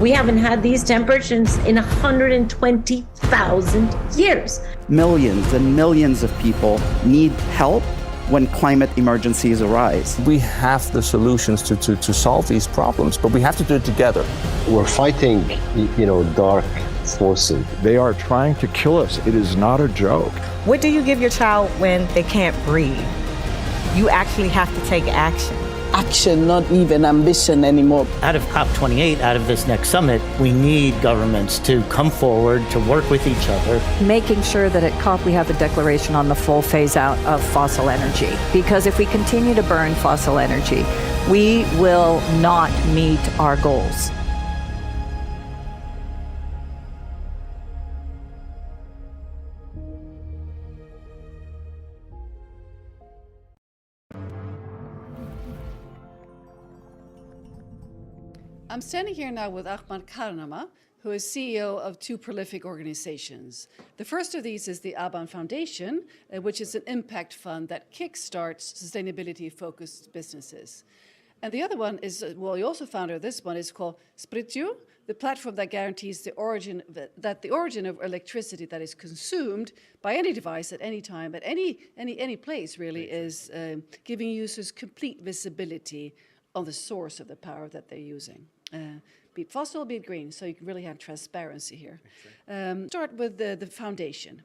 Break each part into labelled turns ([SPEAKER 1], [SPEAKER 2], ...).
[SPEAKER 1] We haven't had these temperatures in 120,000 years.
[SPEAKER 2] Millions and millions of people need help when climate emergencies arise.
[SPEAKER 3] We have the solutions to solve these problems, but we have to do it together.
[SPEAKER 4] We're fighting, dark forces.
[SPEAKER 5] They are trying to kill us. It is not a joke.
[SPEAKER 6] What do you give your child when they can't breathe? You actually have to take action.
[SPEAKER 7] Action, not even ambition anymore.
[SPEAKER 8] Out of COP28, out of this next summit, we need governments to come forward, to work with each other.
[SPEAKER 9] Making sure that at COP we have a declaration on the full phase out of fossil energy. Because if we continue to burn fossil energy, we will not meet our goals.
[SPEAKER 10] I'm standing here now with Ahmad Karnama, who is CEO of two prolific organizations. The first of these is the Aban Foundation, which is an impact fund that kickstarts sustainability-focused businesses. And the other one is, you also founded this one, is called Spritju, the platform that guarantees the origin of electricity that is consumed by any device at any time, at any place really, is giving users complete visibility on the source of the power that they're using. Be it fossil, be it green, so you can really have transparency here. Start with the foundation.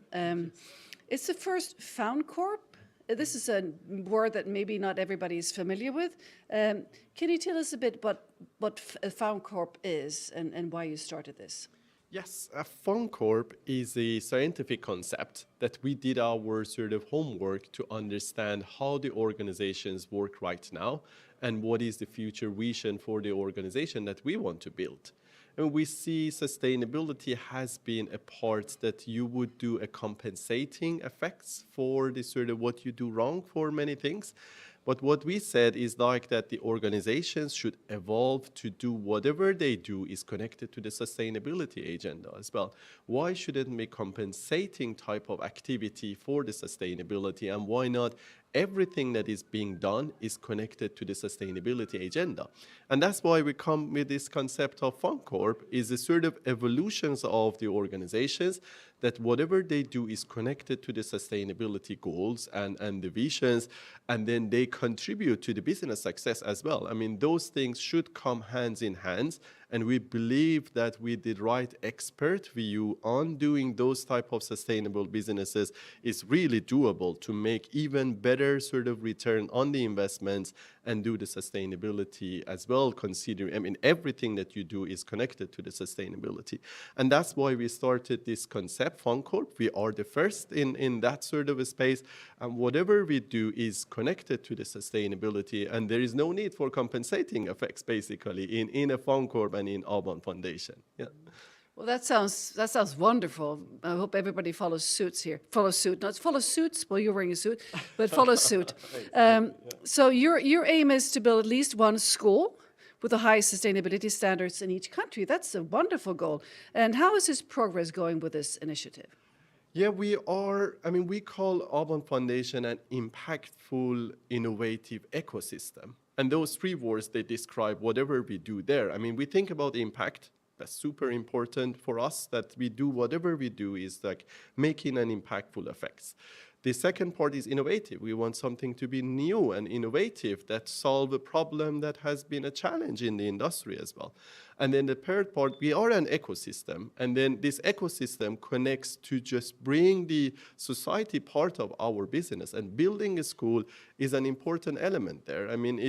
[SPEAKER 10] It's the first Found Corp. This is a word that maybe not everybody is familiar with. Can you tell us a bit what a Found Corp is and why you started this?
[SPEAKER 11] Yes, a Found Corp is a scientific concept that we did our sort of homework to understand how the organizations work right now and what is the future vision for the organization that we want to build. And we see sustainability has been a part that you would do a compensating effects for the sort of what you do wrong for many things. But what we said is like that the organizations should evolve to do whatever they do is connected to the sustainability agenda as well. Why shouldn't we compensating type of activity for the sustainability, and why not everything that is being done is connected to the sustainability agenda? And that's why we come with this concept of Found Corp, is a sort of evolutions of the organizations that whatever they do is connected to the sustainability goals and the visions, and then they contribute to the business success as well. I mean, those things should come hands in hands, and we believe that with the right expert view on doing those type of sustainable businesses is really doable to make even better sort of return on the investments and do the sustainability as well, considering, I mean, everything that you do is connected to the sustainability. And that's why we started this concept, Found Corp. We are the first in that sort of a space, and whatever we do is connected to the sustainability, and there is no need for compensating effects, basically, in a Found Corp and in Aban Foundation. Yeah.
[SPEAKER 10] Well, that sounds wonderful. I hope everybody follows suits here. Follows suit, not follow suits. Well, you're wearing a suit, but follow suit. So your aim is to build at least one school with the highest sustainability standards in each country. That's a wonderful goal. And how is this progress going with this initiative?
[SPEAKER 11] Yeah, we call Aban Foundation an impactful, innovative ecosystem. And those three words, they describe whatever we do there. I mean, we think about impact. That's super important for us, that we do whatever we do is like making an impactful effects. The second part is innovative. We want something to be new and innovative that solve a problem that has been a challenge in the industry as well. And then the third part, we are an ecosystem. And then this ecosystem connects to just bring the society part of our business. And building a school is an important element there. I mean,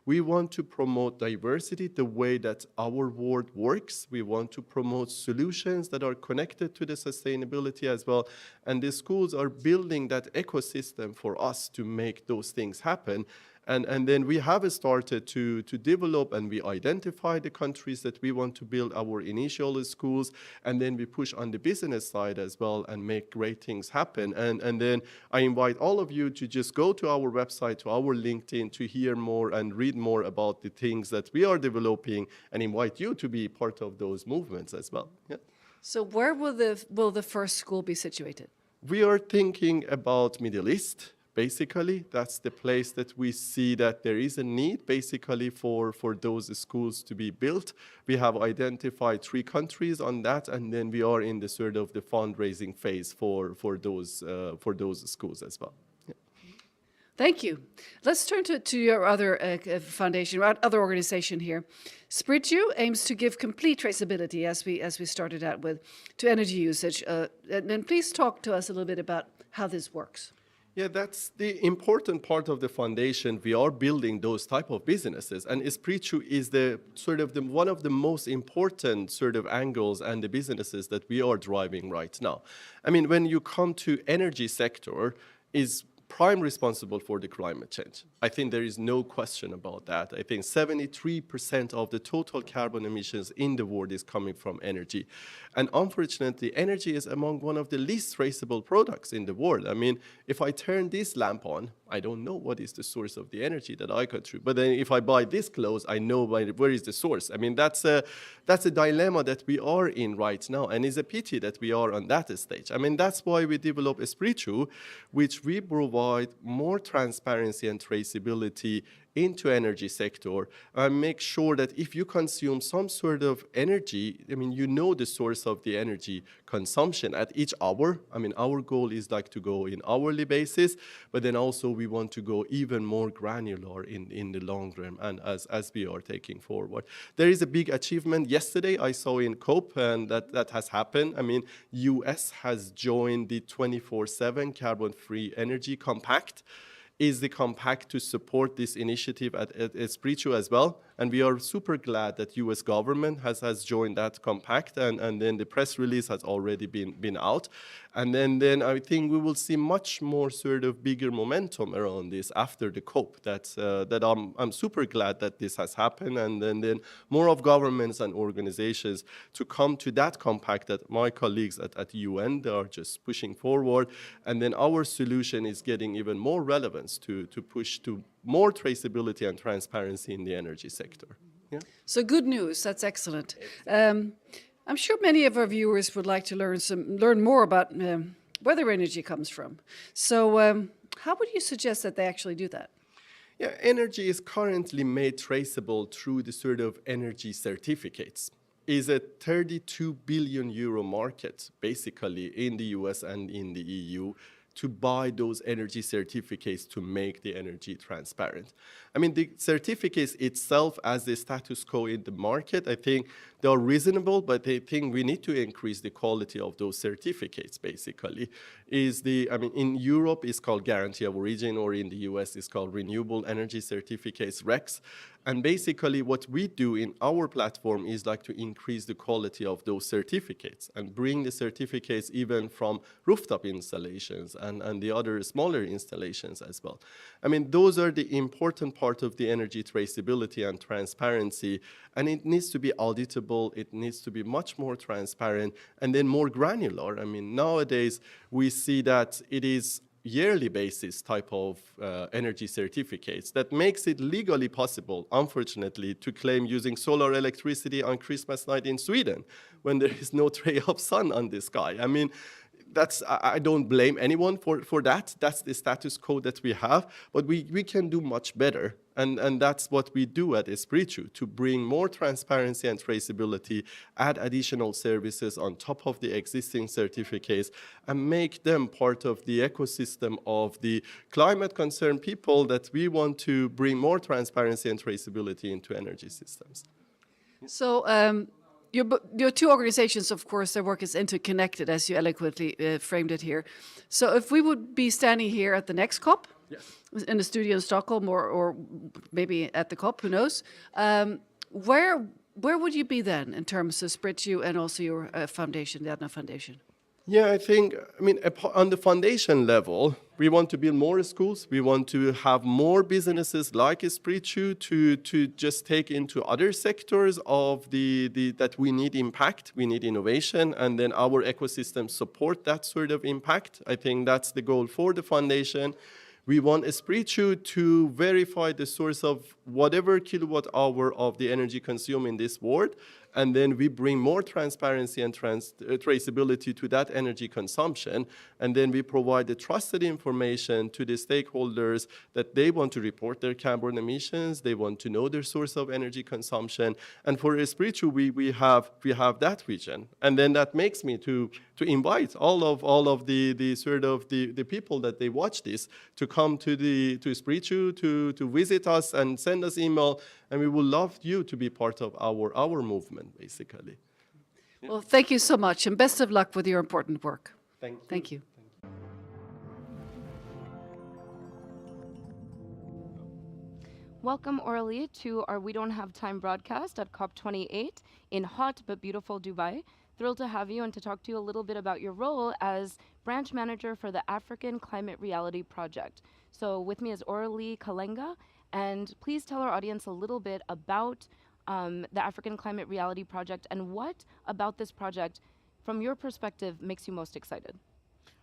[SPEAKER 11] we want to promote diversity the way that our world works. We want to promote solutions that are connected to the sustainability as well. And the schools are building that ecosystem for us to make those things happen. And then we have started to develop, and we identify the countries that we want to build our initial schools, and then we push on the business side as well and make great things happen. And then I invite all of you to just go to our website, to our LinkedIn, to hear more and read more about the things that we are developing, and invite you to be part of those movements as well. Yeah.
[SPEAKER 10] So where will the first school be situated?
[SPEAKER 11] We are thinking about Middle East, basically. That's the place that we see that there is a need, basically, for those schools to be built. We have identified 3 countries on that, and then we are in the sort of the fundraising phase for those schools as well.
[SPEAKER 10] Thank you. Let's turn to your other foundation, other organization here. Spritju aims to give complete traceability, as we started out with, to energy usage. And please talk to us a little bit about how this works.
[SPEAKER 11] Yeah, that's the important part of the foundation. We are building those type of businesses, and Spritju is the sort of one of the most important sort of angles and the businesses that we are driving right now. I mean, when you come to energy sector, is prime responsible for the climate change. I think there is no question about that. I think 73% of the total carbon emissions in the world is coming from energy. And unfortunately, energy is among one of the least traceable products in the world. I mean, if I turn this lamp on, I don't know what is the source of the energy that I got through. But then if I buy this clothes, I know where is the source. I mean, that's a dilemma that we are in right now, and it's a pity that we are on that stage. I mean, that's why we develop Spritju, which we provide more transparency and traceability into energy sector and make sure that if you consume some sort of energy, I mean, you know the source of the energy consumption at each hour. I mean, our goal is like to go in hourly basis, but then also we want to go even more granular in the long run, and as we are taking forward. There is a big achievement yesterday I saw in COP, and that has happened. I mean, US has joined the 24/7 carbon-free energy compact. Is the compact to support this initiative at Spritju as well. And we are super glad that US government has joined that compact, and then the press release has already been out. And then I think we will see much more sort of bigger momentum around this after the COP. That I'm super glad that this has happened, and then more of governments and organizations to come to that compact that my colleagues at UN, they are just pushing forward. And then our solution is getting even more relevance to push to more traceability and transparency in the energy sector. Yeah.
[SPEAKER 10] So good news. That's excellent. I'm sure many of our viewers would like to learn more about where their energy comes from. So how would you suggest that they actually do that?
[SPEAKER 11] Yeah, energy is currently made traceable through the sort of energy certificates. Is a 32 billion euro market, basically, in the US and in the EU, to buy those energy certificates to make the energy transparent. I mean, the certificates itself as the status quo in the market, I think they are reasonable, but I think we need to increase the quality of those certificates, basically. In Europe, it's called Guarantee of Origin, or in the US, it's called Renewable Energy Certificates, RECs. And basically what we do in our platform is like to increase the quality of those certificates and bring the certificates even from rooftop installations and the other smaller installations as well. I mean, those are the important part of the energy traceability and transparency, and it needs to be auditable, it needs to be much more transparent, and then more granular. I mean, nowadays we see that it is yearly basis type of energy certificates that makes it legally possible, unfortunately, to claim using solar electricity on Christmas night in Sweden when there is no ray of sun on the sky. I mean, I don't blame anyone for that. That's the status quo that we have, but we can do much better. And that's what we do at Spritju, to bring more transparency and traceability, add additional services on top of the existing certificates, and make them part of the ecosystem of the climate concerned people that we want to bring more transparency and traceability into energy systems.
[SPEAKER 10] So your two organizations, of course, their work is interconnected, as you eloquently framed it here. So if we would be standing here at the next COP, yes, in the studio in Stockholm, or maybe at the COP, who knows, where would you be then in terms of Spritju and also your foundation, the Adna Foundation?
[SPEAKER 11] Yeah, I mean, on the foundation level, we want to build more schools. We want to have more businesses like Spritju to just take into other sectors of that we need impact, we need innovation, and then our ecosystem support that sort of impact. I think that's the goal for the foundation. We want Spritju to verify the source of whatever kilowatt hour of the energy consumed in this world, And then we bring more transparency and traceability to that energy consumption. And then we provide the trusted information to the stakeholders that they want to report their carbon emissions, they want to know their source of energy consumption. And for Spritju, we have that vision. And then that makes me to invite all of the sort of the people that they watch this to come to Spritju to visit us and send us email, and we would love you to be part of our movement, basically.
[SPEAKER 10] Well, thank you so much, and best of luck with your important work.
[SPEAKER 11] Thank you.
[SPEAKER 12] Welcome, Aurelie, to our We Don't Have Time broadcast at COP28 in hot but beautiful Dubai. Thrilled to have you and to talk to you a little bit about your role as branch manager for the African Climate Reality Project. So with me is Aurelie Kalenga, and please tell our audience a little bit about the African Climate Reality Project and what about this project, from your perspective, makes you most excited.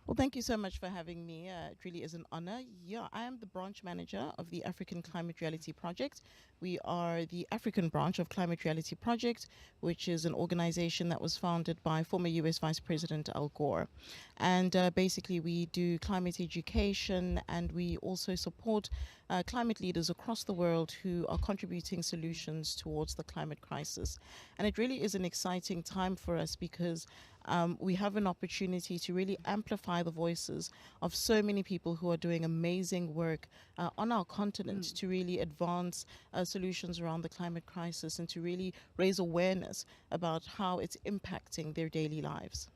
[SPEAKER 13] Well, thank you so much for having me. It really is an honor. Yeah, I am the branch manager of the African Climate Reality Project. We are the African branch of Climate Reality Project, which is an organization that was founded by former US Vice President Al Gore. And basically, we do climate education, and we also support climate leaders across the world who are contributing solutions towards the climate crisis. And it really is an exciting time for us because we have an opportunity to really amplify the voices of so many people who are doing amazing work on our continent to really advance solutions around the climate crisis and to really raise awareness about how it's impacting their daily lives.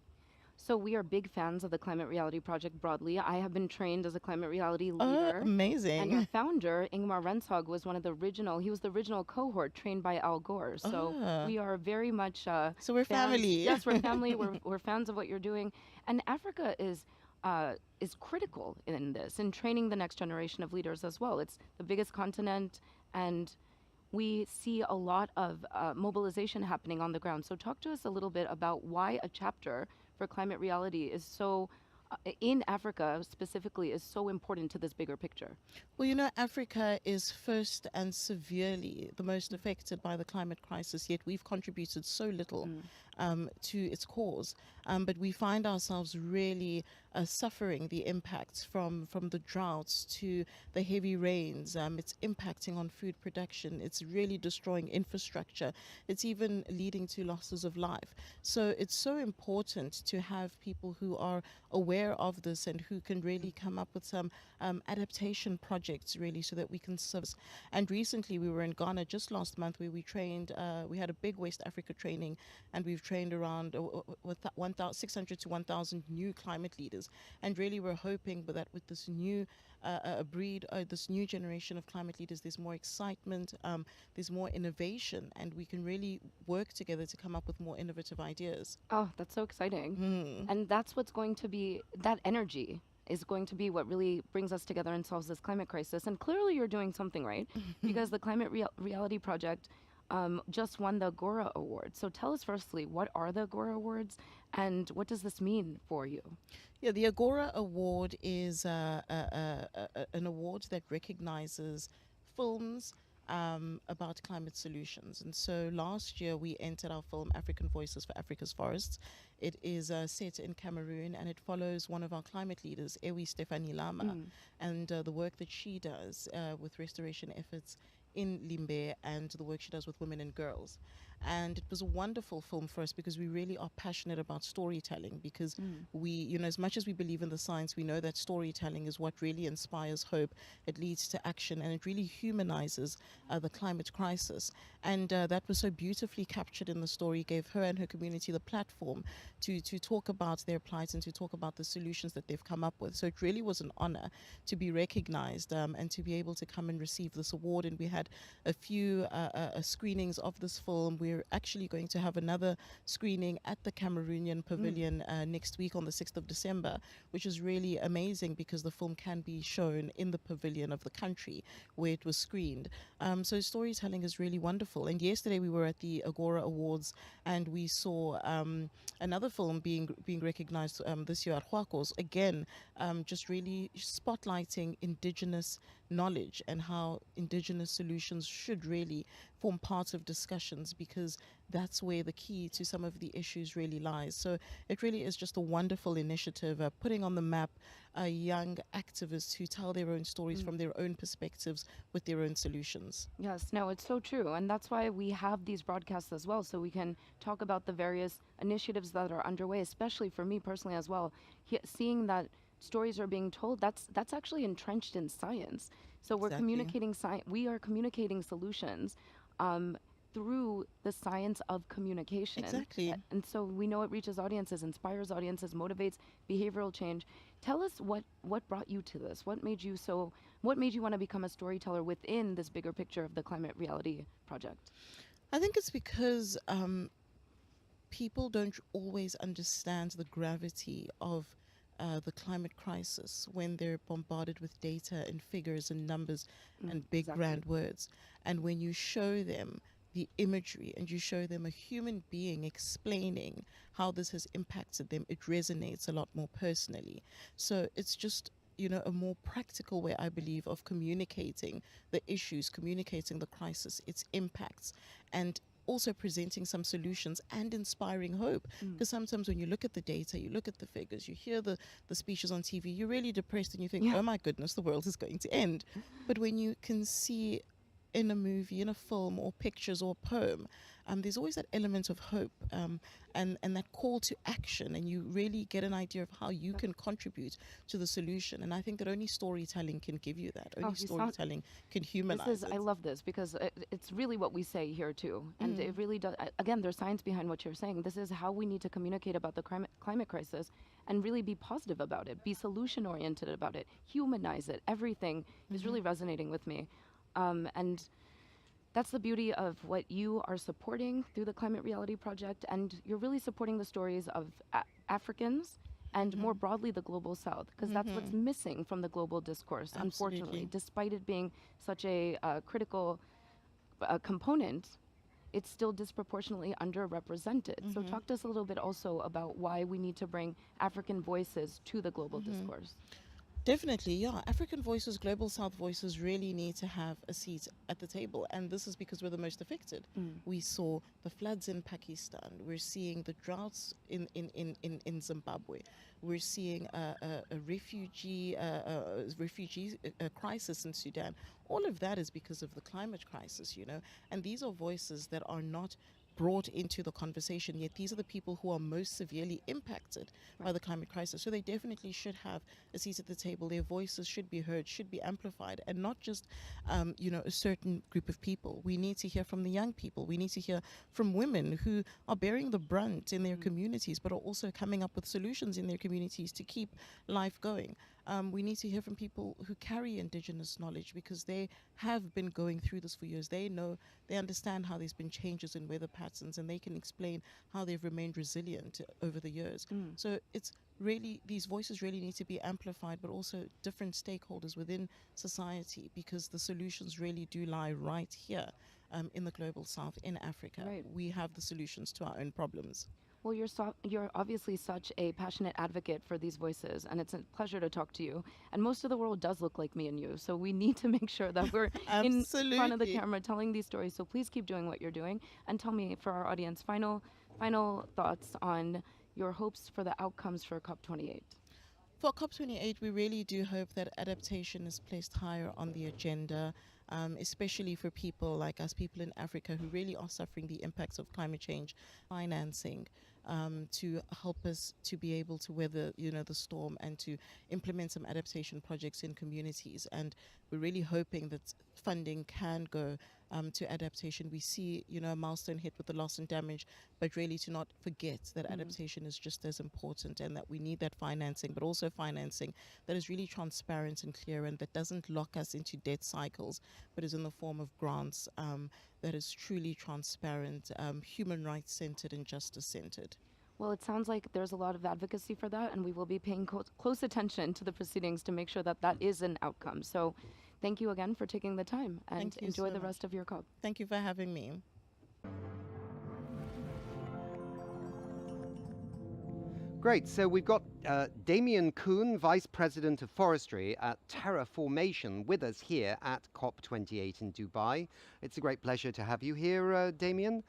[SPEAKER 12] So we are big fans of the Climate Reality Project broadly. I have been trained as a climate reality leader.
[SPEAKER 13] Amazing.
[SPEAKER 12] And your founder, Ingmar Rentzhog, was one of the original cohort trained by Al Gore. So we are very much
[SPEAKER 13] so we're
[SPEAKER 12] fans.
[SPEAKER 13] family.
[SPEAKER 12] Yes, we're family. we're fans of what you're doing. And Africa is critical in this, in training the next generation of leaders as well. It's the biggest continent, and we see a lot of mobilization happening on the ground. So talk to us a little bit about why a chapter for climate reality is so, in Africa specifically, is so important to this bigger picture.
[SPEAKER 13] Well, you know, Africa is first and severely the most affected by the climate crisis, yet we've contributed so little to its cause. But we find ourselves really suffering the impacts from the droughts to the heavy rains. It's impacting on food production. It's really destroying infrastructure. It's even leading to losses of life. So it's so important to have people who are aware of this and who can really come up with some adaptation projects, really, so that we can service. And recently we were in Ghana just last month, where we trained, we had a big West Africa training, and we've trained around 600 to 1,000 new climate leaders. And really we're hoping that with this new this new generation of climate leaders, there's more excitement, there's more innovation, and we can really work together to come up with more innovative ideas.
[SPEAKER 12] Oh, that's so exciting. And that's what's going to be, that energy is going to be what really brings us together and solves this climate crisis. And clearly you're doing something right, because the Climate Reality Project just won the Agora Award. So tell us firstly, what are the Agora Awards and what does this mean for you?
[SPEAKER 13] Yeah, the Agora Award is an award that recognizes films about climate solutions. And so last year we entered our film African Voices for Africa's Forests. It is set in Cameroon, and it follows one of our climate leaders, Ewi Stephanie Lama, and the work that she does with restoration efforts in Limbe and the work she does with women and girls. And it was a wonderful film for us because we really are passionate about storytelling, because we, you know, as much as we believe in the science, we know that storytelling is what really inspires hope. It leads to action, and it really humanizes the climate crisis. And that was so beautifully captured in the story, gave her and her community the platform to talk about their plight and to talk about the solutions that they've come up with. So it really was an honor to be recognized and to be able to come and receive this award. And we had a few screenings of this film. We're actually going to have another screening at the Cameroonian Pavilion next week on the 6th of December, which is really amazing because the film can be shown in the pavilion of the country where it was screened. So storytelling is really wonderful. And yesterday we were at the Agora Awards, and we saw another film being recognized this year at Huakos, again, just really spotlighting Indigenous knowledge and how Indigenous solutions should really form part of discussions, because that's where the key to some of the issues really lies. So it really is just a wonderful initiative, putting on the map young activists who tell their own stories from their own perspectives with their own solutions.
[SPEAKER 12] Yes, no, it's so true. And that's why we have these broadcasts as well, so we can talk about the various initiatives that are underway, especially for me personally as well. Seeing that stories are being told, that's actually entrenched in science. So we're communicating we are communicating solutions through the science of communication.
[SPEAKER 13] Exactly.
[SPEAKER 12] And so we know it reaches audiences, inspires audiences, motivates behavioral change. Tell us what brought you to this? What made you want to become a storyteller within this bigger picture of the Climate Reality Project?
[SPEAKER 13] I think it's because people don't always understand the gravity of the climate crisis when they're bombarded with data and figures and numbers and big grand words. And when you show them the imagery and you show them a human being explaining how this has impacted them, it resonates a lot more personally. So it's just, a more practical way, I believe, of communicating the issues, communicating the crisis, its impacts, and also presenting some solutions and inspiring hope. Because sometimes when you look at the data, you look at the figures, you hear the speeches on TV, you're really depressed and you think, oh my goodness, the world is going to end. But when you can see in a movie, in a film, or pictures, or a poem, there's always that element of hope and that call to action, and you really get an idea of how you can contribute to the solution. And I think that only storytelling can give you that. Only storytelling can humanize it.
[SPEAKER 12] I love this, because it's really what we say here too. And it really does. Again, there's science behind what you're saying. This is how we need to communicate about the climate crisis and really be positive about it, be solution oriented about it, humanize it. Everything is really resonating with me. And that's the beauty of what you are supporting through the Climate Reality Project, and you're really supporting the stories of Africans and more broadly the Global South, because that's what's missing from the global discourse, unfortunately. Despite it being such a critical component, it's still disproportionately underrepresented. So talk to us a little bit also about why we need to bring African voices to the global discourse.
[SPEAKER 13] Definitely, yeah. African voices, Global South voices really need to have a seat at the table. And this is because we're the most affected. We saw the floods in Pakistan. We're seeing the droughts in Zimbabwe. We're seeing a refugee crisis in Sudan. All of that is because of the climate crisis, And these are voices that are not brought into the conversation, yet these are the people who are most severely impacted by the climate crisis. So they definitely should have a seat at the table. Their voices should be heard, should be amplified, and not just, a certain group of people. We need to hear from the young people. We need to hear from women who are bearing the brunt in their communities, but are also coming up with solutions in their communities to keep life going. We need to hear from people who carry Indigenous knowledge, because they have been going through this for years. They understand how there's been changes in weather patterns, and they can explain how they've remained resilient over the years. So it's really, these voices really need to be amplified, but also different stakeholders within society, because the solutions really do lie right here in the Global South, in Africa. We have the solutions to our own problems.
[SPEAKER 12] Well, you're obviously such a passionate advocate for these voices, and it's a pleasure to talk to you. And most of the world does look like me and you, so we need to make sure that we're in front of the camera telling these stories. So please keep doing what you're doing, and tell me, for our audience, final thoughts on your hopes for the outcomes for COP28.
[SPEAKER 13] For COP28, we really do hope that adaptation is placed higher on the agenda, especially for people like us, people in Africa who really are suffering the impacts of climate change. Financing to help us to be able to weather, the storm, and to implement some adaptation projects in communities. And we're really hoping that funding can go to adaptation. We see, a milestone hit with the loss and damage, but really to not forget that adaptation is just as important, and that we need that financing, but also financing that is really transparent and clear, and that doesn't lock us into debt cycles, but is in the form of grants that is truly transparent, human rights centered, and justice centered.
[SPEAKER 12] Well, it sounds like there's a lot of advocacy for that, and we will be paying close attention to the proceedings to make sure that that is an outcome. So thank you again for taking the time, and enjoy the rest of your COP.
[SPEAKER 13] Thank you for having me.
[SPEAKER 14] Great. So we've got Damien Kuhn, Vice President of Forestry at Terraformation, with us here at COP28 in Dubai. It's a great pleasure to have you here, Damien.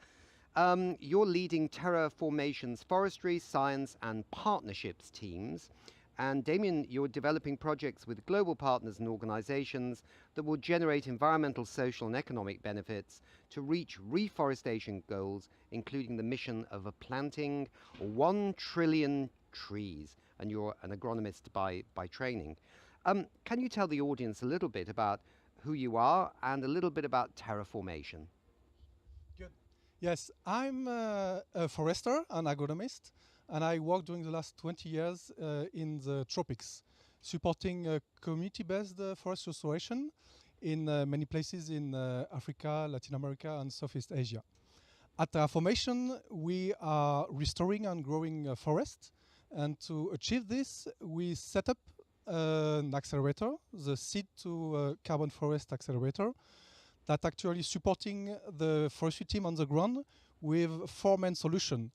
[SPEAKER 14] You're leading Terraformation's forestry, science and partnerships teams. And Damien, you're developing projects with global partners and organizations that will generate environmental, social and economic benefits to reach reforestation goals, including the mission of planting 1 trillion trees. And you're an agronomist by training. Can you tell the audience a little bit about who you are and a little bit about Terraformation?
[SPEAKER 15] Good. Yes, I'm a forester, an agronomist. And I worked during the last 20 years in the tropics, supporting community-based forest restoration in many places in Africa, Latin America, and Southeast Asia. At Terraformation, we are restoring and growing forests. And to achieve this, we set up an accelerator, the Seed to Carbon Forest Accelerator, that actually supporting the forestry team on the ground with 4 main solutions.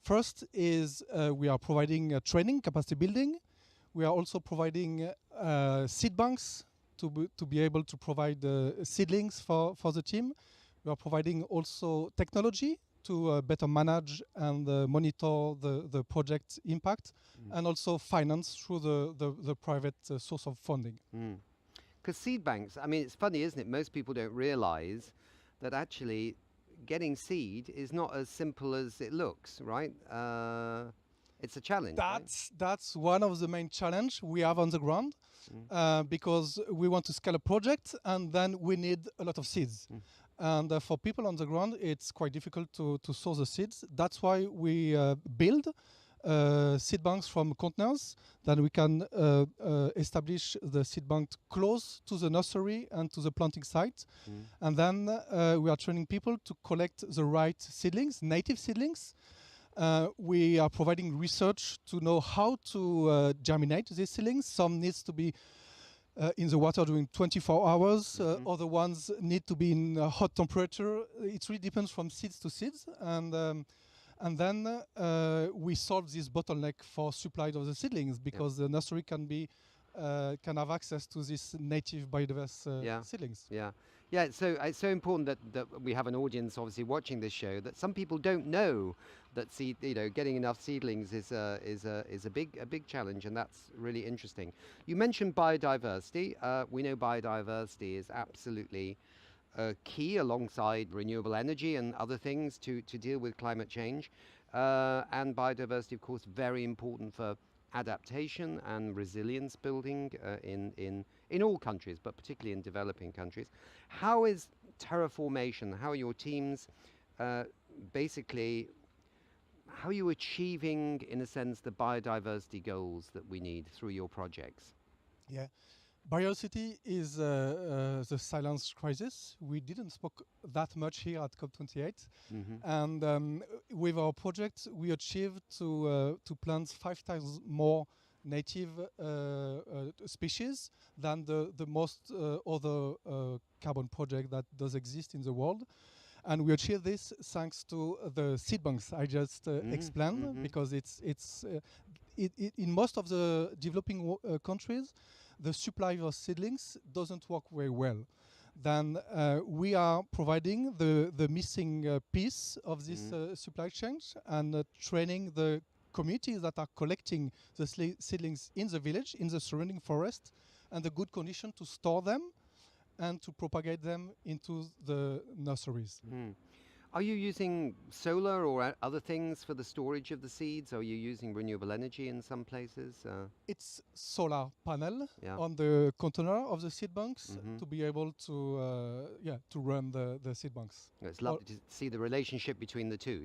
[SPEAKER 15] First is we are providing training, capacity building. We are also providing seed banks to be able to provide seedlings for the team. We are providing also technology to better manage and monitor the project impact, and also finance through the private source of funding.
[SPEAKER 14] Because seed banks, I mean, it's funny, isn't it? Most people don't realize that actually getting seed is not as simple as it looks, right? It's a challenge.
[SPEAKER 15] That's one of the main challenges we have on the ground, because we want to scale a project and then we need a lot of seeds. And for people on the ground, it's quite difficult to source the seeds. That's why we build seed banks from containers. Then we can establish the seed bank close to the nursery and to the planting site. And then we are training people to collect the right seedlings, native seedlings. We are providing research to know how to germinate these seedlings. Some needs to be in the water during 24 hours. Other ones need to be in hot temperature. It really depends from seeds to seeds. And then we solve this bottleneck for supply of the seedlings, because the nursery can have access to these native biodiverse seedlings.
[SPEAKER 14] Yeah. So it's so important that we have an audience, obviously, watching this show. That some people don't know that getting enough seedlings is a big challenge, and that's really interesting. You mentioned biodiversity. We know biodiversity is absolutely key, alongside renewable energy and other things, to deal with climate change. And biodiversity, of course, very important for adaptation and resilience building in all countries, but particularly in developing countries. How is Terraformation, how are your teams basically, how are you achieving, in a sense, the biodiversity goals that we need through your projects?
[SPEAKER 15] Yeah. Biodiversity is the silence crisis. We didn't spoke that much here at COP28, and with our project, we achieved to plant 5 times more native species than the most other carbon project that does exist in the world. And we achieved this thanks to the seed banks I just explained, because it's in most of the developing countries, the supply of seedlings doesn't work very well. Then we are providing the missing piece of this supply chain, and training the communities that are collecting the seedlings in the village, in the surrounding forest, and the good condition to store them and to propagate them into the nurseries.
[SPEAKER 14] Are you using solar or other things for the storage of the seeds? Are you using renewable energy in some places?
[SPEAKER 15] It's solar panel on the container of the seed banks to be able to run the seed banks.
[SPEAKER 14] It's lovely to see the relationship between the two,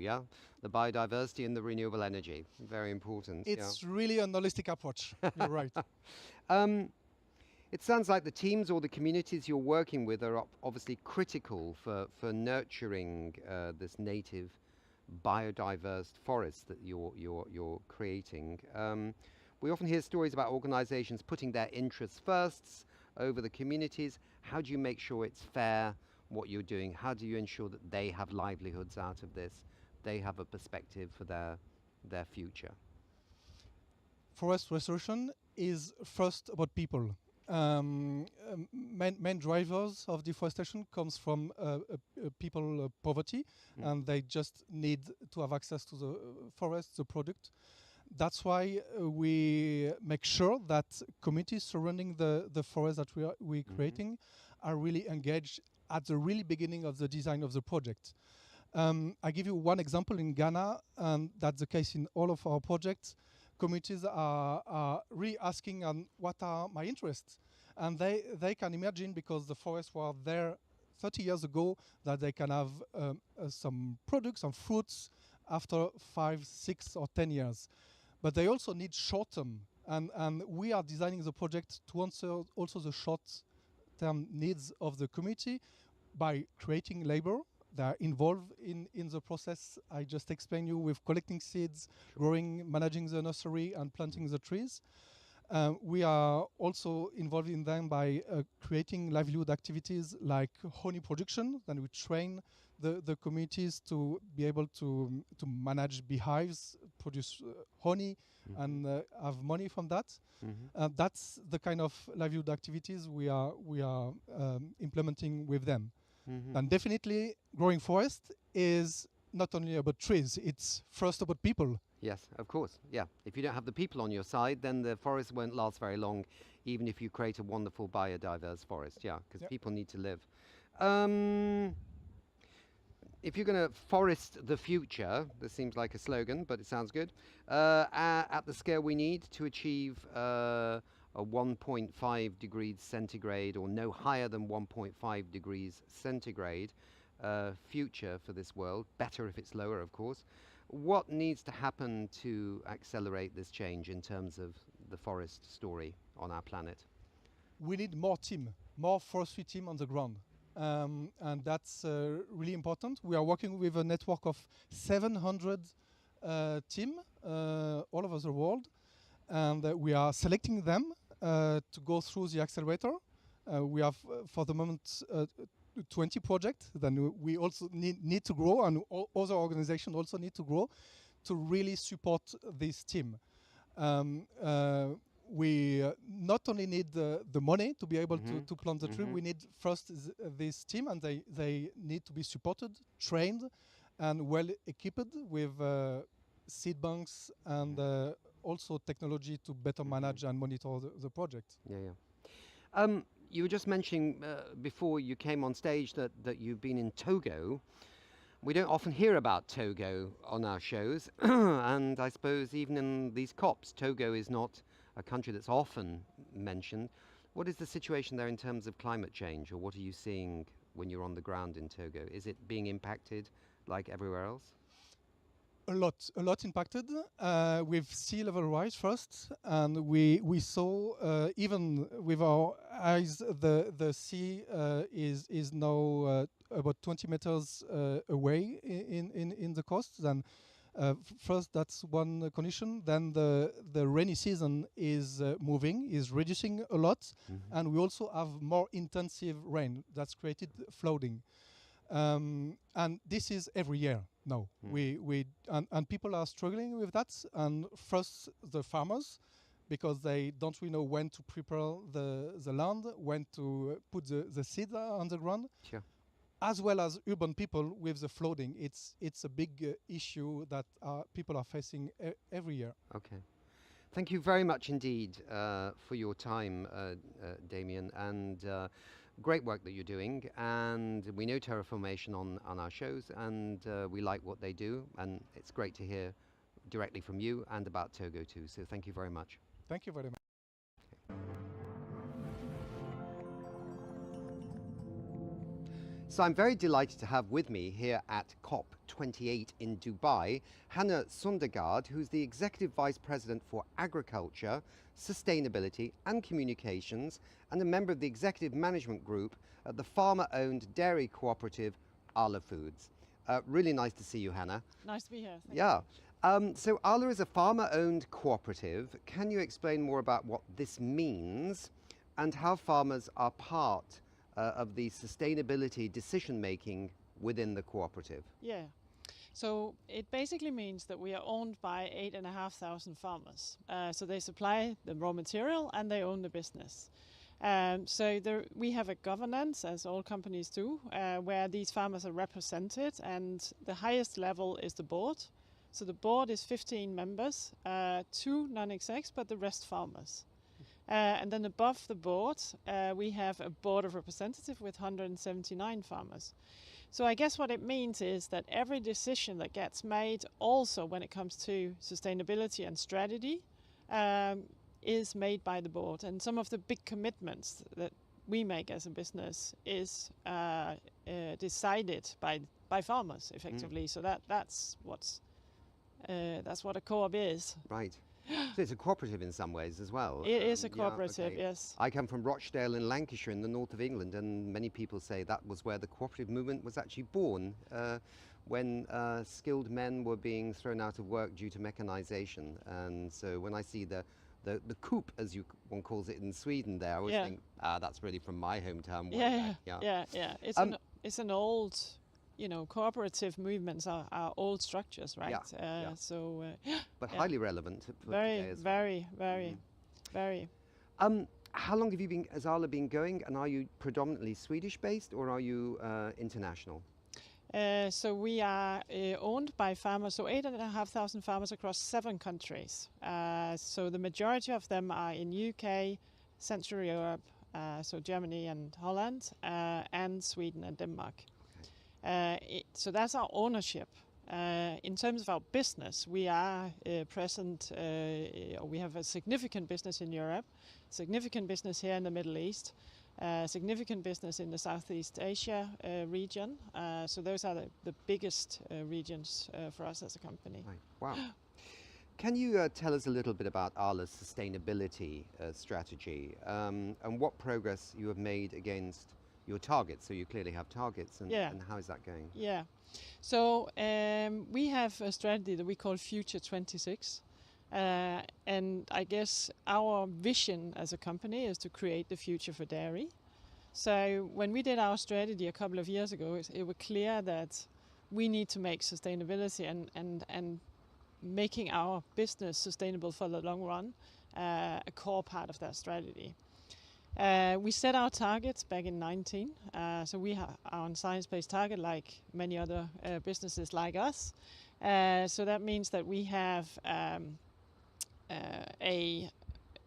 [SPEAKER 14] the biodiversity and the renewable energy. Very important.
[SPEAKER 15] It's really a holistic approach. You're right.
[SPEAKER 14] It sounds like the teams or the communities you're working with are obviously critical for nurturing this native biodiverse forest that you're creating. We often hear stories about organizations putting their interests first over the communities. How do you make sure it's fair, what you're doing? How do you ensure that they have livelihoods out of this? They have a perspective for their future?
[SPEAKER 15] forest restoration is first about people. Main drivers of deforestation comes from people poverty, and they just need to have access to the forest, the product. That's why we make sure that communities surrounding the forest that we're creating are really engaged at the really beginning of the design of the project. I give you one example in Ghana, and that's the case in all of our projects. Communities are really asking what are my interests, and they can imagine, because the forests were there 30 years ago, that they can have some products, some fruits after 5, 6 or 10 years. But they also need short-term, and we are designing the project to answer also the short-term needs of the community by creating labor. They are involved in the process I just explained you, with collecting seeds, growing, managing the nursery, and planting the trees. We are also involved in them by creating livelihood activities like honey production. Then we train the communities to be able to manage beehives, produce honey, and have money from that. That's the kind of livelihood activities we are implementing with them. And definitely growing forest is not only about trees, it's first about people.
[SPEAKER 14] Yes, of course. Yeah. If you don't have the people on your side, then the forest won't last very long, even if you create a wonderful biodiverse forest. Yeah, because people need to live. If you're going to forest the future, this seems like a slogan, but it sounds good, at the scale we need to achieve a 1.5 degrees centigrade, or no higher than 1.5 degrees centigrade future for this world, better if it's lower, of course. What needs to happen to accelerate this change in terms of the forest story on our planet?
[SPEAKER 15] We need more forestry team on the ground. And that's really important. We are working with a network of 700 teams all over the world, and we are selecting them to go through the accelerator. We have, for the moment, 20 projects. Then we also need to grow, and other organizations also need to grow to really support this team. We not only need the money to be able to plant the tree, we need first this team, and they need to be supported, trained, and well equipped with seed banks and also technology to better manage and monitor the project.
[SPEAKER 14] You were just mentioning before you came on stage that you've been in Togo. We don't often hear about Togo on our shows, and I suppose even in these COPs, Togo is not a country that's often mentioned. What is the situation there in terms of climate change, or what are you seeing when you're on the ground in Togo? Is it being impacted like everywhere else?
[SPEAKER 15] A lot impacted with sea level rise first, and we saw even with our eyes the sea is now about 20 meters away in the coast. Then first that's one condition. Then the rainy season is reducing a lot, and we also have more intensive rain that's created flooding. And this is every year now. And people are struggling with that. And first the farmers, because they don't really know when to prepare the land, when to put the seed on the ground.
[SPEAKER 14] Sure.
[SPEAKER 15] As well as urban people with the flooding. It's a big issue that people are facing every year.
[SPEAKER 14] Okay. Thank you very much indeed for your time, Damien, and great work that you're doing. And we know Terraformation on our shows, and we like what they do, and it's great to hear directly from you and about Togo too. So thank you very much.
[SPEAKER 15] Thank you very much.
[SPEAKER 14] So I'm very delighted to have with me here at COP28 in Dubai, Hanne Søndergaard, who's the Executive Vice President for Agriculture, Sustainability and Communications, and a member of the Executive Management Group at the farmer-owned dairy cooperative Arla Foods. Really nice to see you, Hanne.
[SPEAKER 16] Nice to be here. Thank you.
[SPEAKER 14] So Arla is a farmer-owned cooperative. Can you explain more about what this means and how farmers are part of the sustainability decision-making within the cooperative?
[SPEAKER 16] Yeah. So it basically means that we are owned by 8,500 farmers. So they supply the raw material and they own the business. So we have a governance, as all companies do, where these farmers are represented, and the highest level is the board. So the board is 15 members, 2 non-execs, but the rest farmers. And then above the board, we have a board of representatives with 179 farmers. So I guess what it means is that every decision that gets made, also when it comes to sustainability and strategy, is made by the board. And some of the big commitments that we make as a business is decided by farmers, effectively. So that's what a co-op is.
[SPEAKER 14] Right. So it's a cooperative in some ways as well.
[SPEAKER 16] It is a cooperative, yes.
[SPEAKER 14] I come from Rochdale in Lancashire in the north of England, and many people say that was where the cooperative movement was actually born, when skilled men were being thrown out of work due to mechanisation. And so when I see the coop, as one calls it in Sweden there, I always think, that's really from my hometown.
[SPEAKER 16] Yeah. It's an old... cooperative movements are old structures, right?
[SPEAKER 14] But highly relevant.
[SPEAKER 16] Very.
[SPEAKER 14] How long has Arla been going, and are you predominantly Swedish-based, or are you international?
[SPEAKER 16] So we are owned by farmers, so 8,500 farmers across 7 countries. So the majority of them are in UK, Central Europe, so Germany and Holland, and Sweden and Denmark. So that's our ownership. In terms of our business, we are present, we have a significant business in Europe, significant business here in the Middle East, significant business in the Southeast Asia region. So those are the biggest regions for us as a company.
[SPEAKER 14] Right. Wow. Can you tell us a little bit about Arla's sustainability strategy and what progress you have made against your targets? So you clearly have targets, and how is that going?
[SPEAKER 16] Yeah, so we have a strategy that we call Future 26, and I guess our vision as a company is to create the future for dairy. So when we did our strategy a couple of years ago, it was clear that we need to make sustainability and making our business sustainable for the long run a core part of that strategy. We set our targets back in 2019, so we are on science-based target like many other businesses like us. So that means that we have a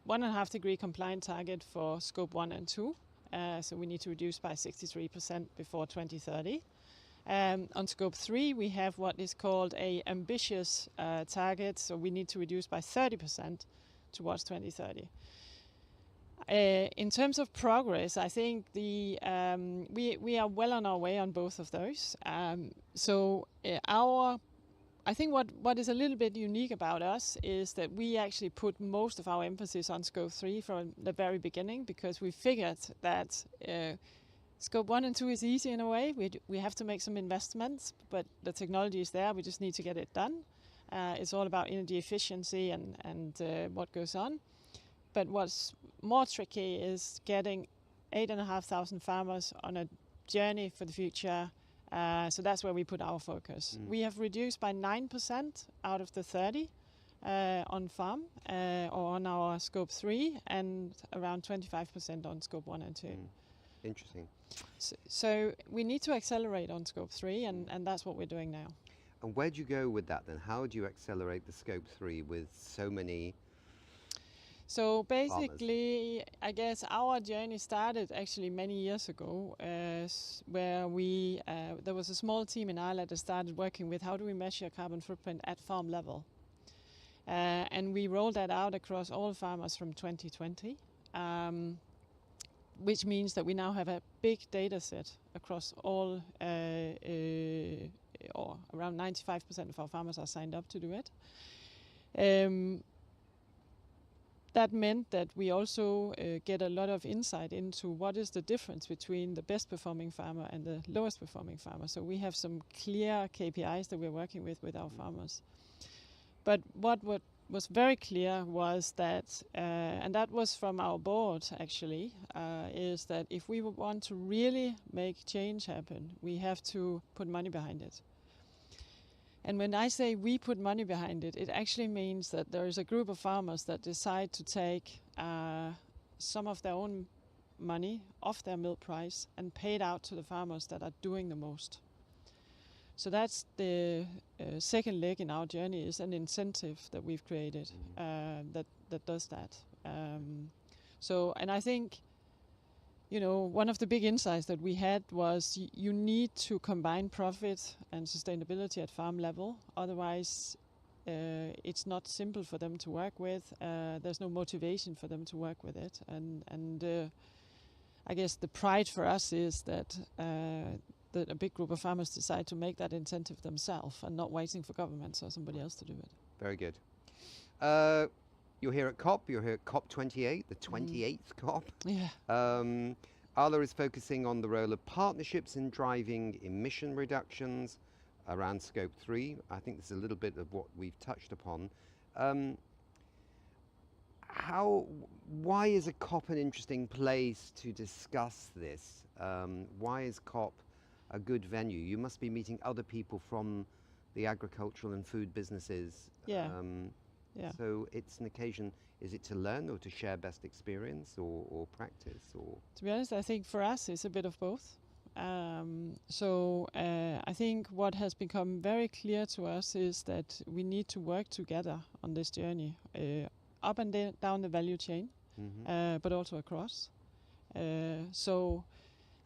[SPEAKER 16] 1.5 degree compliant target for scope 1 and 2. So we need to reduce by 63% before 2030. On scope 3, we have what is called a ambitious target, so we need to reduce by 30% towards 2030. In terms of progress, I think we are well on our way on both of those. I think what is a little bit unique about us is that we actually put most of our emphasis on scope 3 from the very beginning, because we figured that scope 1 and 2 is easy in a way. We have to make some investments, but the technology is there. We just need to get it done. It's all about energy efficiency and what goes on. But what's more tricky is getting 8,500 farmers on a journey for the future. So that's where we put our focus. We have reduced by 9% out of the 30 on farm or on our scope 3, and around 25% on scope 1 and 2.
[SPEAKER 14] Interesting.
[SPEAKER 16] So we need to accelerate on scope 3, and that's what we're doing now.
[SPEAKER 14] And where do you go with that then? How do you accelerate the scope 3 with so many?
[SPEAKER 16] So basically, I guess our journey started actually many years ago, where there was a small team in Arla that started working with how do we measure carbon footprint at farm level. And we rolled that out across all farmers from 2020, which means that we now have a big data set across all, or around 95% of our farmers are signed up to do it. That meant that we also get a lot of insight into what is the difference between the best performing farmer and the lowest performing farmer. So we have some clear KPIs that we're working with our farmers. But what was very clear was that, and that was from our board actually, is that if we want to really make change happen, we have to put money behind it. And when I say we put money behind it, it actually means that there is a group of farmers that decide to take some of their own money off their milk price and pay it out to the farmers that are doing the most. So that's the second leg in our journey, is an incentive that we've created that does that. And I think, one of the big insights that we had was you need to combine profit and sustainability at farm level. Otherwise, it's not simple for them to work with. There's no motivation for them to work with it. And I guess the pride for us is that a big group of farmers decide to make that incentive themselves and not waiting for governments or somebody else to do it.
[SPEAKER 14] Very good. You're here at COP. You're here at COP 28, the 28th COP.
[SPEAKER 16] Yeah.
[SPEAKER 14] Arla is focusing on the role of partnerships in driving emission reductions around Scope 3. I think this is a little bit of what we've touched upon. Why is a COP an interesting place to discuss this? Why is COP a good venue? You must be meeting other people from the agricultural and food businesses.
[SPEAKER 16] Yeah.
[SPEAKER 14] So it's an occasion, is it to learn or to share best experience or practice? Or
[SPEAKER 16] to be honest, I think for us it's a bit of both. I think what has become very clear to us is that we need to work together on this journey, up and down the value chain, but also across. So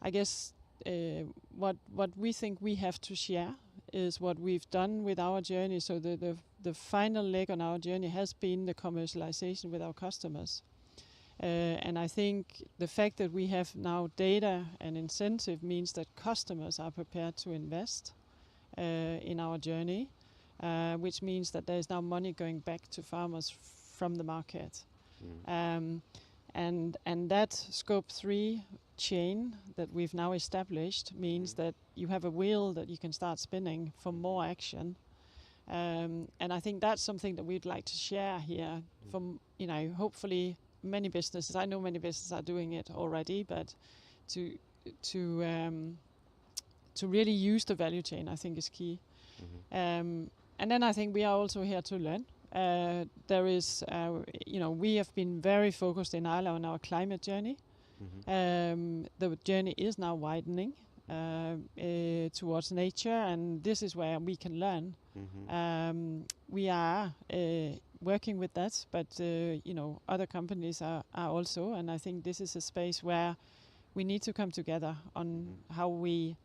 [SPEAKER 16] I guess what we think we have to share is what we've done with our journey. So the final leg on our journey has been the commercialization with our customers. And I think the fact that we have now data and incentive means that customers are prepared to invest in our journey, which means that there is now money going back to farmers from the market. And that Scope 3 chain that we've now established means that you have a wheel that you can start spinning for more action. And I think that's something that we'd like to share here from, hopefully many businesses. I know many businesses are doing it already, but to really use the value chain, I think is key. And then I think we are also here to learn. There is, we have been very focused in Arla on our climate journey. The journey is now widening towards nature, and this is where we can learn. We are working with that, but other companies are also, and I think this is a space where we need to come together on how we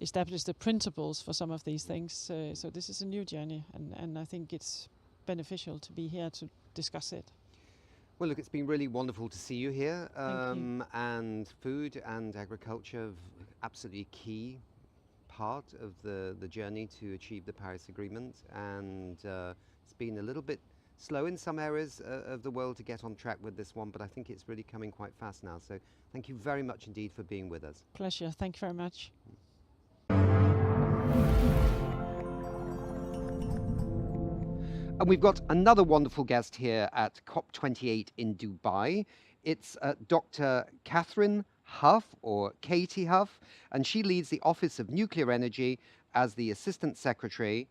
[SPEAKER 16] establish the principles for some of these things. So this is a new journey, and I think it's beneficial to be here to discuss it.
[SPEAKER 14] Well, look, it's been really wonderful to see you here.
[SPEAKER 16] Thank you.
[SPEAKER 14] And food and agriculture, absolutely key part of the journey to achieve the Paris Agreement. And it's been a little bit slow in some areas of the world to get on track with this one, but I think it's really coming quite fast now. So thank you very much indeed for being with us.
[SPEAKER 16] Pleasure. Thank you very much.
[SPEAKER 14] And we've got another wonderful guest here at COP28 in Dubai. It's Dr. Kathryn Huff, or Katie Huff, and she leads the Office of Nuclear Energy as the Assistant Secretary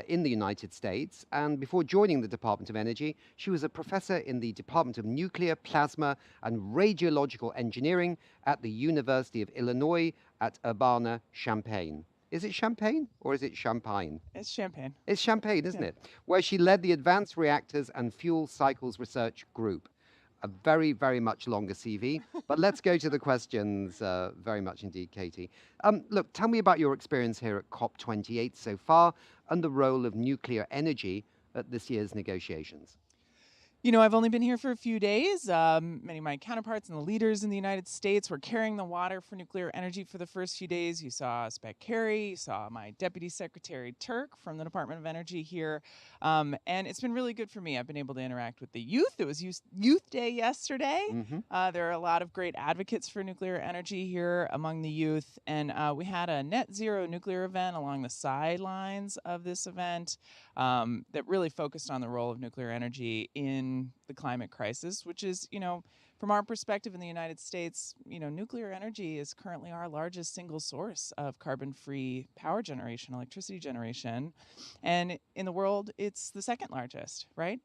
[SPEAKER 14] in the United States. And before joining the Department of Energy, she was a professor in the Department of Nuclear, Plasma and Radiological Engineering at the University of Illinois at Urbana-Champaign. Is it Champagne or is it Champagne?
[SPEAKER 17] It's Champagne.
[SPEAKER 14] It's Champagne, isn't it? Where she led the Advanced Reactors and Fuel Cycles Research Group. A very, very much longer CV, but let's go to the questions very much indeed, Katie. Look, tell me about your experience here at COP28 so far and the role of nuclear energy at this year's negotiations.
[SPEAKER 17] You know, I've only been here for a few days. Many of my counterparts and the leaders in the United States were carrying the water for nuclear energy for the first few days. You saw Spec Carey, you saw my Deputy Secretary Turk from the Department of Energy here. And it's been really good for me. I've been able to interact with the youth. It was Youth Day yesterday. There are a lot of great advocates for nuclear energy here among the youth. And we had a net zero nuclear event along the sidelines of this event that really focused on the role of nuclear energy in in the climate crisis, which is, from our perspective in the United States, nuclear energy is currently our largest single source of carbon-free power generation, electricity generation. And in the world, it's the second largest, right?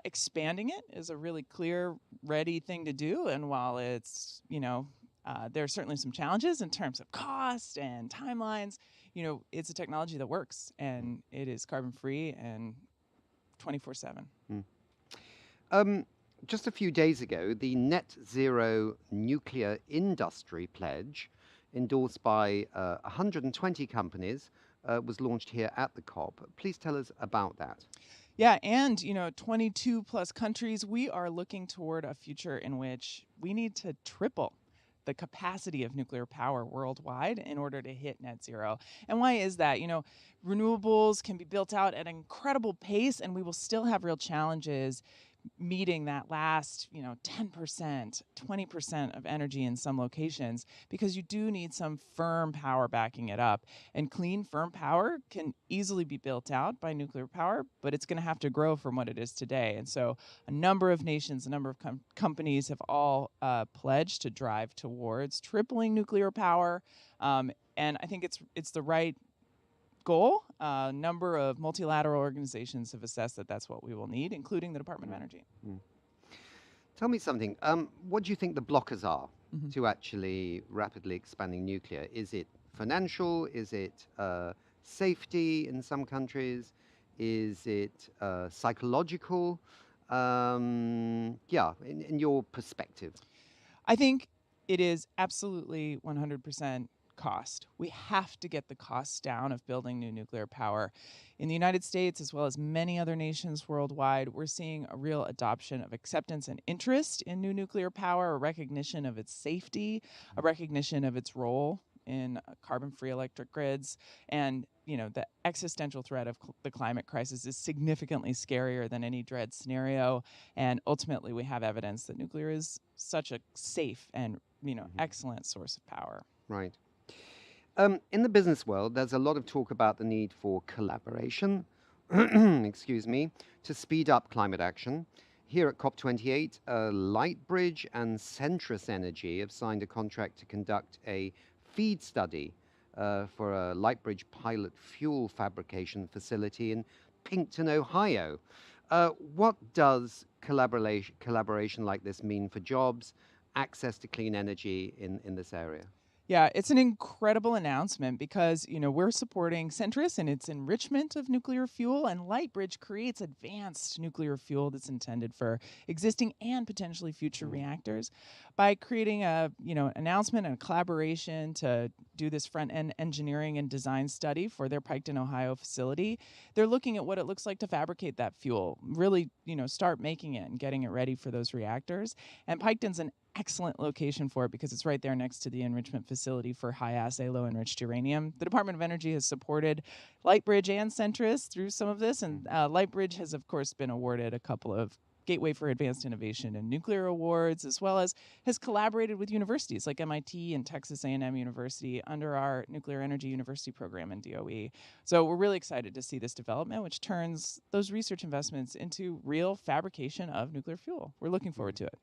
[SPEAKER 17] Expanding it is a really clear, ready thing to do. And while it's, there are certainly some challenges in terms of cost and timelines, it's a technology that works, and it is carbon-free and 24/7.
[SPEAKER 14] Just a few days ago, the Net Zero Nuclear Industry Pledge, endorsed by 120 companies, was launched here at the COP. Please tell us about that.
[SPEAKER 17] Yeah, and 22 plus countries, we are looking toward a future in which we need to triple the capacity of nuclear power worldwide in order to hit net zero. And why is that? Renewables can be built out at an incredible pace, and we will still have real challenges meeting that last, 10%, 20% of energy in some locations, because you do need some firm power backing it up. And clean, firm power can easily be built out by nuclear power, but it's going to have to grow from what it is today. And so a number of nations, a number of companies have all pledged to drive towards tripling nuclear power. And I think it's the right goal. A number of multilateral organizations have assessed that that's what we will need, including the Department of Energy.
[SPEAKER 14] Tell me something. What do you think the blockers are to actually rapidly expanding nuclear? Is it financial? Is it safety in some countries? Is it psychological? In your perspective.
[SPEAKER 17] I think it is absolutely 100% cost. We have to get the costs down of building new nuclear power. In the United States, as well as many other nations worldwide, we're seeing a real adoption of acceptance and interest in new nuclear power, a recognition of its safety, a recognition of its role in carbon-free electric grids. And, the existential threat of the climate crisis is significantly scarier than any dread scenario. And ultimately, we have evidence that nuclear is such a safe and, excellent source of power.
[SPEAKER 14] Right. In the business world, there's a lot of talk about the need for collaboration, excuse me, to speed up climate action. Here at COP28, Lightbridge and Centrus Energy have signed a contract to conduct a FEED study for a Lightbridge pilot fuel fabrication facility in Pinkton, Ohio. What does collaboration like this mean for jobs, access to clean energy in this area?
[SPEAKER 17] Yeah, it's an incredible announcement because, we're supporting Centrus and its enrichment of nuclear fuel, and Lightbridge creates advanced nuclear fuel that's intended for existing and potentially future reactors. By creating a, announcement and a collaboration to do this front-end engineering and design study for their Piketon, Ohio facility, they're looking at what it looks like to fabricate that fuel, really, start making it and getting it ready for those reactors. And Piketon's an excellent location for it because it's right there next to the enrichment facility for high-assay, low-enriched uranium. The Department of Energy has supported Lightbridge and Centrus through some of this, and Lightbridge has, of course, been awarded a couple of Gateway for Advanced Innovation and Nuclear Awards, as well as has collaborated with universities like MIT and Texas A&M University under our Nuclear Energy University program in DOE. So we're really excited to see this development, which turns those research investments into real fabrication of nuclear fuel. We're looking forward to it.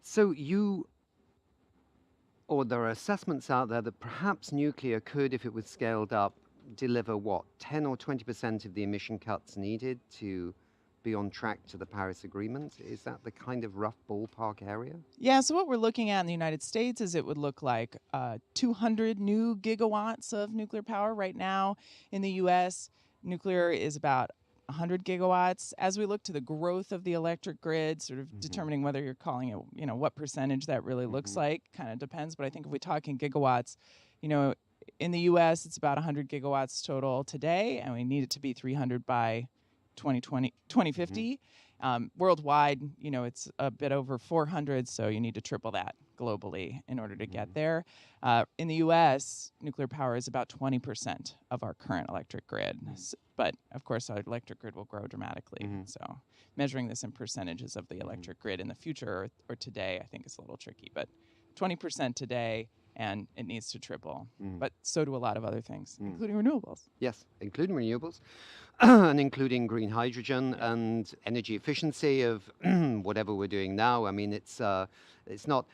[SPEAKER 14] So there are assessments out there that perhaps nuclear could, if it was scaled up, deliver 10 or 20% of the emission cuts needed to be on track to the Paris Agreement? Is that the kind of rough ballpark area?
[SPEAKER 17] Yeah, so what we're looking at in the United States is it would look like 200 new gigawatts of nuclear power. Right now in the U.S., nuclear is about 100 gigawatts. As we look to the growth of the electric grid, sort of determining whether you're calling it, what percentage that really looks like, kind of depends. But I think if we talk in gigawatts, in the U.S., it's about 100 gigawatts total today, and we need it to be 300 by 2050. Worldwide, it's a bit over 400, so you need to triple that globally in order to get there. In the U.S., nuclear power is about 20% of our current electric grid. But, of course, our electric grid will grow dramatically. So measuring this in percentages of the electric grid in the future or today, I think is a little tricky. But 20% today, and it needs to triple. But so do a lot of other things, including renewables.
[SPEAKER 14] Yes, including renewables, and including green hydrogen and energy efficiency of whatever we're doing now. I mean, it's not,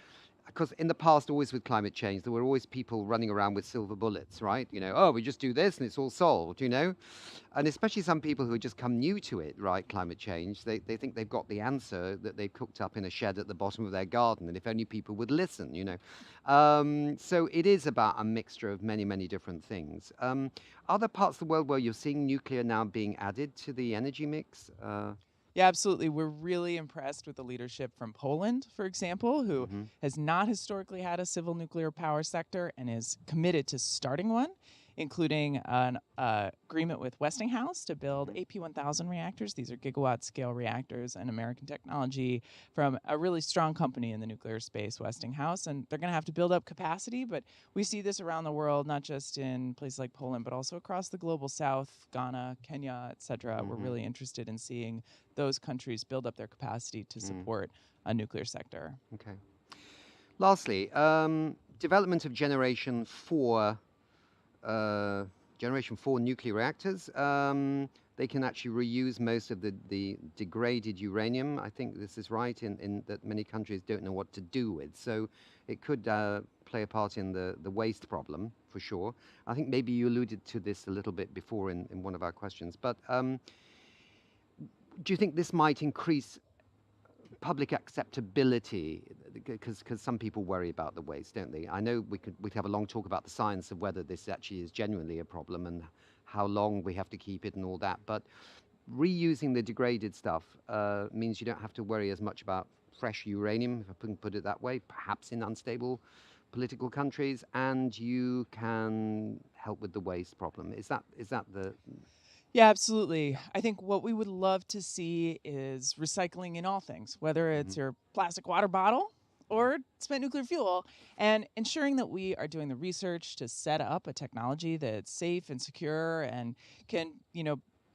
[SPEAKER 14] because in the past, always with climate change, there were always people running around with silver bullets, right? You know, oh, we just do this and it's all solved, you know? And especially some people who have just come new to it, right, climate change, they think they've got the answer that they've cooked up in a shed at the bottom of their garden, and if only people would listen, you know? So it is about a mixture of many, many different things. Are there parts of the world where you're seeing nuclear now being added to the energy mix?
[SPEAKER 17] Yeah, absolutely. We're really impressed with the leadership from Poland, for example, who has not historically had a civil nuclear power sector and is committed to starting one, including an agreement with Westinghouse to build AP1000 reactors. These are gigawatt-scale reactors and American technology from a really strong company in the nuclear space, Westinghouse, and they're going to have to build up capacity, but we see this around the world, not just in places like Poland, but also across the global south, Ghana, Kenya, et cetera. We're really interested in seeing those countries build up their capacity to support a nuclear sector.
[SPEAKER 14] Okay. Lastly, development of Generation 4 nuclear reactors. They can actually reuse most of the degraded uranium. I think this is right in that many countries don't know what to do with. So it could play a part in the waste problem, for sure. I think maybe you alluded to this a little bit before in one of our questions. But do you think this might increase public acceptability, because some people worry about the waste, don't they? I know we'd have a long talk about the science of whether this actually is genuinely a problem and how long we have to keep it and all that, but reusing the degraded stuff means you don't have to worry as much about fresh uranium, if I can put it that way, perhaps in unstable political countries, and you can help with the waste problem. Is that the...
[SPEAKER 17] Yeah, absolutely. I think what we would love to see is recycling in all things, whether it's your plastic water bottle or spent nuclear fuel, and ensuring that we are doing the research to set up a technology that's safe and secure and can,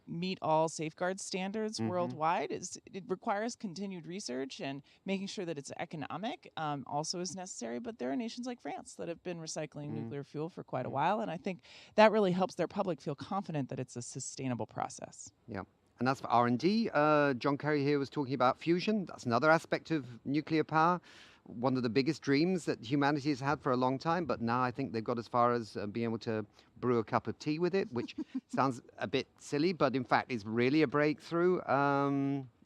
[SPEAKER 17] meet all safeguard standards worldwide. It requires continued research, and making sure that it's economic also is necessary. But there are nations like France that have been recycling nuclear fuel for quite a while, and I think that really helps their public feel confident that it's a sustainable process.
[SPEAKER 14] Yeah. And as for R&D, John Kerry here was talking about fusion. That's another aspect of nuclear power. One of the biggest dreams that humanity has had for a long time, but now I think they've got as far as being able to brew a cup of tea with it, which sounds a bit silly, but in fact is really a breakthrough.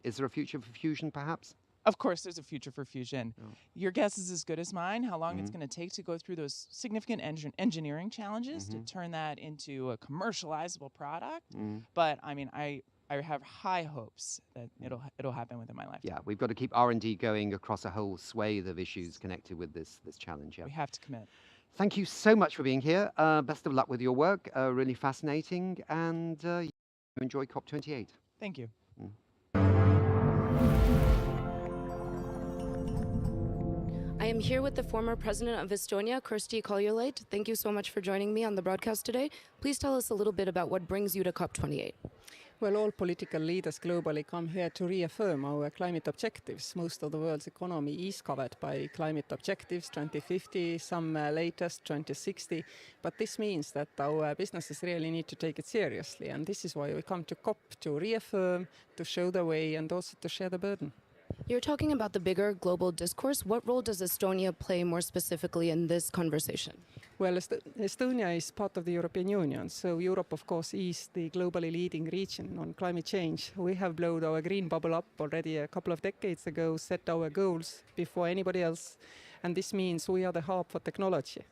[SPEAKER 14] Is there a future for fusion, perhaps?
[SPEAKER 17] Of course, there's a future for fusion. Your guess is as good as mine, how long it's going to take to go through those significant engineering challenges to turn that into a commercializable product. But I mean, I have high hopes that it'll happen within my lifetime.
[SPEAKER 14] Yeah, we've got to keep R&D going across a whole swathe of issues connected with this challenge. Yeah.
[SPEAKER 17] We have to commit.
[SPEAKER 14] Thank you so much for being here. Best of luck with your work. Really fascinating, and enjoy COP28.
[SPEAKER 17] Thank you.
[SPEAKER 12] I am here with the former president of Estonia, Kersti Kaljulaid. Thank you so much for joining me on the broadcast today. Please tell us a little bit about what brings you to COP28.
[SPEAKER 18] Well, all political leaders globally come here to reaffirm our climate objectives. Most of the world's economy is covered by climate objectives, 2050, some latest 2060. But this means that our businesses really need to take it seriously. And this is why we come to COP, to reaffirm, to show the way, and also to share the burden.
[SPEAKER 12] You're talking about the bigger global discourse. What role does Estonia play more specifically in this conversation?
[SPEAKER 18] Well, Estonia is part of the European Union, so Europe, of course, is the globally leading region on climate change. We have blown our green bubble up already a couple of decades ago, set our goals before anybody else, and this means we are the hub for technology.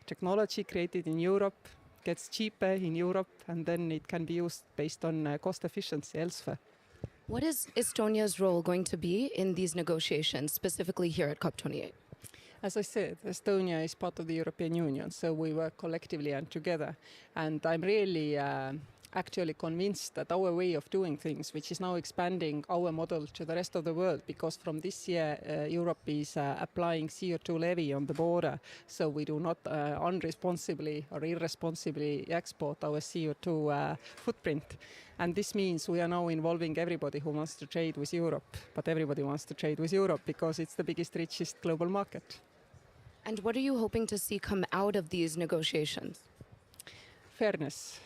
[SPEAKER 18] Technology created in Europe gets cheaper in Europe, and then it can be used based on cost efficiency elsewhere.
[SPEAKER 12] What is Estonia's role going to be in these negotiations, specifically here at COP28?
[SPEAKER 18] As I said, Estonia is part of the European Union, so we work collectively and together. And I'm really actually convinced that our way of doing things, which is now expanding our model to the rest of the world, because from this year Europe is applying CO2 levy on the border, so we do not unresponsibly or irresponsibly export our CO2 footprint. And this means we are now involving everybody who wants to trade with Europe, but everybody wants to trade with Europe because it's the biggest, richest global market.
[SPEAKER 12] And what are you hoping to see come out of these negotiations?
[SPEAKER 18] Fairness,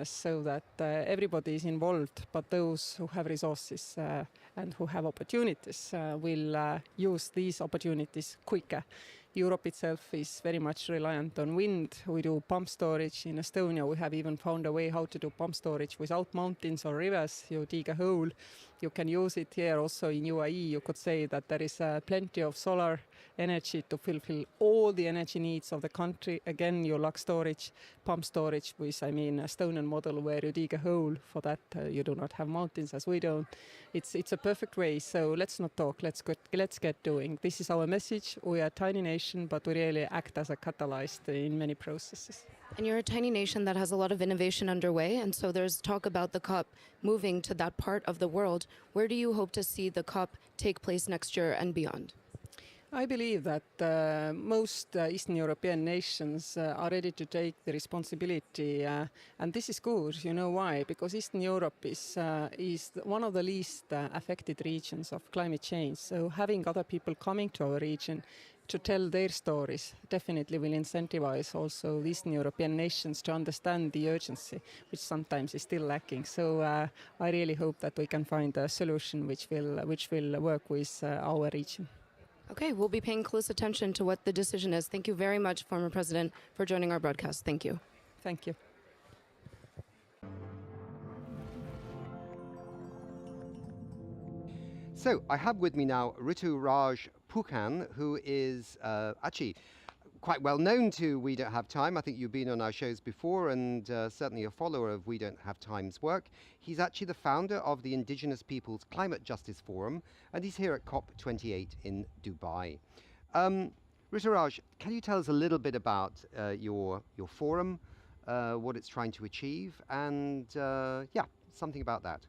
[SPEAKER 18] so that everybody is involved, but those who have resources and who have opportunities will use these opportunities quicker. Europe itself is very much reliant on wind. We do pump storage in Estonia. We have even found a way how to do pump storage without mountains or rivers. You dig a hole. You can use it here also in UAE. You could say that there is plenty of solar energy to fulfill all the energy needs of the country. Again, you lack storage, pump storage with, Estonian model where you dig a hole. For that, you do not have mountains as we don't. It's a perfect way. So let's not talk. Let's get doing. This is our message. We are a tiny nation, but we really act as a catalyst in many processes.
[SPEAKER 12] And you're a tiny nation that has a lot of innovation underway, and so there's talk about the COP moving to that part of the world. Where do you hope to see the COP take place next year and beyond?
[SPEAKER 18] I believe that most Eastern European nations are ready to take the responsibility, and this is good. You know why? Because Eastern Europe is one of the least affected regions of climate change. So having other people coming to our region to tell their stories definitely will incentivize also Eastern European nations to understand the urgency, which sometimes is still lacking. So I really hope that we can find a solution which will work with our region.
[SPEAKER 12] Okay, we'll be paying close attention to what the decision is. Thank you very much, former President, for joining our broadcast. Thank you.
[SPEAKER 18] Thank you.
[SPEAKER 14] So I have with me now Rituraj Phukan, who is actually quite well known to We Don't Have Time. I think you've been on our shows before and certainly a follower of We Don't Have Time's work. He's actually the founder of the Indigenous Peoples Climate Justice Forum, and he's here at COP28 in Dubai. Rituraj, can you tell us a little bit about your forum, what it's trying to achieve, and something about that?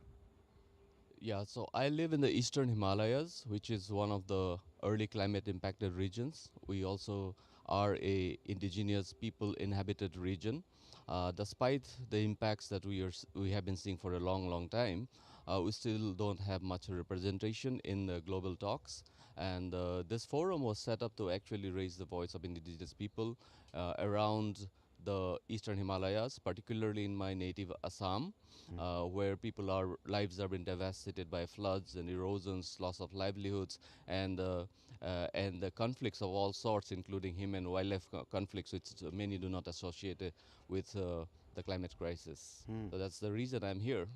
[SPEAKER 19] Yeah, so I live in the Eastern Himalayas, which is one of the early climate impacted regions. We also are a indigenous people inhabited region. Despite the impacts that we have been seeing for a long time, we still don't have much representation in the global talks. And this forum was set up to actually raise the voice of indigenous people around the Eastern Himalayas, particularly in my native Assam, where lives have been devastated by floods and erosions, loss of livelihoods, and the conflicts of all sorts, including human and wildlife conflicts, which many do not associate with the climate crisis. So that's the reason I'm here.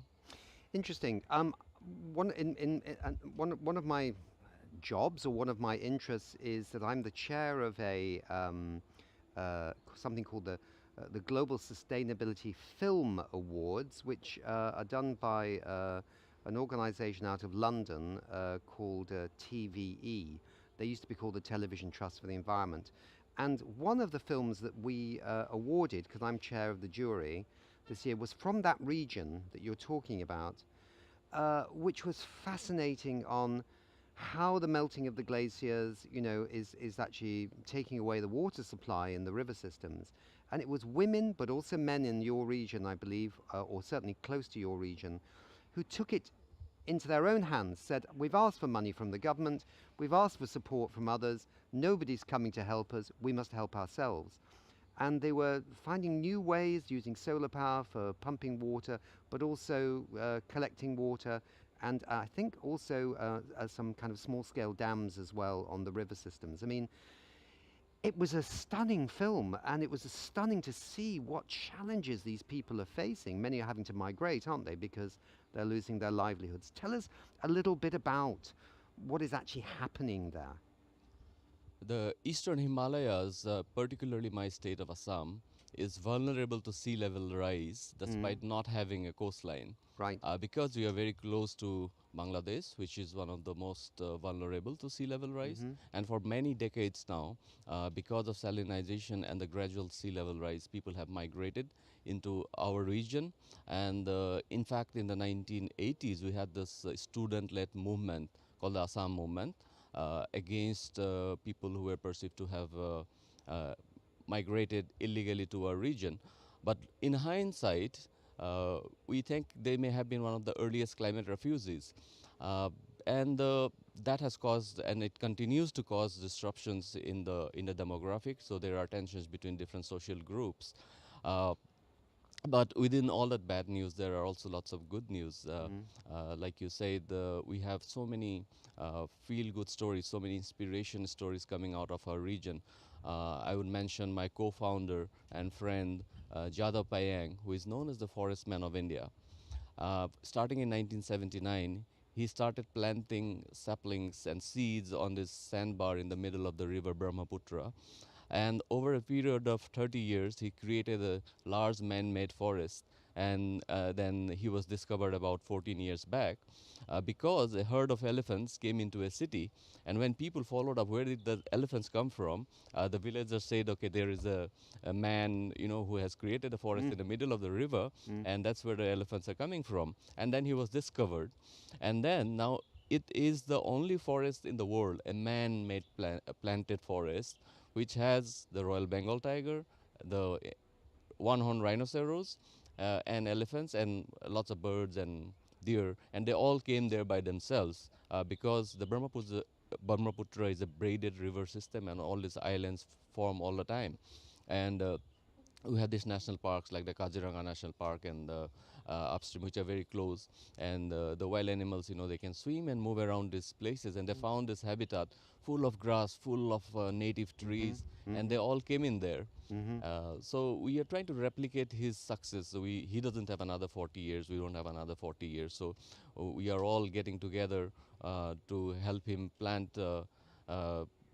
[SPEAKER 14] Interesting. One of my jobs, or one of my interests, is that I'm the chair of a something called the Global Sustainability Film Awards, which are done by an organization out of London called TVE. They used to be called the Television Trust for the Environment. And one of the films that we awarded, because I'm chair of the jury this year, was from that region that you're talking about, which was fascinating on how the melting of the glaciers, is actually taking away the water supply in the river systems. And it was women, but also men in your region, I believe, or certainly close to your region, who took it into their own hands, said, we've asked for money from the government, we've asked for support from others, nobody's coming to help us, we must help ourselves. And they were finding new ways, using solar power for pumping water, but also collecting water, and I think also some kind of small-scale dams as well on the river systems. I mean, it was a stunning film, and it was stunning to see what challenges these people are facing. Many are having to migrate, aren't they, because they're losing their livelihoods. Tell us a little bit about what is actually happening there.
[SPEAKER 19] The Eastern Himalayas, particularly my state of Assam, is vulnerable to sea level rise despite not having a coastline.
[SPEAKER 14] Right.
[SPEAKER 19] Because we are very close to Bangladesh, which is one of the most vulnerable to sea level rise. And for many decades now, because of salinization and the gradual sea level rise, people have migrated into our region. And in fact, in the 1980s, we had this student-led movement called the Assam movement against people who were perceived to have migrated illegally to our region. But in hindsight, we think they may have been one of the earliest climate refugees and that has caused, and it continues to cause disruptions in the demographic. So there are tensions between different social groups. But within all that bad news, there are also lots of good news. Like you said, we have so many feel-good stories, so many inspiration stories coming out of our region. I would mention my co-founder and friend, Jadhav Payang, who is known as the Forest Man of India. Starting in 1979, he started planting saplings and seeds on this sandbar in the middle of the river Brahmaputra. And over a period of 30 years, he created a large man-made forest. And then he was discovered about 14 years back because a herd of elephants came into a city. And when people followed up, where did the elephants come from? The villagers said, okay, there is a man, who has created a forest in the middle of the river, and that's where the elephants are coming from. And then he was discovered. And then now it is the only forest in the world, a man-made planted forest, which has the Royal Bengal tiger, the one-horned rhinoceros, and elephants, and lots of birds and deer, and they all came there by themselves because the Brahmaputra is a braided river system, and all these islands form all the time. And we have these national parks like the Kaziranga National Park and the upstream, which are very close, and the wild animals, they can swim and move around these places, and they found this habitat full of grass, full of native trees, and they all came in there. So we are trying to replicate his success. So he doesn't have another 40 years, we don't have another 40 years, so we are all getting together to help him plant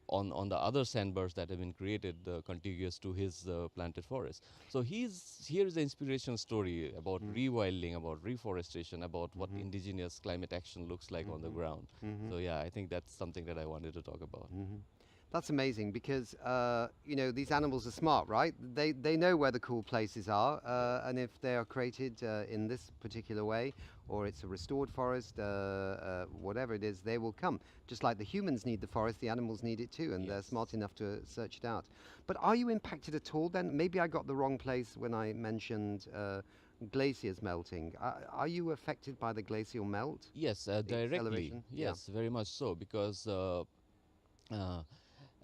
[SPEAKER 19] on the other sandbars that have been created contiguous to his planted forest. So here's the inspirational story about rewilding, about reforestation, about what indigenous climate action looks like on the ground. So yeah, I think that's something that I wanted to talk about.
[SPEAKER 14] That's amazing because, these animals are smart, right? They know where the cool places are, and if they are created in this particular way, or it's a restored forest, whatever it is, they will come. Just like the humans need the forest, the animals need it too, and they're smart enough to search it out. But are you impacted at all then? Maybe I got the wrong place when I mentioned glaciers melting. Are you affected by the glacial melt?
[SPEAKER 19] Yes, directly. Yes, very much so, because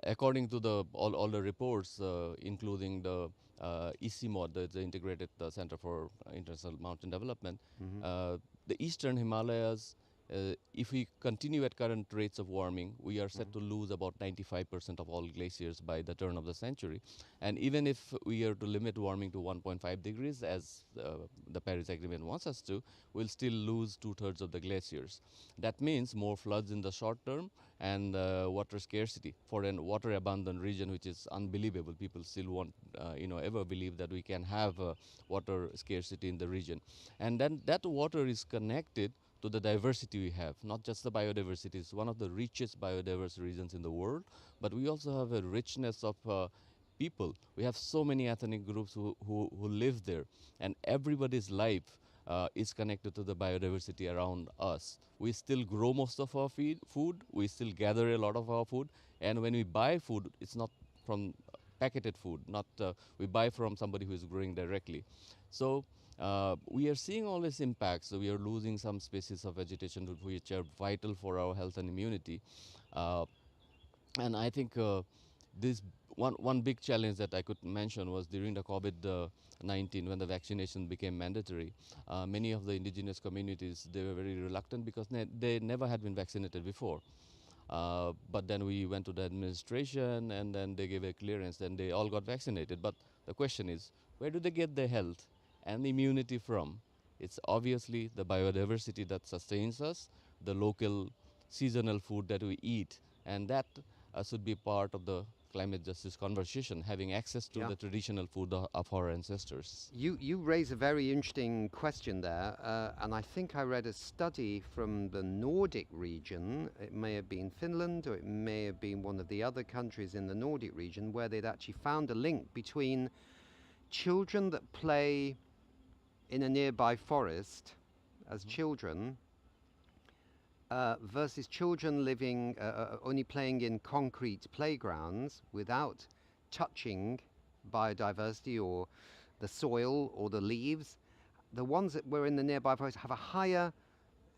[SPEAKER 19] according to all the reports, including the ICMOD, the Integrated Center for International Mountain Development, the Eastern Himalayas, if we continue at current rates of warming, we are set to lose about 95% of all glaciers by the turn of the century. And even if we are to limit warming to 1.5 degrees, as the Paris Agreement wants us to, we'll still lose 2/3 of the glaciers. That means more floods in the short term and water scarcity for a water abundant region, which is unbelievable. People still won't, ever believe that we can have water scarcity in the region. And then that water is connected to the diversity we have, not just the biodiversity. It's one of the richest biodiverse regions in the world, but we also have a richness of people. We have so many ethnic groups who live there, and everybody's life is connected to the biodiversity around us. We still grow most of our food, we still gather a lot of our food, and when we buy food, it's not from packeted food, not we buy from somebody who is growing directly. So we are seeing all these impacts. So we are losing some species of vegetation which are vital for our health and immunity. And I think this one big challenge that I could mention was during the COVID-19, when the vaccination became mandatory. Many of the indigenous communities, they were very reluctant because they never had been vaccinated before. But then we went to the administration, and then they gave a clearance, and they all got vaccinated. But the question is, where do they get their health and immunity from? It's obviously the biodiversity that sustains us, the local seasonal food that we eat, and that should be part of the climate justice conversation, having access to the traditional food of our ancestors.
[SPEAKER 14] You raise a very interesting question there, and I think I read a study from the Nordic region. It may have been Finland, or it may have been one of the other countries in the Nordic region, where they'd actually found a link between children that play in a nearby forest as children versus children living only playing in concrete playgrounds without touching biodiversity or the soil or the leaves. The ones that were in the nearby forest have a higher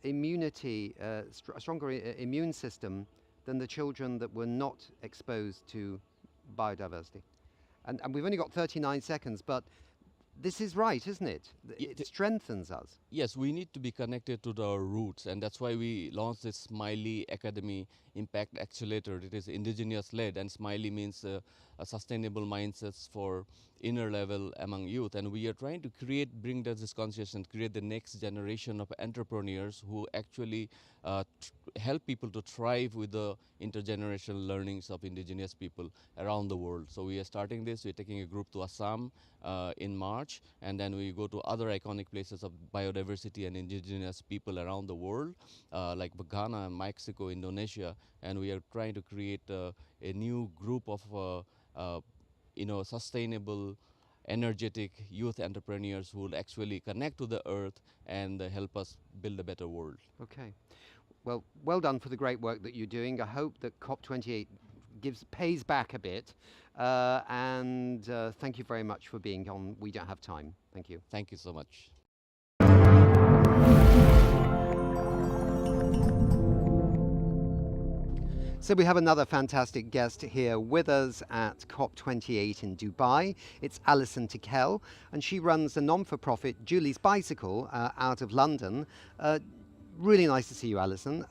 [SPEAKER 14] immunity, a stronger immune system than the children that were not exposed to biodiversity. And we've only got 39 seconds, but this is right, isn't it? It strengthens us.
[SPEAKER 19] Yes, we need to be connected to our roots, and that's why we launched this Smiley Academy Impact Accelerator. It is indigenous led, and Smiley means a sustainable mindsets for inner level among youth. And we are trying to bring this consciousness and create the next generation of entrepreneurs who actually help people to thrive with the intergenerational learnings of indigenous people around the world. So we are starting this. We're taking a group to Assam in March, and then we go to other iconic places of biodiversity and indigenous people around the world, like Ghana, Mexico, Indonesia, and we are trying to create a new group of sustainable, energetic youth entrepreneurs who will actually connect to the earth and help us build a better world.
[SPEAKER 14] Okay. Well done for the great work that you're doing. I hope that COP28 pays back a bit. And thank you very much for being on We Don't Have Time. Thank you.
[SPEAKER 19] Thank you so much.
[SPEAKER 14] So we have another fantastic guest here with us at COP28 in Dubai. It's Alison Tickell, and she runs a non-for-profit Julie's Bicycle out of London. Really nice to see you, Alison.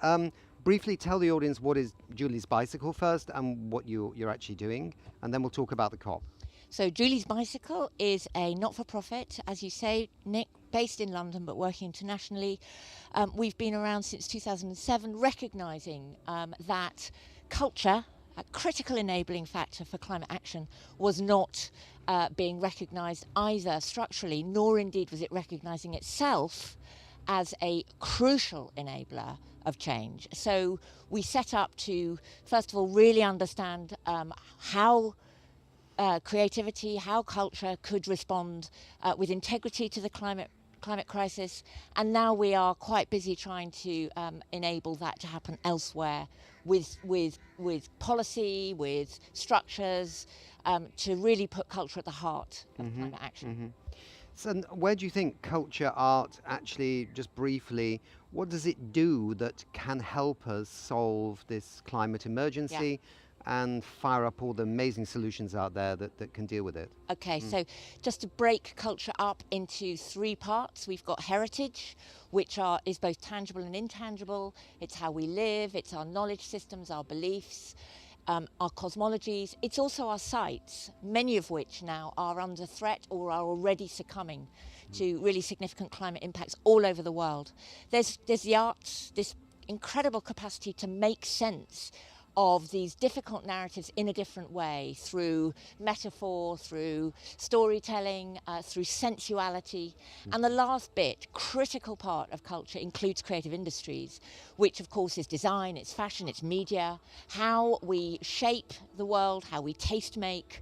[SPEAKER 14] Briefly tell the audience what is Julie's Bicycle first and what you're actually doing, and then we'll talk about the COP.
[SPEAKER 20] So Julie's Bicycle is a not-for-profit, as you say, Nick, based in London but working internationally. We've been around since 2007, recognising that culture, a critical enabling factor for climate action, was not being recognised either structurally, nor indeed was it recognising itself as a crucial enabler of change. So we set up to, first of all, really understand how creativity, how culture could respond with integrity to the climate crisis, and now we are quite busy trying to enable that to happen elsewhere with policy, with structures, to really put culture at the heart of climate action.
[SPEAKER 14] So where do you think culture, art, actually, just briefly, what does it do that can help us solve this climate emergency and fire up all the amazing solutions out there that can deal with it?
[SPEAKER 20] Okay, so just to break culture up into three parts, we've got heritage, which is both tangible and intangible. It's how we live, it's our knowledge systems, our beliefs, our cosmologies. It's also our sites, many of which now are under threat or are already succumbing to really significant climate impacts all over the world. There's the arts, this incredible capacity to make sense of these difficult narratives in a different way, through metaphor, through storytelling, through sensuality. And the last bit, critical part of culture, includes creative industries, which of course is design, it's fashion, it's media, how we shape the world, how we taste make,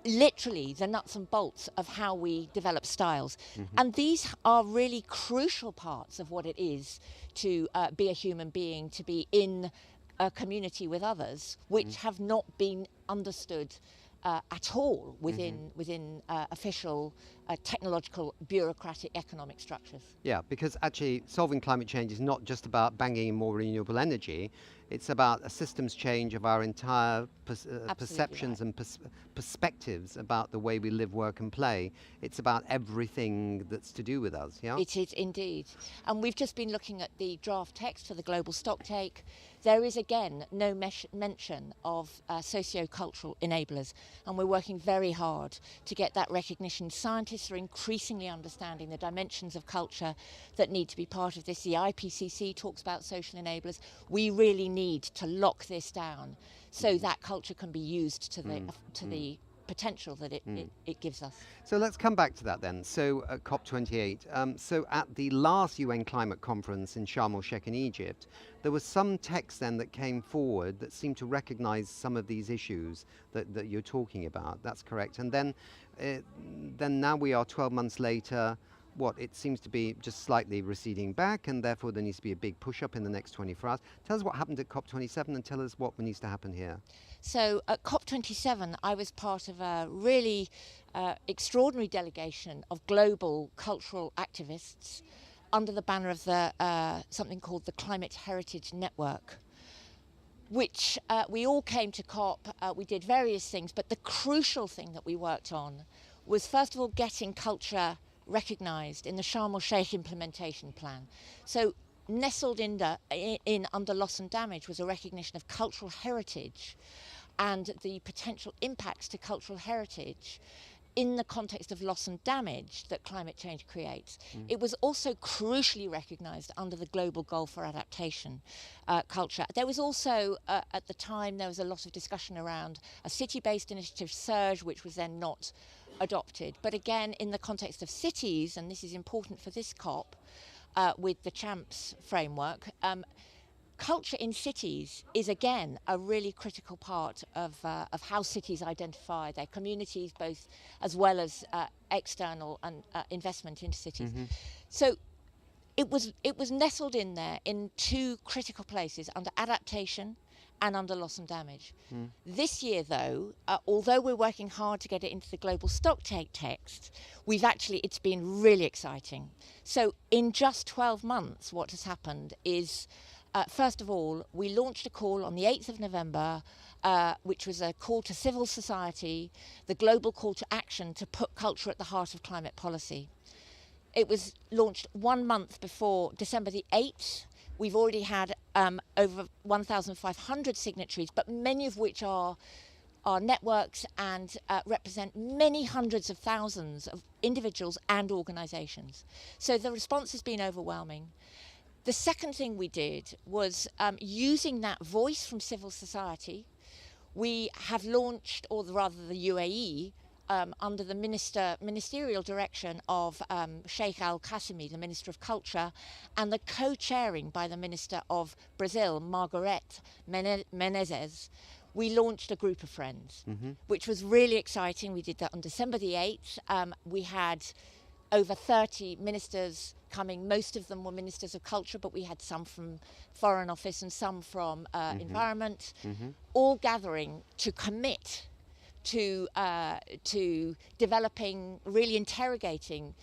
[SPEAKER 20] literally the nuts and bolts of how we develop styles. And these are really crucial parts of what it is to be a human being, to be in a community with others, which have not been understood at all within official technological, bureaucratic, economic structures.
[SPEAKER 14] Yeah, because actually solving climate change is not just about banging in more renewable energy. It's about a systems change of our entire perceptions and perspectives about the way we live, work and play. It's about everything that's to do with us, yeah?
[SPEAKER 20] It is indeed. And we've just been looking at the draft text for the global stocktake. There is, again, no mention of socio-cultural enablers, and we're working very hard to get that recognition. Scientists are increasingly understanding the dimensions of culture that need to be part of this. The IPCC talks about social enablers. We really need to lock this down so that culture can be used to the potential that it gives us.
[SPEAKER 14] So let's come back to that then. So at COP28, so at the last UN climate conference in Sharm el-Sheikh in Egypt, there was some text then that came forward that seemed to recognize some of these issues that you're talking about. That's correct. And then now we are 12 months later. It seems to be just slightly receding back, and therefore there needs to be a big push-up in the next 24 hours. Tell us what happened at COP27 and tell us what needs to happen here.
[SPEAKER 20] So at COP27, I was part of a really extraordinary delegation of global cultural activists under the banner of the something called the Climate Heritage Network, which we all came to COP. We did various things, but the crucial thing that we worked on was, first of all, getting culture recognised in the Sharm el-Sheikh implementation plan. So nestled in under loss and damage was a recognition of cultural heritage and the potential impacts to cultural heritage in the context of loss and damage that climate change creates. It was also crucially recognised under the global goal for adaptation culture. There was also, at the time, there was a lot of discussion around a city-based initiative, Surge, which was then not adopted. But again, in the context of cities, and this is important for this COP, with the CHAMPS framework, culture in cities is again a really critical part of how cities identify their communities, both as well as external and investment into cities. So it was nestled in there in two critical places, under adaptation and under loss and damage. This year, though, although we're working hard to get it into the global stocktake text, it's been really exciting. So in just 12 months, what has happened is, first of all, we launched a call on the 8th of November, which was a call to civil society, the global call to action to put culture at the heart of climate policy. It was launched 1 month before December the 8th. We've already had over 1,500 signatories, but many of which are networks and represent many hundreds of thousands of individuals and organisations. So the response has been overwhelming. The second thing we did was using that voice from civil society. We have launched, or rather the UAE, under the ministerial direction of Sheikh Al-Qasimi, the Minister of Culture, and the co-chairing by the Minister of Brazil, Margarete Menezes, we launched a group of friends, which was really exciting. We did that on December the 8th. We had over 30 ministers coming. Most of them were ministers of culture, but we had some from Foreign Office and some from Environment, all gathering to commit to developing, really interrogating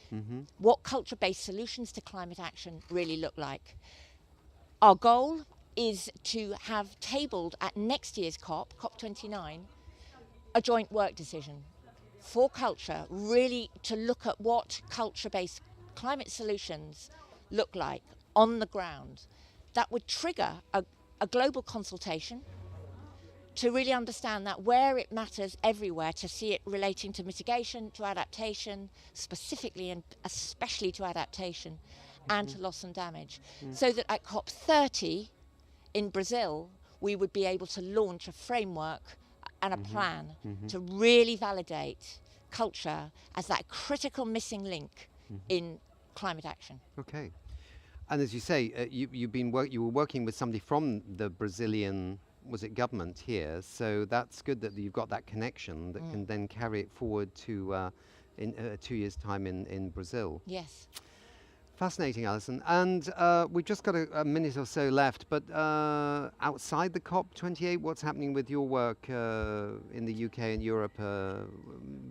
[SPEAKER 20] what culture-based solutions to climate action really look like. Our goal is to have tabled at next year's COP29, a joint work decision for culture, really to look at what culture-based climate solutions look like on the ground. That would trigger a global consultation to really understand that where it matters everywhere, to see it relating to mitigation, to adaptation, specifically and especially to adaptation, and to loss and damage. So that at COP30 in Brazil, we would be able to launch a framework and a plan to really validate culture as that critical missing link in climate action.
[SPEAKER 14] Okay. And as you say, you were working with somebody from the Brazilian, was it government here? So that's good that you've got that connection that can then carry it forward to in 2 years' time in Brazil.
[SPEAKER 20] Yes.
[SPEAKER 14] Fascinating, Alison. And we've just got a minute or so left, but outside the COP28, what's happening with your work in the UK and Europe?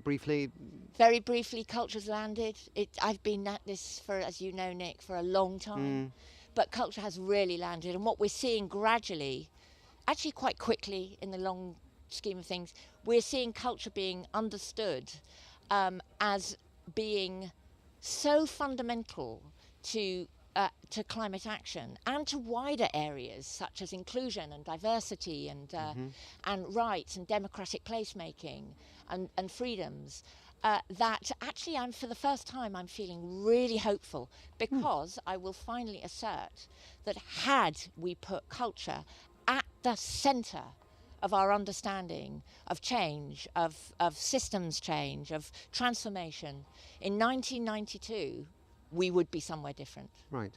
[SPEAKER 14] Briefly?
[SPEAKER 20] Very briefly, culture's landed. I've been at this for, as you know, Nick, for a long time. But culture has really landed. And what we're seeing gradually, actually quite quickly in the long scheme of things, we're seeing culture being understood as being so fundamental to climate action and to wider areas such as inclusion and diversity and rights and democratic placemaking and freedoms. That actually, for the first time, I'm feeling really hopeful, because I will finally assert that had we put culture at the centre of our understanding of change, of systems change, of transformation, in 1992, we would be somewhere different.
[SPEAKER 14] Right.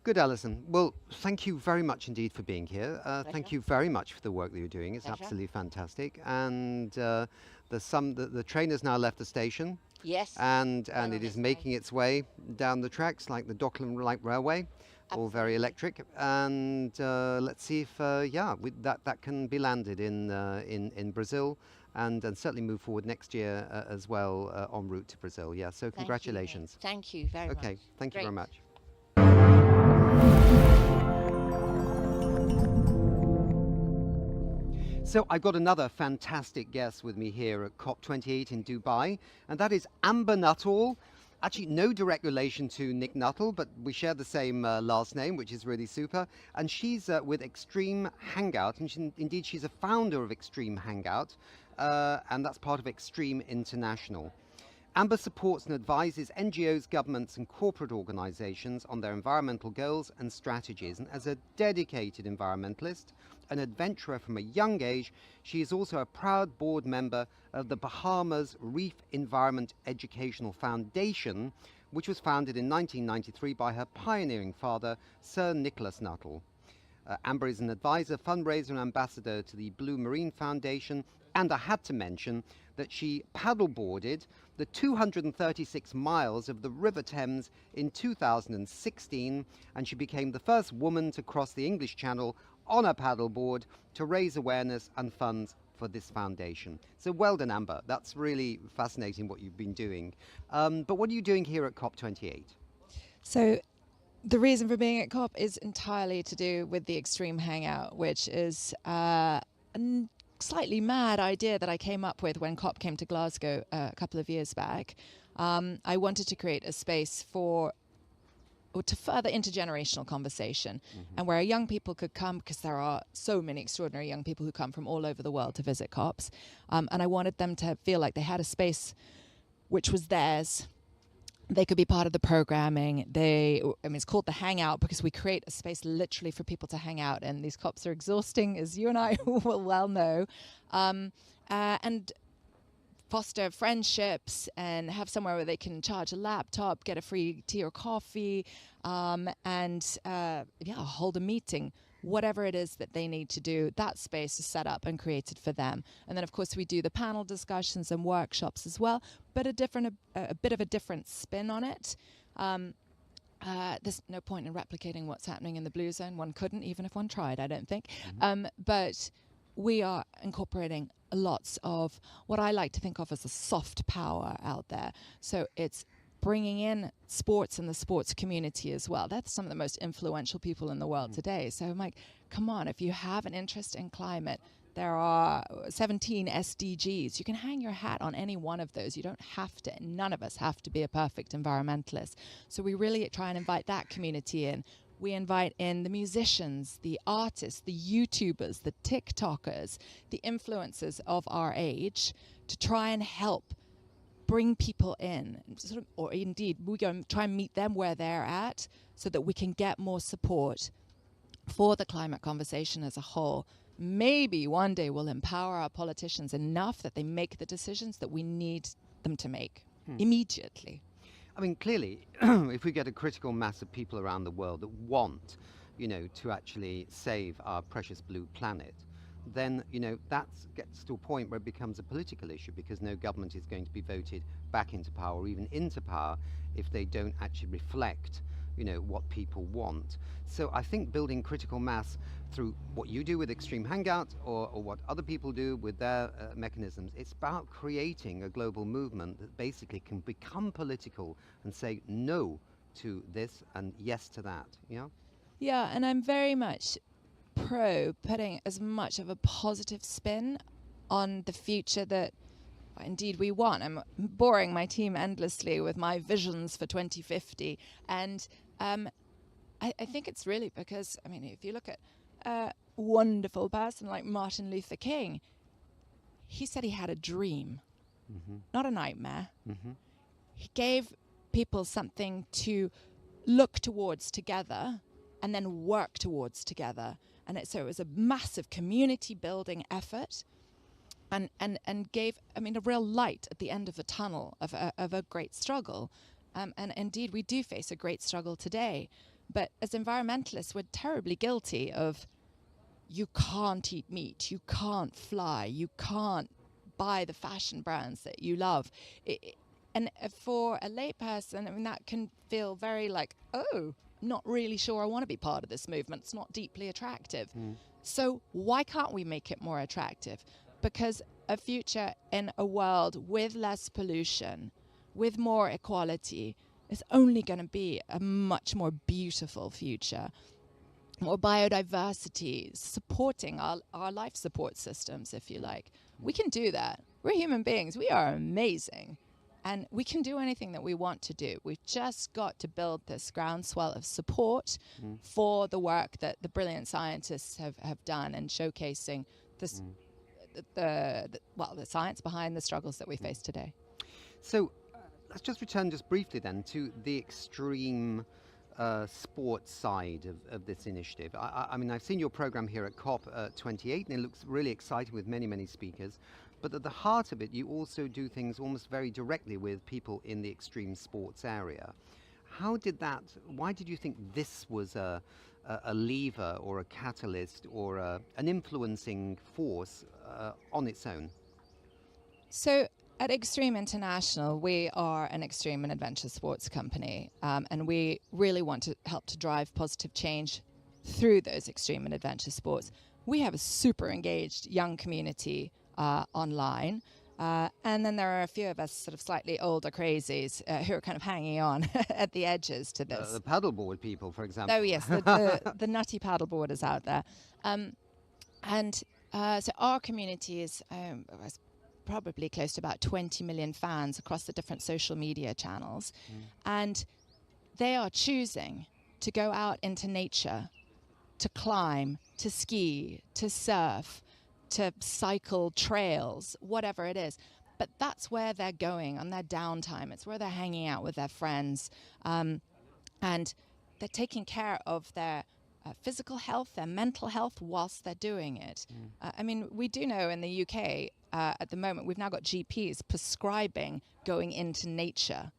[SPEAKER 14] Good, Alison. Well, thank you very much indeed for being here. Thank you very much for the work that you're doing. It's absolutely fantastic. And the train has now left the station.
[SPEAKER 20] Yes.
[SPEAKER 14] And it is making its way down the tracks like the Dockland Light Railway. All very electric, and let's see if that can be landed in Brazil, and certainly move forward next year as well en route to Brazil. Yeah, so congratulations.
[SPEAKER 20] Thank you very much.
[SPEAKER 14] Okay, thank you very much. So I've got another fantastic guest with me here at COP28 in Dubai, and that is Amba Nuttall. Actually, no direct relation to Nick Nuttall, but we share the same last name, which is really super. And she's with Extreme Hangout, and indeed she's a founder of Extreme Hangout, and that's part of Extreme International. Amba supports and advises NGOs, governments and corporate organisations on their environmental goals and strategies. And as a dedicated environmentalist, an adventurer from a young age, she is also a proud board member of the Bahamas Reef Environment Educational Foundation, which was founded in 1993 by her pioneering father, Sir Nicholas Nuttall. Amba is an advisor, fundraiser and ambassador to the Blue Marine Foundation, and I had to mention that she paddleboarded the 236 miles of the River Thames in 2016, and she became the first woman to cross the English Channel on a paddleboard to raise awareness and funds for this foundation. So well done, Amba. That's really fascinating what you've been doing. But what are you doing here at COP28?
[SPEAKER 21] So the reason for being at COP is entirely to do with the Extreme Hangout, which is a slightly mad idea that I came up with when COP came to Glasgow a couple of years back. I wanted to create a space to further intergenerational conversation, and where young people could come, because there are so many extraordinary young people who come from all over the world to visit COPs, and I wanted them to feel like they had a space which was theirs. They could be part of the programming. It's called the Hangout because we create a space literally for people to hang out, and these COPs are exhausting, as you and I will well know, and foster friendships and have somewhere where they can charge a laptop, get a free tea or coffee, and hold a meeting. Whatever it is that they need to do, that space is set up and created for them. And then, of course, we do the panel discussions and workshops as well, but a bit of a different spin on it. There's no point in replicating what's happening in the Blue Zone. One couldn't, even if one tried, I don't think. But we are incorporating lots of what I like to think of as a soft power out there. So it's bringing in sports and the sports community as well. That's some of the most influential people in the world today. So I'm like, come on, if you have an interest in climate, there are 17 SDGs. You can hang your hat on any one of those. You don't have to, none of us have to be a perfect environmentalist. So we really try and invite that community in. We invite in the musicians, the artists, the YouTubers, the TikTokers, the influencers of our age to try and help bring people in, or indeed we go and try and meet them where they're at so that we can get more support for the climate conversation as a whole. Maybe one day we'll empower our politicians enough that they make the decisions that we need them to make immediately.
[SPEAKER 14] I mean, clearly, if we get a critical mass of people around the world that want, to actually save our precious blue planet, then, that gets to a point where it becomes a political issue, because no government is going to be voted back into power or even into power if they don't actually reflect, what people want. So I think building critical mass through what you do with Extreme Hangout or what other people do with their mechanisms, it's about creating a global movement that basically can become political and say no to this and yes to that,
[SPEAKER 21] Yeah, and I'm very much pro putting as much of a positive spin on the future that indeed we want. I'm boring my team endlessly with my visions for 2050, and I think it's really because, if you look at a wonderful person like Martin Luther King, he said he had a dream, not a nightmare. He gave people something to look towards together and then work towards together. And so it was a massive community building effort and gave, a real light at the end of the tunnel of a great struggle. And indeed, we do face a great struggle today. But as environmentalists, we're terribly guilty of you can't eat meat, you can't fly, you can't buy the fashion brands that you love. And for a layperson, that can feel very like, oh, not really sure I want to be part of this movement. It's not deeply attractive. So why can't we make it more attractive? Because a future in a world with less pollution, with more equality, is only going to be a much more beautiful future. more biodiversity, supporting our life support systems, if you like. We can do that. We're human beings. We are amazing. And we can do anything that we want to do. We've just got to build this groundswell of support for the work that the brilliant scientists have done and showcasing this, the science behind the struggles that we face today.
[SPEAKER 14] So let's just return just briefly then to the extreme sports side of this initiative. I mean, I've seen your program here at COP28 and it looks really exciting with many, many speakers. But at the heart of it, you also do things almost very directly with people in the extreme sports area. Why did you think this was a lever or a catalyst or an influencing force on its own?
[SPEAKER 21] So at Extreme International, we are an extreme and adventure sports company, and we really want to help to drive positive change through those extreme and adventure sports. We have a super engaged young community online, and then there are a few of us sort of slightly older crazies who are kind of hanging on at the edges to this.
[SPEAKER 14] The paddleboard people, for example.
[SPEAKER 21] Oh yes, the nutty paddleboarders out there. So our community is probably close to about 20 million fans across the different social media channels, and they are choosing to go out into nature, to climb, to ski, to surf, to cycle trails, whatever it is. But that's where they're going on their downtime. It's where they're hanging out with their friends. And they're taking care of their physical health, their mental health whilst they're doing it. I mean, we do know in the UK at the moment, we've now got GPs prescribing going into nature.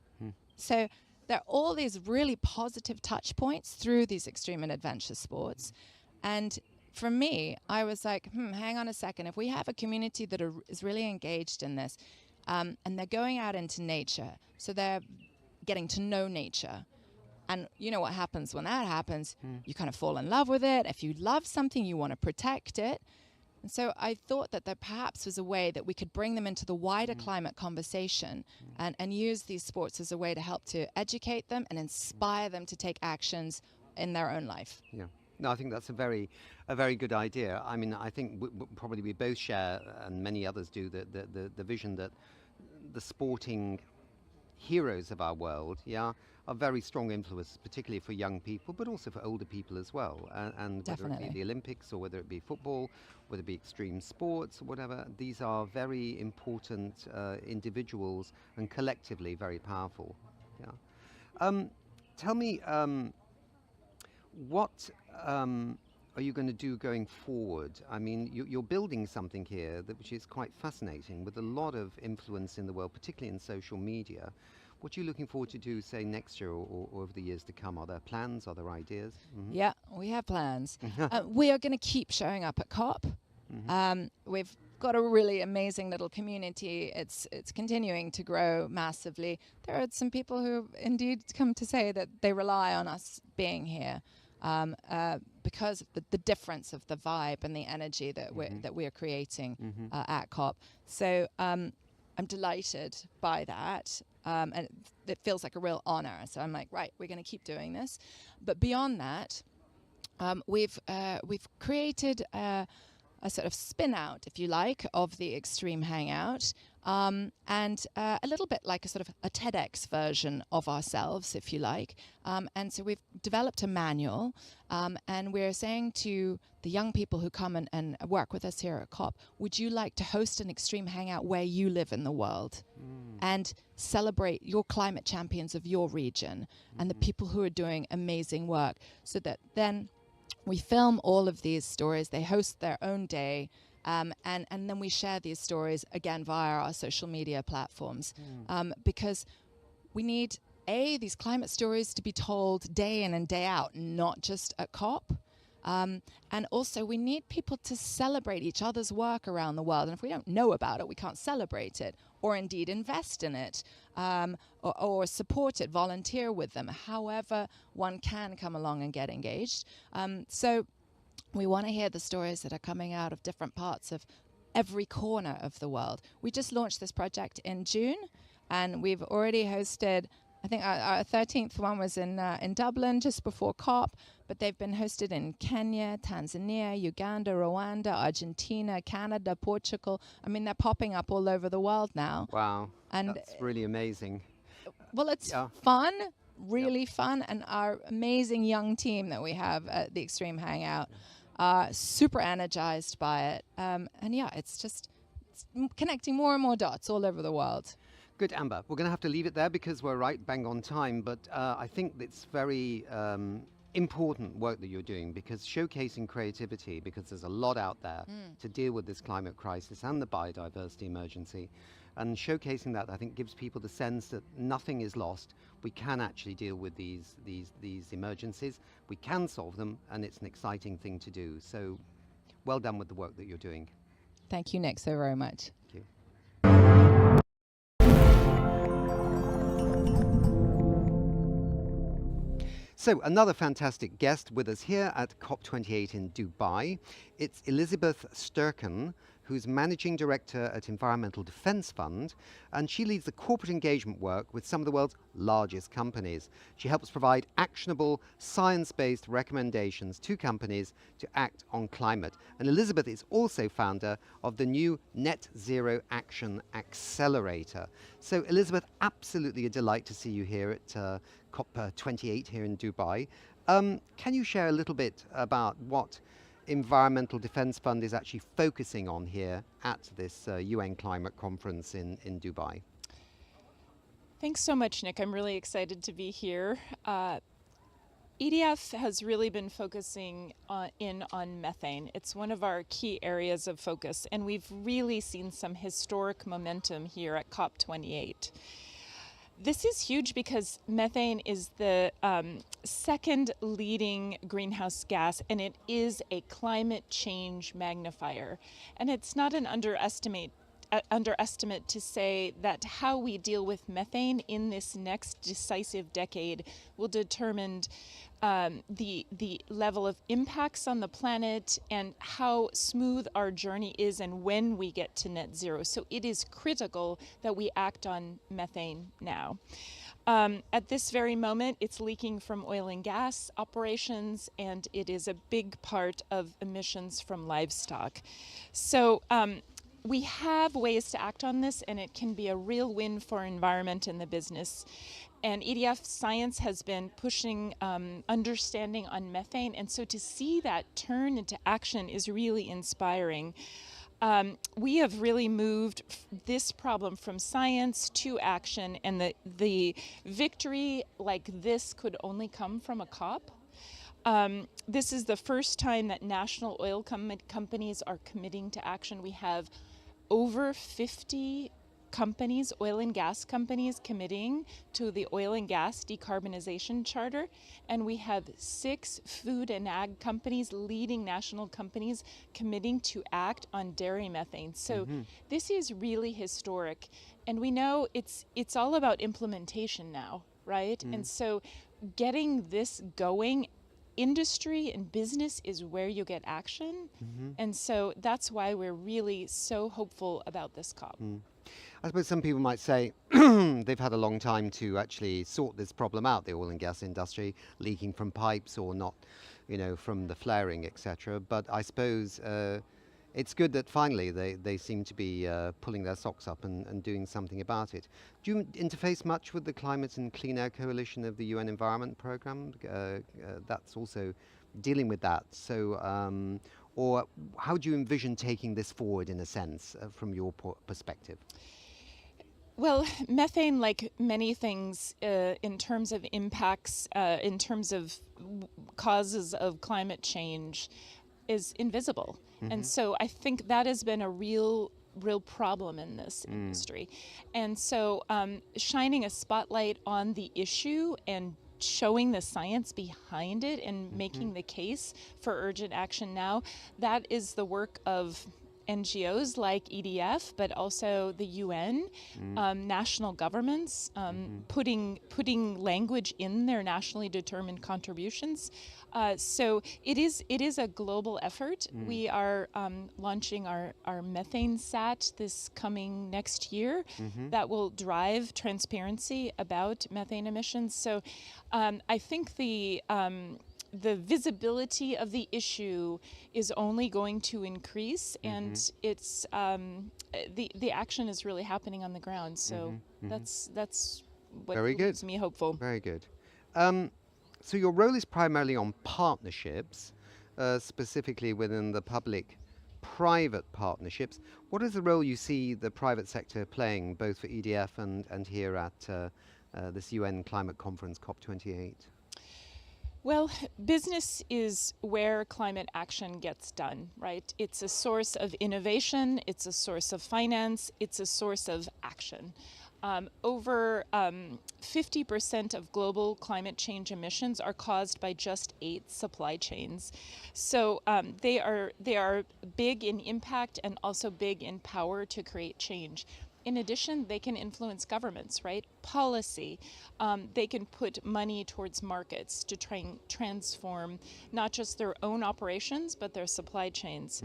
[SPEAKER 21] So there are all these really positive touch points through these extreme and adventure sports. And for me, I was like, hang on a second. If we have a community that is really engaged in this, and they're going out into nature, so they're getting to know nature. And you know what happens when that happens? You kind of fall in love with it. If you love something, you want to protect it. And so I thought that there perhaps was a way that we could bring them into the wider climate conversation and use these sports as a way to help to educate them and inspire them to take actions in their own life.
[SPEAKER 14] Yeah. No, I think that's a very good idea. I mean, I think probably we both share, and many others do, the vision that the sporting heroes of our world, are very strong influences, particularly for young people, but also for older people as well. And whether it be the Olympics or whether it be football, whether it be extreme sports, whatever, these are very important individuals and collectively very powerful. Tell me, what are you going to do going forward? I mean, you're building something here which is quite fascinating, with a lot of influence in the world, particularly in social media. What are you looking forward to do, say, next year or over the years to come? Are there plans? Are there ideas?
[SPEAKER 21] Yeah, we have plans. We are going to keep showing up at COP. We've got a really amazing little community. It's continuing to grow massively. There are some people who indeed come to say that they rely on us being here. Because of the difference of the vibe and the energy that we're creating at COP. So I'm delighted by that, and it feels like a real honor. So I'm like, right, we're going to keep doing this. But beyond that, we've created a sort of spin out, if you like, of the Extreme Hangout, and a little bit like a sort of a TEDx version of ourselves, if you like. And so we've developed a manual, and we're saying to the young people who come and work with us here at COP, would you like to host an Extreme Hangout where you live in the world and celebrate your climate champions of your region and the people who are doing amazing work, so that then we film all of these stories, they host their own day, and then we share these stories again via our social media platforms, because we need, these climate stories to be told day in and day out, not just at COP. And also we need people to celebrate each other's work around the world. And if we don't know about it, we can't celebrate it, or indeed invest in it, or support it, volunteer with them. However, one can come along and get engaged. So we want to hear the stories that are coming out of different parts of every corner of the world. We just launched this project in June, and we've already hosted, I think our 13th one was in Dublin just before COP, but they've been hosted in Kenya, Tanzania, Uganda, Rwanda, Argentina, Canada, Portugal. I mean, they're popping up all over the world now.
[SPEAKER 14] Wow,
[SPEAKER 21] and
[SPEAKER 14] that's really amazing.
[SPEAKER 21] Well, it's fun, really fun, and our amazing young team that we have at the Extreme Hangout are super energized by it. And yeah, it's just connecting more and more dots all over the world.
[SPEAKER 14] Good, Amba. We're going to have to leave it there because we're right bang on time, but I think it's very important work that you're doing, because showcasing creativity, because there's a lot out there to deal with this climate crisis and the biodiversity emergency, and showcasing that, I think, gives people the sense that nothing is lost. We can actually deal with these emergencies. We can solve them, and it's an exciting thing to do. So well done with the work that you're doing.
[SPEAKER 21] Thank you, Nick, so very much.
[SPEAKER 14] Thank you. So another fantastic guest with us here at COP28 in Dubai. It's Elizabeth Sturcken, who's Managing Director at Environmental Defence Fund, and she leads the corporate engagement work with some of the world's largest companies. She helps provide actionable, science-based recommendations to companies to act on climate. And Elizabeth is also founder of the new Net Zero Action Accelerator. So Elizabeth, absolutely a delight to see you here at COP28 here in Dubai. Can you share a little bit about what Environmental Defence Fund is actually focusing on here at this UN climate conference in Dubai?
[SPEAKER 17] Thanks so much, Nick. I'm really excited to be here. EDF has really been focusing on methane. It's one of our key areas of focus, and we've really seen some historic momentum here at COP28. This is huge because methane is the second leading greenhouse gas, and it is a climate change magnifier. And it's not an underestimate to say that how we deal with methane in this next decisive decade will determine the level of impacts on the planet and how smooth our journey is and when we get to net zero. So it is critical that we act on methane now. At this very moment, it's leaking from oil and gas operations, and it is a big part of emissions from livestock. So we have ways to act on this, and it can be a real win for environment and the business. And EDF Science has been pushing understanding on methane, and so to see that turn into action is really inspiring. We have really moved this problem from science to action, and the victory like this could only come from a COP. This is the first time that national oil companies are committing to action. We have over 50 companies, oil and gas companies, committing to the oil and gas decarbonization charter, and we have 6 food and ag companies, leading national companies, committing to act on dairy methane. So this is really historic, and we know it's all about implementation now, right? And so getting this going, industry and business is where you get action, and so that's why we're really so hopeful about this COP.
[SPEAKER 14] I suppose some people might say they've had a long time to actually sort this problem out, the oil and gas industry, leaking from pipes or not, from the flaring, etc. But I suppose it's good that finally they seem to be pulling their socks up and doing something about it. Do you interface much with the Climate and Clean Air Coalition of the UN Environment Programme? That's also dealing with that. So, or how do you envision taking this forward in a sense from your perspective?
[SPEAKER 17] Well, methane, like many things in terms of impacts, in terms of causes of climate change, is invisible. And so I think that has been a real problem in this industry. And so shining a spotlight on the issue and showing the science behind it and making the case for urgent action now, that is the work of NGOs like EDF, but also the UN, national governments, putting language in their nationally determined contributions. So it is a global effort. We are launching our methane sat this coming next year that will drive transparency about methane emissions. So I think the visibility of the issue is only going to increase, and it's the action is really happening on the ground. So that's what makes me hopeful.
[SPEAKER 14] Very good. So your role is primarily on partnerships, specifically within the public-private partnerships. What is the role you see the private sector playing, both for EDF and here at this UN climate conference, COP28?
[SPEAKER 17] Well, business is where climate action gets done, right? It's a source of innovation, it's a source of finance, it's a source of action. Over 50% of global climate change emissions are caused by just 8 supply chains. So they are big in impact and also big in power to create change. In addition, they can influence governments, right? Policy. They can put money towards markets to try and transform not just their own operations, but their supply chains.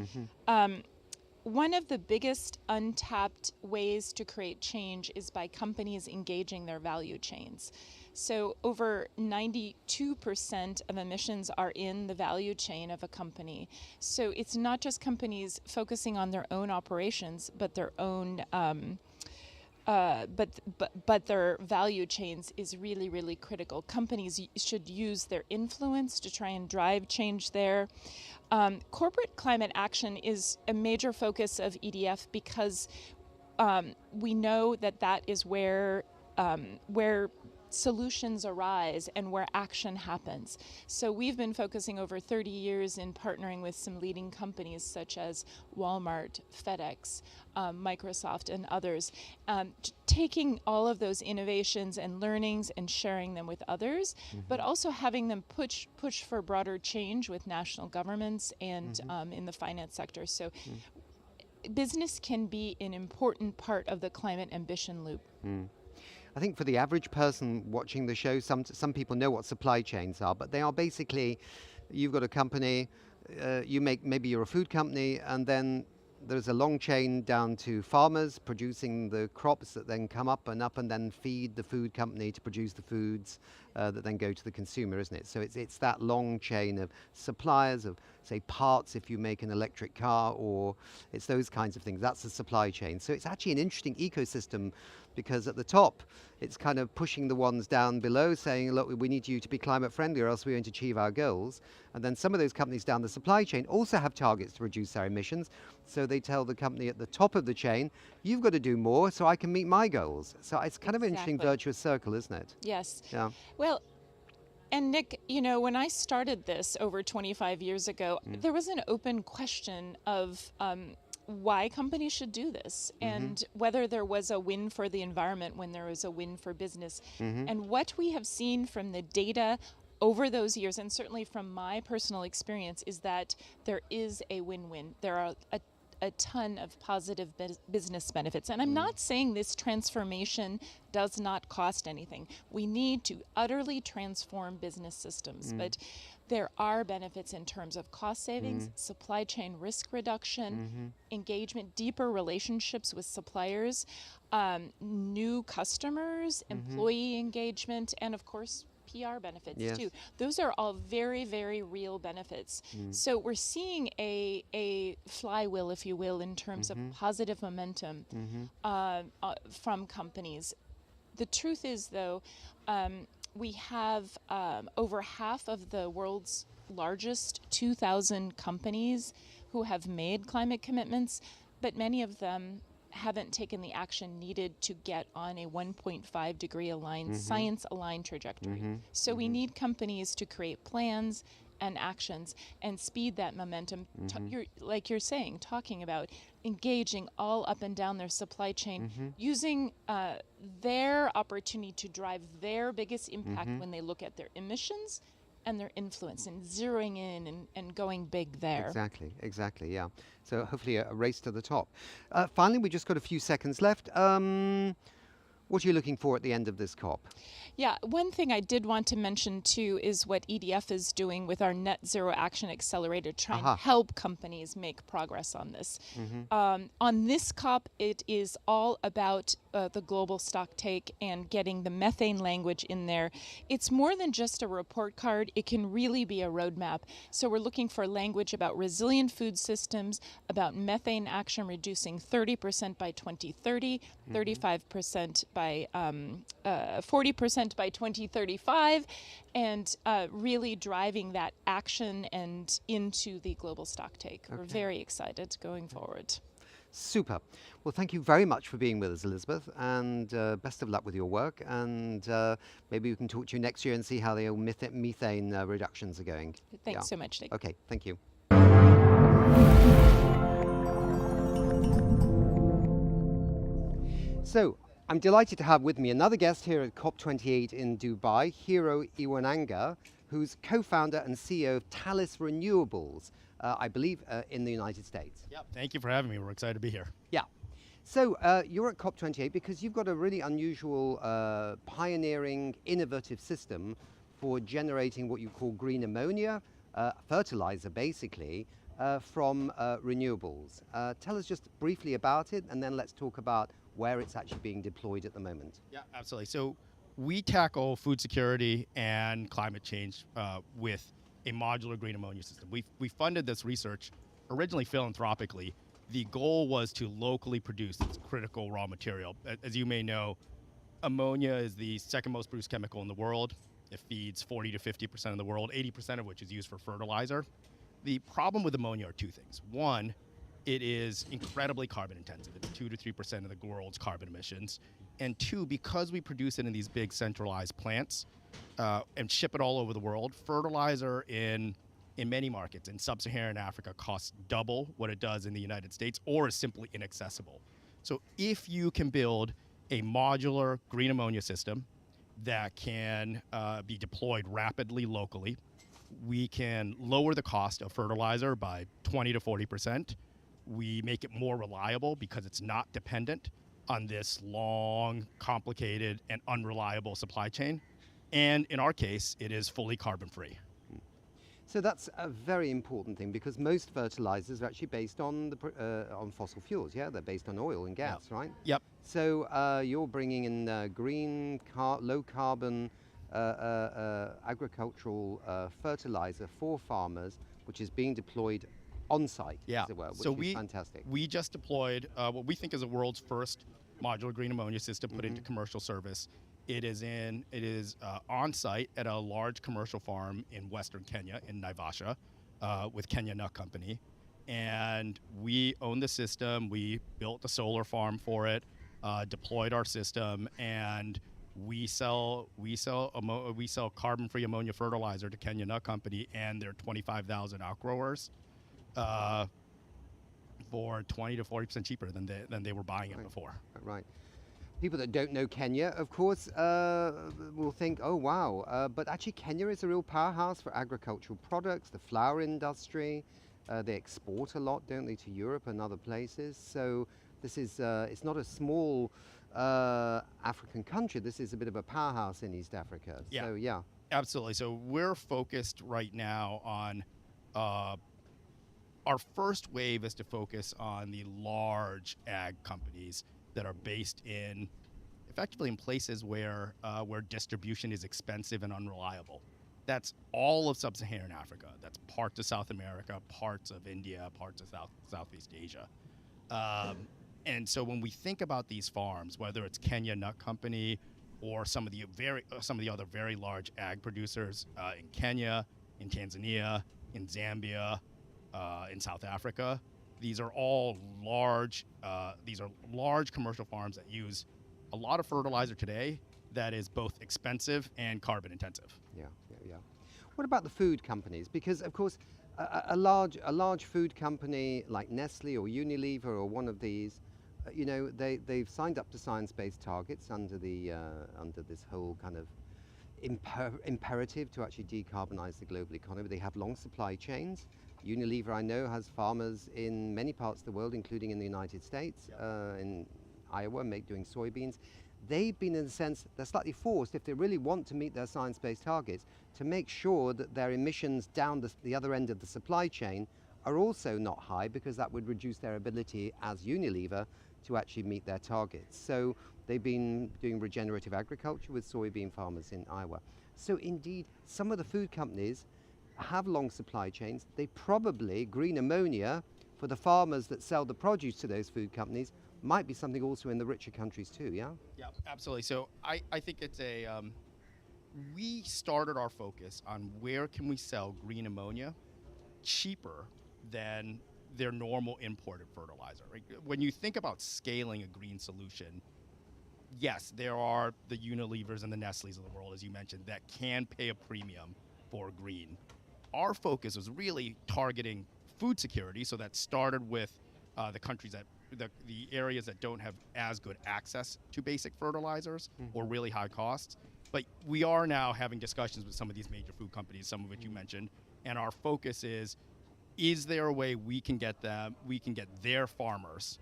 [SPEAKER 17] One of the biggest untapped ways to create change is by companies engaging their value chains. So over 92% of emissions are in the value chain of a company. So it's not just companies focusing on their own operations, but their own but their value chains is really, really critical. Companies should use their influence to try and drive change there. Corporate climate action is a major focus of EDF because we know that is where solutions arise and where action happens. So we've been focusing over 30 years in partnering with some leading companies such as Walmart, FedEx, Microsoft, and others, taking all of those innovations and learnings and sharing them with others, but also having them push for broader change with national governments and in the finance sector. So business can be an important part of the climate ambition loop.
[SPEAKER 14] I think for the average person watching the show, some people know what supply chains are, but they are basically, you've got a company, maybe you're a food company, and then there's a long chain down to farmers producing the crops that then come up and then feed the food company to produce the foods that then go to the consumer, isn't it? So it's that long chain of suppliers of, say, parts if you make an electric car, or it's those kinds of things. That's the supply chain. So it's actually an interesting ecosystem, because at the top, it's kind of pushing the ones down below, saying, look, we need you to be climate friendly or else we won't achieve our goals. And then some of those companies down the supply chain also have targets to reduce their emissions. So they tell the company at the top of the chain, you've got to do more so I can meet my goals. So it's kind of an interesting virtuous circle, isn't it?
[SPEAKER 17] Yes.
[SPEAKER 14] Yeah.
[SPEAKER 17] Well, and Nick, when I started this over 25 years ago, there was an open question of why companies should do this and whether there was a win for the environment when there was a win for business. And what we have seen from the data over those years, and certainly from my personal experience, is that there is a win-win. There are a ton of positive business benefits. And I'm not saying this transformation does not cost anything. We need to utterly transform business systems, but there are benefits in terms of cost savings, supply chain risk reduction, engagement, deeper relationships with suppliers, new customers, employee engagement, and of course, PR benefits too. Those are all very, very real benefits. So we're seeing a flywheel, if you will, in terms of positive momentum from companies. The truth is, though, we have over half of the world's largest 2,000 companies who have made climate commitments, but many of them haven't taken the action needed to get on a 1.5 degree aligned, science-aligned trajectory. So we need companies to create plans and actions and speed that momentum. Like you're saying, talking about engaging all up and down their supply chain, using their opportunity to drive their biggest impact when they look at their emissions
[SPEAKER 1] and their influence and zeroing in and going big there.
[SPEAKER 14] Exactly, yeah. So hopefully a race to the top. Finally, we just got a few seconds left. What are you looking for at the end of this COP?
[SPEAKER 1] Yeah, one thing I did want to mention too is what EDF is doing with our Net Zero Action Accelerator, trying to help companies make progress on this. On this COP, it is all about the global stock take and getting the methane language in there. It's more than just a report card, it can really be a roadmap. So we're looking for language about resilient food systems, about methane action reducing 30% by 2030, 35% by 40% by 2035, and really driving that action and into the global stock take. We're very excited going forward.
[SPEAKER 14] Super. Well, thank you very much for being with us, Elizabeth, and best of luck with your work. And maybe we can talk to you next year and see how the old methane reductions are going.
[SPEAKER 1] Thanks so much, Nick.
[SPEAKER 14] Okay, thank you. So, I'm delighted to have with me another guest here at COP28 in Dubai, Hiro Iwanaga, who's co-founder and CEO of Talus Renewables, I believe in the United States.
[SPEAKER 22] Yeah, thank you for having me. We're excited to be here.
[SPEAKER 14] Yeah. So you're at COP28 because you've got a really unusual, pioneering, innovative system for generating what you call green ammonia, fertilizer basically, from renewables. Tell us just briefly about it, and then let's talk about where it's actually being deployed at the moment.
[SPEAKER 22] Yeah, absolutely. So we tackle food security and climate change with a modular green ammonia system. We funded this research originally philanthropically. The goal was to locally produce this critical raw material. As you may know, ammonia is the second most produced chemical in the world. It feeds 40 to 50% of the world, 80% of which is used for fertilizer. The problem with ammonia are two things. One, it is incredibly carbon intensive. It's 2 to 3% of the world's carbon emissions. And two, because we produce it in these big centralized plants and ship it all over the world, fertilizer in many markets in sub-Saharan Africa costs double what it does in the United States, or is simply inaccessible. So if you can build a modular green ammonia system that can be deployed rapidly locally, we can lower the cost of fertilizer by 20 to 40%. We make it more reliable because it's not dependent on this long, complicated, and unreliable supply chain. And in our case, it is fully carbon-free.
[SPEAKER 14] So that's a very important thing, because most fertilizers are actually based on fossil fuels. Yeah, they're based on oil and gas, right?
[SPEAKER 22] Yep.
[SPEAKER 14] So you're bringing in green, low carbon agricultural fertilizer for farmers, which is being deployed on site, as it were, which is fantastic.
[SPEAKER 22] We just deployed what we think is the world's first modular green ammonia system put into commercial service. It is on site at a large commercial farm in Western Kenya, in Naivasha, with Kenya Nut Company. And we own the system. We built a solar farm for it, deployed our system, and we sell carbon-free ammonia fertilizer to Kenya Nut Company and their 25,000 outgrowers for 20 to 40% cheaper than they were buying it before.
[SPEAKER 14] Right. People that don't know Kenya, of course, will think, oh, wow. But actually, Kenya is a real powerhouse for agricultural products, the flour industry. They export a lot, don't they, to Europe and other places. So this is, it's not a small African country. This is a bit of a powerhouse in East Africa.
[SPEAKER 22] Yeah,
[SPEAKER 14] so, yeah.
[SPEAKER 22] Absolutely. So we're focused right now on, our first wave is to focus on the large ag companies that are based effectively in places where distribution is expensive and unreliable. That's all of sub-Saharan Africa. That's parts of South America, parts of India, parts of Southeast Asia. And so when we think about these farms, whether it's Kenya Nut Company or some of the other very large ag producers in Kenya, in Tanzania, in Zambia, in South Africa, these are all large commercial farms that use a lot of fertilizer today that is both expensive and carbon intensive.
[SPEAKER 14] Yeah. What about the food companies? Because of course, a large food company like Nestle or Unilever or one of these, they've signed up to science-based targets under this whole kind of imperative to actually decarbonize the global economy. They have long supply chains. Unilever, I know, has farmers in many parts of the world, including in the United States, in Iowa, doing soybeans. They've been, in a sense, they're slightly forced, if they really want to meet their science-based targets, to make sure that their emissions down the other end of the supply chain are also not high, because that would reduce their ability as Unilever to actually meet their targets. So they've been doing regenerative agriculture with soybean farmers in Iowa. So indeed, some of the food companies have long supply chains. They probably, green ammonia for the farmers that sell the produce to those food companies might be something also in the richer countries too, yeah?
[SPEAKER 22] Yeah, absolutely. So I think it's we started our focus on where can we sell green ammonia cheaper than their normal imported fertilizer. Right? When you think about scaling a green solution, yes, there are the Unilevers and the Nestles of the world, as you mentioned, that can pay a premium for green. Our focus was really targeting food security, so that started with the countries that the areas that don't have as good access to basic fertilizers or really high costs. But we are now having discussions with some of these major food companies, some of which you mentioned, and our focus is there a way we can get their farmers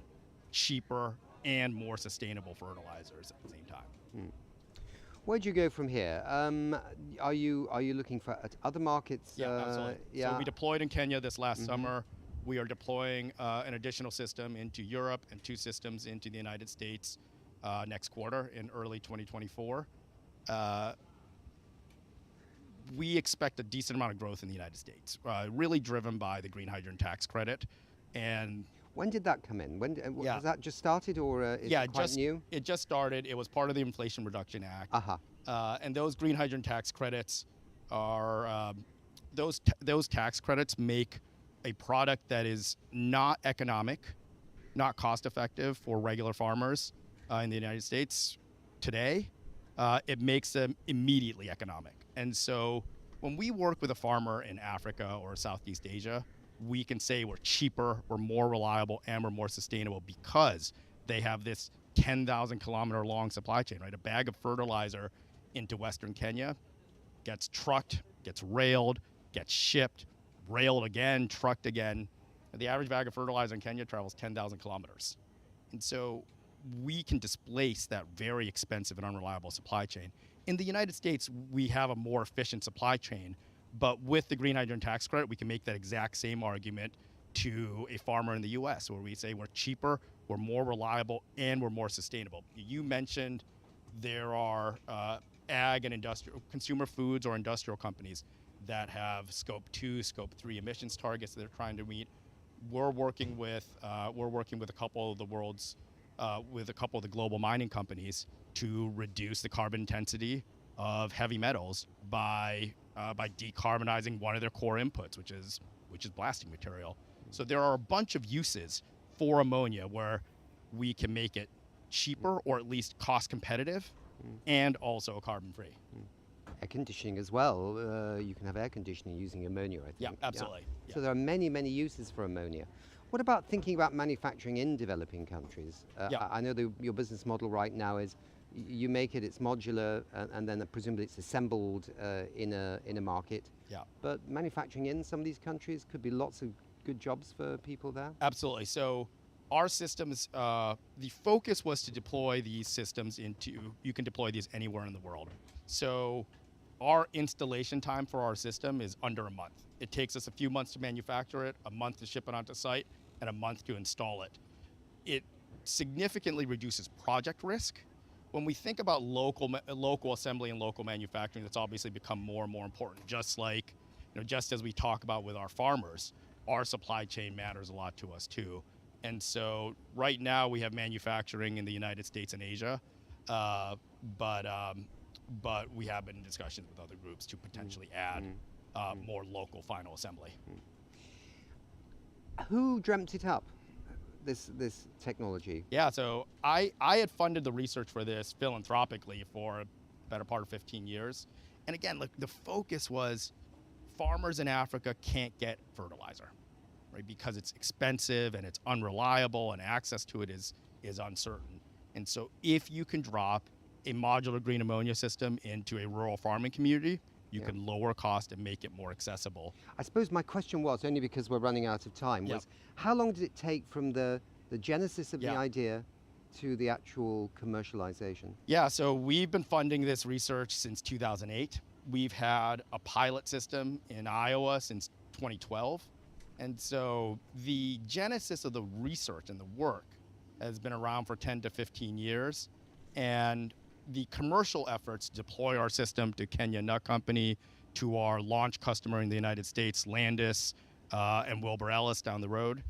[SPEAKER 22] cheaper and more sustainable fertilizers at the same time?
[SPEAKER 14] Where'd you go from here? Are you looking for at other markets?
[SPEAKER 22] Yeah, absolutely. So we deployed in Kenya this last summer. We are deploying an additional system into Europe and 2 systems into the United States next quarter in early 2024. We expect a decent amount of growth in the United States, really driven by the green hydrogen tax credit. And
[SPEAKER 14] when did that come in? Has that just started, or is it quite new?
[SPEAKER 22] It just started. It was part of the Inflation Reduction Act. And those green hydrogen tax credits are those tax credits make a product that is not economic, not cost effective for regular farmers in the United States today. It makes them immediately economic. And so when we work with a farmer in Africa or Southeast Asia, we can say we're cheaper, we're more reliable, and we're more sustainable because they have this 10,000 kilometer long supply chain, right? A bag of fertilizer into Western Kenya gets trucked, gets railed, gets shipped, railed again, trucked again. The average bag of fertilizer in Kenya travels 10,000 kilometers. And so we can displace that very expensive and unreliable supply chain. In the United States, we have a more efficient supply chain, but with the green hydrogen tax credit, we can make that exact same argument to a farmer in the US, where we say we're cheaper, we're more reliable, and we're more sustainable. You mentioned there are ag and industrial, consumer foods or industrial companies that have scope 2, scope 3 emissions targets that they're trying to meet. We're working with a couple of the world's with a couple of the global mining companies to reduce the carbon intensity of heavy metals by decarbonizing one of their core inputs, which is blasting material. So there are a bunch of uses for ammonia where we can make it cheaper or at least cost competitive and also carbon free.
[SPEAKER 14] Air conditioning as well. You can have air conditioning using ammonia, I think.
[SPEAKER 22] Yeah, absolutely. Yeah.
[SPEAKER 14] So there are many, many uses for ammonia. What about thinking about manufacturing in developing countries? I know your business model right now is you make it, it's modular, and then presumably it's assembled in a market.
[SPEAKER 22] Yeah.
[SPEAKER 14] But manufacturing in some of these countries could be lots of good jobs for people there?
[SPEAKER 22] Absolutely. So our systems, the focus was to deploy these systems you can deploy these anywhere in the world. So our installation time for our system is under a month. It takes us a few months to manufacture it, a month to ship it onto site, and a month to install it. It significantly reduces project risk. When we think about local assembly and local manufacturing, that's obviously become more and more important. Just as we talk about with our farmers, our supply chain matters a lot to us too. And so right now we have manufacturing in the United States and Asia, but we have been in discussions with other groups to potentially add more local final assembly.
[SPEAKER 14] Who dreamt it up, this technology?
[SPEAKER 22] Yeah, so I had funded the research for this philanthropically for a better part of 15 years. And again, the focus was farmers in Africa can't get fertilizer, right? Because it's expensive and it's unreliable and access to it is uncertain. And so if you can drop a modular green ammonia system into a rural farming community, you can lower cost and make it more accessible.
[SPEAKER 14] I suppose my question was, only because we're running out of time, was how long did it take from the genesis of the idea to the actual commercialization?
[SPEAKER 22] Yeah, so we've been funding this research since 2008. We've had a pilot system in Iowa since 2012. And so the genesis of the research and the work has been around for 10 to 15 years. And the commercial efforts to deploy our system to Kenya Nut Company, to our launch customer in the United States, Landis, and Wilbur Ellis down the road,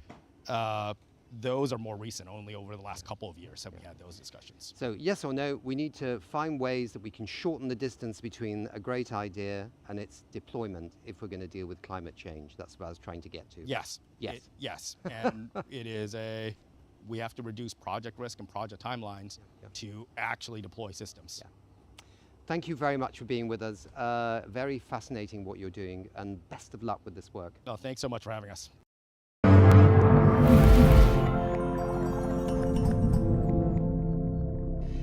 [SPEAKER 22] those are more recent. Only over the last couple of years have we had those discussions.
[SPEAKER 14] So yes or no, we need to find ways that we can shorten the distance between a great idea and its deployment if we're going to deal with climate change. That's what I was trying to get to.
[SPEAKER 22] Yes.
[SPEAKER 14] Yes.
[SPEAKER 22] Yes. And it is we have to reduce project risk and project timelines to actually deploy systems.
[SPEAKER 14] Thank you very much for being with us. Very fascinating what you're doing, and best of luck with this work.
[SPEAKER 22] No, thanks so much for having us.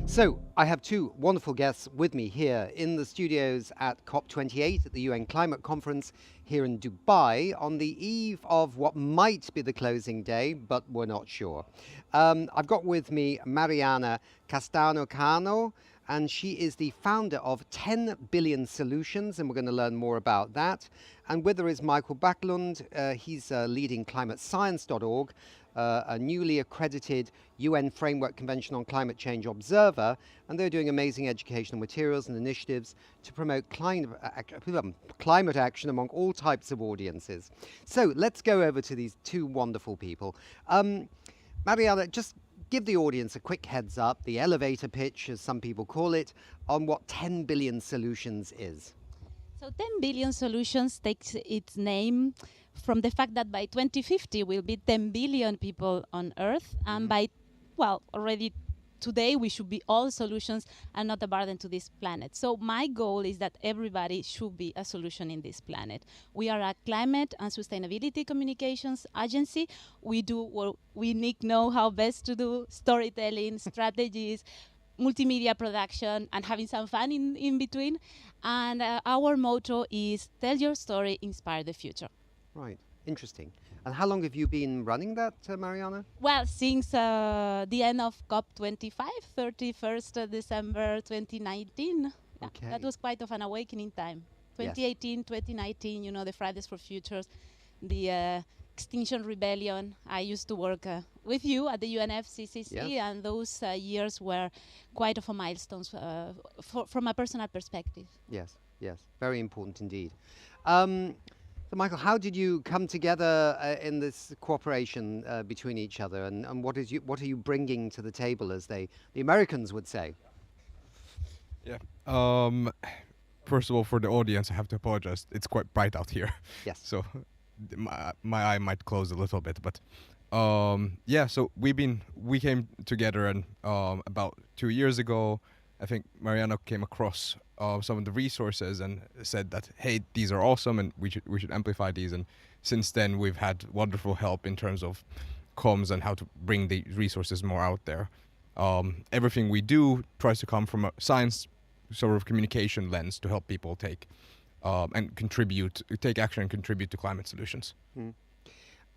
[SPEAKER 14] So I have two wonderful guests with me here in the studios at COP28 at the UN Climate Conference here in Dubai on the eve of what might be the closing day, but we're not sure. I've got with me Mariana Castano-Cano, and she is the founder of 10 Billion Solutions, and we're going to learn more about that. And with her is Michael Backlund. He's leading climatescience.org, a newly accredited UN Framework Convention on Climate Change observer, and they're doing amazing educational materials and initiatives to promote climate action among all types of audiences. So let's go over to these two wonderful people. Mariana, just give the audience a quick heads up, the elevator pitch, as some people call it, on what 10 Billion Solutions is.
[SPEAKER 2] So 10 Billion Solutions takes its name from the fact that by 2050 will be 10 billion people on Earth, and by, well, already today we should be all solutions and not a burden to this planet. So my goal is that everybody should be a solution in this planet. We are a climate and sustainability communications agency. We do what we know how best to do: storytelling, strategies, multimedia production, and having some fun in between. And our motto is tell your story, inspire the future.
[SPEAKER 14] Right, interesting. And how long have you been running that, Mariana?
[SPEAKER 2] Well, since the end of COP25, 31st December 2019. Yeah,
[SPEAKER 14] Okay.
[SPEAKER 2] that was quite of an awakening time. 2018, 2019, you know, the Fridays for Futures, the Extinction Rebellion. I used to work with you at the UNFCCC, and those years were quite of a milestone from a personal perspective.
[SPEAKER 14] Yes, yes, very important indeed. So Michael, how did you come together in this cooperation between each other, and what are you bringing to the table, as the Americans would say?
[SPEAKER 3] Yeah. First of all, for the audience, I have to apologize. It's quite bright out here.
[SPEAKER 14] Yes.
[SPEAKER 3] So my eye might close a little bit, but yeah. So we came together, and about 2 years ago, I think Mariana came across some of the resources and said that, hey, these are awesome, and we should amplify these. And since then, we've had wonderful help in terms of comms and how to bring the resources more out there. Everything we do tries to come from a science sort of communication lens to help people take action and contribute to climate solutions.
[SPEAKER 14] Mm.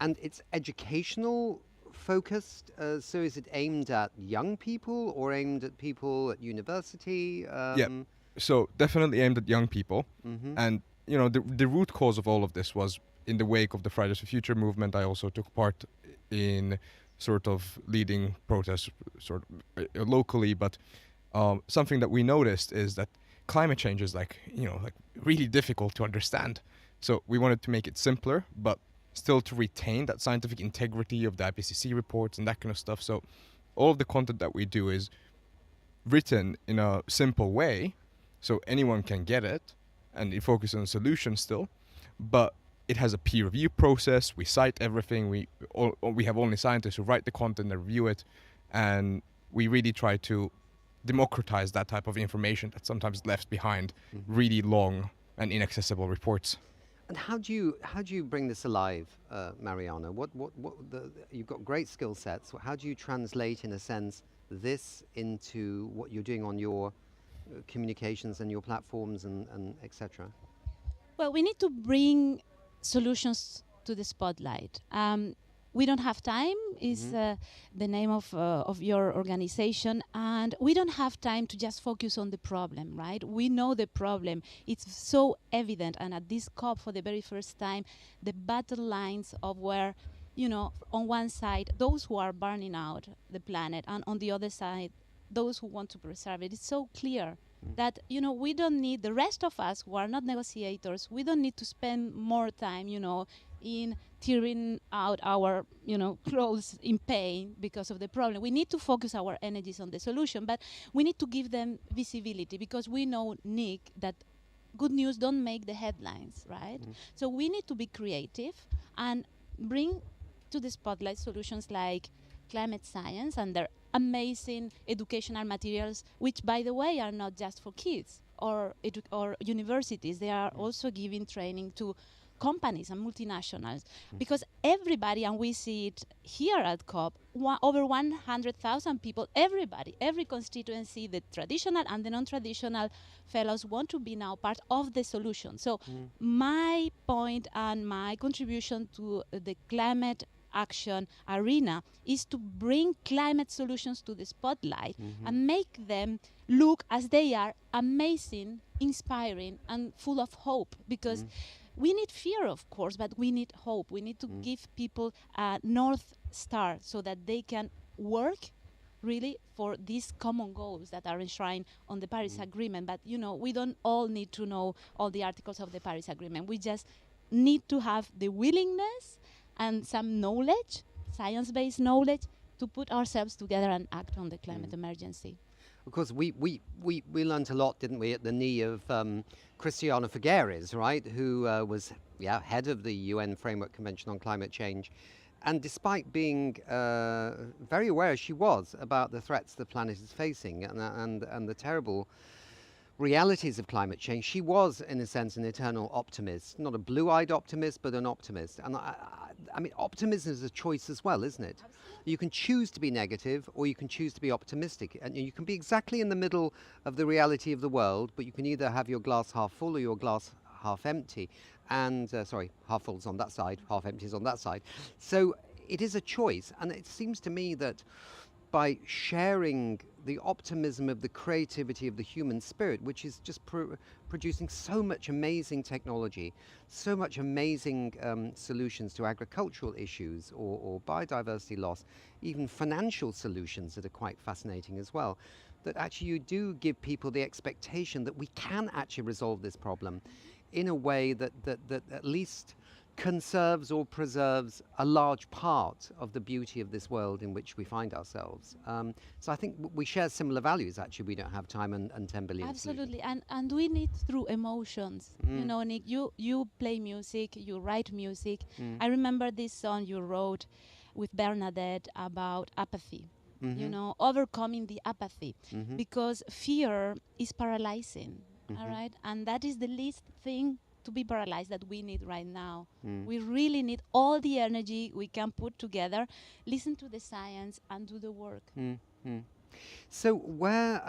[SPEAKER 14] And it's educational focused, so is it aimed at young people or aimed at people at university?
[SPEAKER 3] Yeah, so definitely aimed at young people.
[SPEAKER 14] Mhm.
[SPEAKER 3] And you know, the root cause of all of this was in the wake of the Fridays for Future movement. I also took part in sort of leading protests sort of locally, but something that we noticed is that climate change is like really difficult to understand. So we wanted to make it simpler, but still to retain that scientific integrity of the IPCC reports and that kind of stuff. So all of the content that we do is written in a simple way, so anyone can get it, and it focuses on solutions still, but it has a peer review process. We cite everything. We have only scientists who write the content and review it, and we really try to democratize that type of information that's sometimes left behind really long and inaccessible reports.
[SPEAKER 14] And how do you bring this alive, Mariana? You've got great skill sets. How do you translate, in a sense, this into what you're doing on your communications and your platforms and etc.?
[SPEAKER 2] Well, we need to bring solutions to the spotlight. We don't have time is the name of your organization, and we don't have time to just focus on the problem, right? We know the problem. It's so evident, and at this COP for the very first time, the battle lines of where, on one side, those who are burning out the planet, and on the other side, those who want to preserve it. It's so clear that, we don't need, the rest of us who are not negotiators, we don't need to spend more time, in tearing out our, clothes in pain because of the problem. We need to focus our energies on the solution, but we need to give them visibility, because we know, Nick, that good news don't make the headlines, right? So we need to be creative and bring to the spotlight solutions like climate science and their amazing educational materials, which, by the way, are not just for kids or universities. They are also giving training to companies and multinationals, because everybody, and we see it here at COP, over 100,000 people, every constituency, the traditional and the non-traditional fellows want to be now part of the solution. So my point and my contribution to the climate action arena is to bring climate solutions to the spotlight and make them look as they are: amazing, inspiring, and full of hope, because we need fear, of course, but we need hope. We need to give people a North Star so that they can work really for these common goals that are enshrined on the Paris Agreement. But, we don't all need to know all the articles of the Paris Agreement. We just need to have the willingness and some knowledge, science-based knowledge, to put ourselves together and act on the climate emergency.
[SPEAKER 14] Of course, we learned a lot, didn't we, at the knee of Christiana Figueres, right, who was head of the UN Framework Convention on Climate Change. And despite being very aware, as she was, about the threats the planet is facing and the terrible realities of climate change, she was, in a sense, an eternal optimist. Not a blue-eyed optimist, but an optimist. And I mean, optimism is a choice as well, isn't it? Absolutely. You can choose to be negative, or you can choose to be optimistic. And you can be exactly in the middle of the reality of the world, but you can either have your glass half full or your glass half empty. And, half full's on that side, half empty's on that side. So it is a choice. And it seems to me that by sharing the optimism of the creativity of the human spirit, which is just producing so much amazing technology, so much amazing solutions to agricultural issues or biodiversity loss, even financial solutions that are quite fascinating as well, that actually you do give people the expectation that we can actually resolve this problem in a way that at least conserves or preserves a large part of the beauty of this world in which we find ourselves. So I think we share similar values, actually. We don't have time and 10 billion
[SPEAKER 2] Absolutely, and we need through emotions. Nick, you play music, you write music. I remember this song you wrote with Bernadette about apathy. Overcoming the apathy, because fear is paralyzing, all right? And that is the least thing to be paralyzed that we need right now. We really need all the energy we can put together, listen to the science, and do the work.
[SPEAKER 14] So where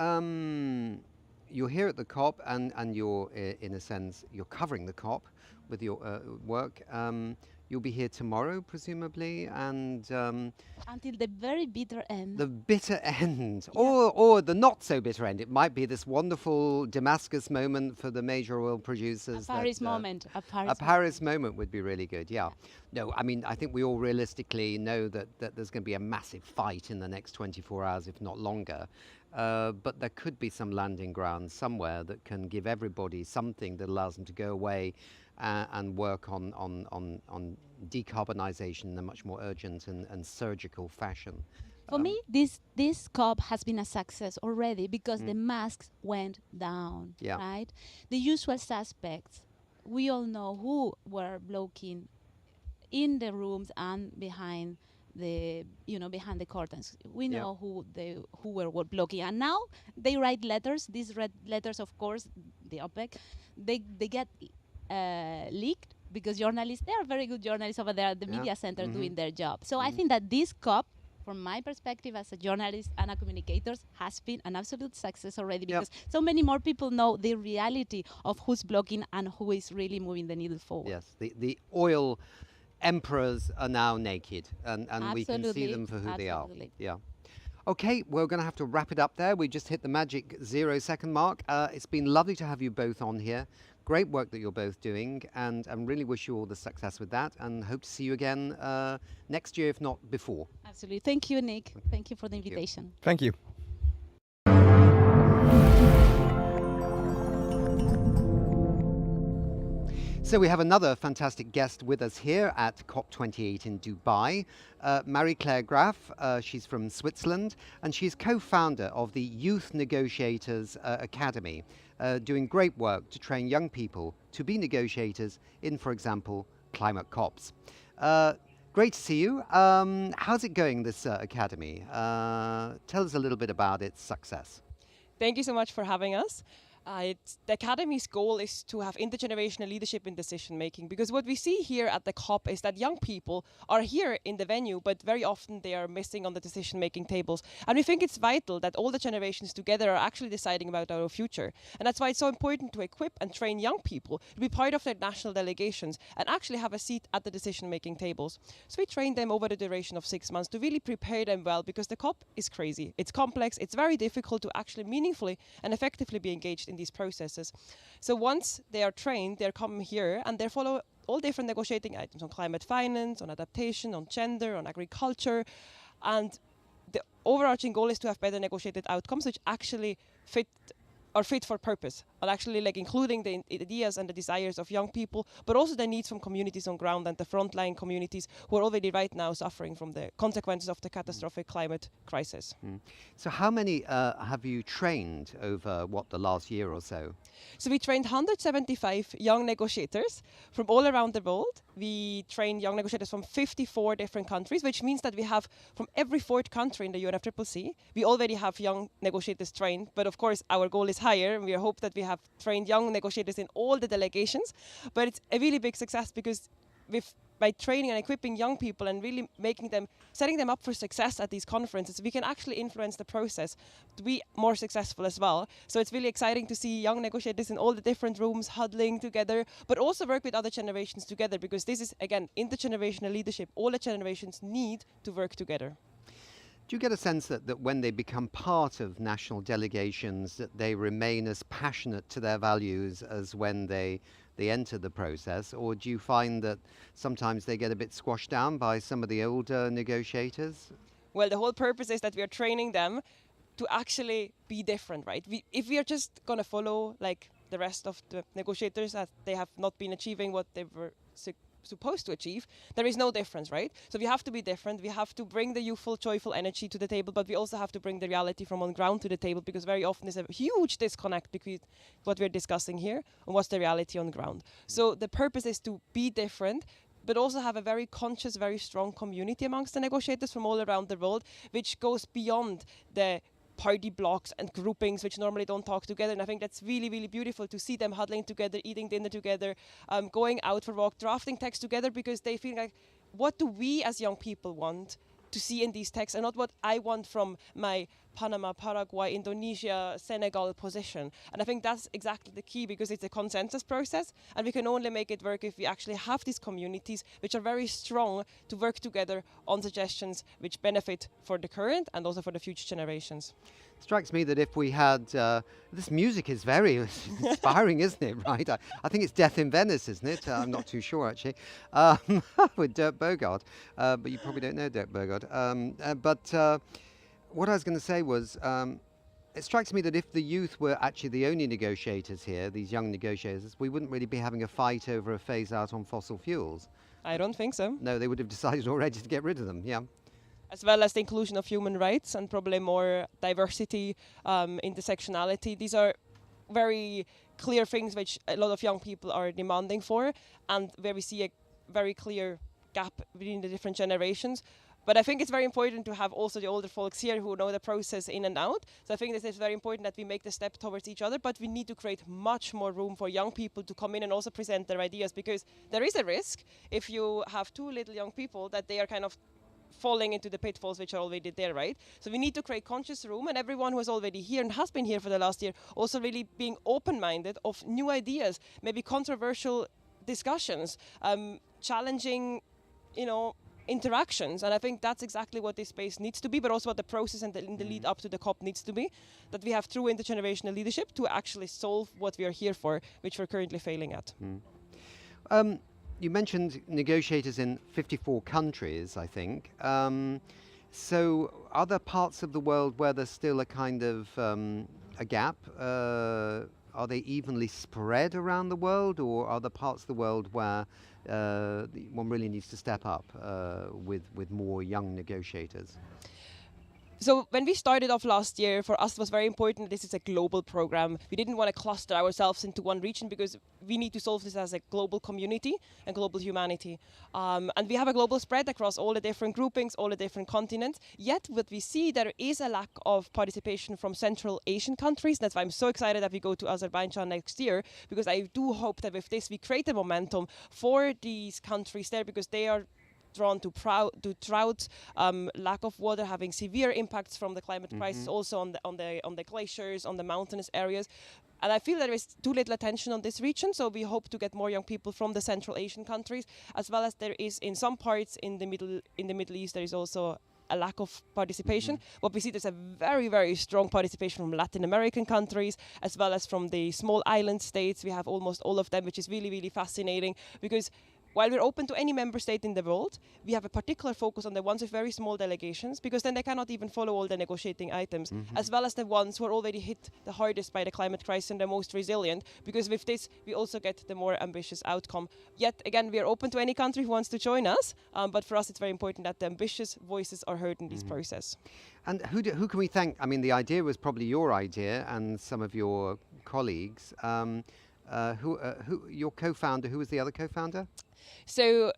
[SPEAKER 14] you're here at the COP and you're, in a sense, you're covering the COP with your work. You'll be here tomorrow, presumably, and
[SPEAKER 2] until the very bitter end.
[SPEAKER 14] The bitter end, or the not so bitter end. It might be this wonderful Damascus moment for the major oil producers.
[SPEAKER 2] A Paris moment.
[SPEAKER 14] A Paris moment would be really good. Yeah. No, I mean, I think we all realistically know that there's going to be a massive fight in the next 24 hours, if not longer. But there could be some landing ground somewhere that can give everybody something that allows them to go away and work on decarbonisation in a much more urgent and surgical fashion.
[SPEAKER 2] For me, this COP has been a success already because the masks went down, right? The usual suspects, we all know who were blocking in the rooms and behind the curtains. We know who were blocking, and now they write letters. These red letters, of course, the OPEC, they get leaked because journalists, they are very good journalists over there at the media center doing their job. So I think that this COP, from my perspective as a journalist and a communicator, has been an absolute success already, because so many more people know the reality of who's blocking and who is really moving the needle forward.
[SPEAKER 14] Yes, the oil emperors are now naked, and we can see them for who they are. Yeah. Okay, we're going to have to wrap it up there. We just hit the magic 0-second mark. It's been lovely to have you both on here. Great work that you're both doing, and really wish you all the success with that, and hope to see you again next year, if not before.
[SPEAKER 2] Absolutely. Thank you, Nick. Thank you for the invitation.
[SPEAKER 3] Thank you.
[SPEAKER 14] So we have another fantastic guest with us here at COP28 in Dubai, Marie-Claire Graf. She's from Switzerland, and she's co-founder of the Youth Negotiators Academy, doing great work to train young people to be negotiators in, for example, climate COPs. Great to see you. How's it going, this academy? Tell us a little bit about its success.
[SPEAKER 4] Thank you so much for having us. The Academy's goal is to have intergenerational leadership in decision making, because what we see here at the COP is that young people are here in the venue, but very often they are missing on the decision making tables. And we think it's vital that all the generations together are actually deciding about our future. And that's why it's so important to equip and train young people to be part of their national delegations and actually have a seat at the decision making tables. So we train them over the duration of 6 months to really prepare them well, because the COP is crazy. It's complex. It's very difficult to actually meaningfully and effectively be engaged in these processes. So once they are trained, they're coming here and they follow all different negotiating items on climate finance, on adaptation, on gender, on agriculture. And the overarching goal is to have better negotiated outcomes which actually fit for purpose, and actually like including the ideas and the desires of young people, but also the needs from communities on ground and the frontline communities who are already right now suffering from the consequences of the catastrophic climate crisis.
[SPEAKER 14] So how many have you trained over, the last year or so?
[SPEAKER 4] So we trained 175 young negotiators from all around the world. We train young negotiators from 54 different countries, which means that we have from every fourth country in the UNFCCC. We already have young negotiators trained, but of course our goal is higher, and we hope that we have trained young negotiators in all the delegations. But it's a really big success, because by training and equipping young people and really setting them up for success at these conferences, we can actually influence the process to be more successful as well. So it's really exciting to see young negotiators in all the different rooms huddling together, but also work with other generations together, because this is, again, intergenerational leadership. All the generations need to work together.
[SPEAKER 14] Do you get a sense that when they become part of national delegations, that they remain as passionate to their values as when they enter the process? Or do you find that sometimes they get a bit squashed down by some of the older negotiators?
[SPEAKER 4] Well, the whole purpose is that we are training them to actually be different, right? If we are just going to follow like the rest of the negotiators, that they have not been achieving what they were supposed to achieve, there is no difference, right? So we have to be different. We have to bring the youthful, joyful energy to the table, but we also have to bring the reality from on ground to the table, because very often there's a huge disconnect between what we're discussing here and what's the reality on ground. So the purpose is to be different, but also have a very conscious, very strong community amongst the negotiators from all around the world, which goes beyond the party blocks and groupings which normally don't talk together. And I think that's really, really beautiful to see them huddling together, eating dinner together, going out for a walk, drafting text together, because they feel like, what do we as young people want to see in these texts, and not what I want from my Panama, Paraguay, Indonesia, Senegal position. And I think that's exactly the key, because it's a consensus process, and we can only make it work if we actually have these communities which are very strong to work together on suggestions which benefit for the current and also for the future generations.
[SPEAKER 14] It strikes me that if we had, this music is very inspiring, isn't it, right? I think it's Death in Venice, isn't it? I'm not too sure, actually, with Dirk Bogarde, but you probably don't know Dirk Bogarde. What I was going to say was, it strikes me that if the youth were actually the only negotiators here, these young negotiators, we wouldn't really be having a fight over a phase out on fossil fuels.
[SPEAKER 4] I don't think so.
[SPEAKER 14] No, they would have decided already to get rid of them, yeah.
[SPEAKER 4] As well as the inclusion of human rights and probably more diversity, intersectionality. These are very clear things which a lot of young people are demanding for, and where we see a very clear gap between the different generations. But I think it's very important to have also the older folks here who know the process in and out. So I think this is very important that we make the step towards each other, but we need to create much more room for young people to come in and also present their ideas, because there is a risk if you have too little young people that they are kind of falling into the pitfalls which are already there, right? So we need to create conscious room, and everyone who is already here and has been here for the last year also really being open-minded of new ideas, maybe controversial discussions, challenging, interactions. And I think that's exactly what this space needs to be, but also what the process and the lead up to the COP needs to be, that we have true intergenerational leadership to actually solve what we are here for, which we're currently failing at.
[SPEAKER 14] You mentioned negotiators in 54 countries, I think. So are there parts of the world where there's still a kind of a gap? Are they evenly spread around the world, or are there parts of the world where one really needs to step up with more young negotiators?
[SPEAKER 4] So when we started off last year, for us it was very important this is a global program. We didn't want to cluster ourselves into one region, because we need to solve this as a global community and global humanity. And we have a global spread across all the different groupings, all the different continents. Yet what we see, there is a lack of participation from Central Asian countries. That's why I'm so excited that we go to Azerbaijan next year, because I do hope that with this we create a momentum for these countries there, because they are drawn to drought, lack of water, having severe impacts from the climate crisis, also on the glaciers, on the mountainous areas. And I feel there is too little attention on this region, so we hope to get more young people from the Central Asian countries, as well as there is in some parts in the Middle East there is also a lack of participation. What we see, there's a very, very strong participation from Latin American countries, as well as from the small island states. We have almost all of them, which is really, really fascinating, because while we're open to any member state in the world, we have a particular focus on the ones with very small delegations, because then they cannot even follow all the negotiating items, as well as the ones who are already hit the hardest by the climate crisis and the most resilient, because with this we also get the more ambitious outcome. Yet again, we are open to any country who wants to join us, but for us it's very important that the ambitious voices are heard in this process.
[SPEAKER 14] And who can we thank? I mean, the idea was probably your idea and some of your colleagues. Who your co-founder? Who was the other co-founder?
[SPEAKER 4] So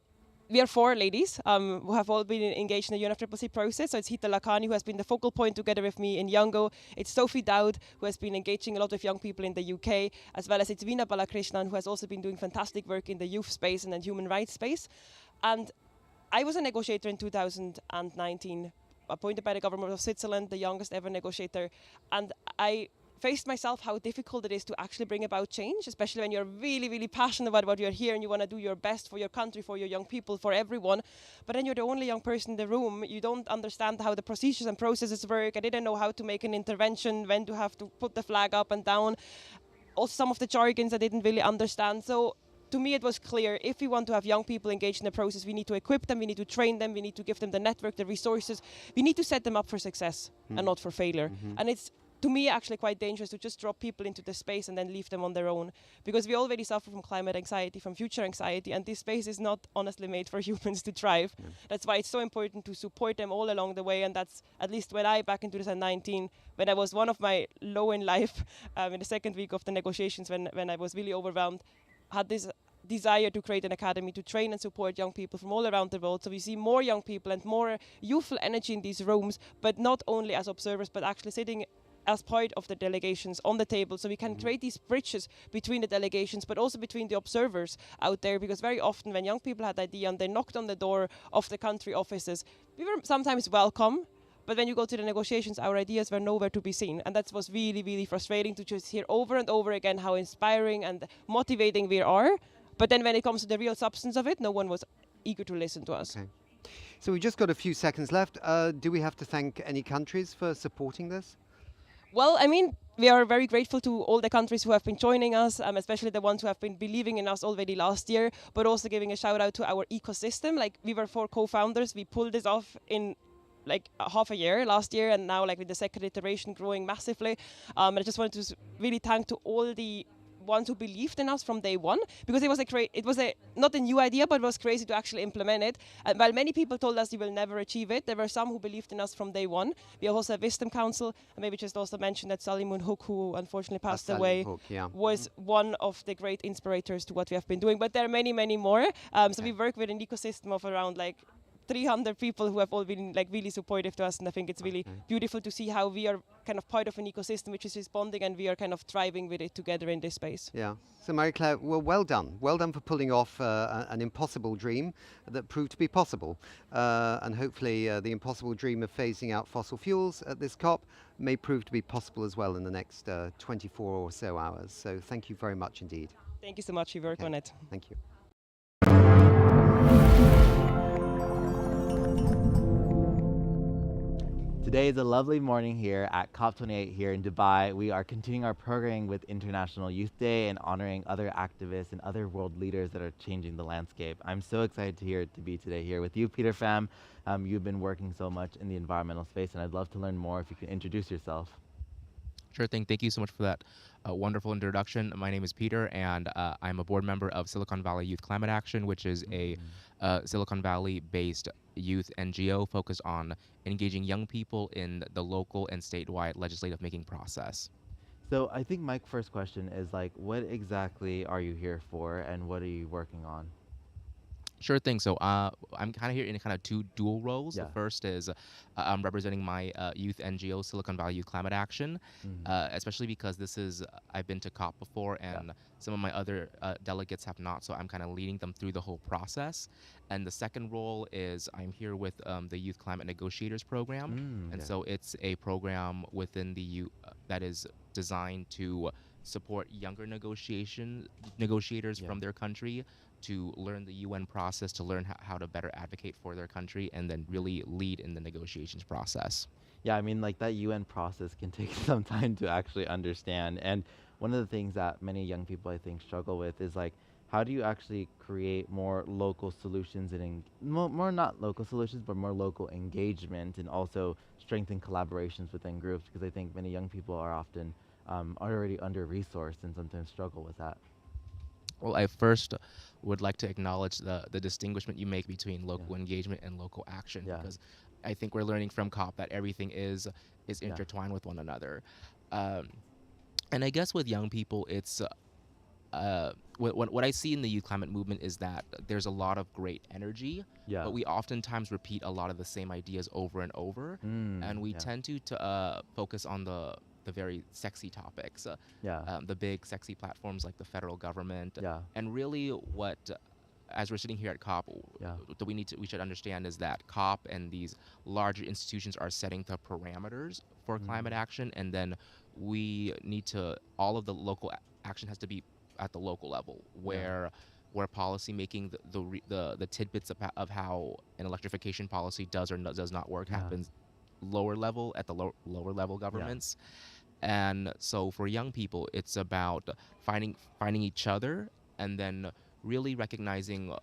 [SPEAKER 4] we are 4 ladies who have all been engaged in the UNFCCC process. So it's Hita Lakani, who has been the focal point together with me in Njimngou. It's Sophie Dowd, who has been engaging a lot with young people in the UK, as well as it's Veena Balakrishnan, who has also been doing fantastic work in the youth space and the human rights space. And I was a negotiator in 2019, appointed by the government of Switzerland, the youngest ever negotiator. And I faced myself how difficult it is to actually bring about change, especially when you're really, really passionate about what you're here and you want to do your best for your country, for your young people, for everyone. But then you're the only young person in the room. You don't understand how the procedures and processes work. I didn't know how to make an intervention, when to have to put the flag up and down. Also, some of the jargons I didn't really understand. So to me, it was clear, if we want to have young people engaged in the process, we need to equip them, we need to train them, we need to give them the network, the resources. We need to set them up for success and not for failure. And it's, to me, actually quite dangerous to just drop people into the space and then leave them on their own, because we already suffer from climate anxiety, from future anxiety, and this space is not honestly made for humans to thrive. That's why it's so important to support them all along the way, and that's at least when I, back in 2019, when I was one of my low in life, in the second week of the negotiations, when I was really overwhelmed, had this desire to create an academy to train and support young people from all around the world. So we see more young people and more youthful energy in these rooms, but not only as observers, but actually sitting as part of the delegations on the table, so we can create these bridges between the delegations, but also between the observers out there, because very often when young people had ideas and they knocked on the door of the country offices, we were sometimes welcome, but when you go to the negotiations, our ideas were nowhere to be seen, and that was really, really frustrating to just hear over and over again how inspiring and motivating we are, but then when it comes to the real substance of it, no one was eager to listen to us.
[SPEAKER 14] Okay. So we've just got a few seconds left. Do we have to thank any countries for supporting this?
[SPEAKER 4] Well, I mean, we are very grateful to all the countries who have been joining us, especially the ones who have been believing in us already last year, but also giving a shout out to our ecosystem. Like, we were 4 co-founders. We pulled this off in like half a year last year, and now like with the second iteration growing massively. And I just wanted to really thank to all the ones who believed in us from day one, because it was not a new idea, but it was crazy to actually implement it. And while many people told us you will never achieve it, there were some who believed in us from day one. We have also a wisdom council, and maybe just also mention that Salimun Hook, who unfortunately passed away, was one of the great inspirators to what we have been doing. But there are many, many more. So we work with an ecosystem of around like 300 people who have all been like really supportive to us, and I think it's really beautiful to see how we are kind of part of an ecosystem which is responding, and we are kind of thriving with it together in this space.
[SPEAKER 14] Yeah. So Marie-Claire, well done. Well done for pulling off an impossible dream that proved to be possible. And hopefully the impossible dream of phasing out fossil fuels at this COP may prove to be possible as well in the next 24 or so hours. So thank you very much indeed.
[SPEAKER 4] Thank you so much. We work on it.
[SPEAKER 14] Thank you.
[SPEAKER 5] Today is a lovely morning here at COP28 here in Dubai. We are continuing our programming with International Youth Day and honoring other activists and other world leaders that are changing the landscape. I'm so excited to be today here with you, Peter Pham. You've been working so much in the environmental space, and I'd love to learn more if you can introduce yourself.
[SPEAKER 6] Sure thing. Thank you so much for that wonderful introduction. My name is Peter, and I'm a board member of Silicon Valley Youth Climate Action, which is a Silicon Valley-based youth NGO focused on engaging young people in the local and statewide legislative making process.
[SPEAKER 5] So I think my first question is like, what exactly are you here for, and what are you working on?
[SPEAKER 6] Sure thing. So I'm kind of here in kind of two dual roles.
[SPEAKER 5] Yeah.
[SPEAKER 6] The first is I'm representing my youth NGO, Silicon Valley Youth Climate Action, especially because I've been to COP before, and some of my other delegates have not, so I'm kind of leading them through the whole process. And the second role is I'm here with the Youth Climate Negotiators Program, and so it's a program within the that is designed to support younger negotiators from their country to learn the UN process, to learn how to better advocate for their country, and then really lead in the negotiations process.
[SPEAKER 5] Yeah, I mean, like that UN process can take some time to actually understand. And one of the things that many young people, I think, struggle with is like, how do you actually create more local solutions and more not local solutions, but more local engagement, and also strengthen collaborations within groups? Because I think many young people are often already under-resourced and sometimes struggle with that.
[SPEAKER 6] Well, I first would like to acknowledge the distinguishment you make between local engagement and local action, because I think we're learning from COP that everything is intertwined with one another. And I guess with young people, it's what I see in the youth climate movement is that there's a lot of great energy, but we oftentimes repeat a lot of the same ideas over and over, and we tend to focus on the very sexy topics, the big sexy platforms like the federal government, and really what, as we're sitting here at COP, we should understand is that COP and these larger institutions are setting the parameters for climate action, and then we need to, all of the local action has to be at the local level, where policy making, the tidbits of how an electrification policy does or does not work happens lower level at the lower level governments. And so for young people, it's about finding each other, and then really recognizing,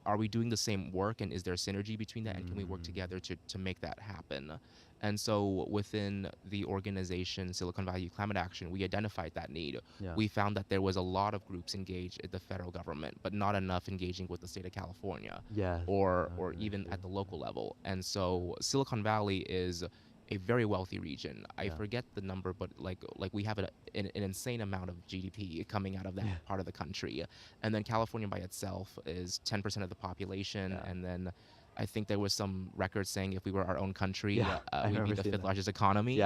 [SPEAKER 6] are we doing the same work, and is there synergy between that, and can we work together to make that happen? And so within the organization Silicon Valley Youth Climate Action, we identified that need. We found that there was a lot of groups engaged at the federal government, but not enough engaging with the state of California, or even at the local level. And so Silicon Valley is a very wealthy region. I forget the number, but like we have an insane amount of GDP coming out of that part of the country. And then California by itself is 10% of the population, and then I think there was some record saying if we were our own country, we'd be the fifth largest economy.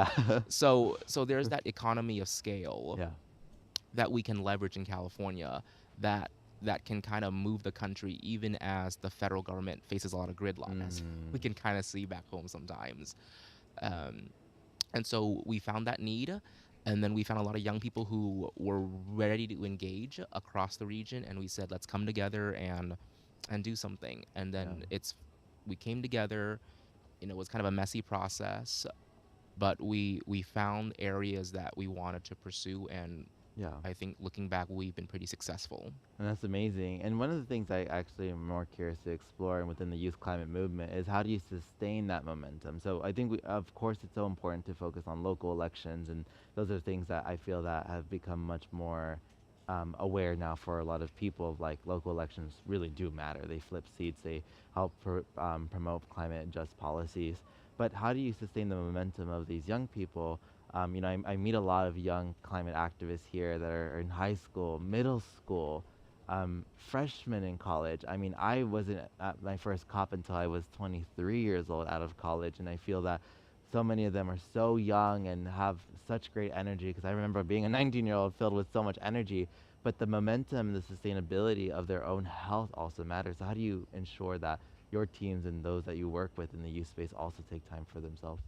[SPEAKER 6] So there's that economy of scale that we can leverage in California that can kind of move the country, even as the federal government faces a lot of gridlock, as we can kind of see back home sometimes. And so we found that need, and then we found a lot of young people who were ready to engage across the region, and we said, let's come together and do something. And then we came together. It was kind of a messy process, but we found areas that we wanted to pursue, and I think looking back, we've been pretty successful.
[SPEAKER 5] And that's amazing. And one of the things I actually am more curious to explore within the youth climate movement is, how do you sustain that momentum? So I think of course it's so important to focus on local elections, and those are things that I feel that have become much more aware now for a lot of people. Like, local elections really do matter. They flip seats, they help promote climate just policies. But how do you sustain the momentum of these young people? I meet a lot of young climate activists here that are in high school, middle school, freshmen in college. I mean, I wasn't at my first COP until I was 23 years old out of college, and I feel that so many of them are so young and have such great energy, because I remember being a 19-year-old filled with so much energy, but the momentum, the sustainability of their own health also matters. So how do you ensure that your teams and those that you work with in the youth space also take time for themselves?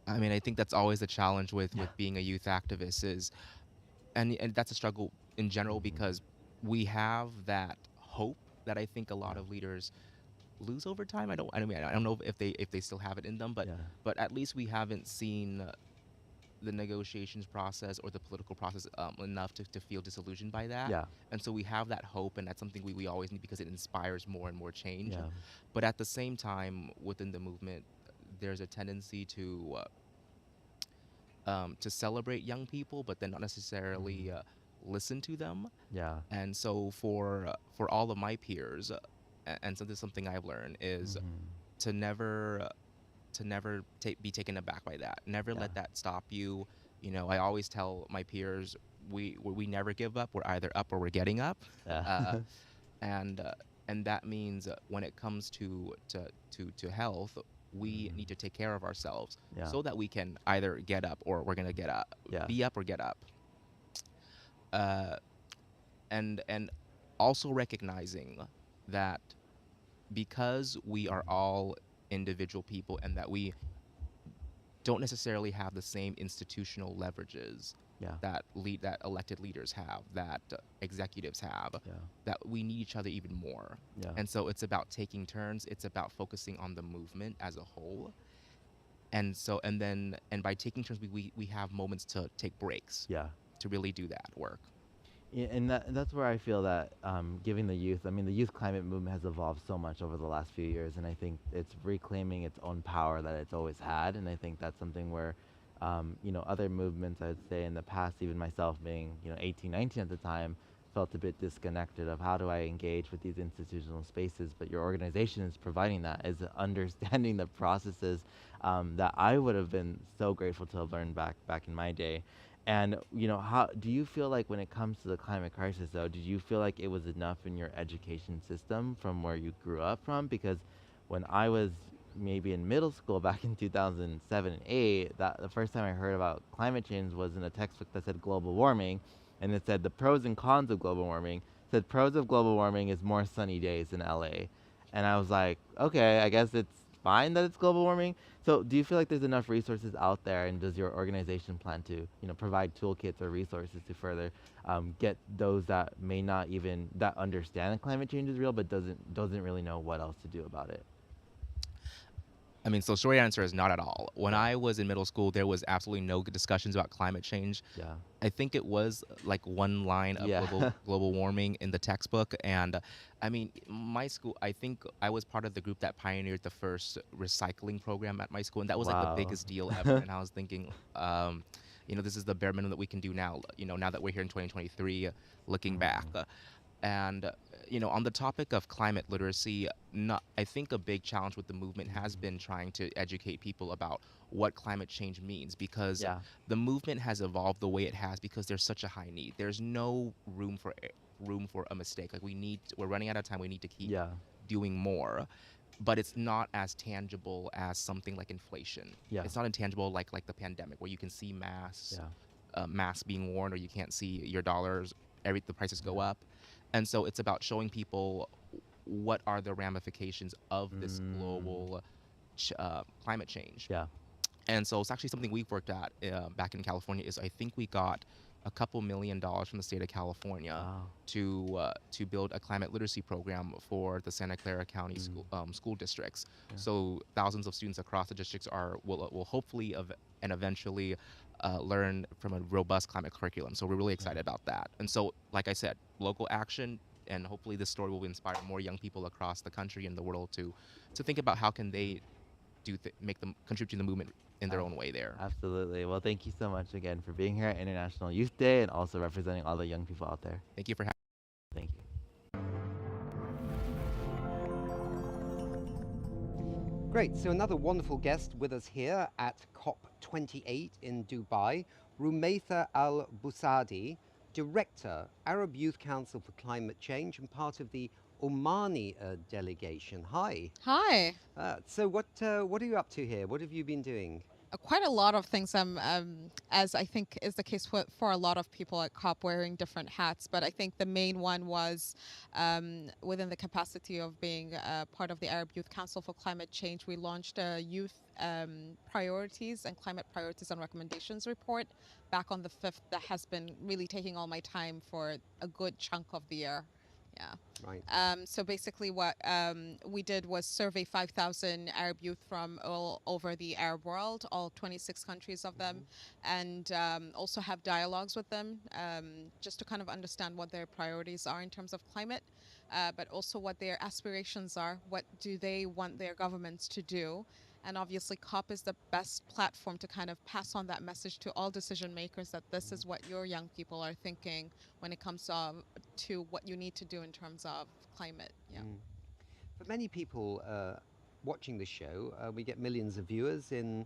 [SPEAKER 6] I mean, I think that's always a challenge with being a youth activist is, and that's a struggle in general, because we have that hope that I think a lot of leaders lose over time. I don't know if they still have it in them, but at least we haven't seen the negotiations process or the political process enough to feel disillusioned by that.
[SPEAKER 5] Yeah.
[SPEAKER 6] And so we have that hope, and that's something we always need, because it inspires more and more change.
[SPEAKER 5] Yeah.
[SPEAKER 6] But at the same time, within the movement, there's a tendency to celebrate young people, but then not necessarily listen to them.
[SPEAKER 5] Yeah.
[SPEAKER 6] And so for all of my peers, and so this is something I've learned, is to never be taken aback by that. Never let that stop you. You know, I always tell my peers, we never give up. We're either up or we're getting up.
[SPEAKER 5] Yeah.
[SPEAKER 6] And that means when it comes to health, we need to take care of ourselves so that we can either get up or we're gonna get up. Be up or get up. And also recognizing that because we are all individual people, and that we don't necessarily have the same institutional leverages that elected leaders have, that executives have, that we need each other even more. And so it's about taking turns. It's about focusing on the movement as a whole. And so and by taking turns, we have moments to take breaks. To really do that work.
[SPEAKER 5] Yeah, and that's where I feel that giving the youth, I mean, the youth climate movement has evolved so much over the last few years, and I think it's reclaiming its own power that it's always had, and I think that's something where, you know, other movements, I would say in the past, even myself being, you know, 18, 19 at the time, felt a bit disconnected of how do I engage with these institutional spaces, but your organization is providing that, is understanding the processes that I would have been so grateful to have learned back in my day. And, you know, how do you feel like when it comes to the climate crisis, though, did you feel like it was enough in your education system from where you grew up from? Because when I was maybe in middle school back in 2007 and 8, the first time I heard about climate change was in a textbook that said global warming, and it said the pros and cons of global warming. It said pros of global warming is more sunny days in LA. And I was like, okay, I guess it's fine that it's global warming. So do you feel like there's enough resources out there, and does your organization plan to, you know, provide toolkits or resources to further get those that may not even that understand that climate change is real but doesn't really know what else to do about it?
[SPEAKER 6] I mean, so short answer is not at all. When I was in middle school, there was absolutely no discussions about climate change. I think it was like one line of global warming in the textbook. And I mean, my school, I think I was part of the group that pioneered the first recycling program at my school. And that was like the biggest deal ever. And I was thinking, you know, this is the bare minimum that we can do now, you know, now that we're here in 2023, looking back. And, you know, on the topic of climate literacy, I think a big challenge with the movement has been trying to educate people about what climate change means, because the movement has evolved the way it has because there's such a high need. There's no room for a mistake. Like we're running out of time. We need to keep doing more, but it's not as tangible as something like inflation. It's not intangible like the pandemic, where you can see masks being worn, or you can't see your dollars. The prices go up. And so it's about showing people what are the ramifications of this global climate change. And so it's actually something we've worked at back in California. Is I think we got a couple $1 million from the state of California to build a climate literacy program for the Santa Clara County school districts. So thousands of students across the districts will hopefully and eventually learn from a robust climate curriculum. So we're really excited about that. And so, like I said, local action, and hopefully this story will inspire more young people across the country and the world to think about how can they contribute to the movement in their own way there.
[SPEAKER 5] Absolutely. Well, thank you so much again for being here at International Youth Day and also representing all the young people out there.
[SPEAKER 6] Thank you for having me.
[SPEAKER 5] Thank you.
[SPEAKER 14] Great, so another wonderful guest with us here at COP28 in Dubai, Rumaitha Al-Busadi, Director, Arab Youth Council for Climate Change, and part of the Omani delegation. Hi.
[SPEAKER 7] Hi.
[SPEAKER 14] So what are you up to here? What have you been doing?
[SPEAKER 7] Quite a lot of things, as I think is the case for a lot of people at COP, wearing different hats. But I think the main one was within the capacity of being part of the Arab Youth Council for Climate Change. We launched a youth priorities and climate priorities and recommendations report back on the 5th that has been really taking all my time for a good chunk of the year. Yeah.
[SPEAKER 14] Right.
[SPEAKER 7] So basically what we did was survey 5,000 Arab youth from all over the Arab world, all 26 countries of them, and also have dialogues with them just to kind of understand what their priorities are in terms of climate, but also what their aspirations are, what do they want their governments to do. And obviously COP is the best platform to kind of pass on that message to all decision makers that this is what your young people are thinking when it comes to what you need to do in terms of climate. Yeah.
[SPEAKER 14] For many people watching this show, we get millions of viewers in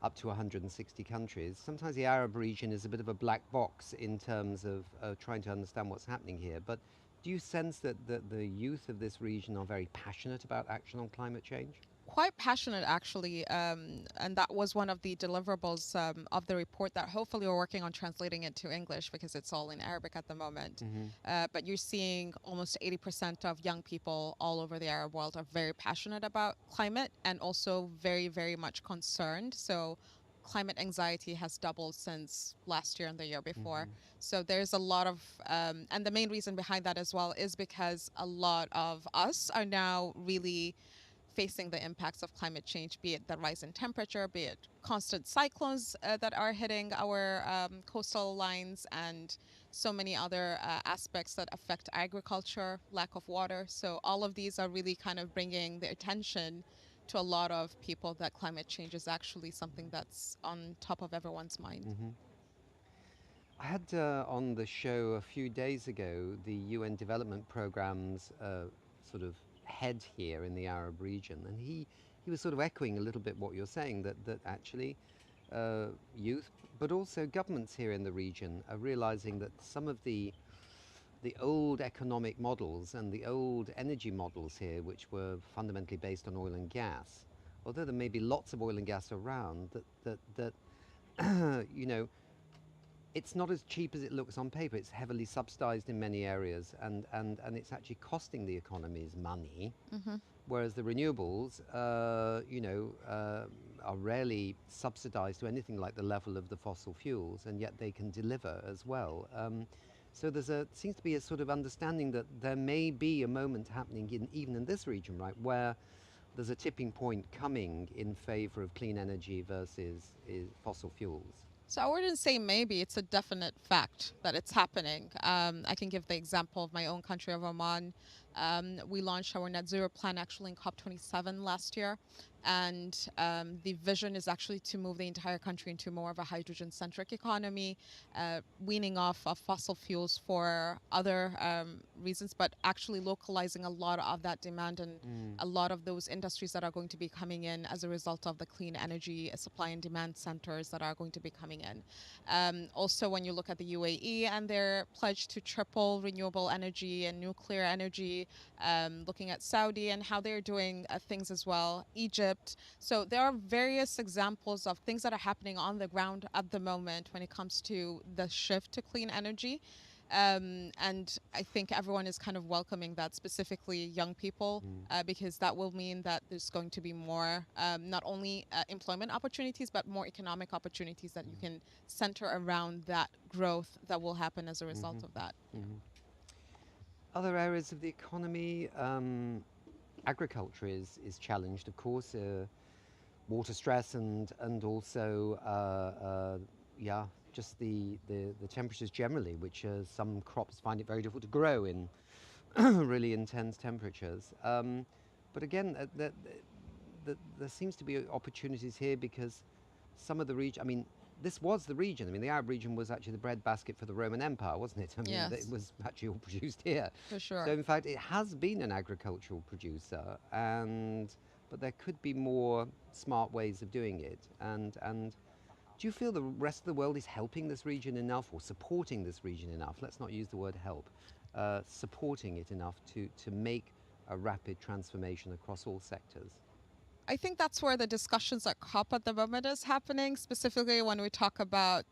[SPEAKER 14] up to 160 countries. Sometimes the Arab region is a bit of a black box in terms of trying to understand what's happening here. But do you sense that the youth of this region are very passionate about action on climate change?
[SPEAKER 7] Quite passionate, actually, and that was one of the deliverables of the report that hopefully we're working on translating it to English because it's all in Arabic at the moment. But you're seeing almost 80% of young people all over the Arab world are very passionate about climate and also very, very much concerned. So climate anxiety has doubled since last year and the year before. So there's a lot of, and the main reason behind that as well is because a lot of us are now really facing the impacts of climate change, be it the rise in temperature, be it constant cyclones that are hitting our coastal lines, and so many other aspects that affect agriculture, lack of water. So all of these are really kind of bringing the attention to a lot of people that climate change is actually something that's on top of everyone's mind.
[SPEAKER 14] I had on the show a few days ago the UN Development Programme's sort of head here in the Arab region, and he was sort of echoing a little bit what you're saying, that actually youth, but also governments here in the region are realizing that some of the old economic models and the old energy models here, which were fundamentally based on oil and gas, although there may be lots of oil and gas around, that you know, it's not as cheap as it looks on paper. It's heavily subsidized in many areas, and it's actually costing the economies money. Whereas the renewables, you know, are rarely subsidized to anything like the level of the fossil fuels, and yet they can deliver as well. So seems to be a sort of understanding that there may be a moment happening even in this region, right, where there's a tipping point coming in favor of clean energy versus fossil fuels.
[SPEAKER 7] So I wouldn't say maybe, it's a definite fact that it's happening. I can give the example of my own country of Oman. We launched our net zero plan actually in COP27 last year. And the vision is actually to move the entire country into more of a hydrogen-centric economy, weaning off of fossil fuels for other reasons, but actually localizing a lot of that demand and a lot of those industries that are going to be coming in as a result of the clean energy supply and demand centers that are going to be coming in. Also, when you look at the UAE and their pledge to triple renewable energy and nuclear energy, looking at Saudi and how they're doing things as well, Egypt. So there are various examples of things that are happening on the ground at the moment when it comes to the shift to clean energy. And I think everyone is kind of welcoming that, specifically young people, because that will mean that there's going to be more, not only employment opportunities, but more economic opportunities that you can center around that growth that will happen as a result of that.
[SPEAKER 14] Other areas of the economy, agriculture is challenged, of course, water stress and also just the temperatures generally, which some crops find it very difficult to grow in really intense temperatures. But again, there seems to be opportunities here because some of the region, I mean, this was the region. I mean, the Arab region was actually the breadbasket for the Roman Empire, wasn't it? I mean,
[SPEAKER 7] yes.
[SPEAKER 14] It was actually all produced here.
[SPEAKER 7] For sure.
[SPEAKER 14] So in fact, it has been an agricultural producer, but there could be more smart ways of doing it. And Do you feel the rest of the world is helping this region enough or supporting this region enough? Let's not use the word help. Supporting it enough to make a rapid transformation across all sectors?
[SPEAKER 7] I think that's where the discussions at COP at the moment is happening, specifically when we talk about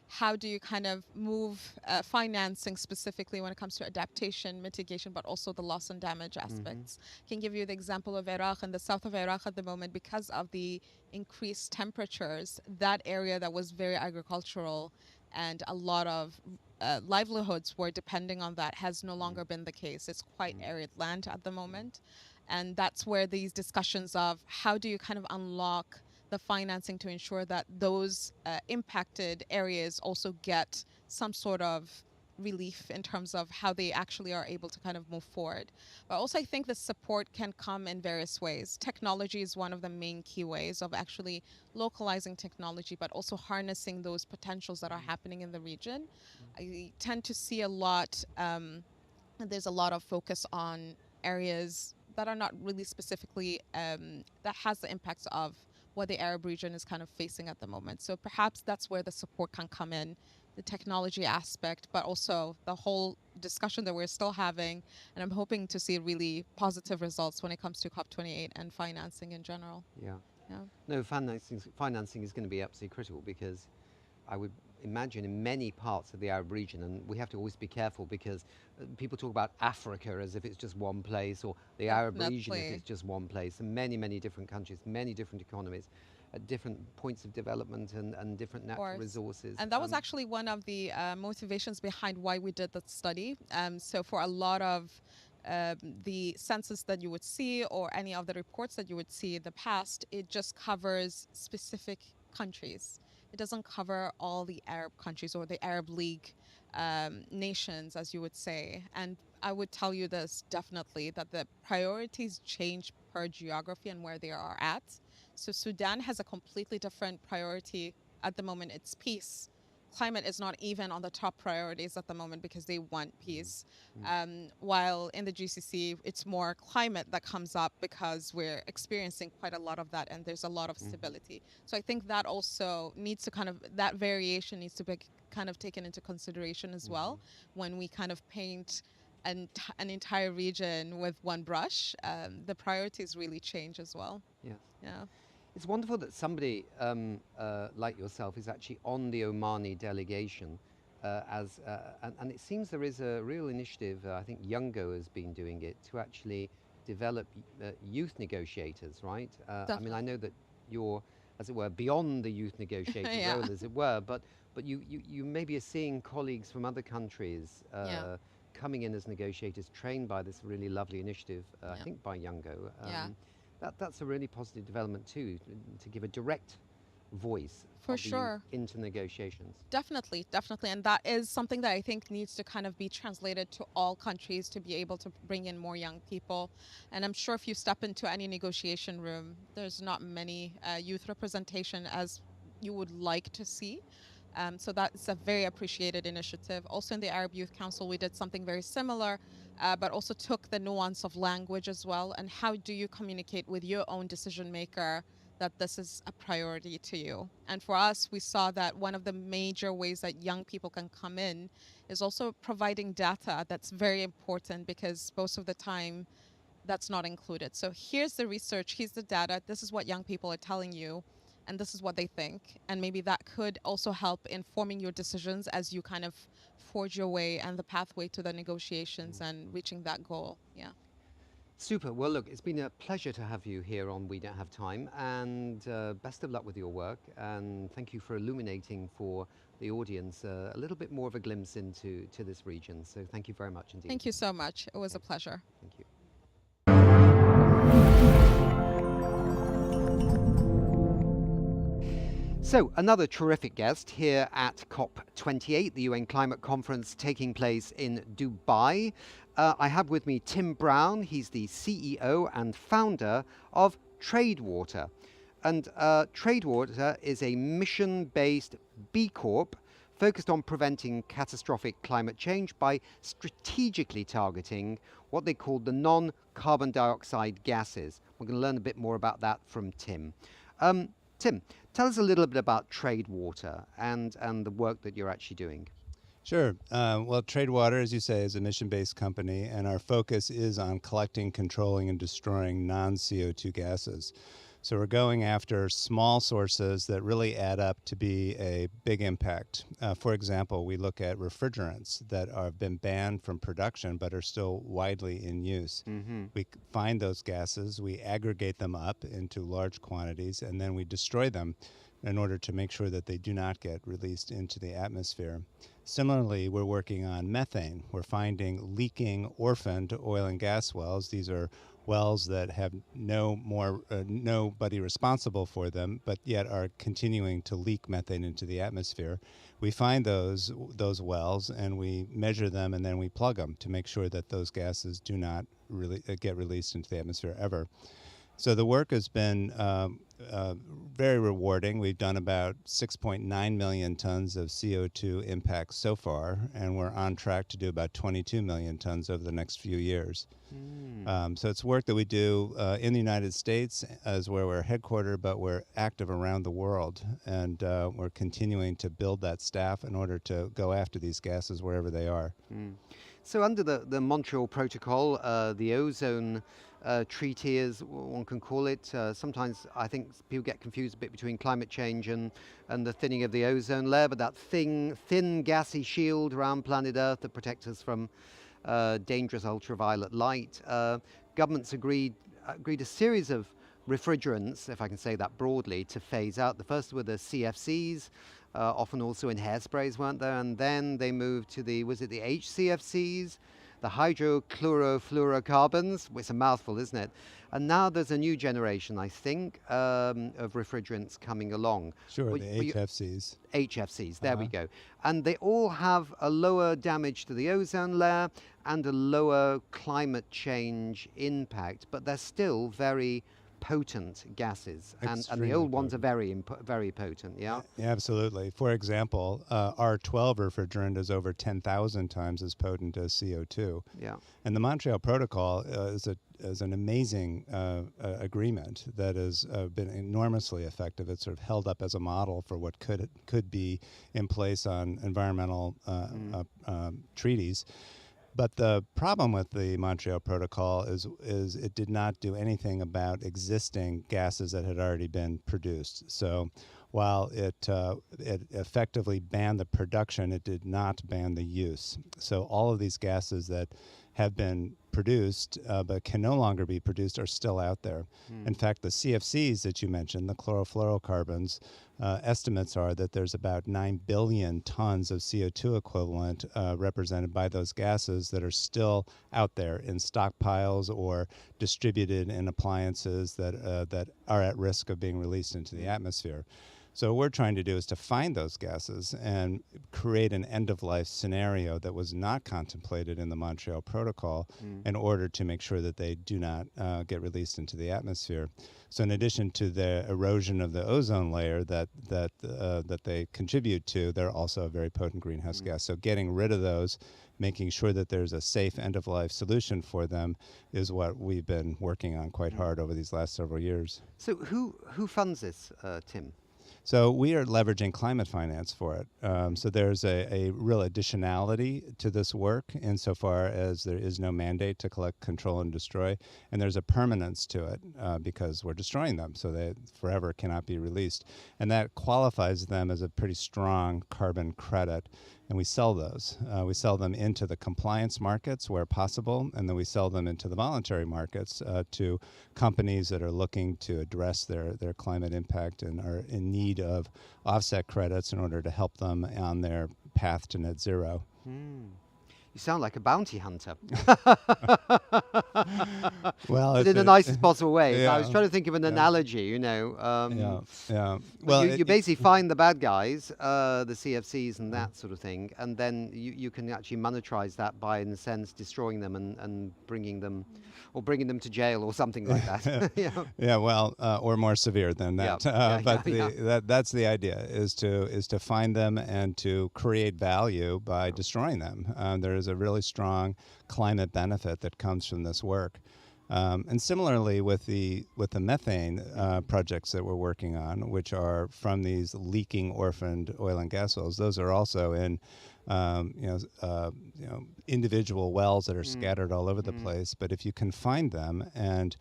[SPEAKER 7] how do you kind of move financing specifically when it comes to adaptation, mitigation, but also the loss and damage aspects. I can give you the example of Iraq and the south of Iraq at the moment. Because of the increased temperatures, that area that was very agricultural and a lot of livelihoods were depending on that has no longer been the case. It's quite arid land at the moment. And that's where these discussions of how do you kind of unlock the financing to ensure that those impacted areas also get some sort of relief in terms of how they actually are able to kind of move forward. But also I think the support can come in various ways. Technology is one of the main key ways of actually localizing technology, but also harnessing those potentials that are happening in the region. I tend to see a lot, there's a lot of focus on areas that are not really specifically, that has the impacts of what the Arab region is kind of facing at the moment. So perhaps that's where the support can come in, the technology aspect, but also the whole discussion that we're still having. And I'm hoping to see really positive results when it comes to COP28 and financing in general.
[SPEAKER 14] Yeah.
[SPEAKER 7] Yeah.
[SPEAKER 14] No, financing is going to be absolutely critical, because I would imagine in many parts of the Arab region, and we have to always be careful because people talk about Africa as if it's just one place, or the Arab region if it's just one place, and many, many different countries, many different economies, at different points of development and different natural resources.
[SPEAKER 7] And that was actually one of the motivations behind why we did that study. So for a lot of the census that you would see or any of the reports that you would see in the past, it just covers specific countries. It doesn't cover all the Arab countries or the Arab League nations, as you would say. And I would tell you this definitely, that the priorities change per geography and where they are at. So Sudan has a completely different priority at the moment. It's peace. Climate is not even on the top priorities at the moment because they want peace. While in the GCC, it's more climate that comes up because we're experiencing quite a lot of that and there's a lot of stability. So I think that also needs to kind of, that variation needs to be kind of taken into consideration as well when we kind of paint an entire region with one brush. The priorities really change as well.
[SPEAKER 14] Yes.
[SPEAKER 7] Yeah.
[SPEAKER 14] It's wonderful that somebody like yourself is actually on the Omani delegation, and it seems there is a real initiative, I think Njimngou has been doing it, to actually develop youth negotiators, right? I mean, I know that you're, as it were, beyond the youth negotiator role, as it were, but you maybe are seeing colleagues from other countries coming in as negotiators, trained by this really lovely initiative, I think by Njimngou. That's a really positive development too, to give a direct voice into negotiations.
[SPEAKER 7] Definitely, definitely. And that is something that I think needs to kind of be translated to all countries to be able to bring in more young people. And I'm sure if you step into any negotiation room, there's not many youth representation as you would like to see. So that's a very appreciated initiative. Also in the Arab Youth Council, we did something very similar, but also took the nuance of language as well. And how do you communicate with your own decision maker that this is a priority to you? And for us, we saw that one of the major ways that young people can come in is also providing data. That's very important because most of the time that's not included. So here's the research, here's the data, this is what young people are telling you, and this is what they think. And maybe that could also help in forming your decisions as you kind of forge your way and the pathway to the negotiations and reaching that goal. Yeah.
[SPEAKER 14] Super. Well, look, it's been a pleasure to have you here on We Don't Have Time, and best of luck with your work. And thank you for illuminating for the audience a little bit more of a glimpse into this region. So thank you very much indeed.
[SPEAKER 7] Thank you so much. It was a pleasure.
[SPEAKER 14] Thank you. So, another terrific guest here at COP28, the UN Climate Conference taking place in Dubai. I have with me Tim Brown. He's the CEO and founder of Tradewater. And Tradewater is a mission-based B Corp focused on preventing catastrophic climate change by strategically targeting what they call the non-carbon dioxide gases. We're going to learn a bit more about that from Tim. Tim, tell us a little bit about Trade Water and the work that you're actually doing.
[SPEAKER 8] Sure. Well, Trade Water, as you say, is a mission-based company, and our focus is on collecting, controlling, and destroying non-CO2 gases. So we're going after small sources that really add up to be a big impact. For example, we look at refrigerants that have been banned from production but are still widely in use. We find those gases, we aggregate them up into large quantities, and then we destroy them in order to make sure that they do not get released into the atmosphere. Similarly, we're working on methane. We're finding leaking orphaned oil and gas wells. These are wells that have nobody responsible for them, but yet are continuing to leak methane into the atmosphere. We find those wells and we measure them, and then we plug them to make sure that those gases do not really get released into the atmosphere ever. So the work has been very rewarding. We've done about 6.9 million tons of CO2 impacts so far, and we're on track to do about 22 million tons over the next few years. So it's work that we do in the United States as where we're headquartered, but we're active around the world, and we're continuing to build that staff in order to go after these gases wherever they are.
[SPEAKER 14] So under the Montreal Protocol, the ozone treaty, as one can call it, sometimes I think people get confused a bit between climate change and the thinning of the ozone layer, but that thin gassy shield around planet Earth that protects us from dangerous ultraviolet light. Governments agreed a series of refrigerants, if I can say that broadly, to phase out. The first were the CFCs, often also in hairsprays, weren't there? And then they moved to the HCFCs, the hydrochlorofluorocarbons. It's a mouthful, isn't it? And now there's a new generation, I think, of refrigerants coming along.
[SPEAKER 8] Sure, the HFCs.
[SPEAKER 14] HFCs, there we go. And they all have a lower damage to the ozone layer and a lower climate change impact, but they're still very potent gases, and the old ones are very potent. Yeah,
[SPEAKER 8] absolutely. For example, R12 refrigerant is over 10,000 times as potent as CO2.
[SPEAKER 14] Yeah,
[SPEAKER 8] and the Montreal Protocol is an amazing agreement that has been enormously effective. It's sort of held up as a model for what could be in place on environmental treaties. But the problem with the Montreal Protocol is it did not do anything about existing gases that had already been produced. So while it effectively banned the production, it did not ban the use. So all of these gases that have been produced but can no longer be produced are still out there. In fact, the CFCs that you mentioned, the chlorofluorocarbons, estimates are that there's about 9 billion tons of CO2 equivalent represented by those gases that are still out there in stockpiles or distributed in appliances that are at risk of being released into the atmosphere. So what we're trying to do is to find those gases and create an end-of-life scenario that was not contemplated in the Montreal Protocol in order to make sure that they do not get released into the atmosphere. So in addition to the erosion of the ozone layer that they contribute to, they're also a very potent greenhouse gas. So getting rid of those, making sure that there's a safe end-of-life solution for them is what we've been working on quite hard over these last several years.
[SPEAKER 14] So who funds this, Tim?
[SPEAKER 8] So we are leveraging climate finance for it. So there's a real additionality to this work insofar as there is no mandate to collect, control, and destroy. And there's a permanence to it because we're destroying them, so they forever cannot be released. And that qualifies them as a pretty strong carbon credit. And we sell those. We sell them into the compliance markets where possible, and then we sell them into the voluntary markets to companies that are looking to address their climate impact and are in need of offset credits in order to help them on their path to net zero.
[SPEAKER 14] You sound like a bounty hunter.
[SPEAKER 8] Well,
[SPEAKER 14] but in the nicest possible way.
[SPEAKER 8] Yeah,
[SPEAKER 14] I was trying to think of an analogy, you know.
[SPEAKER 8] Well,
[SPEAKER 14] you basically find the bad guys, the CFCs and that sort of thing, and then you can actually monetize that by, in a sense, destroying them and bringing them to jail or something like that.
[SPEAKER 8] Yeah, well, or more severe than that. That's the idea, is to find them and to create value by destroying them. There is a really strong climate benefit that comes from this work. And similarly with the methane projects that we're working on, which are from these leaking orphaned oil and gas wells, those are also in individual wells that are scattered all over the place. But if you can find them and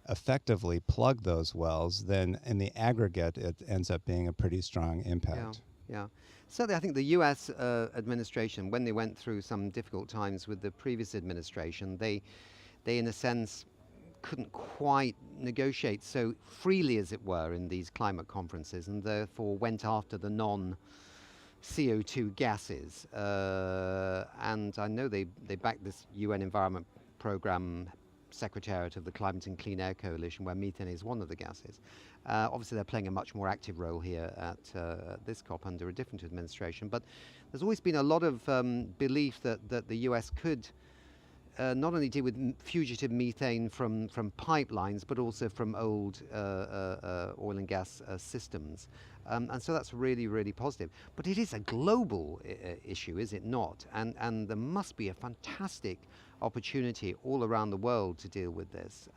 [SPEAKER 8] effectively plug those wells, then in the aggregate it ends up being a pretty strong impact.
[SPEAKER 14] Yeah. Certainly, I think the U.S. Administration, when they went through some difficult times with the previous administration, they in a sense couldn't quite negotiate so freely, as it were, in these climate conferences, and therefore went after the non-CO2 gases. And I know they backed this UN Environment Programme Secretariat of the Climate and Clean Air Coalition, where methane is one of the gases. Obviously, they're playing a much more active role here at this COP under a different administration. But there's always been a lot of belief that the US could not only deal with fugitive methane from pipelines, but also from old oil and gas systems. And so that's really, really positive. But it is a global issue, is it not? And there must be a fantastic opportunity all around the world to deal with this.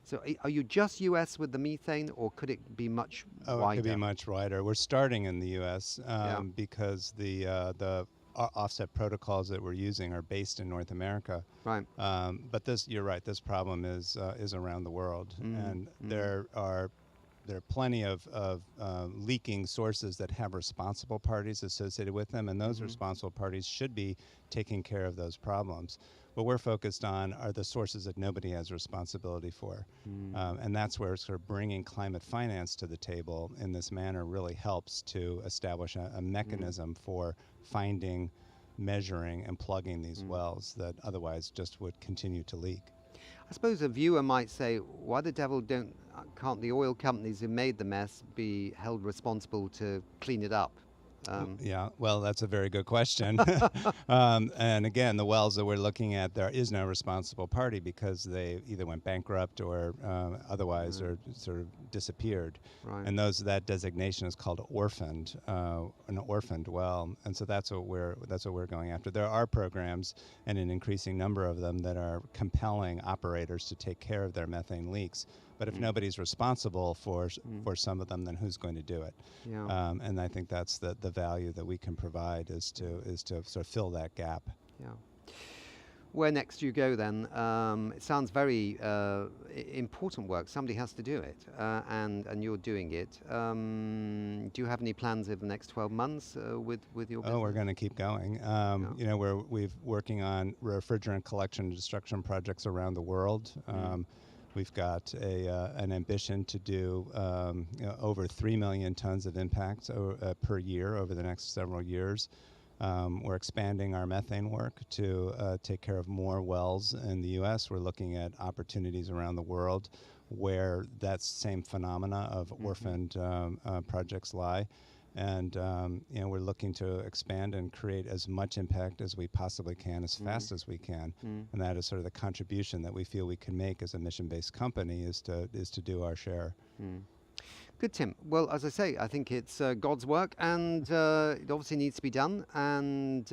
[SPEAKER 14] So are you just US with the methane, or could it be much wider?
[SPEAKER 8] It could be much wider. We're starting in the US because the offset protocols that we're using are based in North America.
[SPEAKER 14] Right.
[SPEAKER 8] But you're right, this problem is around the world. And there are plenty of leaking sources that have responsible parties associated with them, and those responsible parties should be taking care of those problems. What we're focused on are the sources that nobody has responsibility for. And that's where sort of bringing climate finance to the table in this manner really helps to establish a mechanism for finding, measuring, and plugging these wells that otherwise just would continue to leak.
[SPEAKER 14] I suppose a viewer might say, why the devil can't the oil companies who made the mess be held responsible to clean it up?
[SPEAKER 8] Yeah, well, that's a very good question. And again, the wells that we're looking at, there is no responsible party because they either went bankrupt or otherwise or sort of disappeared.
[SPEAKER 14] Right.
[SPEAKER 8] And that designation is called orphaned, an orphaned well. And so that's what we're going after. There are programs, and an increasing number of them, that are compelling operators to take care of their methane leaks. But if nobody's responsible for some of them, then who's going to do it?
[SPEAKER 14] Yeah.
[SPEAKER 8] And I think that's the value that we can provide is to sort of fill that gap.
[SPEAKER 14] Yeah. Where next do you go then? It sounds very important work. Somebody has to do it, and you're doing it. Do you have any plans over the next 12 months with your business?
[SPEAKER 8] Oh, we're going to keep going. We're working on refrigerant collection and destruction projects around the world. We've got an ambition to do over 3 million tons of impacts per year over the next several years. We're expanding our methane work to take care of more wells in the U.S. We're looking at opportunities around the world where that same phenomena of orphaned projects lie. And we're looking to expand and create as much impact as we possibly can, as fast as we can. And that is sort of the contribution that we feel we can make as a mission-based company is to do our share.
[SPEAKER 14] Good, Tim. Well, as I say, I think it's God's work, and it obviously needs to be done. And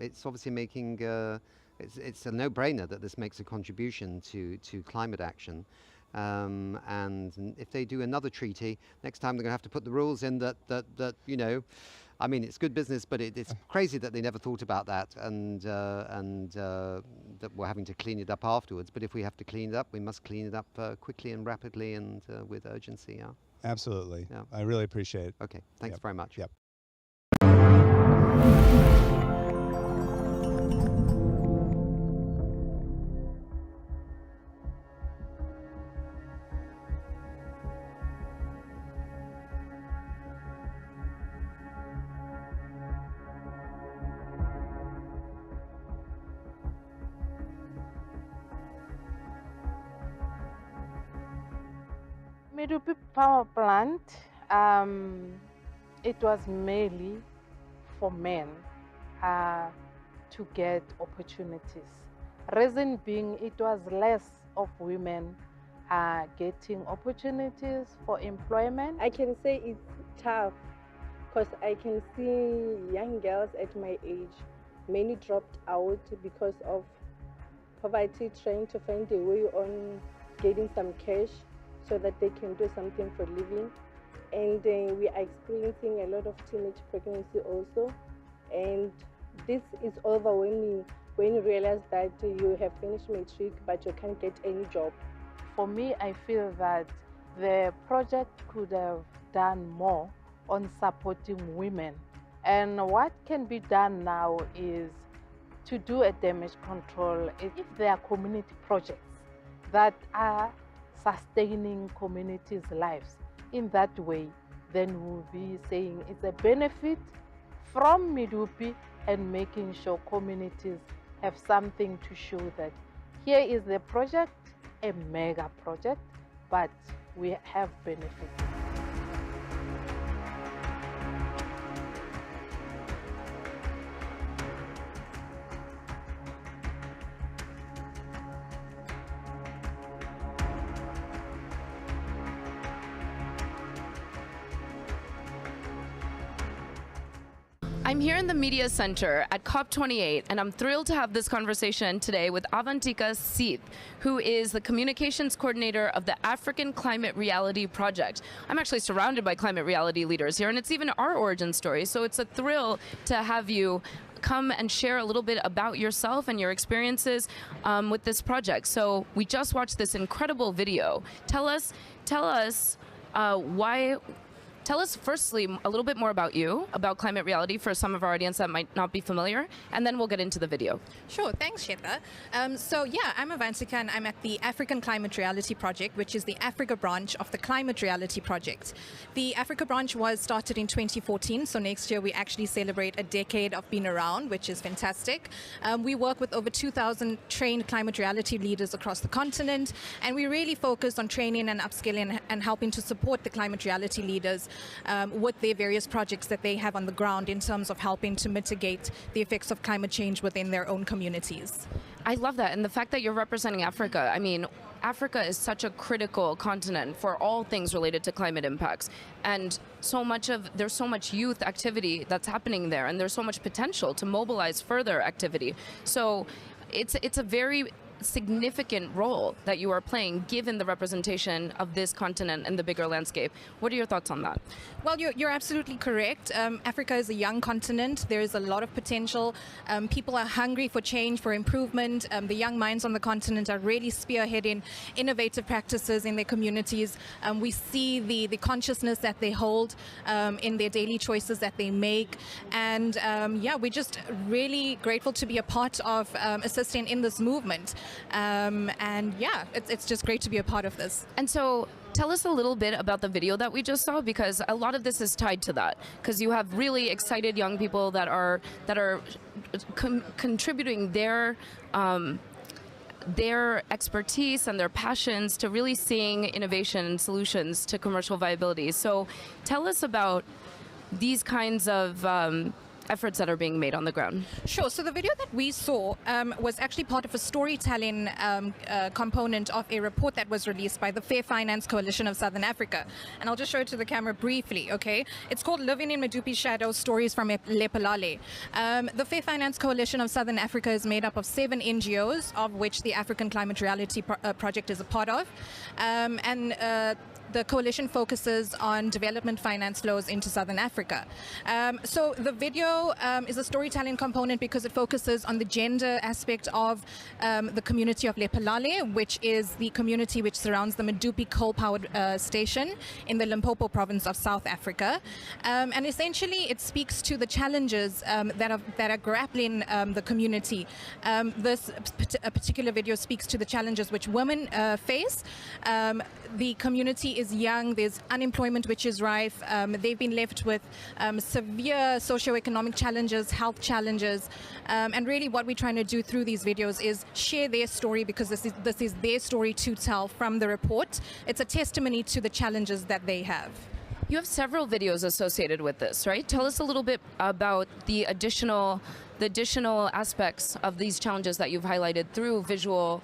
[SPEAKER 14] it's obviously making it's a no-brainer that this makes a contribution to climate action. And if they do another treaty, next time they're going to have to put the rules in that I mean, it's good business, but it's crazy that they never thought about that, and that we're having to clean it up afterwards. But if we have to clean it up, we must clean it up quickly and rapidly and with urgency. Yeah.
[SPEAKER 8] Absolutely.
[SPEAKER 14] Yeah.
[SPEAKER 8] I really appreciate it.
[SPEAKER 14] Okay. Thanks very much.
[SPEAKER 8] Yep.
[SPEAKER 9] Medupi power plant, it was mainly for men to get opportunities. Reason being, it was less of women getting opportunities for employment.
[SPEAKER 10] I can say it's tough because I can see young girls at my age, many dropped out because of poverty, trying to find a way on getting some cash so that they can do something for living. And we are experiencing a lot of teenage pregnancy also. And this is overwhelming when you realize that you have finished matric but you can't get any job.
[SPEAKER 9] For me, I feel that the project could have done more on supporting women. And what can be done now is to do a damage control. If there are community projects that are sustaining communities' lives in that way, then we'll be saying it's a benefit from Medupi and making sure communities have something to show that here is the project, a mega project, but we have benefits.
[SPEAKER 12] I'm here in the Media Center at COP28, and I'm thrilled to have this conversation today with Avantika Seeth, who is the communications coordinator of the African Climate Reality Project. I'm actually surrounded by climate reality leaders here, and it's even our origin story, so it's a thrill to have you come and share a little bit about yourself and your experiences with this project. So we just watched this incredible video. Tell us firstly a little bit more about you, about climate reality for some of our audience that might not be familiar, and then we'll get into the video.
[SPEAKER 11] Sure, thanks Sheta. So yeah, I'm Avantika and I'm at the African Climate Reality Project, which is the Africa branch of the Climate Reality Project. The Africa branch was started in 2014, so next year we actually celebrate a decade of being around, which is fantastic. We work with over 2,000 trained climate reality leaders across the continent, and we really focus on training and upskilling and helping to support the climate reality leaders with their various projects that they have on the ground in terms of helping to mitigate the effects of climate change within their own communities.
[SPEAKER 12] I love that, and the fact that you're representing Africa. I mean, Africa is such a critical continent for all things related to climate impacts, and there's so much youth activity that's happening there, and there's so much potential to mobilize further activity. So it's a very significant role that you are playing given the representation of this continent and the bigger landscape. What are your thoughts on that?
[SPEAKER 11] Well, you're absolutely correct. Africa is a young continent. There is a lot of potential. People are hungry for change, for improvement. The young minds on the continent are really spearheading innovative practices in their communities. We see the consciousness that they hold in their daily choices that they make. And yeah, we're just really grateful to be a part of assisting in this movement. And yeah, it's just great to be a part of this.
[SPEAKER 12] And so tell us a little bit about the video that we just saw, because a lot of this is tied to that, because you have really excited young people that are contributing their expertise and their passions to really seeing innovation and solutions to commercial viability. So tell us about these kinds of efforts that are being made on the ground.
[SPEAKER 11] Sure. So the video that we saw was actually part of a storytelling component of a report that was released by the Fair Finance Coalition of Southern Africa. And I'll just show it to the camera briefly, okay? It's called Living in Medupi's Shadow, Stories from Lephalale. The Fair Finance Coalition of Southern Africa is made up of 7 NGOs, of which the African Climate Reality Project is a part of. The coalition focuses on development finance flows into Southern Africa. So the video is a storytelling component because it focuses on the gender aspect of the community of Lephalale, which is the community which surrounds the Medupi coal-powered station in the Limpopo province of South Africa. And essentially it speaks to the challenges that are grappling the community. This particular video speaks to the challenges which women face. The community is young, there's unemployment which is rife, they've been left with severe socioeconomic challenges, health challenges, and really what we're trying to do through these videos is share their story, because this is their story to tell from the report. It's a testimony to the challenges that they have.
[SPEAKER 12] You have several videos associated with this, right? Tell us a little bit about the additional aspects of these challenges that you've highlighted through visual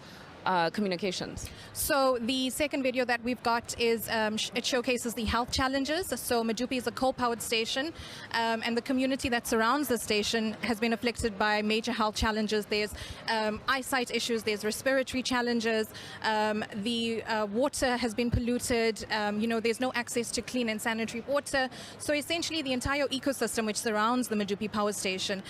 [SPEAKER 11] communications? So the second video that we've got is, it showcases the health challenges. So Medupi is a coal-powered station, and the community that surrounds the station has been afflicted by major health challenges. There's eyesight issues, there's respiratory challenges, the water has been polluted, there's no access to clean and sanitary water. So essentially the entire ecosystem which surrounds the Medupi power station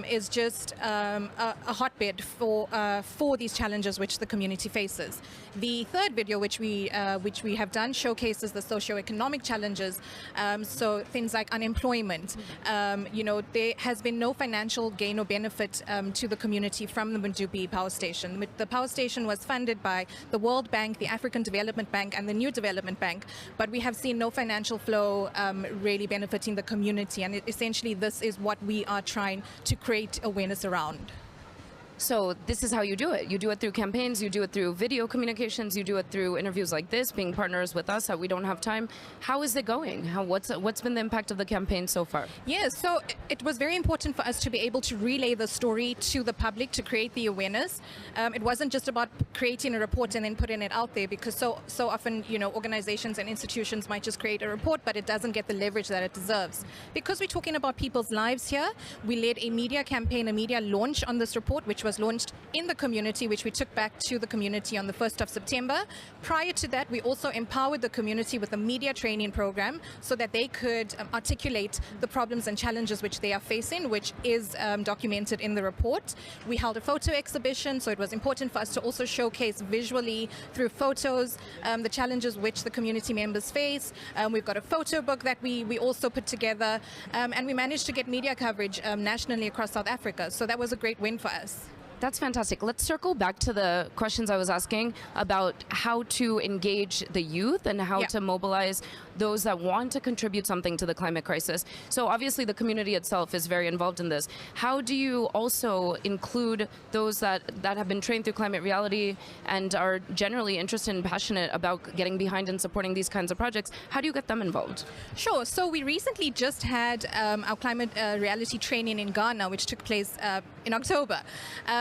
[SPEAKER 11] is just a hotbed for these challenges which the community faces. The third video which we have done showcases the socio-economic challenges, so things like unemployment. There has been no financial gain or benefit to the community from the Medupi power station. The power station was funded by the World Bank, the African Development Bank and the New Development Bank, but we have seen no financial flow really benefiting the community, and essentially this is what we are trying to create awareness around.
[SPEAKER 12] So this is how you do it. You do it through campaigns, you do it through video communications, you do it through interviews like this, being partners with us at We Don't Have Time. How is it going? What's been the impact of the campaign so far?
[SPEAKER 11] Yes, so it was very important for us to be able to relay the story to the public, to create the awareness. It wasn't just about creating a report and then putting it out there, because so often, organizations and institutions might just create a report, but it doesn't get the leverage that it deserves. Because we're talking about people's lives here, we led a media campaign, a media launch on this report, which was launched in the community, which we took back to the community on the 1st of September. Prior to that, we also empowered the community with a media training program so that they could articulate the problems and challenges which they are facing, which is documented in the report. We held a photo exhibition, so it was important for us to also showcase visually through photos the challenges which the community members face. We've got a photo book that we also put together, and we managed to get media coverage nationally across South Africa. So that was a great win for us.
[SPEAKER 12] That's fantastic. Let's circle back to the questions I was asking about how to engage the youth and how to mobilize those that want to contribute something to the climate crisis. So obviously the community itself is very involved in this. How do you also include those that have been trained through climate reality and are generally interested and passionate about getting behind and supporting these kinds of projects? How do you get them involved?
[SPEAKER 11] Sure. So we recently just had our climate reality training in Ghana, which took place in October.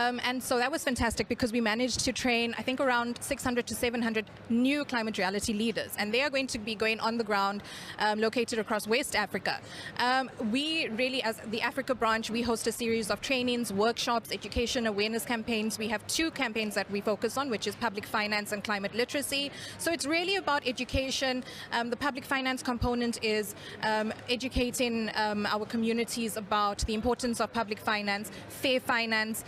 [SPEAKER 11] And so that was fantastic because we managed to train, I think, around 600 to 700 new climate reality leaders. And they are going to be going on the ground located across West Africa. We really, as the Africa branch, we host a series of trainings, workshops, education, awareness campaigns. We have 2 campaigns that we focus on, which is public finance and climate literacy. So it's really about education. The public finance component is educating our communities about the importance of public finance, fair finance,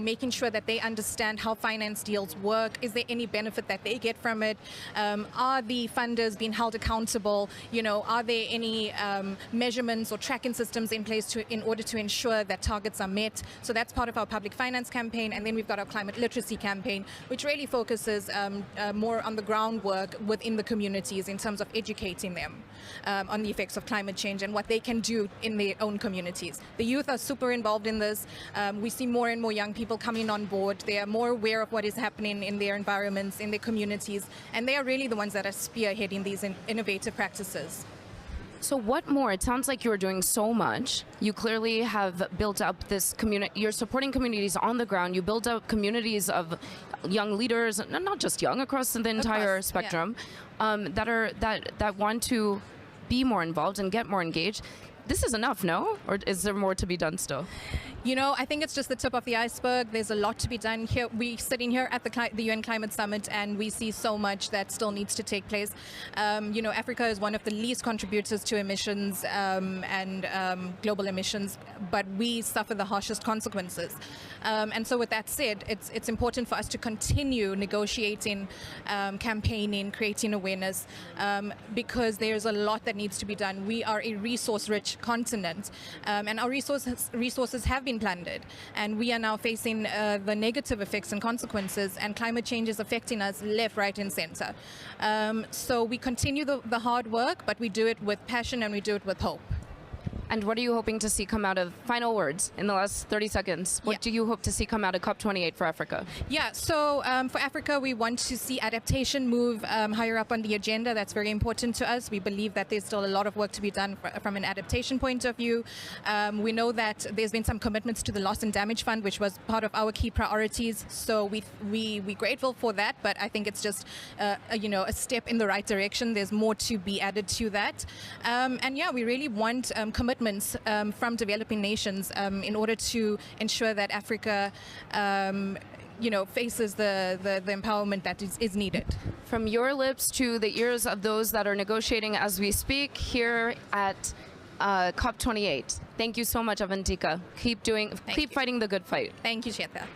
[SPEAKER 11] making sure that they understand how finance deals work. Is there any benefit that they get from it? Are the funders being held accountable? Are there any measurements or tracking systems in place in order to ensure that targets are met? So that's part of our public finance campaign. And then we've got our climate literacy campaign, which really focuses more on the groundwork within the communities in terms of educating them on the effects of climate change and what they can do in their own communities. The youth are super involved in this. We see more and more young people coming on board. They are more aware of what is happening in their environments, in their communities, and they are really the ones that are spearheading these innovative practices.
[SPEAKER 12] So what more? It sounds like you're doing so much. You clearly have built up this community. You're supporting communities on the ground. You build up communities of young leaders, not just young, across the entire spectrum, that want to be more involved and get more engaged. This is enough, no? Or is there more to be done still?
[SPEAKER 11] I think it's just the tip of the iceberg. There's a lot to be done here. We're sitting here at the UN Climate Summit, and we see so much that still needs to take place. Africa is one of the least contributors to emissions and global emissions, but we suffer the harshest consequences. And so with that said, it's important for us to continue negotiating, campaigning, creating awareness, because there's a lot that needs to be done. We are a resource-rich continent, and our resources have been plundered, and we are now facing the negative effects and consequences, and climate change is affecting us left, right and center. So we continue the hard work, but we do it with passion and we do it with hope.
[SPEAKER 12] And what are you hoping to see come out of, final words in the last 30 seconds, what do you hope to see come out of COP28 for Africa?
[SPEAKER 11] Yeah, so for Africa, we want to see adaptation move higher up on the agenda. That's very important to us. We believe that there's still a lot of work to be done from an adaptation point of view. We know that there's been some commitments to the Loss and Damage Fund, which was part of our key priorities. So we're grateful for that, but I think it's just a step in the right direction. There's more to be added to that. And yeah, we really want commitments from developing nations in order to ensure that Africa faces the empowerment that is needed.
[SPEAKER 12] From your lips to the ears of those that are negotiating as we speak here at COP28. Thank you so much, Avantika. Keep fighting the good fight.
[SPEAKER 11] Thank you, Sheta.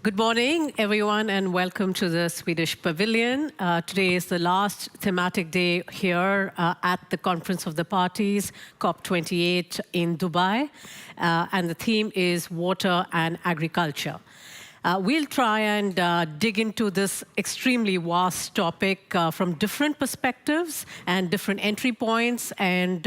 [SPEAKER 13] Good morning, everyone, and welcome to the Swedish Pavilion. Today is the last thematic day here at the Conference of the Parties, COP28 in Dubai, and the theme is water and agriculture. We'll try and dig into this extremely vast topic from different perspectives and different entry points. And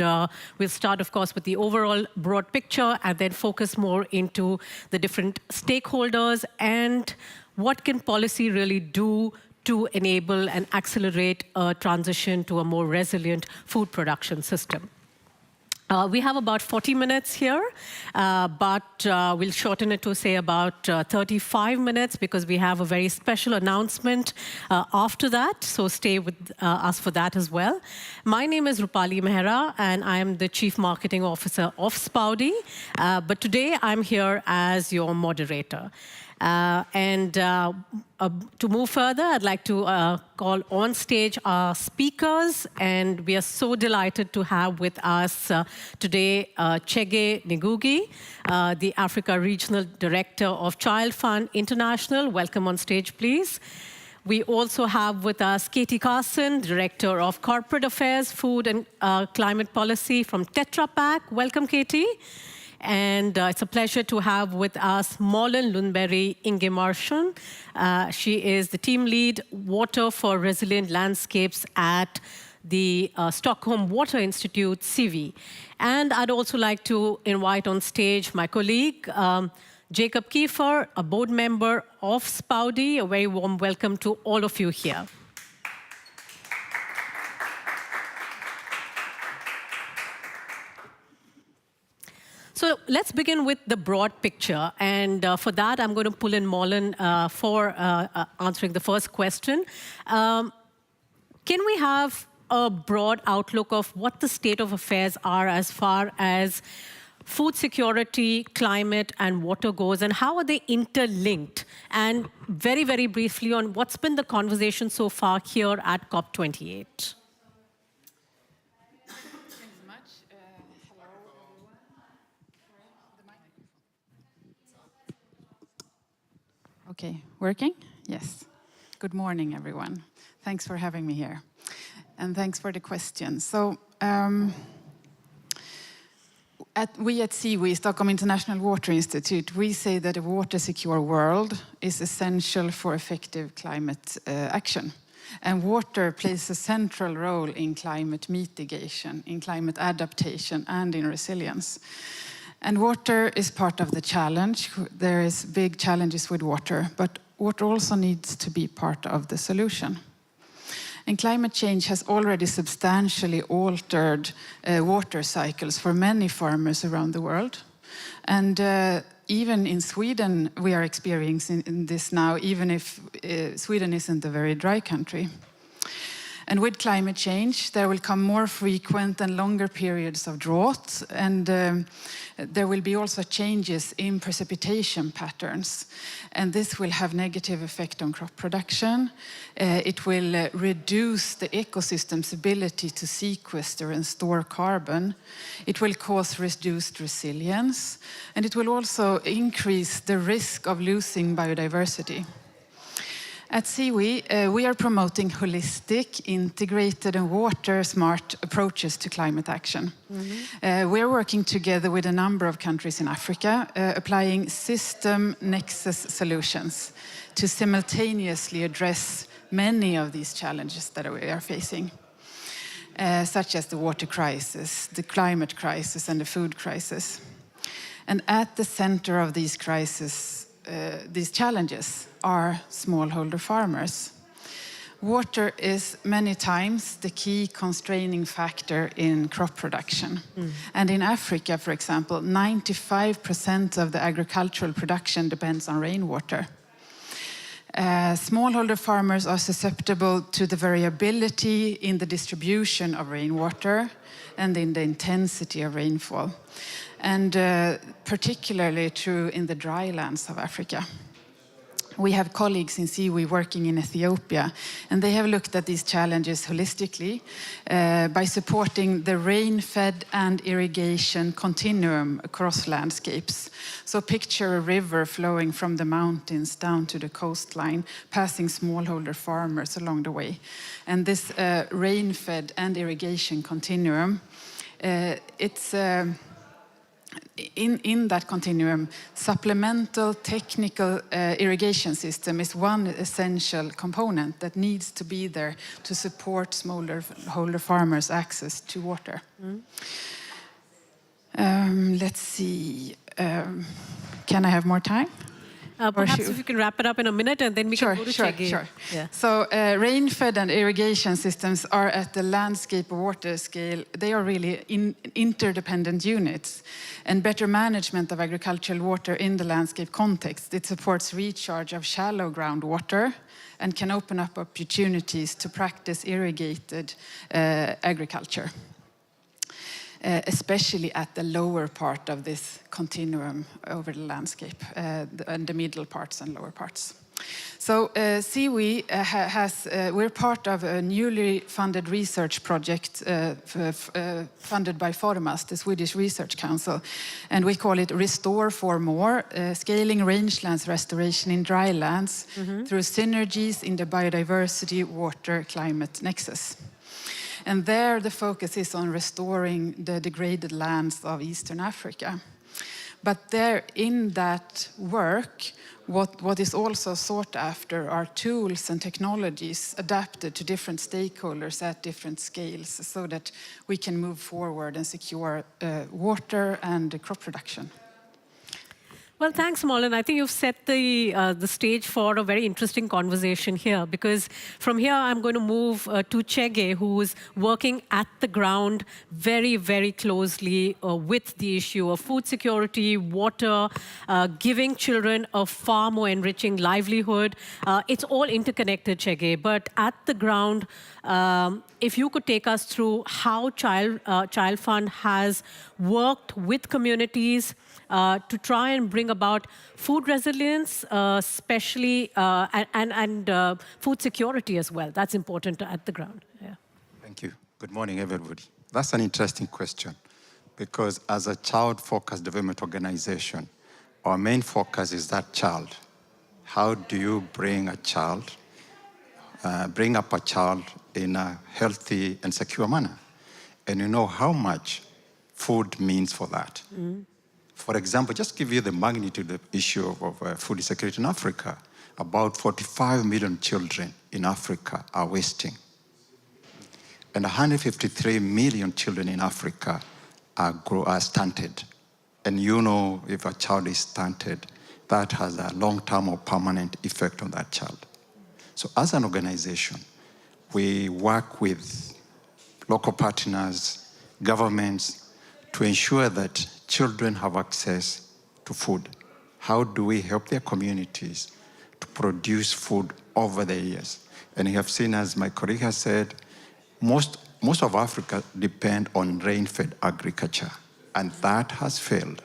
[SPEAKER 13] we'll start, of course, with the overall broad picture and then focus more into the different stakeholders and what can policy really do to enable and accelerate a transition to a more resilient food production system. We have about 40 minutes here, but we'll shorten it to, say, about 35 minutes because we have a very special announcement after that, so stay with us for that as well. My name is Rupali Mehra, and I am the Chief Marketing Officer of Spoudi, but today I'm here as your moderator. To move further, I'd like to call on stage our speakers, and we are so delighted to have with us today Chege Ngugi, the Africa Regional Director of Child Fund International. Welcome on stage, please. We also have with us Katie Carson, Director of Corporate Affairs, Food and Climate Policy from Tetra Pak. Welcome, Katie. And it's a pleasure to have with us Malin Lundberg Ingemarsson. She is the team lead Water for Resilient Landscapes at the Stockholm Water Institute, CIVI. And I'd also like to invite on stage my colleague, Jacob Kiefer, a board member of Spoudi. A very warm welcome to all of you here. So let's begin with the broad picture. And for that, I'm going to pull in Malin for answering the first question. Can we have a broad outlook of what the state of affairs are as far as food security, climate, and water goes, and how are they interlinked? And very, very briefly on what's been the conversation so far here at COP28.
[SPEAKER 15] Okay, working? Yes. Good morning, everyone. Thanks for having me here. And thanks for the question. So, we at CIVI, Stockholm International Water Institute, we say that a water-secure world is essential for effective climate action. And water plays a central role in climate mitigation, in climate adaptation, and in resilience. And water is part of the challenge. There is big challenges with water, but water also needs to be part of the solution. And climate change has already substantially altered water cycles for many farmers around the world. And even in Sweden, we are experiencing this now, even if Sweden isn't a very dry country. And with climate change, there will come more frequent and longer periods of drought, and there will be also changes in precipitation patterns. And this will have negative effect on crop production. It will reduce the ecosystem's ability to sequester and store carbon. It will cause reduced resilience, and it will also increase the risk of losing biodiversity. At SIWI, we are promoting holistic, integrated and water-smart approaches to climate action. We are working together with a number of countries in Africa, applying system nexus solutions to simultaneously address many of these challenges that we are facing, such as the water crisis, the climate crisis, and the food crisis. And at the center of these crises, these challenges, are smallholder farmers. Water is many times the key constraining factor in crop production. And in Africa, for example, 95% of the agricultural production depends on rainwater. Smallholder farmers are susceptible to the variability in the distribution of rainwater and in the intensity of rainfall, and particularly true in the dry lands of Africa. We have colleagues in SIWI working in Ethiopia, and they have looked at these challenges holistically by supporting the rain-fed and irrigation continuum across landscapes. So picture a river flowing from the mountains down to the coastline, passing smallholder farmers along the way. And this rain-fed and irrigation continuum, in that continuum, supplemental technical irrigation system is one essential component that needs to be there to support smallholder farmers' access to water. Let's see. Can I have more time?
[SPEAKER 13] Perhaps if you can wrap it up in a minute, and then we can go to Chege.
[SPEAKER 15] Sure.
[SPEAKER 13] Yeah.
[SPEAKER 15] So rain-fed and irrigation systems are at the landscape water scale. They are really interdependent units. And better management of agricultural water in the landscape context, it supports recharge of shallow groundwater and can open up opportunities to practice irrigated agriculture. Especially at the lower part of this continuum over the landscape, and the middle parts and lower parts. So SIWI we're part of a newly funded research project funded by Formas, the Swedish Research Council, and we call it Restore for More, scaling rangelands restoration in dry lands through synergies in the biodiversity, water, climate nexus. And there the focus is on restoring the degraded lands of Eastern Africa. But there in that work, what is also sought after are tools and technologies adapted to different stakeholders at different scales so that we can move forward and secure water and crop production.
[SPEAKER 13] Well, thanks, Malin. I think you've set the stage for a very interesting conversation here, because from here I'm going to move to Chege, who's working at the ground very, very closely with the issue of food security, water, giving children a far more enriching livelihood. It's all interconnected, Chege, but at the ground, if you could take us through how Child Fund has worked with communities to try and bring about food resilience, especially, and food security as well. That's important at the ground. Yeah.
[SPEAKER 16] Thank you. Good morning, everybody. That's an interesting question, because as a child-focused development organization, our main focus is that child. How do you bring a child, bring up a child in a healthy and secure manner? And you know how much food means for that. For example, just give you the magnitude of the issue of food security in Africa. About 45 million children in Africa are wasting. And 153 million children in Africa are stunted. And you know, if a child is stunted, that has a long-term or permanent effect on that child. So as an organization, we work with local partners, governments, to ensure that children have access to food. How do we help their communities to produce food over the years? And you have seen, as my colleague has said, most of Africa depend on rain-fed agriculture, and that has failed.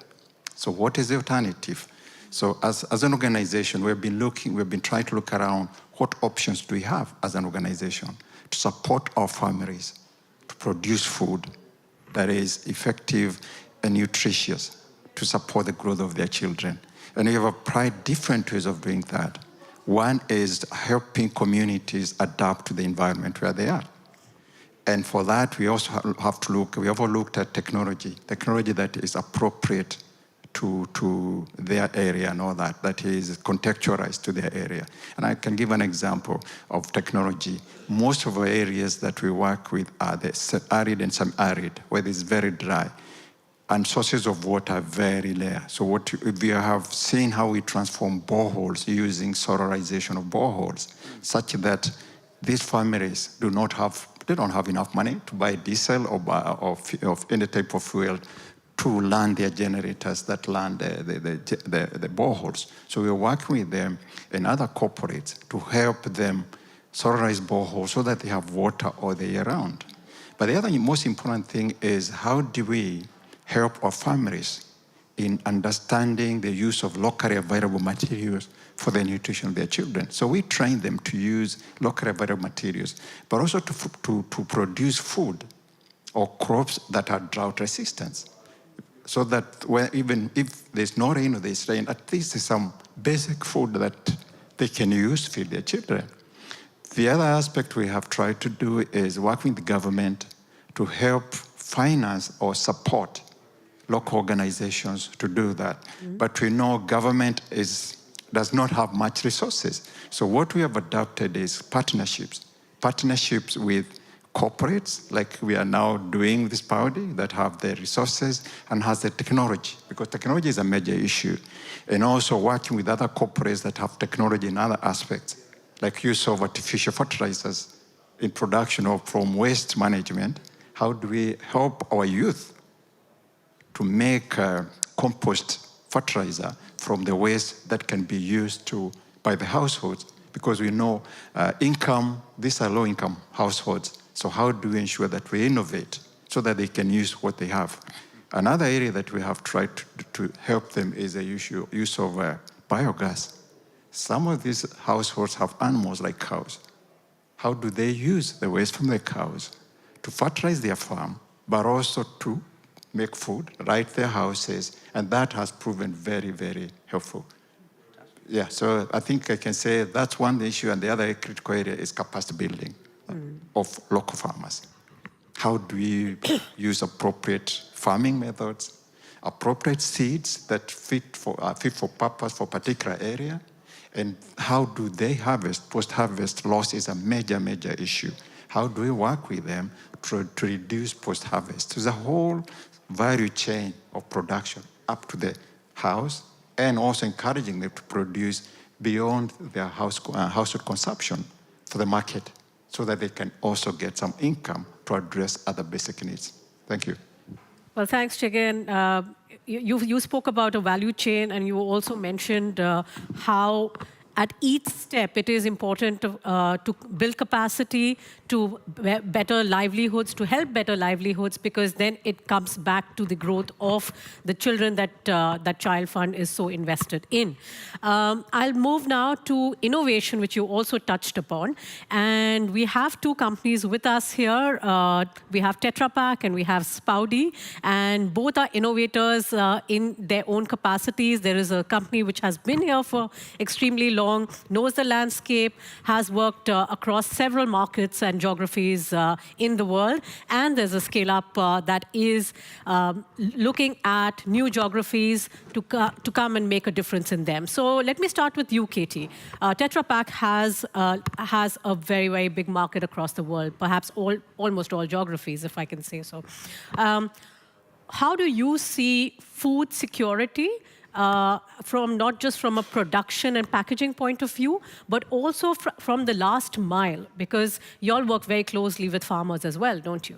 [SPEAKER 16] So what is the alternative? So as an organization, we've been trying to look around what options do we have as an organization to support our families to produce food that is effective and nutritious to support the growth of their children. And we have applied different ways of doing that. One is helping communities adapt to the environment where they are. And for that, we also have to look, we have looked at technology that is appropriate to their area and all that, that is contextualized to their area. And I can give an example of technology. Most of our areas that we work with are the arid and semi-arid, where it's very dry, and sources of water are very rare. So we have seen how we transform boreholes using solarization of boreholes, such that these families they don't have enough money to buy diesel or any type of fuel to land their generators that land the boreholes. So we're working with them and other corporates to help them solarize boreholes so that they have water all the year round. But the other most important thing is how do we help our families in understanding the use of locally available materials for the nutrition of their children. So we train them to use locally available materials, but also to produce food or crops that are drought resistant. So that even if there's no rain or there's rain, at least there's some basic food that they can use to feed their children. The other aspect we have tried to do is work with the government to help finance or support local organizations to do that. Mm-hmm. But we know government does not have much resources. So what we have adopted is partnerships with corporates, like we are now doing this party, that have the resources and has the technology, because technology is a major issue. And also working with other corporates that have technology in other aspects, like use of artificial fertilizers in production or from waste management. How do we help our youth to make compost fertilizer from the waste that can be used by the households? Because we know these are low-income households. So how do we ensure that we innovate so that they can use what they have? Another area that we have tried to help them is the use of biogas. Some of these households have animals like cows. How do they use the waste from the cows to fertilize their farm, but also to make food, light their houses, and that has proven very, very helpful. Yeah, so I think I can say that's one issue, and the other critical area is capacity building of local farmers. How do we use appropriate farming methods, appropriate seeds that fit for purpose for a particular area, and how do they harvest? Post-harvest loss is a major, major issue. How do we work with them to reduce post-harvest? There's a whole value chain of production up to the house, and also encouraging them to produce beyond their household consumption for the market, so that they can also get some income to address other basic needs. Thank you.
[SPEAKER 13] Well, thanks, Chicken. You spoke about a value chain, and you also mentioned how at each step it is important to build capacity, to better livelihoods, to help better livelihoods, because then it comes back to the growth of the children that Child Fund is so invested in. I'll move now to innovation, which you also touched upon. And we have two companies with us here. We have Tetra Pak and we have Spoudy, and both are innovators in their own capacities. There is a company which has been here for extremely long, knows the landscape, has worked across several markets and geographies in the world. And there's a scale-up that is looking at new geographies to come and make a difference in them. So let me start with you, Katie. Tetra Pak has a very, very big market across the world, perhaps almost all geographies, if I can say so. How do you see food security from not just from a production and packaging point of view, but also from the last mile? Because you all work very closely with farmers as well, don't you?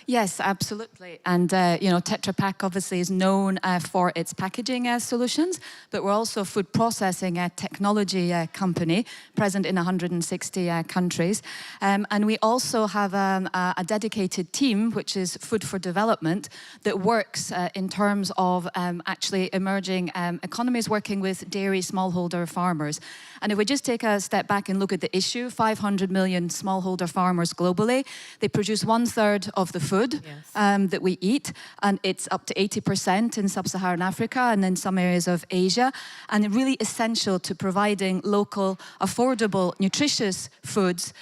[SPEAKER 18] Yes, absolutely. And, Tetra Pak obviously is known for its packaging solutions, but we're also a food processing technology company present in 160 countries. And we also have a dedicated team, which is Food for Development, that works in terms of actually emerging economies working with dairy smallholder farmers. And if we just take a step back and look at the issue, 500 million smallholder farmers globally, they produce 1/3 of the food that we eat, and it's up to 80% in sub-Saharan Africa and in some areas of Asia, and really essential to providing local, affordable, nutritious foods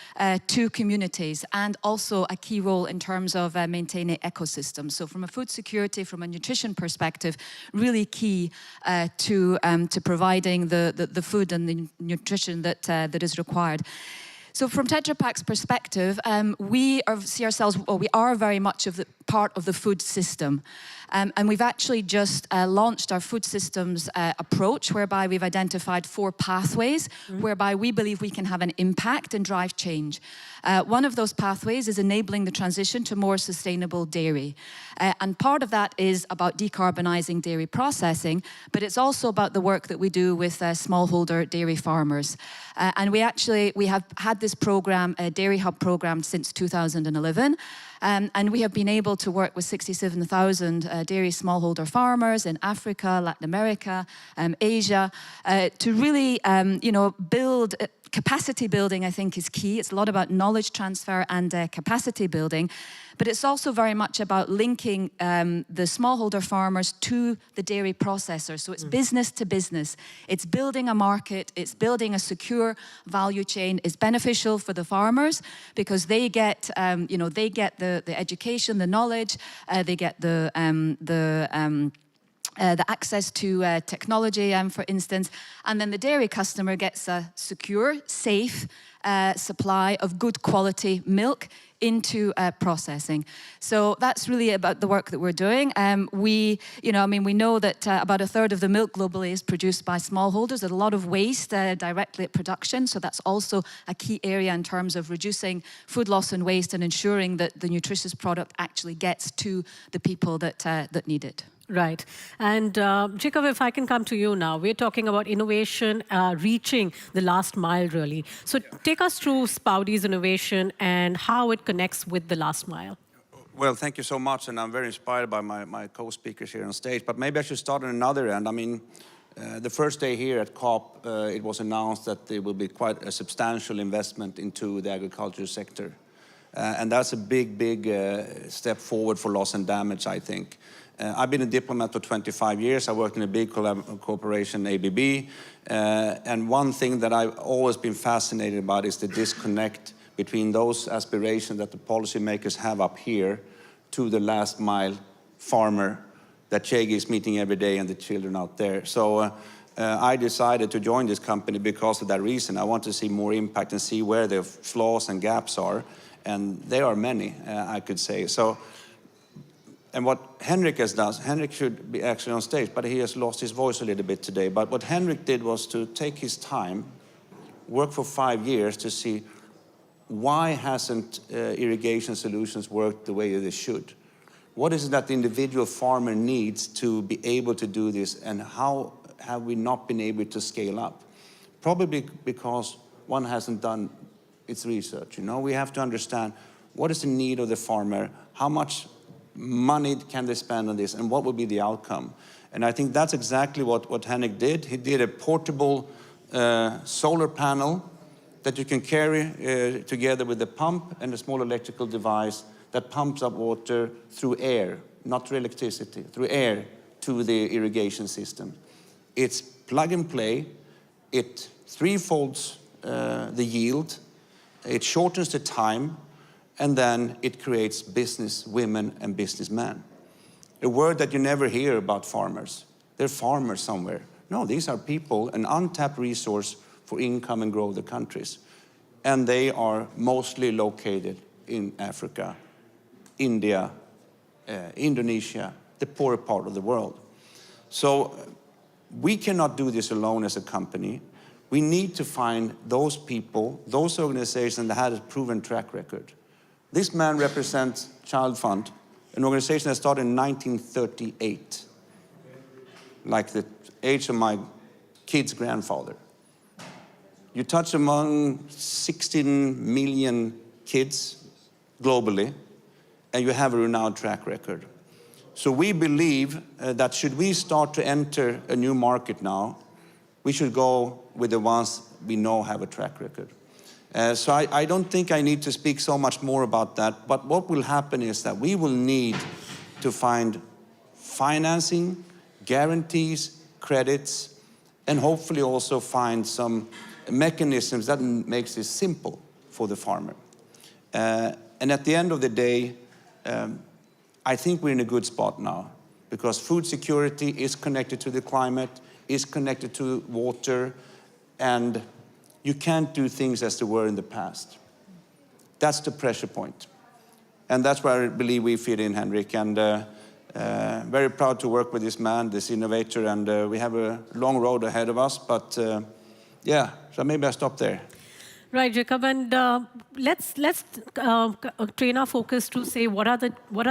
[SPEAKER 18] to communities, and also a key role in terms of maintaining ecosystems. So from a food security, from a nutrition perspective, really key to providing the food and the nutrition that is required. So from Tetra Pak's perspective, we are very much part of the food system. And we've actually just launched our food systems approach, whereby we've identified 4 pathways, whereby we believe we can have an impact and drive change. One of those pathways is enabling the transition to more sustainable dairy. And part of that is about decarbonizing dairy processing, but it's also about the work that we do with smallholder dairy farmers. And we have had this program, a Dairy Hub program, since 2011. And we have been able to work with 67,000 dairy smallholder farmers in Africa, Latin America, Asia, to really, build. Capacity building, I think, is key. It's a lot about knowledge transfer and capacity building, but it's also very much about linking the smallholder farmers to the dairy processors. So it's business to business. It's building a market. It's building a secure value chain. It's beneficial for the farmers because they get, the education, the knowledge. They get the access to technology, for instance, and then the dairy customer gets a secure, safe supply of good quality milk into processing. So that's really about the work that we're doing. We know that about 1/3 of the milk globally is produced by smallholders. There's a lot of waste directly at production, so that's also a key area in terms of reducing food loss and waste and ensuring that the nutritious product actually gets to the people that need it.
[SPEAKER 13] Right. And Jacob, if I can come to you now. We're talking about innovation reaching the last mile, really. So take us through Spouty's innovation and how it connects with the last mile.
[SPEAKER 19] Well, thank you so much. And I'm very inspired by my co-speakers here on stage. But maybe I should start on another end. I mean, the first day here at COP, it was announced that there will be quite a substantial investment into the agriculture sector. And that's a big step forward for loss and damage, I think. I've been a diplomat for 25 years. I worked in a big corporation, ABB. And one thing that I've always been fascinated about is the disconnect between those aspirations that the policymakers have up here to the last mile farmer that Chegi is meeting every day and the children out there. So I decided to join this company because of that reason. I want to see more impact and see where the flaws and gaps are. And there are many, I could say. And what Henrik has done, Henrik should be actually on stage, but he has lost his voice a little bit today. But what Henrik did was to take his time, work for 5 years to see why hasn't irrigation solutions worked the way they should? What is it that the individual farmer needs to be able to do this, and how have we not been able to scale up? Probably because one hasn't done its research. We have to understand what is the need of the farmer, how much money can they spend on this, and what will be the outcome? And I think that's exactly what Henrik did. He did a portable solar panel that you can carry together with a pump and a small electrical device that pumps up water through air, not through electricity, through air to the irrigation system. It's plug and play. It threefolds the yield. It shortens the time. And then it creates business women and businessmen. A word that you never hear about farmers. They're farmers somewhere. No, these are people, an untapped resource for income and grow the countries. And they are mostly located in Africa, India, Indonesia, the poorer part of the world. So we cannot do this alone as a company. We need to find those people, those organizations that had a proven track record. This man represents Child Fund, an organization that started in 1938, like the age of my kid's grandfather. You touch among 16 million kids globally, and you have a renowned track record. So we believe that should we start to enter a new market now, we should go with the ones we know have a track record. So I don't think I need to speak so much more about that, but what will happen is that we will need to find financing, guarantees, credits, and hopefully also find some mechanisms that makes it simple for the farmer. And at the end of the day, I think we're in a good spot now, because food security is connected to the climate, is connected to water, and you can't do things as they were in the past. That's the pressure point. And that's where I believe we fit in, Henrik, and very proud to work with this man, this innovator, and we have a long road ahead of us, but yeah, so maybe I stop there.
[SPEAKER 13] Right, Jacob, and let's train our focus to say what are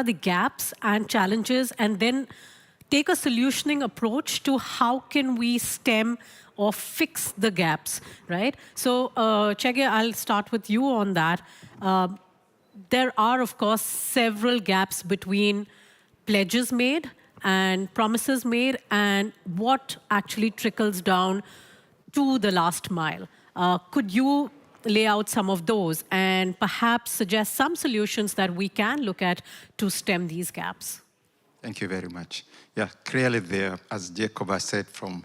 [SPEAKER 13] the gaps and challenges, and then take a solutioning approach to how can we stem or fix the gaps, right? So, Chege, I'll start with you on that. There are, of course, several gaps between pledges made and promises made and what actually trickles down to the last mile. Could you lay out some of those and perhaps suggest some solutions that we can look at to stem these gaps?
[SPEAKER 16] Thank you very much. Yeah, clearly there, as Jacob has said from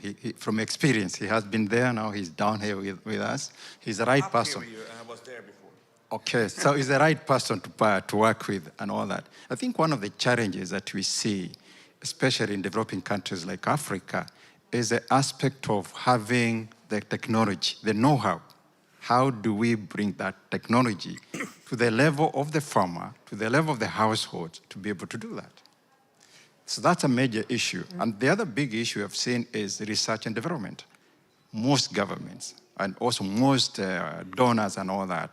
[SPEAKER 16] experience, he has been there, now he's down here with us. He's the right person.
[SPEAKER 19] I was there before.
[SPEAKER 16] Okay, so he's the right person to work with and all that. I think one of the challenges that we see, especially in developing countries like Africa, is the aspect of having the technology, the know-how. How do we bring that technology to the level of the farmer, to the level of the household, to be able to do that? So that's a major issue. And the other big issue I've seen is research and development. Most governments, and also most donors and all that,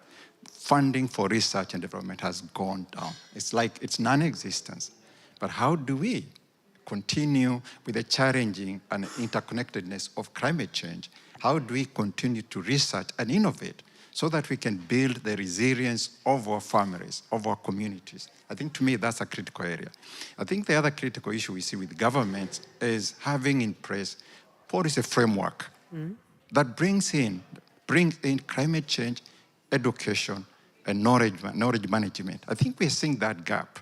[SPEAKER 16] funding for research and development has gone down. It's like it's non-existent. But how do we continue with the challenging and interconnectedness of climate change? How do we continue to research and innovate so that we can build the resilience of our families, of our communities? I think, to me, that's a critical area. I think the other critical issue we see with governments is having in place policy framework that brings in climate change, education, and knowledge management. I think we're seeing that gap.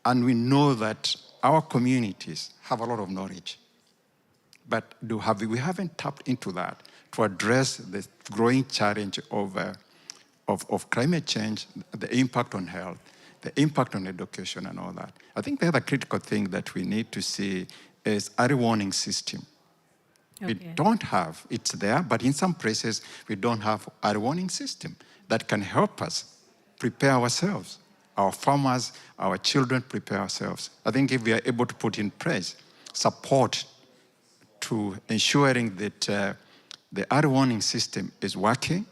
[SPEAKER 16] And we know that our communities have a lot of knowledge. But we haven't tapped into that to address the growing challenge of climate change, the impact on health, the impact on education and all that. I think the other critical thing that we need to see is early warning system. Okay. We don't have, it's there, but in some places we don't have early warning system that can help us prepare ourselves, our farmers, our children prepare ourselves. I think if we are able to put in place support to ensuring that the early warning system is working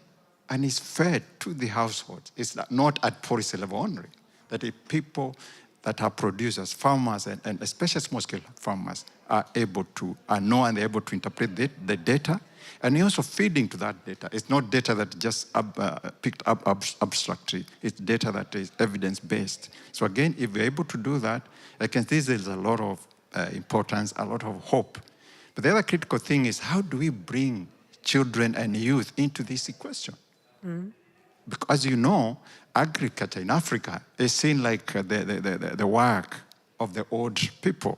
[SPEAKER 16] and is fed to the households. It's not at policy level only, that the people that are producers, farmers, and especially small-scale farmers are able to know and they're able to interpret the data, and also feeding to that data. It's not data that just picked up abstractly. It's data that is evidence-based. So again, if we're able to do that, I can see there's a lot of importance, a lot of hope. But the other critical thing is, how do we bring children and youth into this equation? Because, as you know, agriculture in Africa is seen like the work of the old people.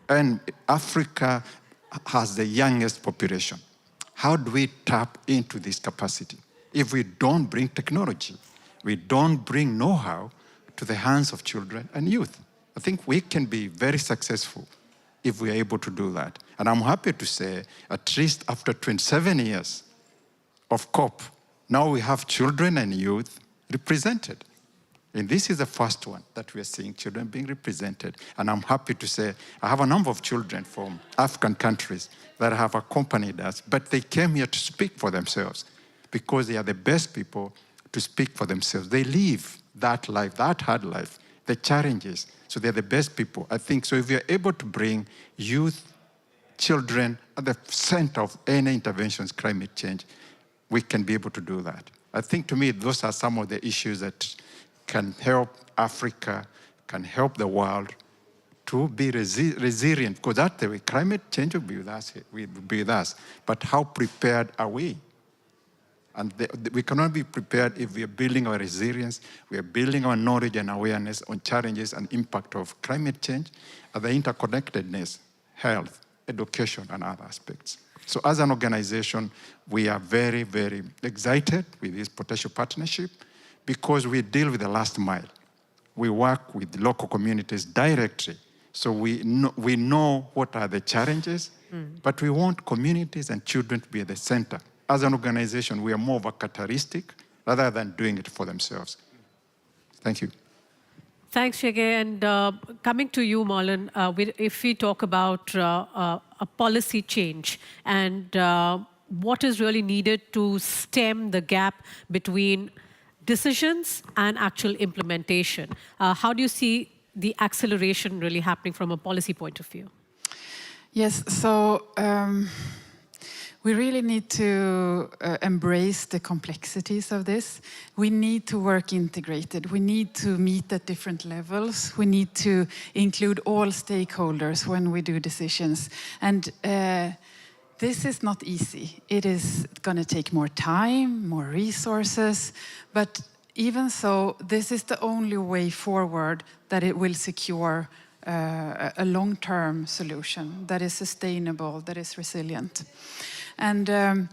[SPEAKER 16] And Africa has the youngest population. How do we tap into this capacity? If we don't bring technology, we don't bring know-how to the hands of children and youth. I think we can be very successful if we are able to do that. And I'm happy to say, at least after 27 years of COP, now we have children and youth represented. And this is the first one that we are seeing children being represented. And I'm happy to say, I have a number of children from African countries that have accompanied us, but they came here to speak for themselves because they are the best people to speak for themselves. They live that life, that hard life, the challenges. So they're the best people. I think so if you're able to bring youth, children at the center of any interventions, climate change, we can be able to do that. I think to me, those are some of the issues that can help Africa, can help the world to be resilient, because that's the way climate change will be with us. But how prepared are we? And we cannot be prepared if we are building our resilience, we are building our knowledge and awareness on challenges and impact of climate change, and the interconnectedness, health, education, and other aspects. So as an organization, we are very, very excited with this potential partnership because we deal with the last mile. We work with local communities directly. So we know what are the challenges, but we want communities and children to be at the center. As an organization, we are more of a catalytic rather than doing it for themselves. Thank you.
[SPEAKER 13] Thanks, Shege. And coming to you, Marlon, if we talk about a policy change and what is really needed to stem the gap between decisions and actual implementation, how do you see the acceleration really happening from a policy point of view?
[SPEAKER 15] Yes, so we really need to embrace the complexities of this. We need to work integrated. We need to meet at different levels. We need to include all stakeholders when we do decisions. And this is not easy. It is going to take more time, more resources. But even so, this is the only way forward that it will secure a long-term solution that is sustainable, that is resilient. And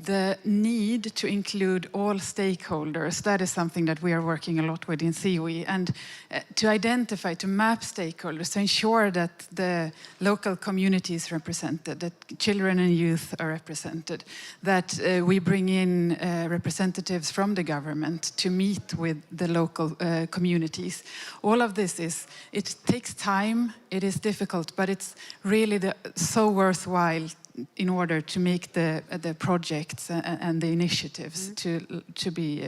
[SPEAKER 15] the need to include all stakeholders, that is something that we are working a lot with in COE, and to identify, to map stakeholders, to ensure that the local community is represented, that children and youth are represented, that we bring in representatives from the government to meet with the local communities. All of this it takes time, it is difficult, but it's really so worthwhile in order to make the projects and the initiatives to be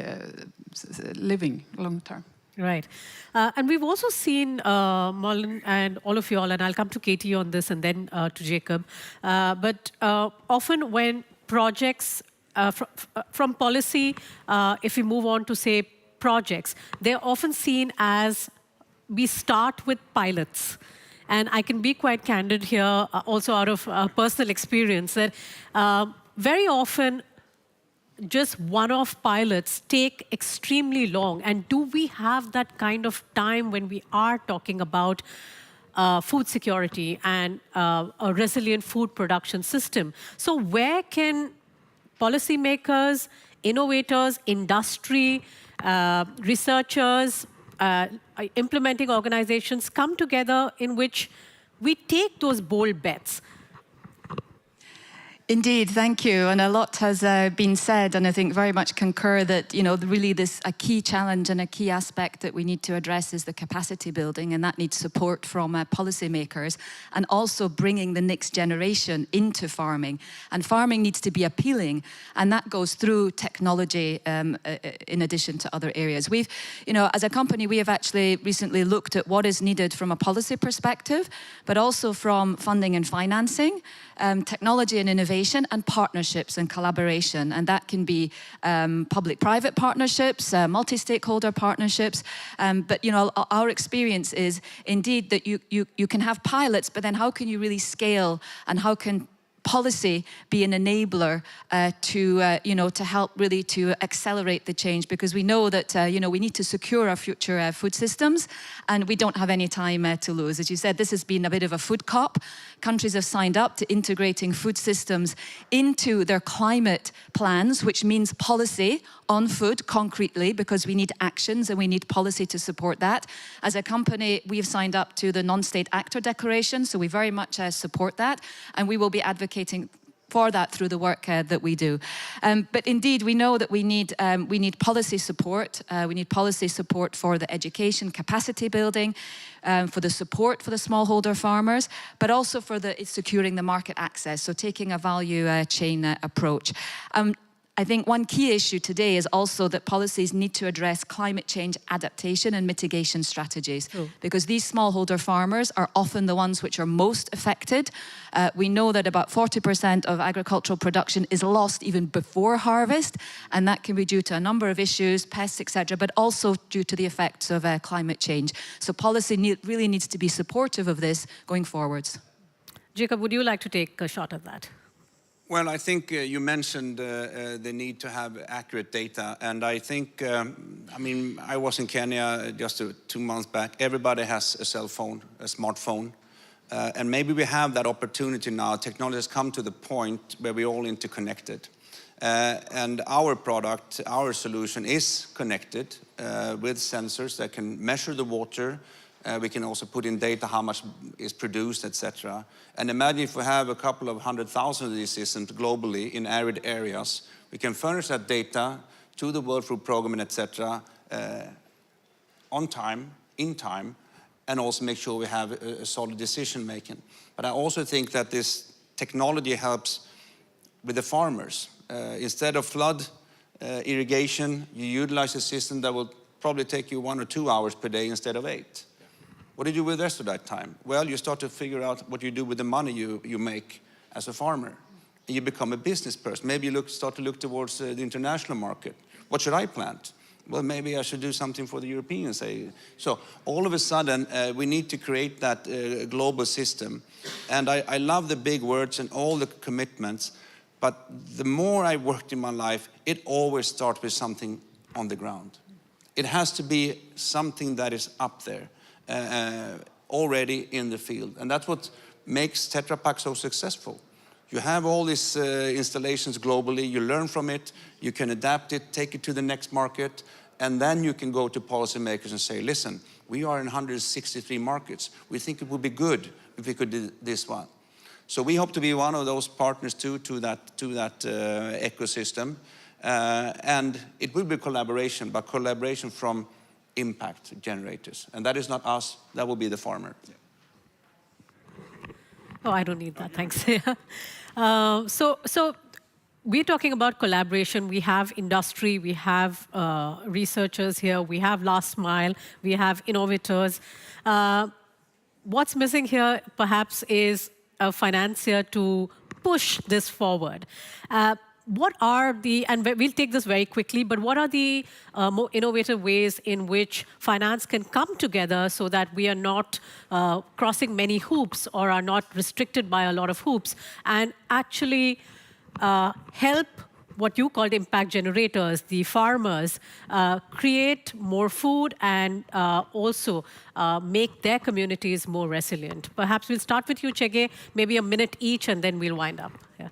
[SPEAKER 15] living long term.
[SPEAKER 13] Right. And we've also seen, Marlon and all of you all, and I'll come to Katie on this and then to Jacob, but often when projects from policy, if we move on to say projects, they're often seen as we start with pilots. And I can be quite candid here, also out of personal experience, that very often just one-off pilots take extremely long. And do we have that kind of time when we are talking about food security and a resilient food production system? So where can policymakers, innovators, industry, researchers, implementing organizations come together in which we take those bold bets?
[SPEAKER 18] Indeed, thank you. And a lot has been said, and I think very much concur that, really a key challenge and a key aspect that we need to address is the capacity building, and that needs support from policymakers, and also bringing the next generation into farming. And farming needs to be appealing, and that goes through technology in addition to other areas. We've, as a company, we have actually recently looked at what is needed from a policy perspective, but also from funding and financing, technology and innovation, and partnerships and collaboration. And that can be public-private partnerships, multi-stakeholder partnerships. But our experience is indeed that you can have pilots, but then how can you really scale, and how can policy be an enabler to help really to accelerate the change? Because we know that we need to secure our future food systems, and we don't have any time to lose. As you said, this has been a bit of a food COP. Countries have signed up to integrating food systems into their climate plans, which means policy on food concretely, because we need actions and we need policy to support that. As a company, we've signed up to the non-state actor declaration, so we very much support that, and we will be advocating for that through the work that we do. But indeed, we know that we need policy support. We need policy support for the education capacity building, for the support for the smallholder farmers, but also for securing the market access, so taking a value chain approach. I think one key issue today is also that policies need to address climate change adaptation and mitigation strategies, because these smallholder farmers are often the ones which are most affected. We know that about 40% of agricultural production is lost even before harvest, and that can be due to a number of issues, pests, etc., but also due to the effects of climate change. So policy really needs to be supportive of this going forwards.
[SPEAKER 13] Jacob, would you like to take a shot at that?
[SPEAKER 19] Well, I think you mentioned the need to have accurate data, and I think, I mean, I was in Kenya just 2 months back. Everybody has a cell phone, a smartphone, and maybe we have that opportunity now. Technology has come to the point where we're all interconnected, and our product, our solution is connected with sensors that can measure the water. We can also put in data how much is produced, etc. And imagine if we have a couple of 100,000 of these systems globally in arid areas, we can furnish that data to the World Food Programme, etc. On time, in time, and also make sure we have a solid decision making. But I also think that this technology helps with the farmers. Instead of flood irrigation, you utilize a system that will probably take you 1 or 2 hours per day instead of 8. What do you do with the rest of that time? Well, you start to figure out what you do with the money you make as a farmer. And you become a business person. Maybe you start to look towards the international market. What should I plant? Well, maybe I should do something for the Europeans. So all of a sudden, we need to create that global system. And I love the big words and all the commitments. But the more I worked in my life, it always starts with something on the ground. It has to be something that is up there. Already in the field. And that's what makes Tetra Pak so successful. You have all these installations globally, you learn from it, you can adapt it, take it to the next market, and then you can go to policymakers and say, listen, we are in 163 markets. We think it would be good if we could do this one. So we hope to be one of those partners too to that ecosystem. And it will be collaboration, but collaboration from impact generators. And that is not us, that will be the farmer.
[SPEAKER 13] Oh, I don't need that, thanks. So we're talking about collaboration. We have industry, we have researchers here, we have last mile, we have innovators. What's missing here perhaps is a financier to push this forward. What are the, and we'll take this very quickly, but what are the more innovative ways in which finance can come together so that we are not crossing many hoops or are not restricted by a lot of hoops and actually help what you called impact generators, the farmers, create more food and also make their communities more resilient? Perhaps we'll start with you, Chege, maybe a minute each, and then we'll wind up. Yeah.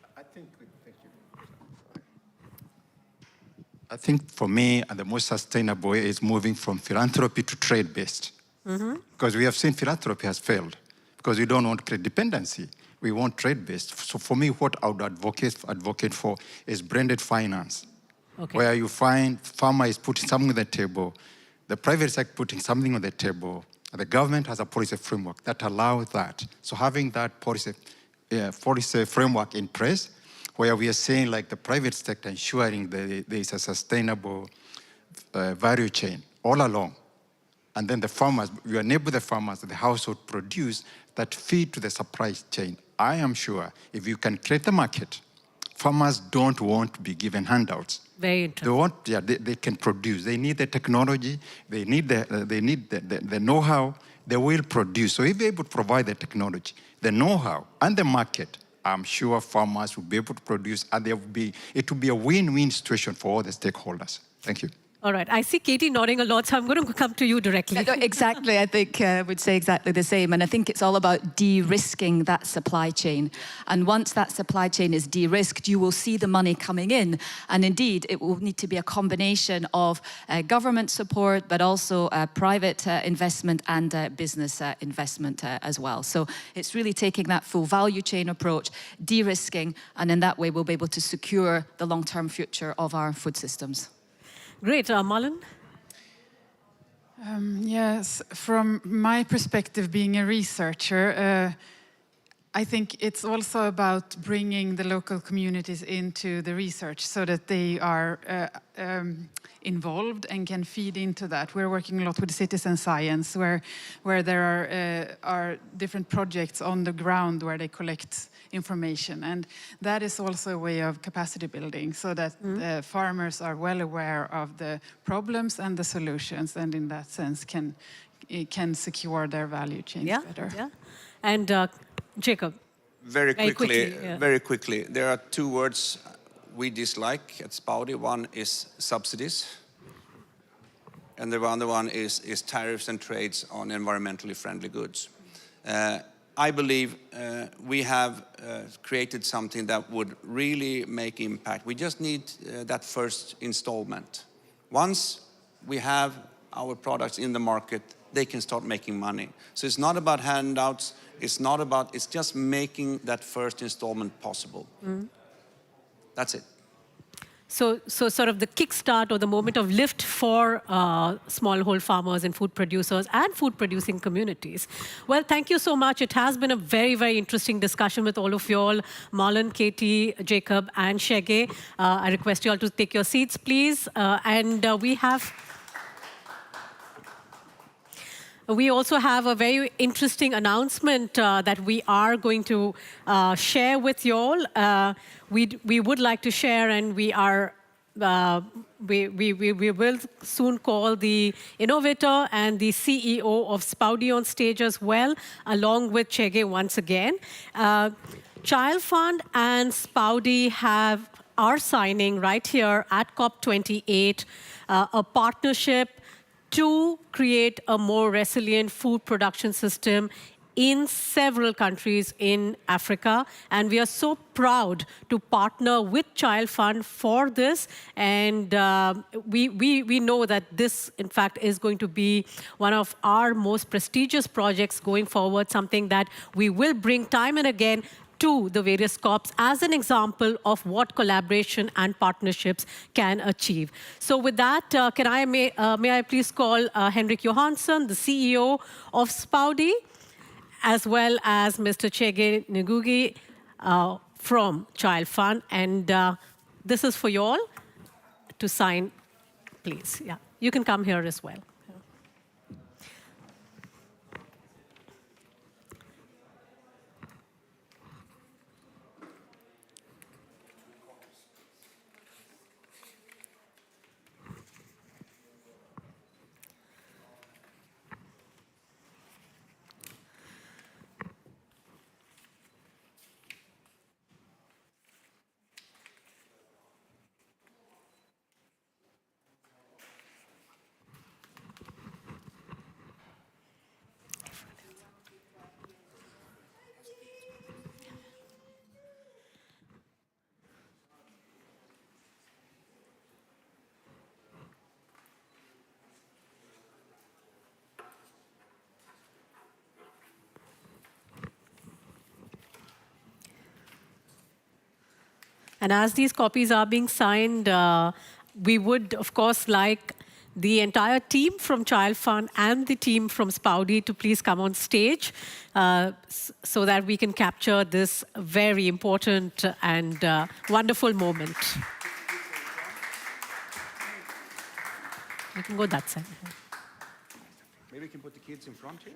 [SPEAKER 16] I think for me, the most sustainable way is moving from philanthropy to trade-based. Because we have seen philanthropy has failed. Because we don't want trade dependency. We want trade-based. So for me, what I would advocate for is branded finance. Where you find farmer is putting something on the table, the private sector putting something on the table, and the government has a policy framework that allows that. So having that policy framework in place, where we are saying like the private sector ensuring that there is a sustainable value chain all along. And then the farmers, we enable the farmers, the household produce that feed to the supply chain. I am sure if you can create the market, farmers don't want to be given handouts.
[SPEAKER 13] Very interesting.
[SPEAKER 16] They want, they can produce. They need the technology. They need the know-how. They will produce. So if you're able to provide the technology, the know-how, and the market, I'm sure farmers will be able to produce, and it will be a win-win situation for all the stakeholders. Thank you.
[SPEAKER 13] All right. I see Katie nodding a lot, so I'm going to come to you directly.
[SPEAKER 18] Exactly. I think I would say exactly the same. And I think it's all about de-risking that supply chain. And once that supply chain is de-risked, you will see the money coming in. And indeed, it will need to be a combination of government support, but also private investment and business investment as well. So it's really taking that full value chain approach, de-risking, and in that way, we'll be able to secure the long-term future of our food systems.
[SPEAKER 13] Great. Malin?
[SPEAKER 15] Yes, from my perspective, being a researcher, I think it's also about bringing the local communities into the research so that they are involved and can feed into that. We're working a lot with citizen science, where there are different projects on the ground where they collect information, and that is also a way of capacity building, so that the farmers are well aware of the problems and the solutions, and in that sense can secure their value chains better.
[SPEAKER 13] Yeah. And Jacob.
[SPEAKER 19] Very quickly. There are two words we dislike at Spaudi. One is subsidies, and the other one is tariffs and trades on environmentally friendly goods. I believe we have created something that would really make impact. We just need that first installment. Once we have our products in the market, they can start making money. So it's not about handouts, it's just making that first installment possible. That's it.
[SPEAKER 13] So sort of the kickstart or the moment of lift for smallholder farmers and food producers and food producing communities. Well, thank you so much. It has been a very, very interesting discussion with all of you all, Marlon, Katie, Jacob, and Shege. I request you all to take your seats, please. We also have a very interesting announcement that we are going to share with you all. We would like to share, and we will soon call the innovator and the CEO of Spaudi on stage as well, along with Chege once again. Child Fund and Spaudi are signing right here at COP28 a partnership to create a more resilient food production system in several countries in Africa. And we are so proud to partner with Child Fund for this. And we know that this, in fact, is going to be one of our most prestigious projects going forward, something that we will bring time and again to the various COPs as an example of what collaboration and partnerships can achieve. So with that, may I please call Henrik Johansson, the CEO of Spaudi, as well as Mr. Chege Ngugi from Child Fund. And this is for you all to sign, please. Yeah, you can come here as well. And as these copies are being signed, we would, of course, like the entire team from Child Fund and the team from Spaudi to please come on stage so that we can capture this very important and wonderful moment. You can go that side.
[SPEAKER 19] Maybe we can put the kids in front here.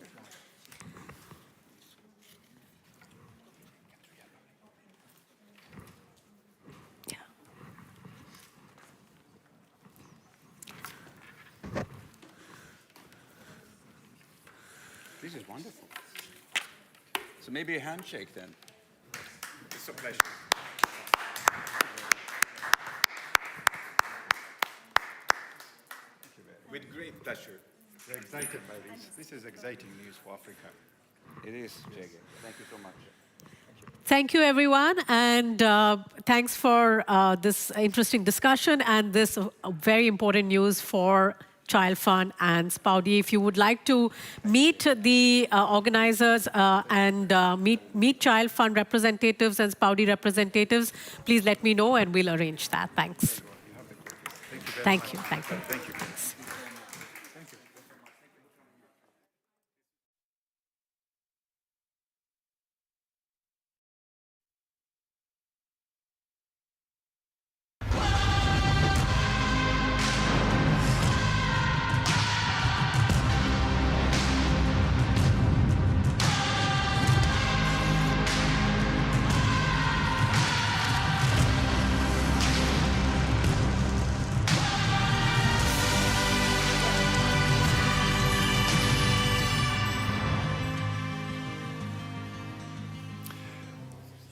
[SPEAKER 19] This is wonderful. So maybe a handshake then. It's a pleasure.
[SPEAKER 16] With great pleasure. We're excited by this. This is exciting news for Africa.
[SPEAKER 19] It is, Chege. Thank you so much.
[SPEAKER 13] Thank you, everyone, and thanks for this interesting discussion and this very important news for Child Fund and Spaudi. If you would like to meet the organizers and meet Child Fund representatives and Spaudi representatives, please let me know and we'll arrange that. Thanks. Thank you. Thank you. Thank you.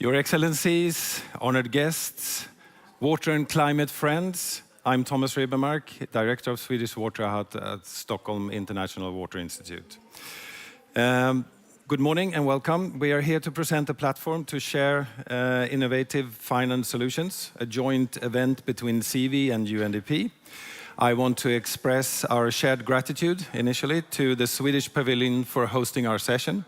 [SPEAKER 20] Your Excellencies, honored guests, water and climate friends, I'm Thomas Rebermark, Director of Swedish Water Hut at Stockholm International Water Institute. Good morning and welcome. We are here to present a platform to share innovative finance solutions, a joint event between CV and UNDP. I want to express our shared gratitude initially to the Swedish Pavilion for hosting our session.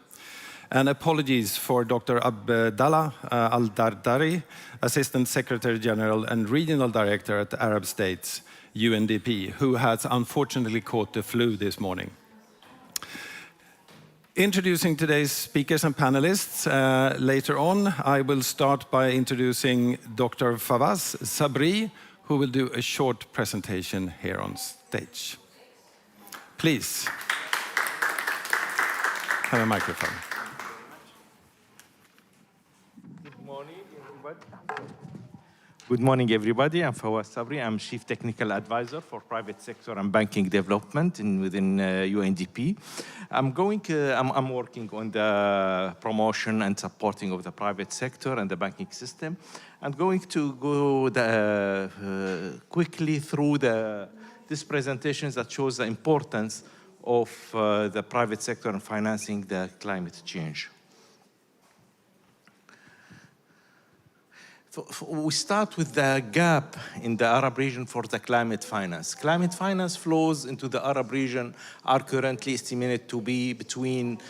[SPEAKER 20] And apologies for Dr. Abdallah Al-Dardari, Assistant Secretary General and Regional Director at the Arab States, UNDP, who has unfortunately caught the flu this morning. Introducing today's speakers and panelists, later on I will start by introducing Dr. Fawaz Sabri, who will do a short presentation here on stage. Please, have a microphone.
[SPEAKER 21] Good morning, everybody. I'm Fawaz Sabri. I'm Chief Technical Advisor for Private Sector and Banking Development within UNDP. I'm working on the promotion and supporting of the private sector and the banking system. I'm going to go quickly through this presentation that shows the importance of the private sector in financing the climate change. We start with the gap in the Arab region for the climate finance. Climate finance flows into the Arab region are currently estimated to be between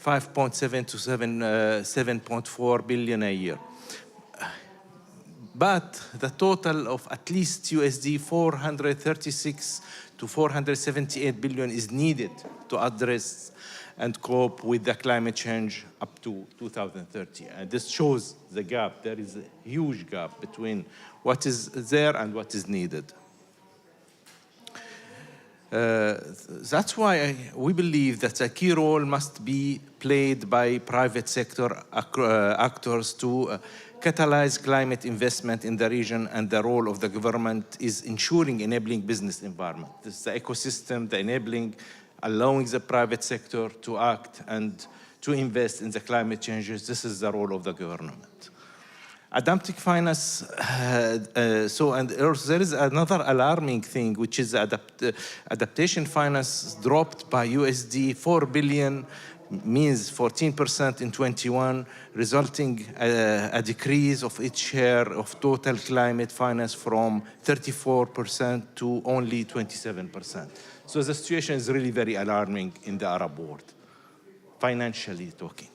[SPEAKER 21] 5.7 to 7.4 billion a year. But the total of at least USD 436 to 478 billion is needed to address and cope with the climate change up to 2030. And this shows the gap. There is a huge gap between what is there and what is needed. That's why we believe that a key role must be played by private sector actors to catalyze climate investment in the region, and the role of the government is ensuring enabling business environment. This is the ecosystem, the enabling, allowing the private sector to act and to invest in the climate changes. This is the role of the government. Adaptive finance, there is another alarming thing, which is adaptation finance dropped by USD 4 billion, means 14% in 21, resulting a decrease of its share of total climate finance from 34% to only 27%. So the situation is really very alarming in the Arab world, financially talking.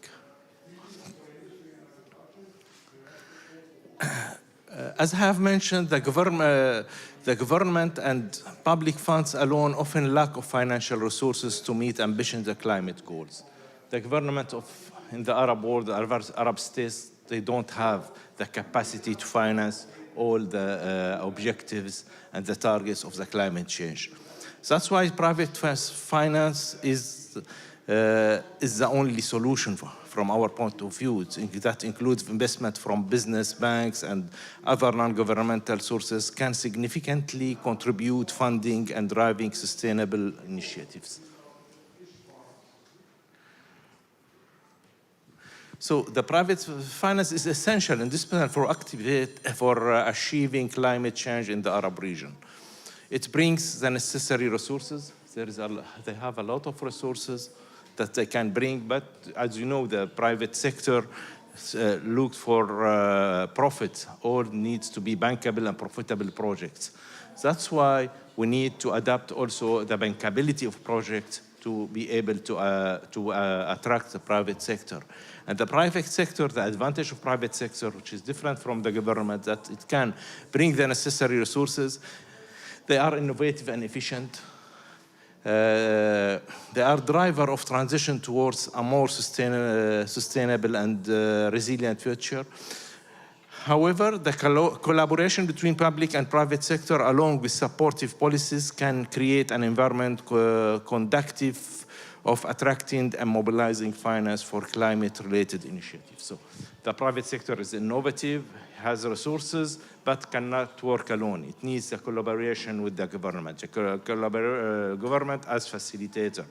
[SPEAKER 21] As I have mentioned, the government and public funds alone often lack of financial resources to meet ambitious climate goals. The government in the Arab world, the Arab states, they don't have the capacity to finance all the objectives and the targets of the climate change. That's why private finance is the only solution from our point of view. That includes investment from business, banks, and other non-governmental sources can significantly contribute funding and driving sustainable initiatives. So the private finance is essential and indispensable for achieving climate change in the Arab region. It brings the necessary resources. They have a lot of resources that they can bring, but as you know, the private sector looks for profit. All needs to be bankable and profitable projects. That's why we need to adapt also the bankability of projects to be able to attract the private sector. And the private sector, the advantage of private sector, which is different from the government, that it can bring the necessary resources. They are innovative and efficient. They are driver of transition towards a more sustainable and resilient future. However, the collaboration between public and private sector, along with supportive policies, can create an environment conducive of attracting and mobilizing finance for climate-related initiatives. So the private sector is innovative, has resources, but cannot work alone. It needs a collaboration with the government, government as facilitator,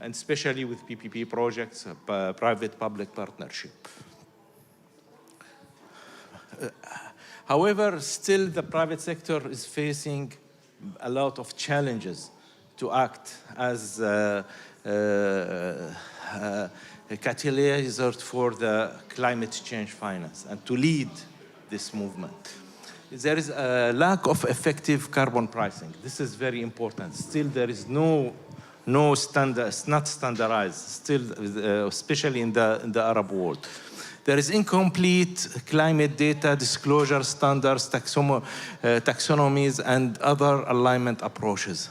[SPEAKER 21] and especially with PPP projects, private-public partnership. However, still the private sector is facing a lot of challenges to act as a catalyst for the climate change finance and to lead this movement. There is a lack of effective carbon pricing. This is very important. Still, there is no standard, it's not standardized, still, especially in the Arab world. There is incomplete climate data disclosure standards, taxonomies, and other alignment approaches.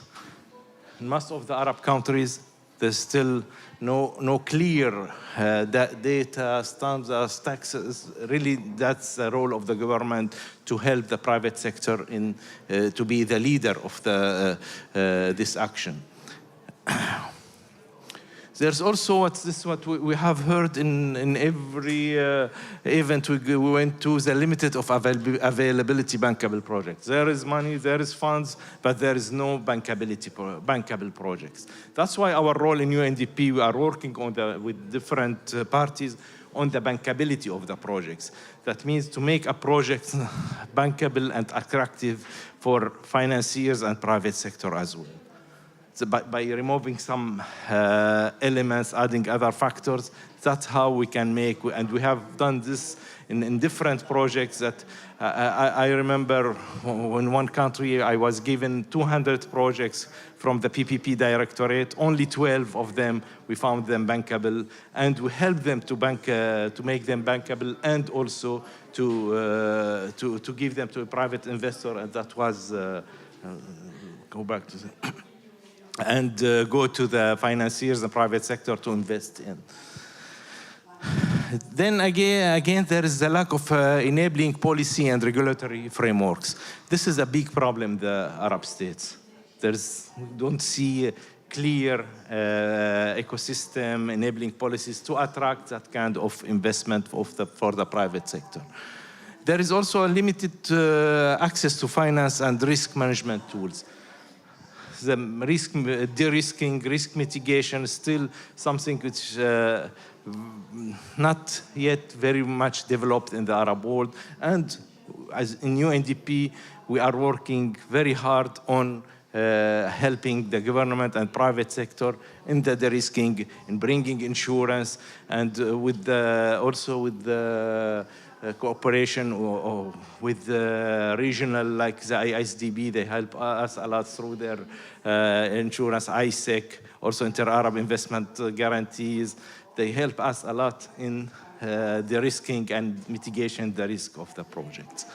[SPEAKER 21] In most of the Arab countries, there's still no clear data, standards, taxes. Really, that's the role of the government to help the private sector in to be the leader of this action. There's also what we have heard in every event we went to, the limited of availability bankable projects. There is money, there is funds, but there is no bankable projects. That's why our role in UNDP, we are working with different parties on the bankability of the projects. That means to make a project bankable and attractive for financiers and private sector as well. So by removing some elements, adding other factors, that's how we can make, and we have done this in different projects that I remember in one country I was given 200 projects from the PPP directorate, only 12 of them, we found them bankable, and we helped them to make them bankable and also to give them to a private investor, and that was, go back to the and go to the financiers, the private sector to invest in. Then again, there is the lack of enabling policy and regulatory frameworks. This is a big problem in the Arab states. Don't see a clear ecosystem enabling policies to attract that kind of investment for the private sector. There is also a limited access to finance and risk management tools. The de-risking, risk mitigation is still something which not yet very much developed in the Arab world. And as in UNDP, we are working very hard on helping the government and private sector in the de-risking, in bringing insurance, and also with the cooperation or with the regional, like the ISDB, they help us a lot through their insurance, ISEC, also inter-Arab investment guarantees. They help us a lot in the risking and mitigation the risk of the projects.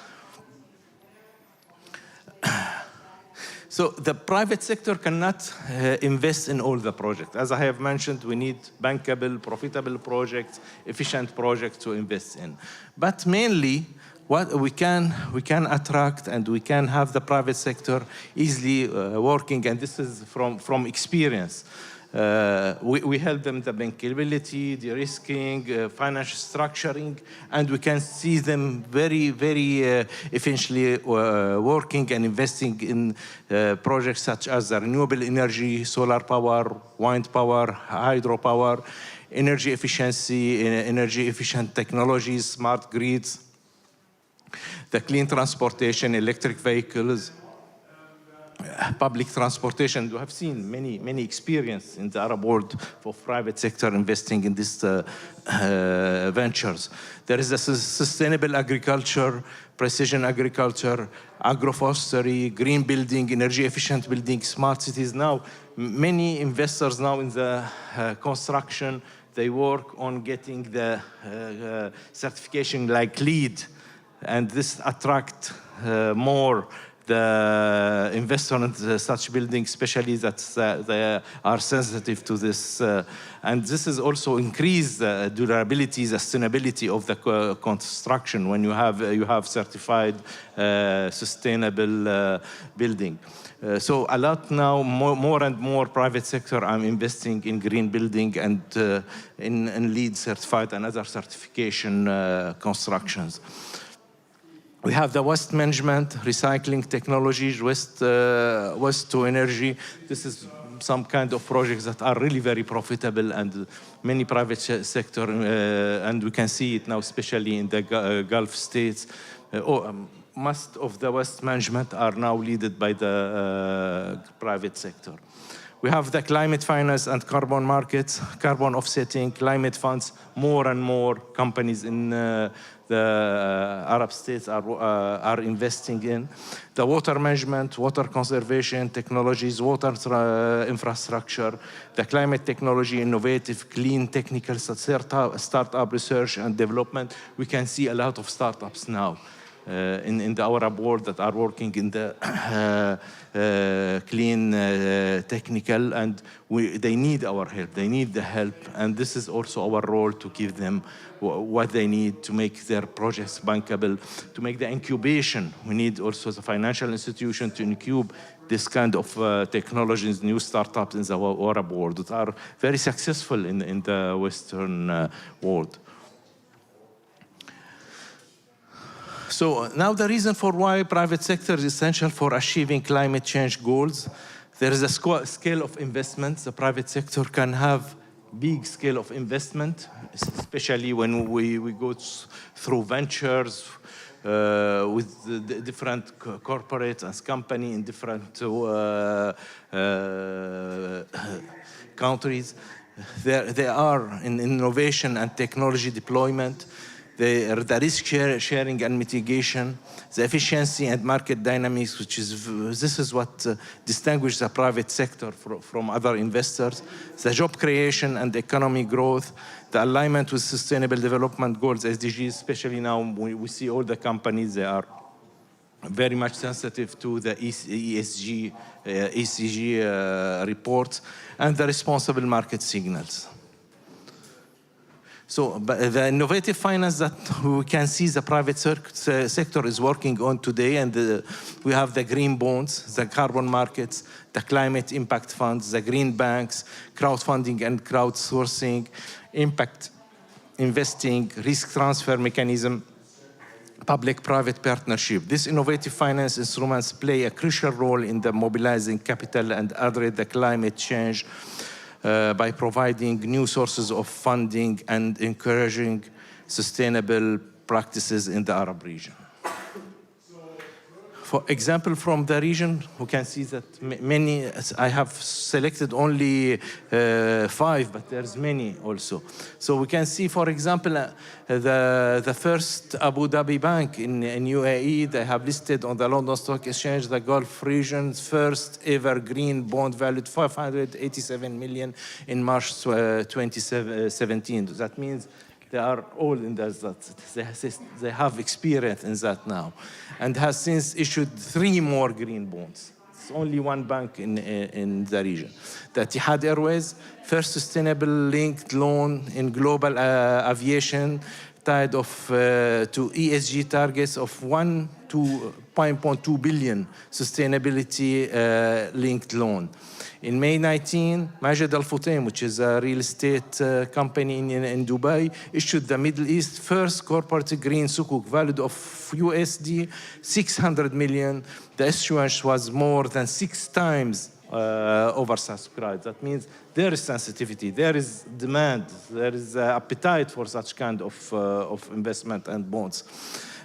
[SPEAKER 21] So the private sector cannot invest in all the projects. As I have mentioned, we need bankable, profitable projects, efficient projects to invest in. But mainly, what we can attract and we can have the private sector easily working, and this is from experience. We help them the bankability, de-risking, financial structuring, and we can see them very, very efficiently working and investing in projects such as renewable energy, solar power, wind power, hydropower, energy efficiency, energy efficient technologies, smart grids, the clean transportation, electric vehicles, public transportation. We have seen many experience in the Arab world for private sector investing in these ventures. There is a sustainable agriculture, precision agriculture, agroforestry, green building, energy efficient building, smart cities. Now, many investors now in the construction, they work on getting the certification like LEED, and this attract more the investor in such buildings, especially that they are sensitive to this. And this is also increase the durability, sustainability of the construction when you have certified sustainable building. So a lot now, more and more private sector are investing in green building and in LEED certified and other certification constructions. We have the waste management, recycling technologies, waste to energy. This is some kind of projects that are really very profitable, and many private sector, and we can see it now, especially in the Gulf states. Most of the waste management are now led by the private sector. We have the climate finance and carbon markets, carbon offsetting, climate funds. More and more companies in the Arab states are investing in the water management, water conservation technologies, water infrastructure, the climate technology, innovative, clean, technical startup research and development. We can see a lot of startups now in the Arab world that are working in the clean technical, and they need our help. They need the help, and this is also our role to give them what they need to make their projects bankable, to make the incubation. We need also the financial institution to incubate this kind of technologies, new startups in the Arab world that are very successful in the Western world. So now the reason for why private sector is essential for achieving climate change goals, there is a scale of investment. The private sector can have big scale of investment, especially when we go through ventures with the different corporates and companies in different countries. They are in innovation and technology deployment. The risk sharing and mitigation, the efficiency and market dynamics, this is what distinguishes the private sector from other investors, the job creation and economic growth, the alignment with sustainable development goals, SDGs, especially now we see all the companies, they are very much sensitive to the ESG, ECG reports, and the responsible market signals. So the innovative finance that we can see the private sector is working on today, and we have the green bonds, the carbon markets, the climate impact funds, the green banks, crowdfunding and crowdsourcing, impact investing, risk transfer mechanism, public-private partnership. These innovative finance instruments play a crucial role in the mobilizing capital and address the climate change by providing new sources of funding and encouraging sustainable practices in the Arab region. For example, from the region, we can see that many, I have selected only 5, but there's many also. So we can see, for example, the first Abu Dhabi bank in UAE, they have listed on the London Stock Exchange the Gulf region's first ever green bond valued 587 million in March 2017. That means they are all in that. They have experience in that now, and has since issued 3 more green bonds. It's only one bank in the region. The Etihad Airways, first sustainable linked loan in global aviation, tied to ESG targets of 1.2 billion sustainability linked loan. In May 19, Majid Al Futtaim, which is a real estate company in Dubai, issued the Middle East's first corporate green sukuk valued of USD 600 million. The issuance was more than 6 times oversubscribed. That means there is sensitivity, there is demand, there is appetite for such kind of investment and bonds.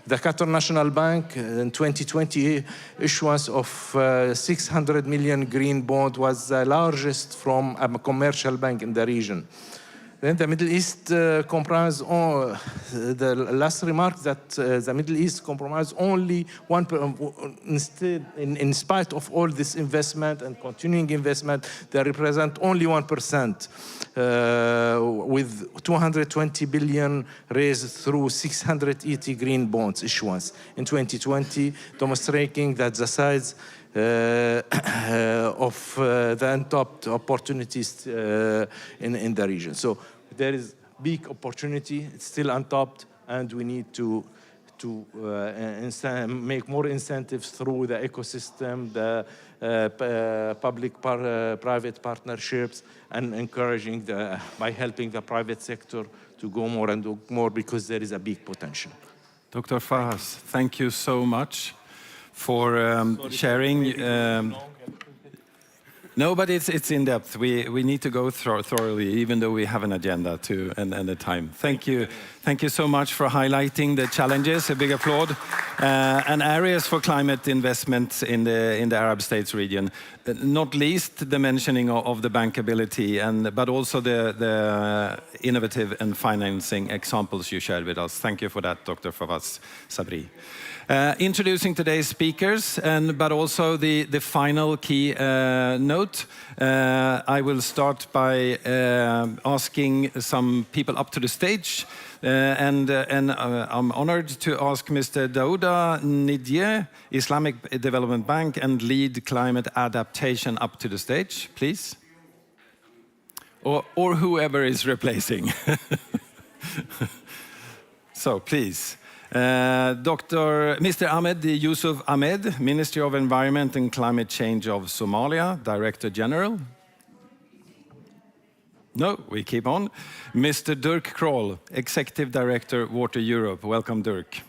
[SPEAKER 21] The Qatar National Bank in 2020 issuance of 600 million green bond was the largest from a commercial bank in the region. Then the Middle East comprise the last remark that the Middle East comprise only instead, in spite of all this investment and continuing investment, they represent only 1%, with 220 billion raised through 680 green bonds issuance in 2020, demonstrating that the size of the untapped opportunities in the region. So there is big opportunity, it's still untapped, and we need to make more incentives through the ecosystem, the public-private partnerships, and encouraging by helping the private sector to go more and do more, because there is a big potential.
[SPEAKER 20] Dr. Fahas, thank you so much for sharing. No, but it's in depth. We need to go thoroughly, even though we have an agenda too and a time. Thank you so much for highlighting the challenges. A big applaud. And areas for climate investments in the Arab States region. Not least the mentioning of the bankability, but also the innovative and financing examples you shared with us. Thank you for that, Dr. Fawaz Sabri. Introducing today's speakers, but also the final key note. I will start by asking some people up to the stage, and I'm honored to ask Mr. Daouda Nidier, Islamic Development Bank and lead climate adaptation, up to the stage, please. Or whoever is replacing. So, please. Mr. Ahmed Yusuf Ahmed, Ministry of Environment and Climate Change of Somalia, Director General. No, we keep on. Mr. Dirk Kroll, Executive Director, Water Europe. Welcome, Dirk.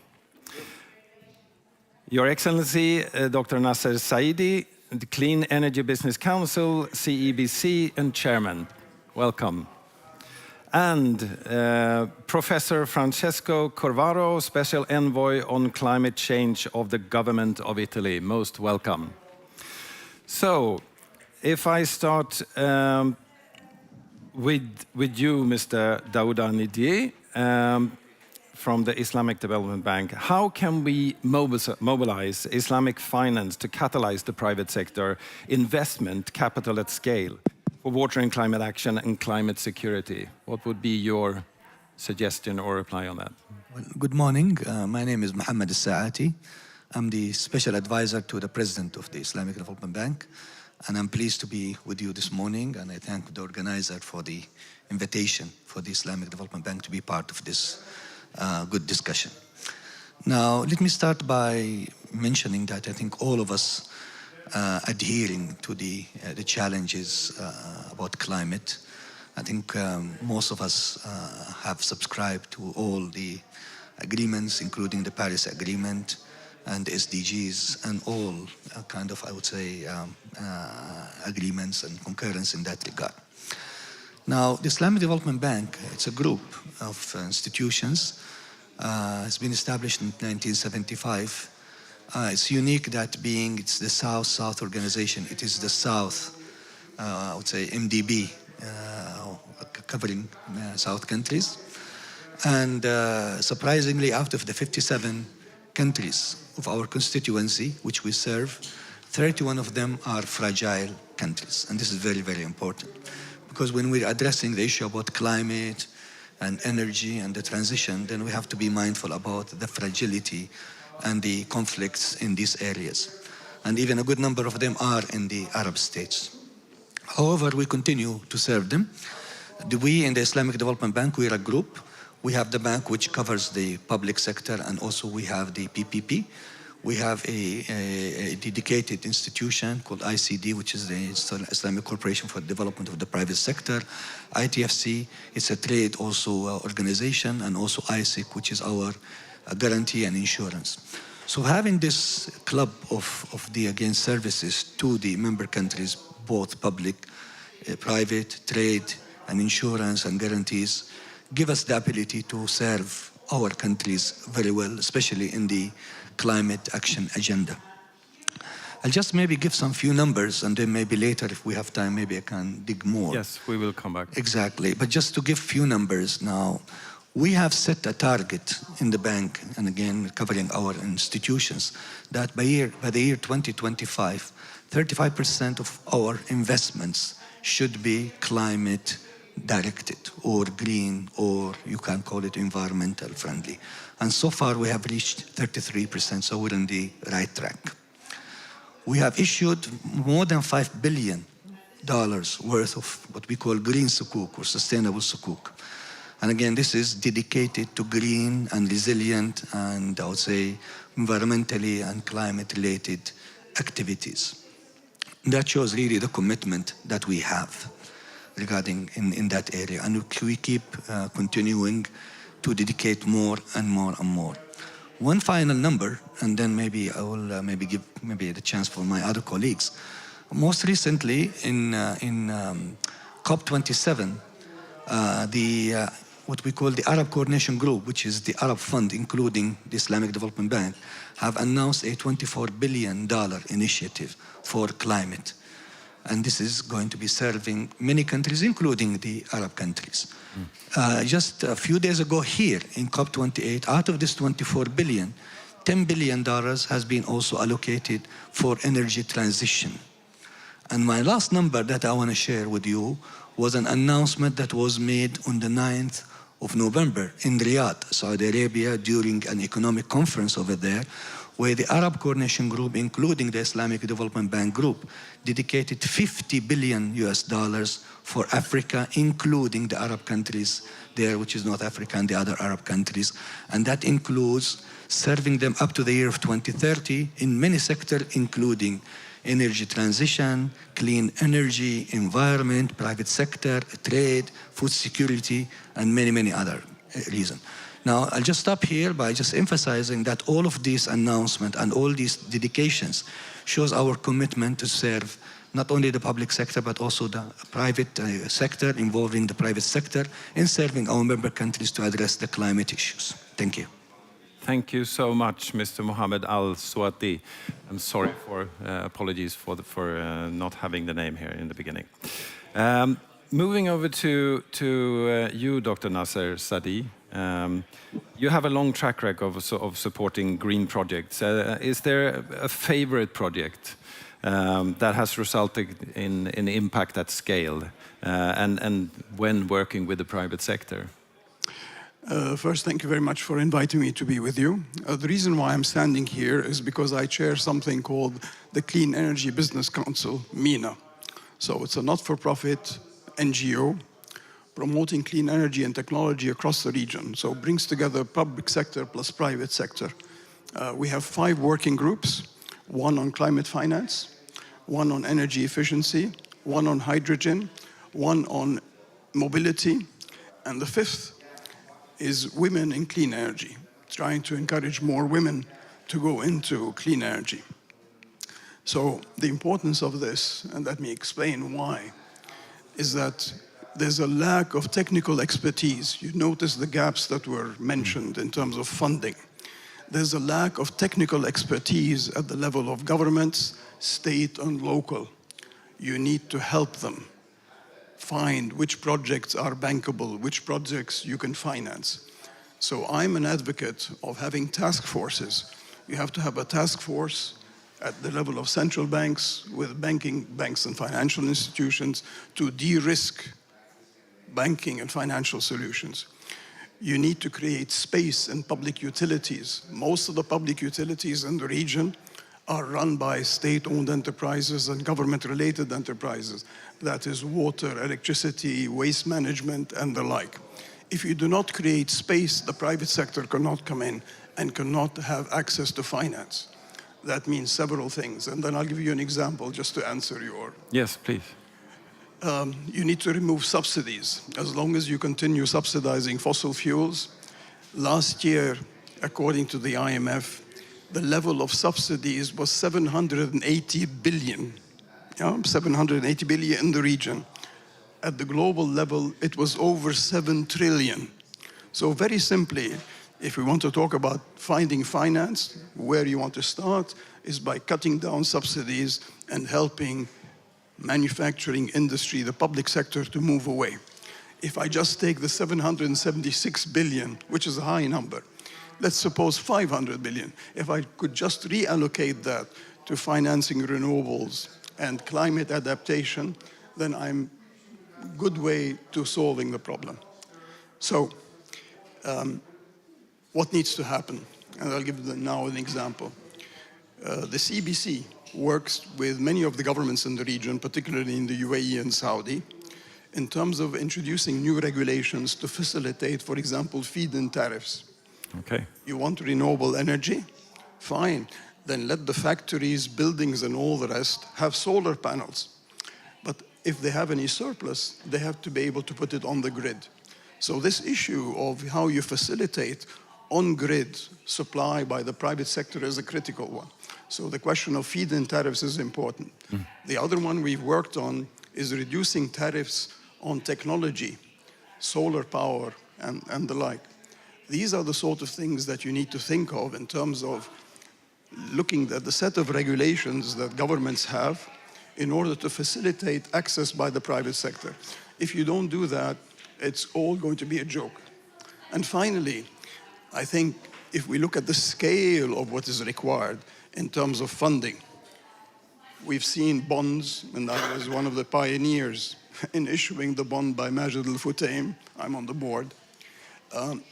[SPEAKER 20] Your Excellency, Dr. Nasser Saidi, the Clean Energy Business Council, CEBC, and Chairman. Welcome. And Professor Francesco Corvaro, Special Envoy on Climate Change of the Government of Italy. Most welcome. So, if I start with you, Mr. Daouda Nidier, from the Islamic Development Bank, how can we mobilize Islamic finance to catalyze the private sector investment capital at scale for water and climate action and climate security? What would be your suggestion or reply on that?
[SPEAKER 1] Well, good morning. My name is Mohammed Saati. I'm the Special Advisor to the President of the Islamic Development Bank, and I'm pleased to be with you this morning, and I thank the organizer for the invitation for the Islamic Development Bank to be part of this good discussion. Now, let me start by mentioning that I think all of us adhering to the challenges about climate. I think most of us have subscribed to all the agreements, including the Paris Agreement and the SDGs, and all kind of, I would say, agreements and concurrence in that regard. Now, the Islamic Development Bank, it's a group of institutions. It's been established in 1975. It's unique that being it's the South-South organization. It is the South, I would say, MDB, covering South countries. And surprisingly, out of the 57 countries of our constituency, which we serve, 31 of them are fragile countries. And this is very, very important. Because when we're addressing the issue about climate and energy and the transition, then we have to be mindful about the fragility and the conflicts in these areas. And even a good number of them are in the Arab states. However, we continue to serve them. We in the Islamic Development Bank, we are a group. We have the bank which covers the public sector, and also we have the PPP. We have a dedicated institution called ICD, which is the Islamic Corporation for the Development of the Private Sector. ITFC, it's a trade also organization, and also ISIC, which is our guarantee and insurance. So having this club of the, again, services to the member countries, both public, private, trade, and insurance and guarantees, give us the ability to serve our countries very well, especially in the climate action agenda. I'll just maybe give some few numbers, and then maybe later, if we have time, maybe I can dig more.
[SPEAKER 20] Yes, we will come back.
[SPEAKER 1] Exactly, but just to give few numbers now, we have set a target in the bank, and again, covering our institutions, that by the year 2025, 35% of our investments should be climate directed or green, or you can call it environmental friendly. And so far we have reached 33%, so we're on the right track. We have issued more than $5 billion worth of what we call green sukuk or sustainable sukuk. And again, this is dedicated to green and resilient and I would say environmentally and climate related activities. That shows really the commitment that we have regarding in that area, and we keep continuing to dedicate more and more and more. One final number, and then maybe I will maybe give the chance for my other colleagues. Most recently, in COP27, what we call the Arab Coordination Group, which is the Arab Fund, including the Islamic Development Bank, have announced a $24 billion initiative for climate. And this is going to be serving many countries, including the Arab countries. Just a few days ago here in COP28, out of this $24 billion, $10 billion has been also allocated for energy transition. And my last number that I want to share with you was an announcement that was made on the 9th of November in Riyadh, Saudi Arabia, during an economic conference over there, where the Arab Coordination Group, including the Islamic Development Bank Group, dedicated $50 billion for Africa, including the Arab countries there, which is North Africa and the other Arab countries. And that includes serving them up to the year of 2030 in many sectors, including energy transition, clean energy, environment, private sector, trade, food security, and many, many other reasons. Now, I'll just stop here by just emphasizing that all of these announcements and all these dedications shows our commitment to serve not only the public sector, but also the private sector, involving the private sector in serving our member countries to address the climate issues. Thank you.
[SPEAKER 20] Thank you so much, Mr. Mohammed Al-Swati. I'm sorry for apologies for not having the name here in the beginning. Moving over to you, Dr. Nasser Sadi. You have a long track record of supporting green projects. Is there a favorite project that has resulted in impact at scale and when working with the private sector?
[SPEAKER 17] First, thank you very much for inviting me to be with you. The reason why I'm standing here is because I chair something called the Clean Energy Business Council, MENA. So it's a not-for-profit NGO promoting clean energy and technology across the region. So it brings together public sector plus private sector. We have 5 working groups, 1 on climate finance, 1 on energy efficiency, 1 on hydrogen, 1 on mobility, and the 5th is women in clean energy, trying to encourage more women to go into clean energy. So the importance of this, and let me explain why, is that there's a lack of technical expertise. You notice the gaps that were mentioned in terms of funding. There's a lack of technical expertise at the level of governments, state and local. You need to help them find which projects are bankable, which projects you can finance. So I'm an advocate of having task forces. You have to have a task force at the level of central banks with banks and financial institutions to de-risk banking and financial solutions. You need to create space in public utilities. Most of the public utilities in the region are run by state-owned enterprises and government-related enterprises. That is water, electricity, waste management, and the like. If you do not create space, the private sector cannot come in and cannot have access to finance. That means several things. And then I'll give you an example just to answer your...
[SPEAKER 20] Yes, please.
[SPEAKER 17] You need to remove subsidies. As long as you continue subsidizing fossil fuels, last year, according to the IMF, the level of subsidies was 780 billion. Yeah, 780 billion in the region. At the global level, it was over 7 trillion. So very simply, if we want to talk about finding finance, where you want to start is by cutting down subsidies and helping manufacturing industry, the public sector, to move away. If I just take the 776 billion, which is a high number, let's suppose 500 billion. If I could just reallocate that to financing renewables and climate adaptation, then I'm a good way to solving the problem. So, what needs to happen? And I'll give them now an example. The CBC works with many of the governments in the region, particularly in the UAE and Saudi, in terms of introducing new regulations to facilitate, for example, feed-in tariffs.
[SPEAKER 20] Okay.
[SPEAKER 17] You want renewable energy? Fine. Then let the factories, buildings, and all the rest have solar panels. But if they have any surplus, they have to be able to put it on the grid. So this issue of how you facilitate on-grid supply by the private sector is a critical one. So the question of feed-in tariffs is important. The other one we've worked on is reducing tariffs on technology, solar power, and the like. These are the sort of things that you need to think of in terms of looking at the set of regulations that governments have in order to facilitate access by the private sector. If you don't do that, it's all going to be a joke. And finally, I think if we look at the scale of what is required in terms of funding, we've seen bonds, and I was one of the pioneers in issuing the bond by Majid al-Futtaim. I'm on the board.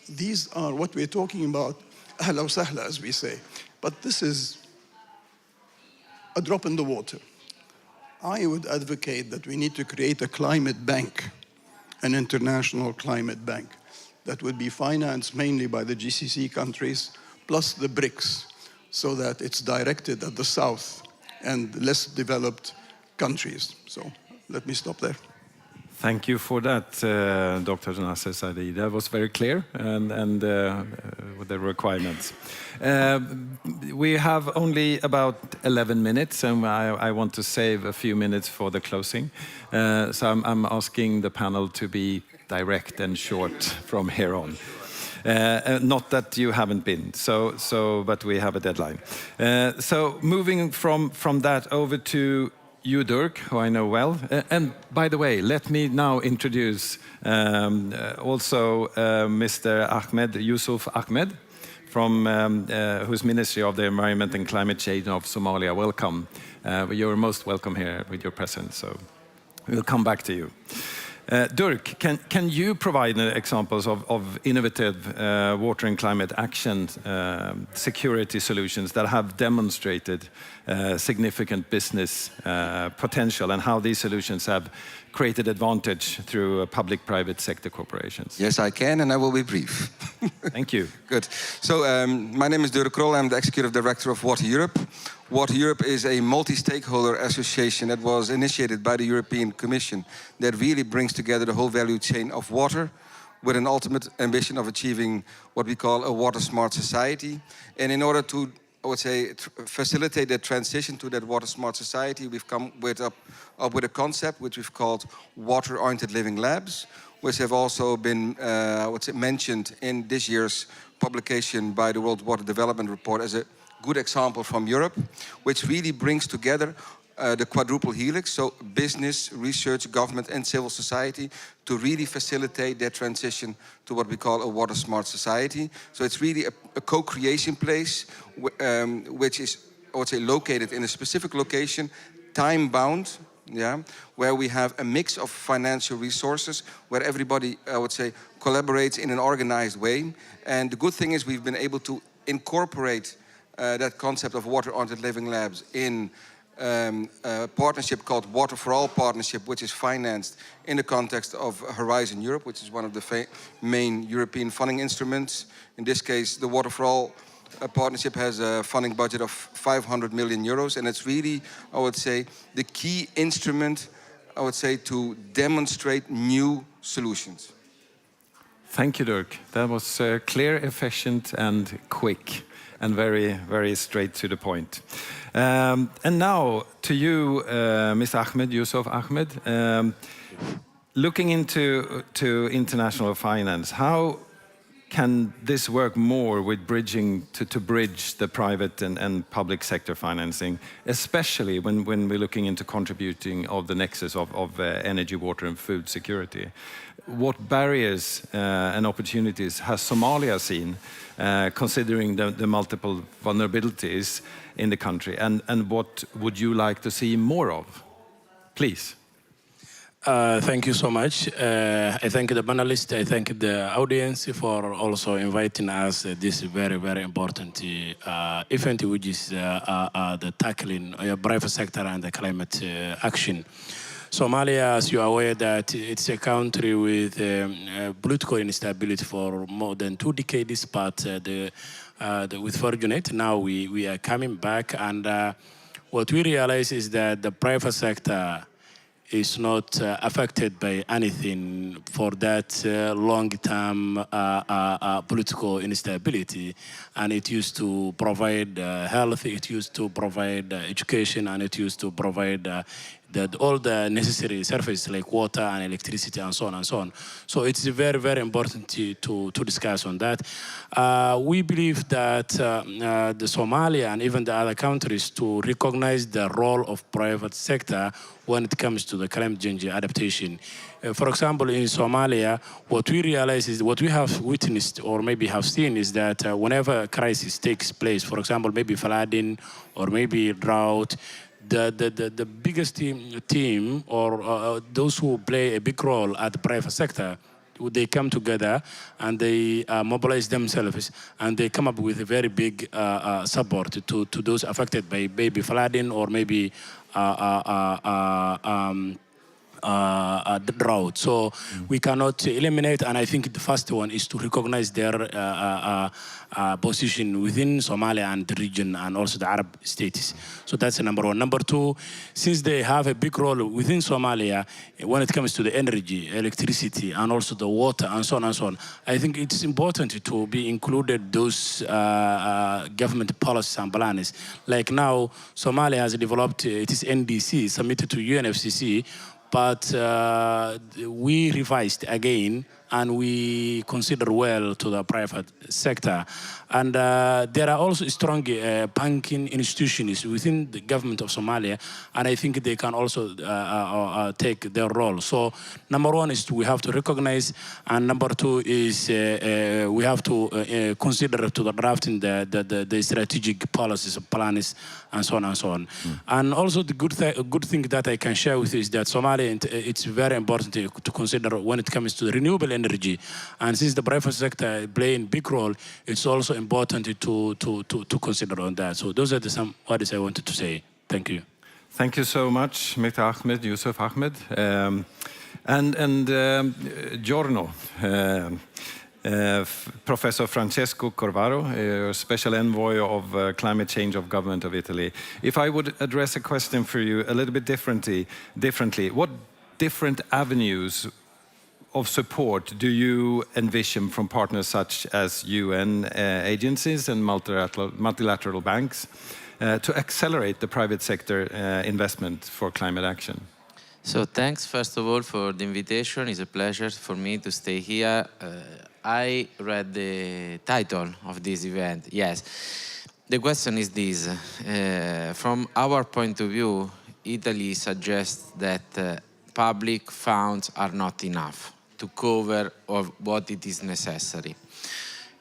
[SPEAKER 17] These are what we're talking about, ahla wa sahla, as we say. But this is a drop in the water. I would advocate that we need to create a climate bank, an international climate bank, that would be financed mainly by the GCC countries, plus the BRICS, so that it's directed at the South and less developed countries. So let me stop there.
[SPEAKER 20] Thank you for that, Dr. Nasser Sadi. That was very clear and with the requirements. We have only about 11 minutes, and I want to save a few minutes for the closing. So I'm asking the panel to be direct and short from here on. Not that you haven't been, but we have a deadline. So moving from that over to you, Dirk, who I know well. And by the way, let me now introduce also Mr. Ahmed, Yusuf Ahmed, from whose Ministry of the Environment and Climate Change of Somalia. Welcome. You're most welcome here with your presence, so we'll come back to you. Dirk, can you provide examples of innovative water and climate action security solutions that have demonstrated significant business potential, and how these solutions have created advantage through public-private sector corporations?
[SPEAKER 2] Yes, I can, and I will be brief.
[SPEAKER 20] Thank you.
[SPEAKER 2] Good. So my name is Dirk Krol. I'm the Executive Director of Water Europe. Water Europe is a multi-stakeholder association that was initiated by the European Commission that really brings together the whole value chain of water with an ultimate ambition of achieving what we call a water-smart society. And in order to, I would say, facilitate that transition to that water-smart society, we've come up with a concept which we've called water-oriented living labs, which have also been, I would say, mentioned in this year's publication by the World Water Development Report as a good example from Europe, which really brings together the quadruple helix, so business, research, government and civil society, to really facilitate that transition to what we call a water smart society. So it's really a co-creation place which is, I would say, located in a specific location, time-bound, yeah, where we have a mix of financial resources, where everybody, I would say, collaborates in an organized way. And the good thing is we've been able to incorporate that concept of water-oriented living labs in a partnership called Water for All Partnership, which is financed in the context of Horizon Europe, which is one of the main European funding instruments. In this case, the Water for All partnership has a funding budget of 500 million euros, and it's really, I would say, the key instrument, I would say, to demonstrate new solutions.
[SPEAKER 20] Thank you, Dirk. That was clear, efficient, and quick, and very, very straight to the point. And now to you, Mr. Ahmed, Yusuf Ahmed. Looking into international finance, how can this work more with bridging to bridge the private and public sector financing, especially when we're looking into contributing of the nexus of energy, water, and food security? What barriers and opportunities has Somalia seen, considering the multiple vulnerabilities in the country, and what would you like to see more of? Please.
[SPEAKER 22] Thank you so much. I thank the panelists, I thank the audience for also inviting us this very, very important event, which is the tackling private sector and the climate action. Somalia, as you are aware, that it's a country with political instability for more than 2 decades, but with fortunate, now we are coming back, and what we realize is that the private sector is not affected by anything for that long-term political instability. And it used to provide health, it used to provide education, and it used to provide all the necessary services like water and electricity and so on and so on. So it's very, very important to discuss on that. We believe that the Somalia and even the other countries to recognize the role of private sector when it comes to the climate change adaptation. For example, in Somalia, what we realize is, what we have witnessed or maybe have seen is that whenever a crisis takes place, for example, maybe flooding or maybe drought, the biggest team or those who play a big role at the private sector, they come together and they mobilize themselves and they come up with a very big support to those affected by maybe flooding or maybe the drought. So we cannot eliminate, and I think the first one is to recognize their position within Somalia and the region and also the Arab states. So that's number one. Number two, since they have a big role within Somalia when it comes to the energy, electricity, and also the water and so on and so on, I think it's important to be included those government policies and plans. Like now, Somalia has developed its NDC submitted to UNFCCC, but we revised again and we consider well to the private sector. And there are also strong banking institutions within the government of Somalia, and I think they can also take their role. So number one is we have to recognize, and number two is we have to consider to the drafting the strategic policies, plans, and so on and so on. And also the good thing that I can share with you is that Somalia, it's very important to consider when it comes to the renewable energy. And since the private sector play a big role, it's also important to consider on that. So those are some words I wanted to say. Thank you.
[SPEAKER 20] Thank you so much, Mr. Ahmed, Yusuf Ahmed. Giorno, Professor Francesco Corvaro, Special Envoy of Climate Change of Government of Italy. If I would address a question for you a little bit differently, what different avenues of support do you envision from partners such as UN agencies and multilateral banks to accelerate the private sector investment for climate action?
[SPEAKER 3] So thanks, first of all, for the invitation. It's a pleasure for me to stay here. I read the title of this event. Yes. The question is this. From our point of view, Italy suggests that public funds are not enough to cover what it is necessary.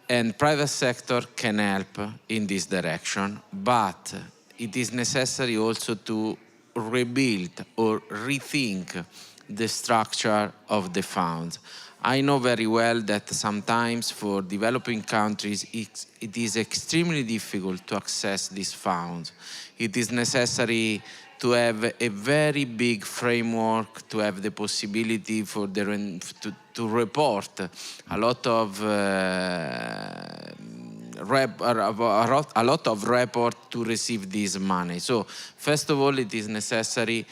[SPEAKER 3] And private sector can help in this direction, but it is necessary also to rebuild or rethink the structure of the funds. I know very well that sometimes for developing countries, it is extremely difficult to access these funds. It is necessary to have a very big framework, to have the possibility for to report a lot of report to receive this money. So first of all, it is necessary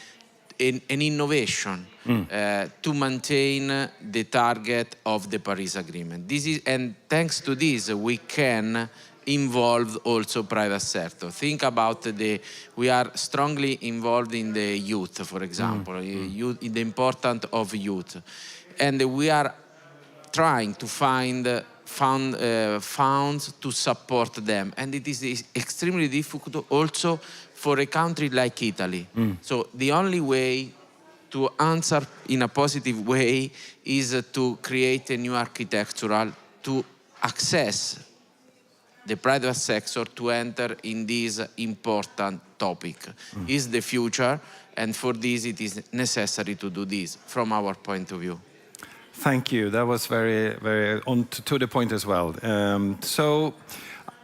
[SPEAKER 3] an innovation to maintain the target of the Paris Agreement. And thanks to this, we can involve also private sector. Think about we are strongly involved in the youth, for example, in the importance of youth. And we are trying to find funds to support them. And it is extremely difficult also for a country like Italy. So the only way to answer in a positive way is to create a new architectural to access the private sector to enter in this important topic. Is the future, and for this it is necessary to do this from our point of view.
[SPEAKER 20] Thank you. That was very, very on to the point as well. So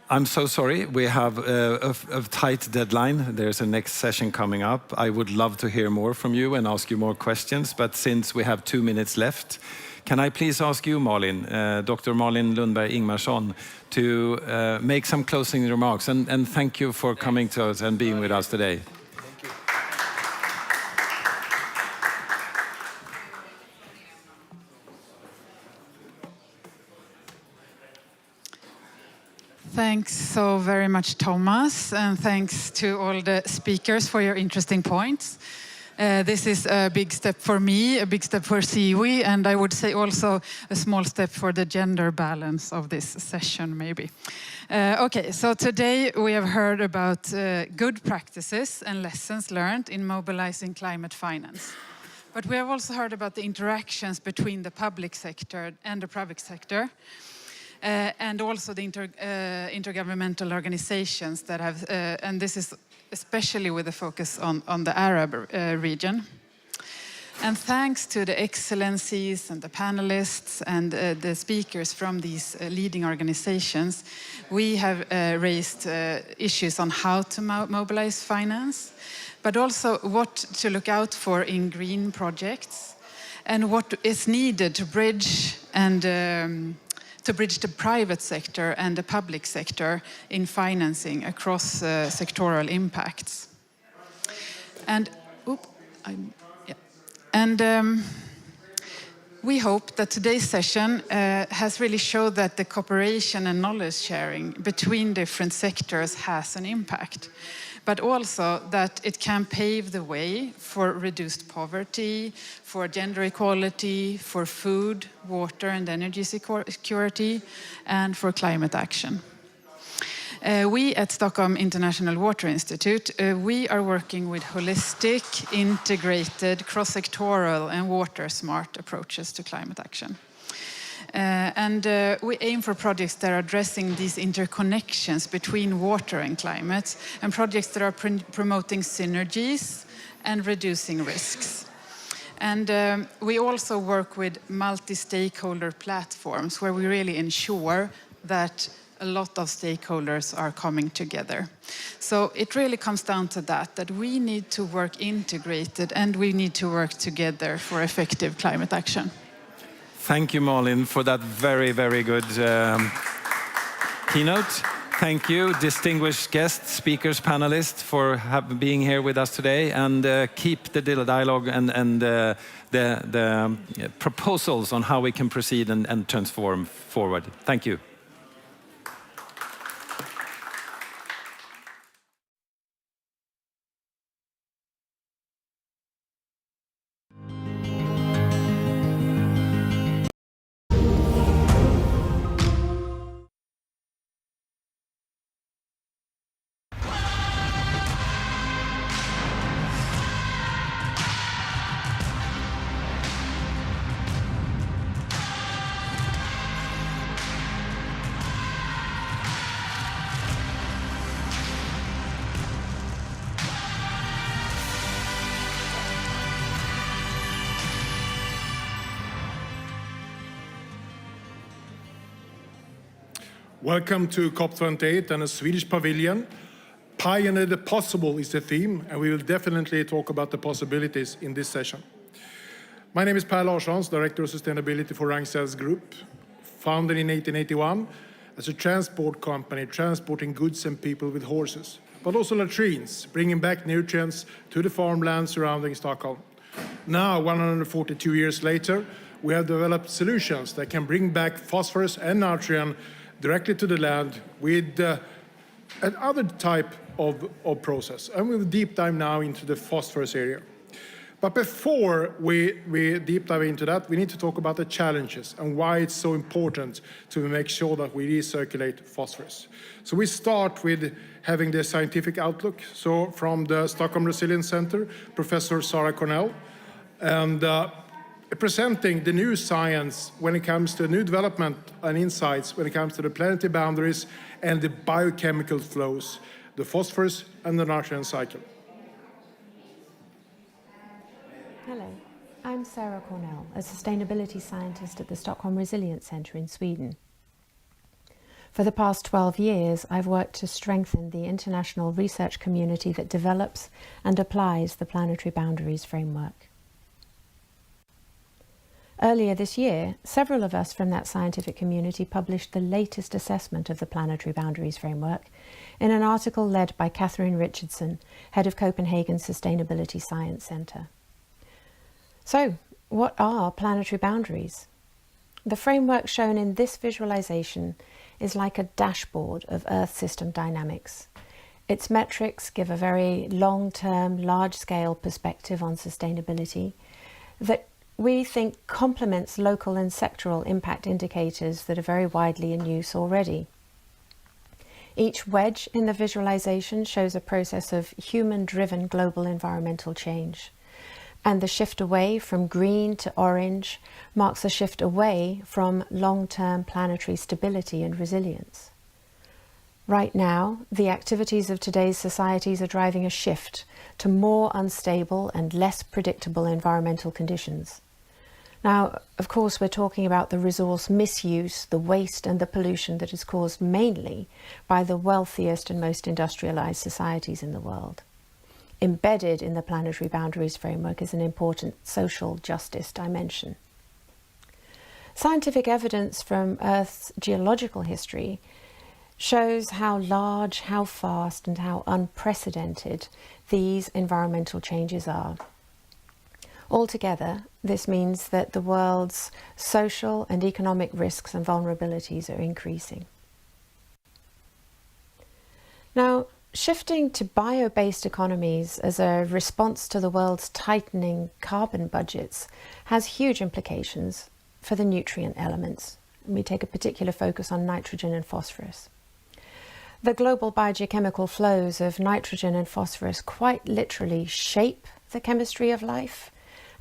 [SPEAKER 20] I'm so sorry. We have a tight deadline. There's a next session coming up. I would love to hear more from you and ask you more questions, but since we have 2 minutes left, can I please ask you, Malin, Dr. Malin Lundberg Ingmarsson, to make some closing remarks, and thank you for coming to us and being with us today.
[SPEAKER 15] Thanks so very much, Thomas, and thanks to all the speakers for your interesting points. This is a big step for me, a big step for CIWI, and I would say also a small step for the gender balance of this session, maybe. Okay, so today we have heard about good practices and lessons learned in mobilizing climate finance. But we have also heard about the interactions between the public sector and the private sector, and also the intergovernmental organizations that have, and this is especially with a focus on the Arab region. And thanks to the excellencies and the panelists and the speakers from these leading organizations, we have raised issues on how to mobilize finance, but also what to look out for in green projects and what is needed to bridge and to bridge the private sector and the public sector in financing across sectoral impacts. And, we hope that today's session has really showed that the cooperation and knowledge sharing between different sectors has an impact, but also that it can pave the way for reduced poverty, for gender equality, for food, water and energy security, and for climate action. We at Stockholm International Water Institute, we are working with holistic, integrated, cross-sectoral and water-smart approaches to climate action. We aim for projects that are addressing these interconnections between water and climate, and projects that are promoting synergies and reducing risks. And we also work with multi-stakeholder platforms where we really ensure that a lot of stakeholders are coming together. So it really comes down to that we need to work integrated and we need to work together for effective climate action.
[SPEAKER 20] Thank you, Malin, for that very, very good keynote. Thank you, distinguished guests, speakers, panelists, for being here with us today. And keep the dialogue and the proposals on how we can proceed and transform forward. Thank you.
[SPEAKER 4] Welcome to COP28 and a Swedish pavilion. Pioneer the possible is the theme, and we will definitely talk about the possibilities in this session. My name is Per Larssons, Director of Sustainability for Ragn-Sells Group, founded in 1881 as a transport company transporting goods and people with horses, but also latrines, bringing back nutrients to the farmland surrounding Stockholm. Now, 142 years later, we have developed solutions that can bring back phosphorus and nitrogen directly to the land with another type of process. And we'll deep dive now into the phosphorus area. But before we deep dive into that, we need to talk about the challenges and why it's so important to make sure that we recirculate phosphorus. So we start with having the scientific outlook. So from the Stockholm Resilience Center, Professor Sara Cornell, and presenting the new science when it comes to new development and insights when it comes to the planetary boundaries and the biochemical flows, the phosphorus and the nitrogen cycle.
[SPEAKER 6] Hello, I'm Sarah Cornell, a sustainability scientist at the Stockholm Resilience Center in Sweden. For the past 12 years, I've worked to strengthen the international research community that develops and applies the planetary boundaries framework. Earlier this year, several of us from that scientific community published the latest assessment of the Planetary Boundaries Framework in an article led by Kathryn Richardson, head of Copenhagen's Sustainability Science Centre. So, what are planetary boundaries? The framework shown in this visualization is like a dashboard of Earth system dynamics. Its metrics give a very long-term, large-scale perspective on sustainability that we think complements local and sectoral impact indicators that are very widely in use already. Each wedge in the visualization shows a process of human-driven global environmental change. And the shift away from green to orange marks a shift away from long-term planetary stability and resilience. Right now, the activities of today's societies are driving a shift to more unstable and less predictable environmental conditions. Now, of course, we're talking about the resource misuse, the waste and the pollution that is caused mainly by the wealthiest and most industrialized societies in the world. Embedded in the planetary boundaries framework is an important social justice dimension. Scientific evidence from Earth's geological history shows how large, how fast, and how unprecedented these environmental changes are. Altogether, this means that the world's social and economic risks and vulnerabilities are increasing. Now, shifting to bio-based economies as a response to the world's tightening carbon budgets has huge implications for the nutrient elements. And we take a particular focus on nitrogen and phosphorus. The global biogeochemical flows of nitrogen and phosphorus quite literally shape the chemistry of life,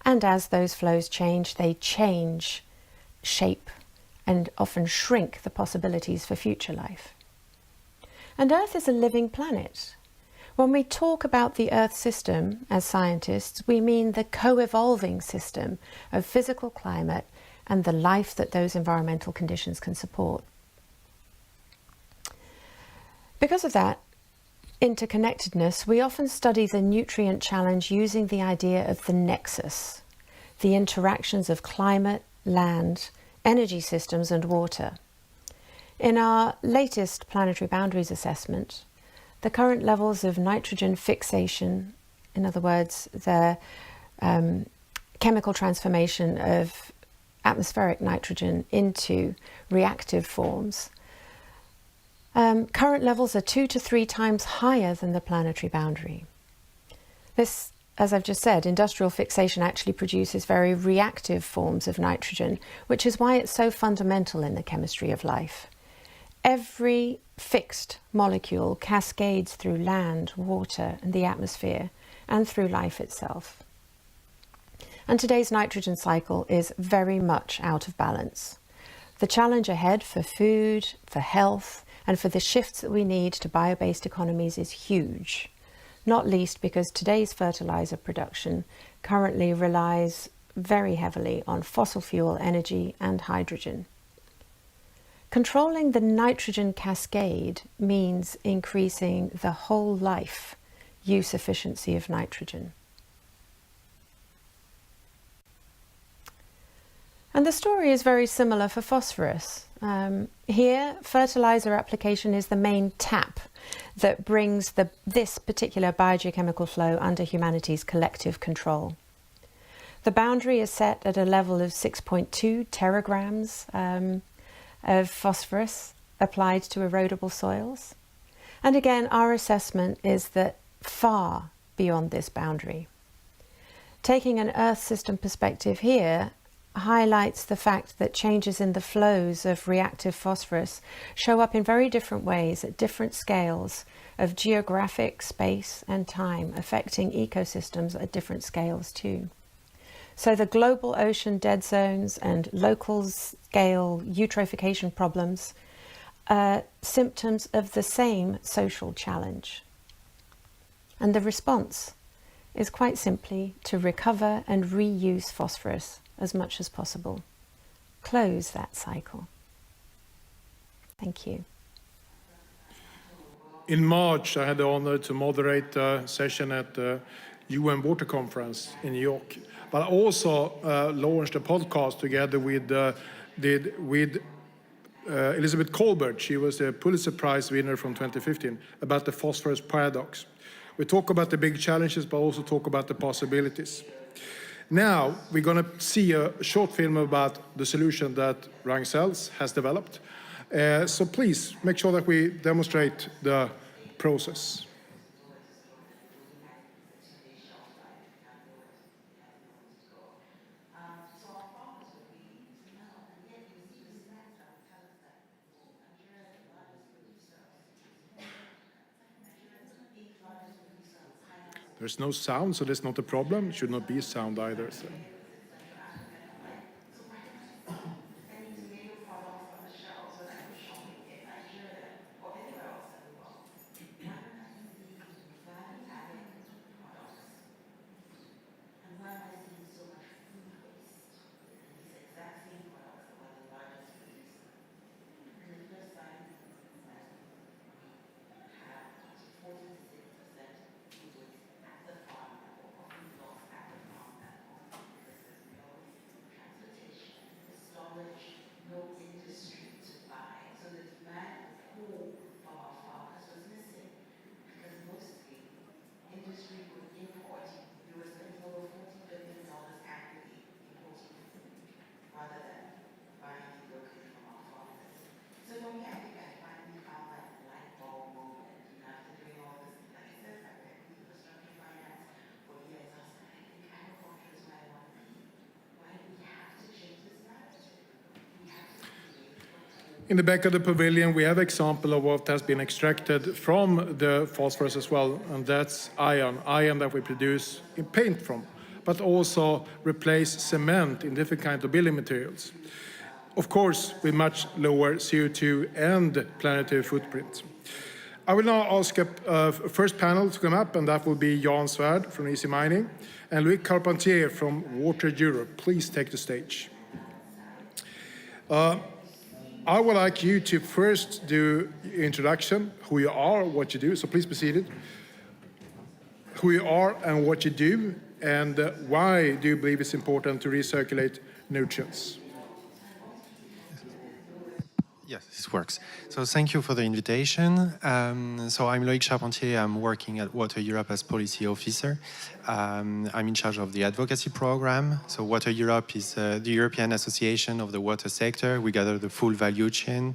[SPEAKER 6] and as those flows change, they change, shape, and often shrink the possibilities for future life. And Earth is a living planet. When we talk about the Earth system as scientists, we mean the co-evolving system of physical climate and the life that those environmental conditions can support. Because of that interconnectedness, we often study the nutrient challenge using the idea of the nexus, the interactions of climate, land, energy systems and water. In our latest planetary boundaries assessment, the current levels of nitrogen fixation, in other words, the chemical transformation of atmospheric nitrogen into reactive forms, current levels are 2 to 3 times higher than the planetary boundary. This, as I've just said, industrial fixation actually produces very reactive forms of nitrogen, which is why it's so fundamental in the chemistry of life. Every fixed molecule cascades through land, water, and the atmosphere, and through life itself. And today's nitrogen cycle is very much out of balance. The challenge ahead for food, for health, and for the shifts that we need to bio-based economies is huge, not least because today's fertilizer production currently relies very heavily on fossil fuel energy and hydrogen. Controlling the nitrogen cascade means increasing the whole life use efficiency of nitrogen. And the story is very similar for phosphorus. Here, fertilizer application is the main tap that brings this particular biogeochemical flow under humanity's collective control. The boundary is set at a level of 6.2 teragrams of phosphorus applied to erodible soils. And again, our assessment is that far beyond this boundary. Taking an Earth system perspective here highlights the fact that changes in the flows of reactive phosphorus show up in very different ways at different scales of geographic space and time, affecting ecosystems at different scales too. So the global ocean dead zones and local scale eutrophication problems are symptoms of the same social challenge. And the response is quite simply to recover and reuse phosphorus as much as possible. Close that cycle. Thank you.
[SPEAKER 4] In March, I had the honor to moderate a session at the UN Water Conference in New York. But I also launched a podcast together with Elizabeth Colbert. She was a Pulitzer Prize winner from 2015, about the phosphorus paradox. We talk about the big challenges, but also talk about the possibilities. Now, we're going to see a short film about the solution that Ragn-Sells has developed. So please make sure that we demonstrate the process. There's no sound, so that's not a problem. It should not be sound either. So. In the back of the pavilion, we have an example of what has been extracted from the phosphorus as well, and that's iron that we produce in paint from, but also replace cement in different kinds of building materials. Of course, with much lower CO2 and planetary footprint. I will now ask a first panel to come up, and that will be Jan Svärd from Easy Mining and Louis Carpentier from Water Europe. Please take the stage. I would like you to first do introduction, who you are, what you do, so please be seated. Who you are and what you do, and why do you believe it's important to recirculate nutrients?
[SPEAKER 5] Yes, this works. So thank you for the invitation. So I'm Loïc Charpentier. I'm working at Water Europe as policy officer. I'm in charge of the advocacy program. So Water Europe is the European Association of the water sector. We gather the full value chain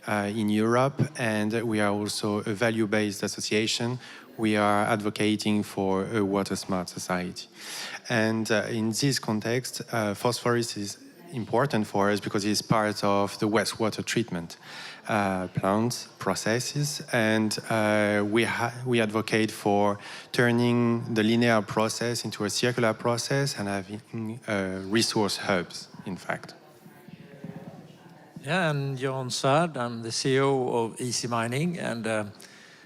[SPEAKER 5] in Europe, and we are also a value-based association. We are advocating for a water-smart society. And in this context, phosphorus is important for us because it's part of the wastewater treatment plant processes, and we advocate for turning the linear process into a circular process and having resource hubs, in fact.
[SPEAKER 7] Yeah, I'm Jan Svärd. I'm the CEO of Easy Mining, and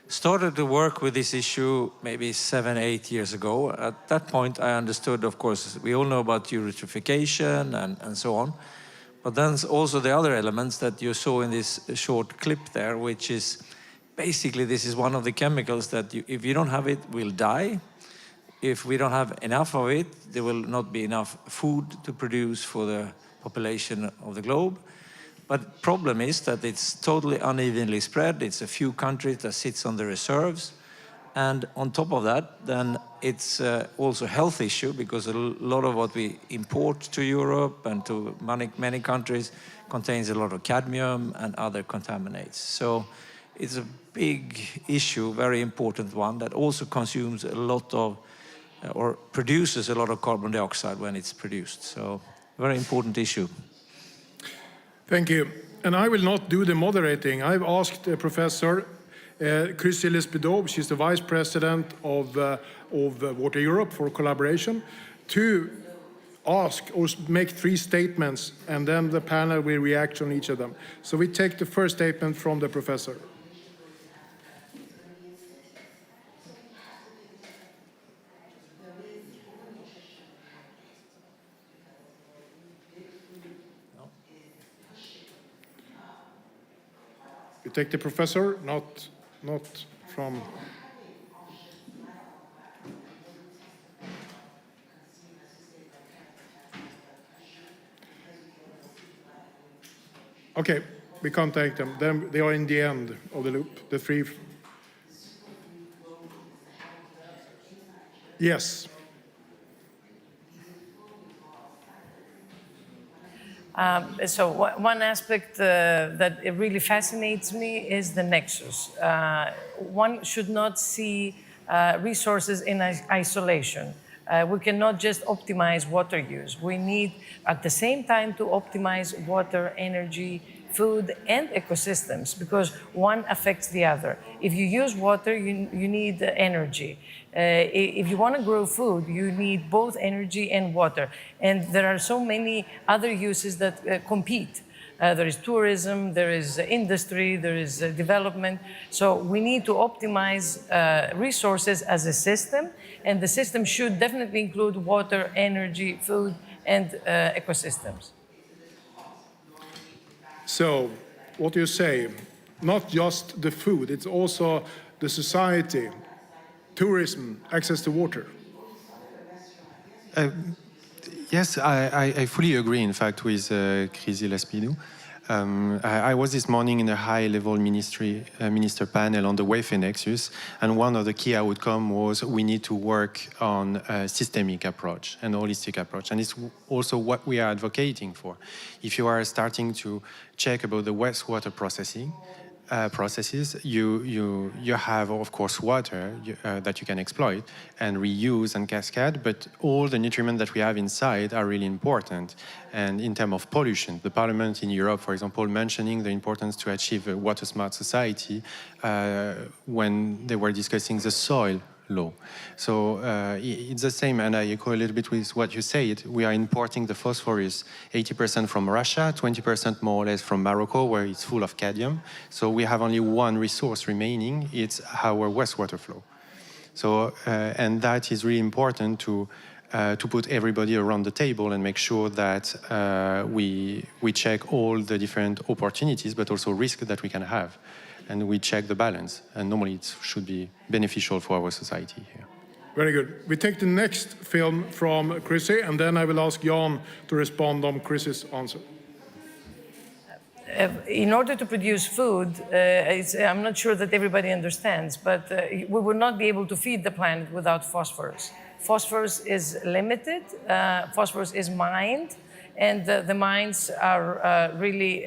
[SPEAKER 7] started to work with this issue maybe 7-8 years ago. At that point, I understood, of course, we all know about eutrophication and so on. But then also the other elements that you saw in this short clip there, which is basically this is one of the chemicals that if you don't have it, will die. If we don't have enough of it, there will not be enough food to produce for the population of the globe. But problem is that it's totally unevenly spread. It's a few countries that sits on the reserves. And on top of that, then it's also a health issue because a lot of what we import to Europe and to many countries contains a lot of cadmium and other contaminants. So it's a big issue, very important one, that also consumes a lot of, or produces a lot of carbon dioxide when it's produced. So very important issue.
[SPEAKER 4] Thank you. And I will not do the moderating. I've asked Professor Kirsti Lesbedow, she's the Vice President of Water Europe for collaboration, to ask or make 3 statements, and then the panel will react on each of them. So we take the first statement from the professor. You take the professor, not from... Okay, we can't take them. Then they are in the end of the loop, the 3. Yes.
[SPEAKER 8] One aspect that it really fascinates me is the nexus. One should not see resources in isolation. We cannot just optimize water use. We need, at the same time, to optimize water, energy, food, and ecosystems, because one affects the other. If you use water, you need energy. If you want to grow food, you need both energy and water. And there are so many other uses that compete. There is tourism, there is industry, there is development. So we need to optimize resources as a system, and the system should definitely include water, energy, food, and ecosystems.
[SPEAKER 4] So, what do you say? Not just the food, it's also the society, tourism, access to water.
[SPEAKER 5] Yes, I fully agree, in fact, with Krisi Lespidou. I was this morning in a high-level minister panel on the Wayfair Nexus, and one of the key outcomes was we need to work on a systemic approach, an holistic approach, and it's also what we are advocating for. If you are starting to check about the wastewater processes, you have, of course, water that you can exploit and reuse and cascade, but all the nutrients that we have inside are really important. And in terms of pollution, the Parliament in Europe, for example, mentioning the importance to achieve a water-smart society when they were discussing the soil law. So it's the same, and I echo a little bit with what you said. We are importing the phosphorus 80% from Russia, 20% more or less from Morocco, where it's full of cadmium. So we have only one resource remaining, it's our wastewater flow. So, and that is really important to put everybody around the table and make sure that we check all the different opportunities, but also risks that we can have. And we check the balance, and normally it should be beneficial for our society here.
[SPEAKER 4] Very good. We take the next film from Krisi, and then I will ask Jan to respond on Krisi's answer.
[SPEAKER 8] In order to produce food, I'm not sure that everybody understands, but we would not be able to feed the planet without phosphorus. Phosphorus is limited, phosphorus is mined, and the mines are really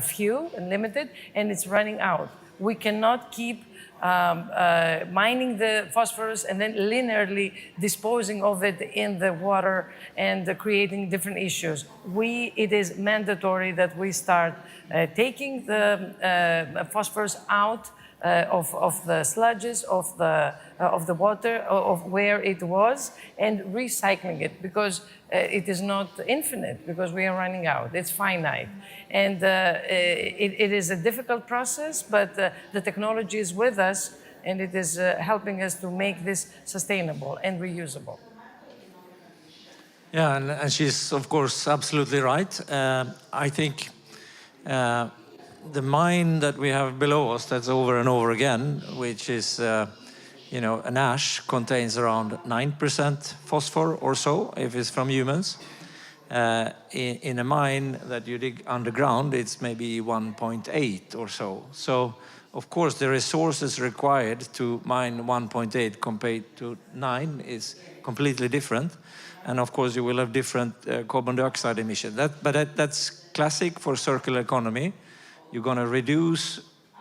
[SPEAKER 8] few and limited, and it's running out. We cannot keep mining the phosphorus and then linearly disposing of it in the water and creating different issues. It is mandatory that we start taking the phosphorus out of the sludges, of the water, of where it was, and recycling it, because it is not infinite, because we are running out. It's finite. And it is a difficult process, but the technology is with us, and it is helping us to make this sustainable and reusable.
[SPEAKER 7] Yeah, and she's, of course, absolutely right. I think the mine that we have below us, that's over and over again, which is, an ash, contains around 9% phosphor or so, if it's from humans. In a mine that you dig underground, it's maybe 1.8 or so. So, of course, the resources required to mine 1.8 compared to 9 is completely different. And of course, you will have different carbon dioxide emissions. That's classic for circular economy. You're going to reduce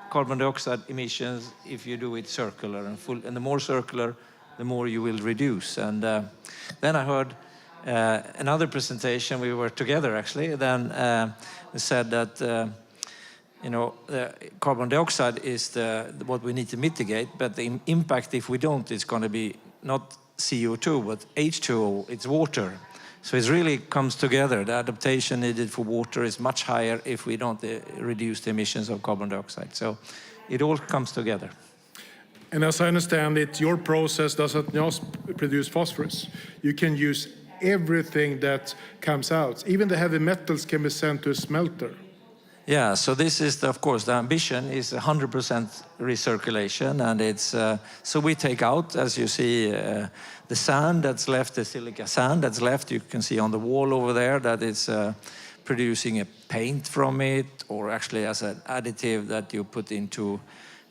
[SPEAKER 7] carbon dioxide emissions if you do it circular and the more circular, the more you will reduce. And then I heard another presentation. We were together actually. Then they said that the carbon dioxide is what we need to mitigate, but the impact if we don't is going to be not CO2 but H2O. It's water. So it really comes together. The adaptation needed for water is much higher if we don't reduce the emissions of carbon dioxide. So it all comes together.
[SPEAKER 4] And as I understand it, your process doesn't just produce phosphorus. You can use everything that comes out. Even the heavy metals can be sent to a smelter.
[SPEAKER 7] Yeah, so this is, of course, the ambition is 100% recirculation, and it's so we take out, as you see, the sand that's left, the silica sand that's left. You can see on the wall over there that it's producing a paint from it, or actually as an additive that you put into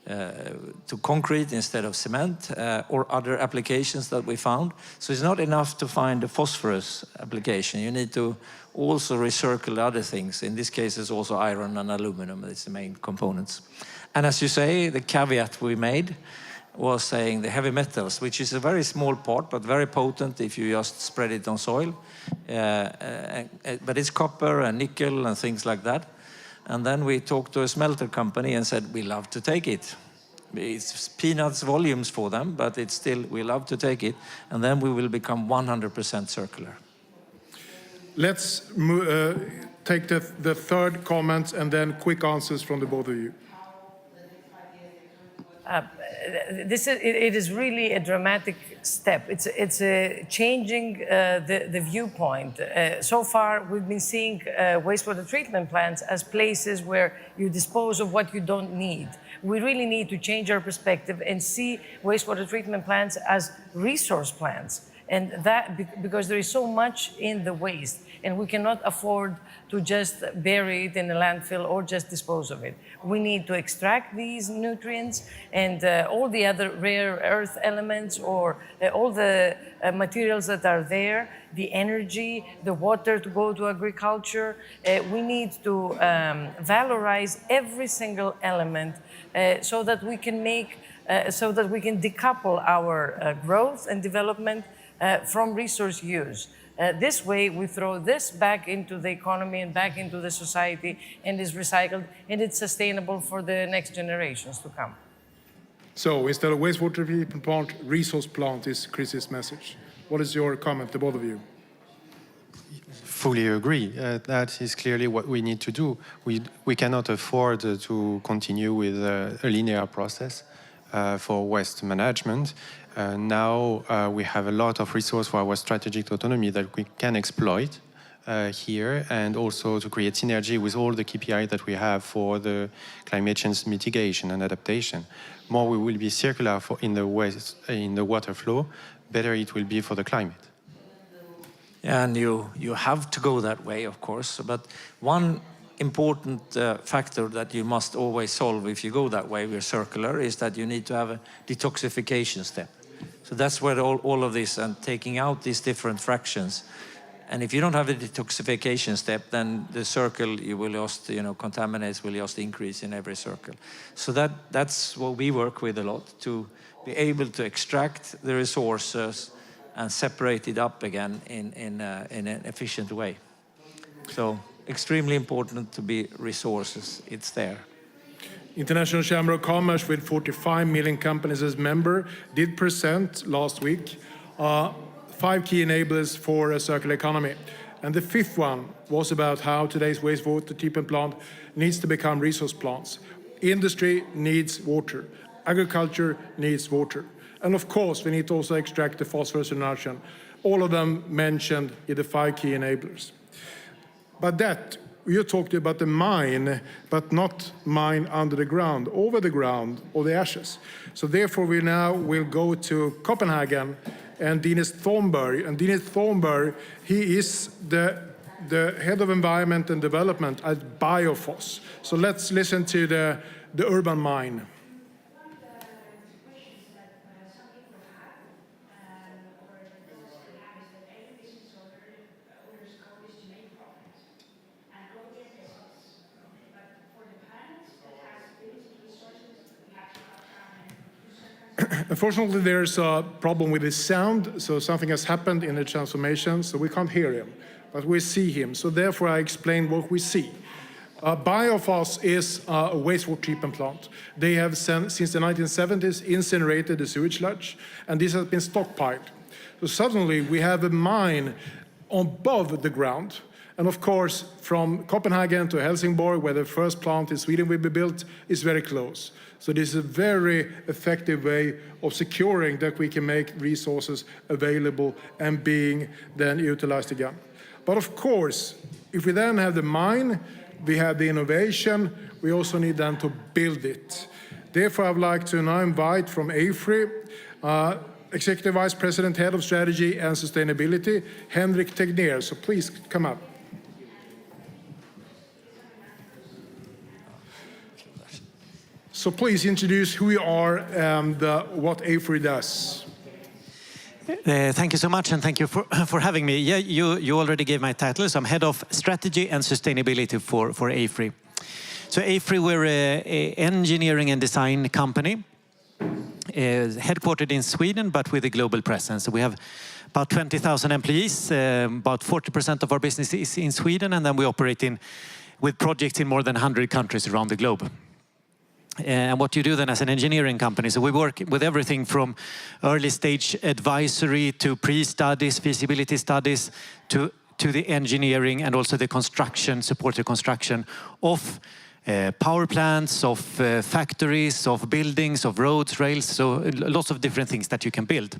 [SPEAKER 7] to concrete instead of cement, or other applications that we found. So it's not enough to find the phosphorus application. You need to also recircle other things. In this case, it's also iron and aluminum. That's the main components. And as you say, the caveat we made was saying the heavy metals, which is a very small part, but very potent if you just spread it on soil. But it's copper and nickel and things like that. And then we talked to a smelter company and said, we love to take it. It's peanuts volumes for them, but it's still, we love to take it. And then we will become 100% circular.
[SPEAKER 4] Let's take the third comments and then quick answers from the both of you.
[SPEAKER 8] It is really a dramatic step. It's changing the viewpoint. So far, we've been seeing wastewater treatment plants as places where you dispose of what you don't need. We really need to change our perspective and see wastewater treatment plants as resource plants. And that, because there is so much in the waste, and we cannot afford to just bury it in a landfill or just dispose of it. We need to extract these nutrients and all the other rare earth elements, or all the materials that are there, the energy, the water to go to agriculture. We need to valorize every single element so that we can decouple our growth and development from resource use. This way, we throw this back into the economy and back into the society, and is recycled, and it's sustainable for the next generations to come.
[SPEAKER 4] So instead of wastewater treatment plant, resource plant is Chris's message. What is your comment, the both of you?
[SPEAKER 5] Fully agree. That is clearly what we need to do. We cannot afford to continue with a linear process for waste management. Now we have a lot of resource for our strategic autonomy that we can exploit here, and also to create synergy with all the KPI that we have for the climate change mitigation and adaptation. More we will be circular in the water flow, better it will be for the climate.
[SPEAKER 7] And you have to go that way, of course. But one important factor that you must always solve if you go that way, we're circular, is that you need to have a detoxification step. So that's where all of this, and taking out these different fractions. And if you don't have a detoxification step, then the circle, you will just, contaminants will just increase in every circle. So that's what we work with a lot, to be able to extract the resources and separate it up again in an efficient way. So extremely important to be resources, it's there.
[SPEAKER 4] International Chamber of Commerce, with 45 million companies as member, did present last week 5 key enablers for a circular economy. And the 5th one was about how today's wastewater treatment plant needs to become resource plants. Industry needs water. Agriculture needs water. And of course, we need to also extract the phosphorus and nitrogen. All of them mentioned in the 5 key enablers. But that, you talked about the mine, but not mine under the ground, over the ground, or the ashes. So therefore, we now will go to Copenhagen and Dennis Thornberg. And Dennis Thornberg, he is the head of environment and development at Biofos. So let's listen to the urban mine. Unfortunately, there's a problem with his sound, so something has happened in the transformation, so we can't hear him, but we see him. So therefore, I explain what we see. Biofos is a wastewater treatment plant. They have, since the 1970s, incinerated the sewage sludge, and this has been stockpiled. So suddenly, we have a mine above the ground. And of course, from Copenhagen to Helsingborg, where the first plant in Sweden will be built, is very close. So this is a very effective way of securing that we can make resources available and being then utilized again. But of course, if we then have the mine, we have the innovation, we also need then to build it. Therefore, I would like to now invite from AFRY, Executive Vice President, Head of Strategy and Sustainability, Henrik Tegnér. So please come up. So please introduce who you are and what AFRY does.
[SPEAKER 10] Thank you so much, and thank you for having me. Yeah, you already gave my title, so I'm Head of Strategy and Sustainability for AFRY. So AFRY, we're an engineering and design company, headquartered in Sweden, but with a global presence. So we have about 20,000 employees, about 40% of our business is in Sweden, and then we operate with projects in more than 100 countries around the globe. And what you do then as an engineering company, so we work with everything from early stage advisory to pre-studies, feasibility studies, to the engineering and also the construction, support the construction of power plants, of factories, of buildings, of roads, rails, so lots of different things that you can build.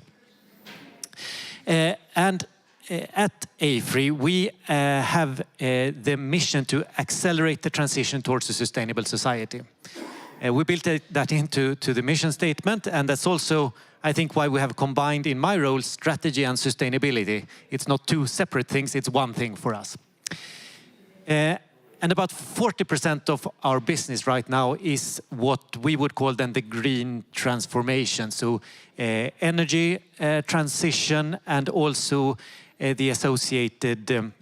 [SPEAKER 10] And at AFRY, we have the mission to accelerate the transition towards a sustainable society. We built that into the mission statement, and that's also, I think, why we have combined in my role strategy and sustainability. It's not two separate things, it's one thing for us. And about 40% of our business right now is what we would call then the green transformation. So energy transition and also the associated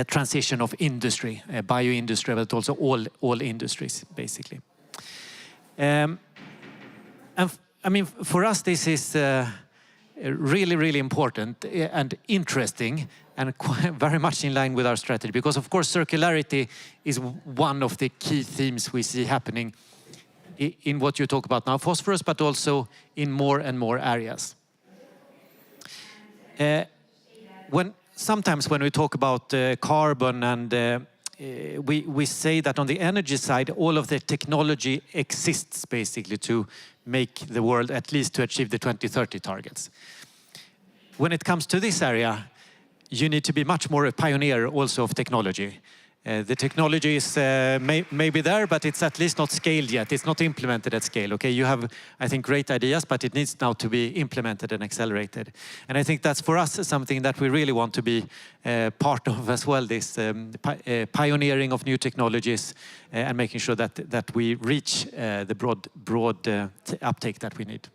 [SPEAKER 10] transition of industry, bioindustry, but also all industries, basically. And I mean, for us, this is really, really important and interesting and very much in line with our strategy, because of course circularity is one of the key themes we see happening in what you talk about now, phosphorus, but also in more and more areas. Sometimes when we talk about carbon and we say that on the energy side, all of the technology exists basically to make the world at least to achieve the 2030 targets. When it comes to this area, you need to be much more a pioneer also of technology. The technology is maybe there, but it's at least not scaled yet. It's not implemented at scale. Okay, you have, I think, great ideas, but it needs now to be implemented and accelerated. And I think that's for us something that we really want to be part of as well. This pioneering of new technologies and making sure that we reach the broad uptake that we need.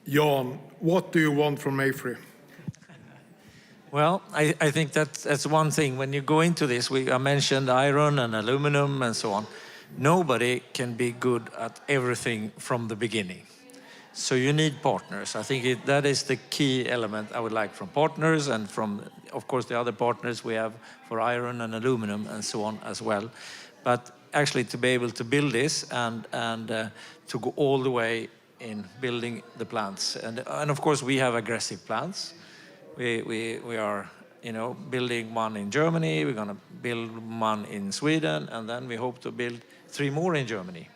[SPEAKER 4] Jan, what do you want from AFRY?
[SPEAKER 7] Well, I think that's one thing. When you go into this, I mentioned iron and aluminum and so on. Nobody can be good at everything from the beginning. So you need partners. I think that is the key element I would like from partners and from, of course, the other partners we have for iron and aluminum and so on as well. But actually to be able to build this and to go all the way in building the plants. And of course, we have aggressive plans. We are, building one in Germany. We're going to build one in Sweden, and then we hope to build 3 more in Germany,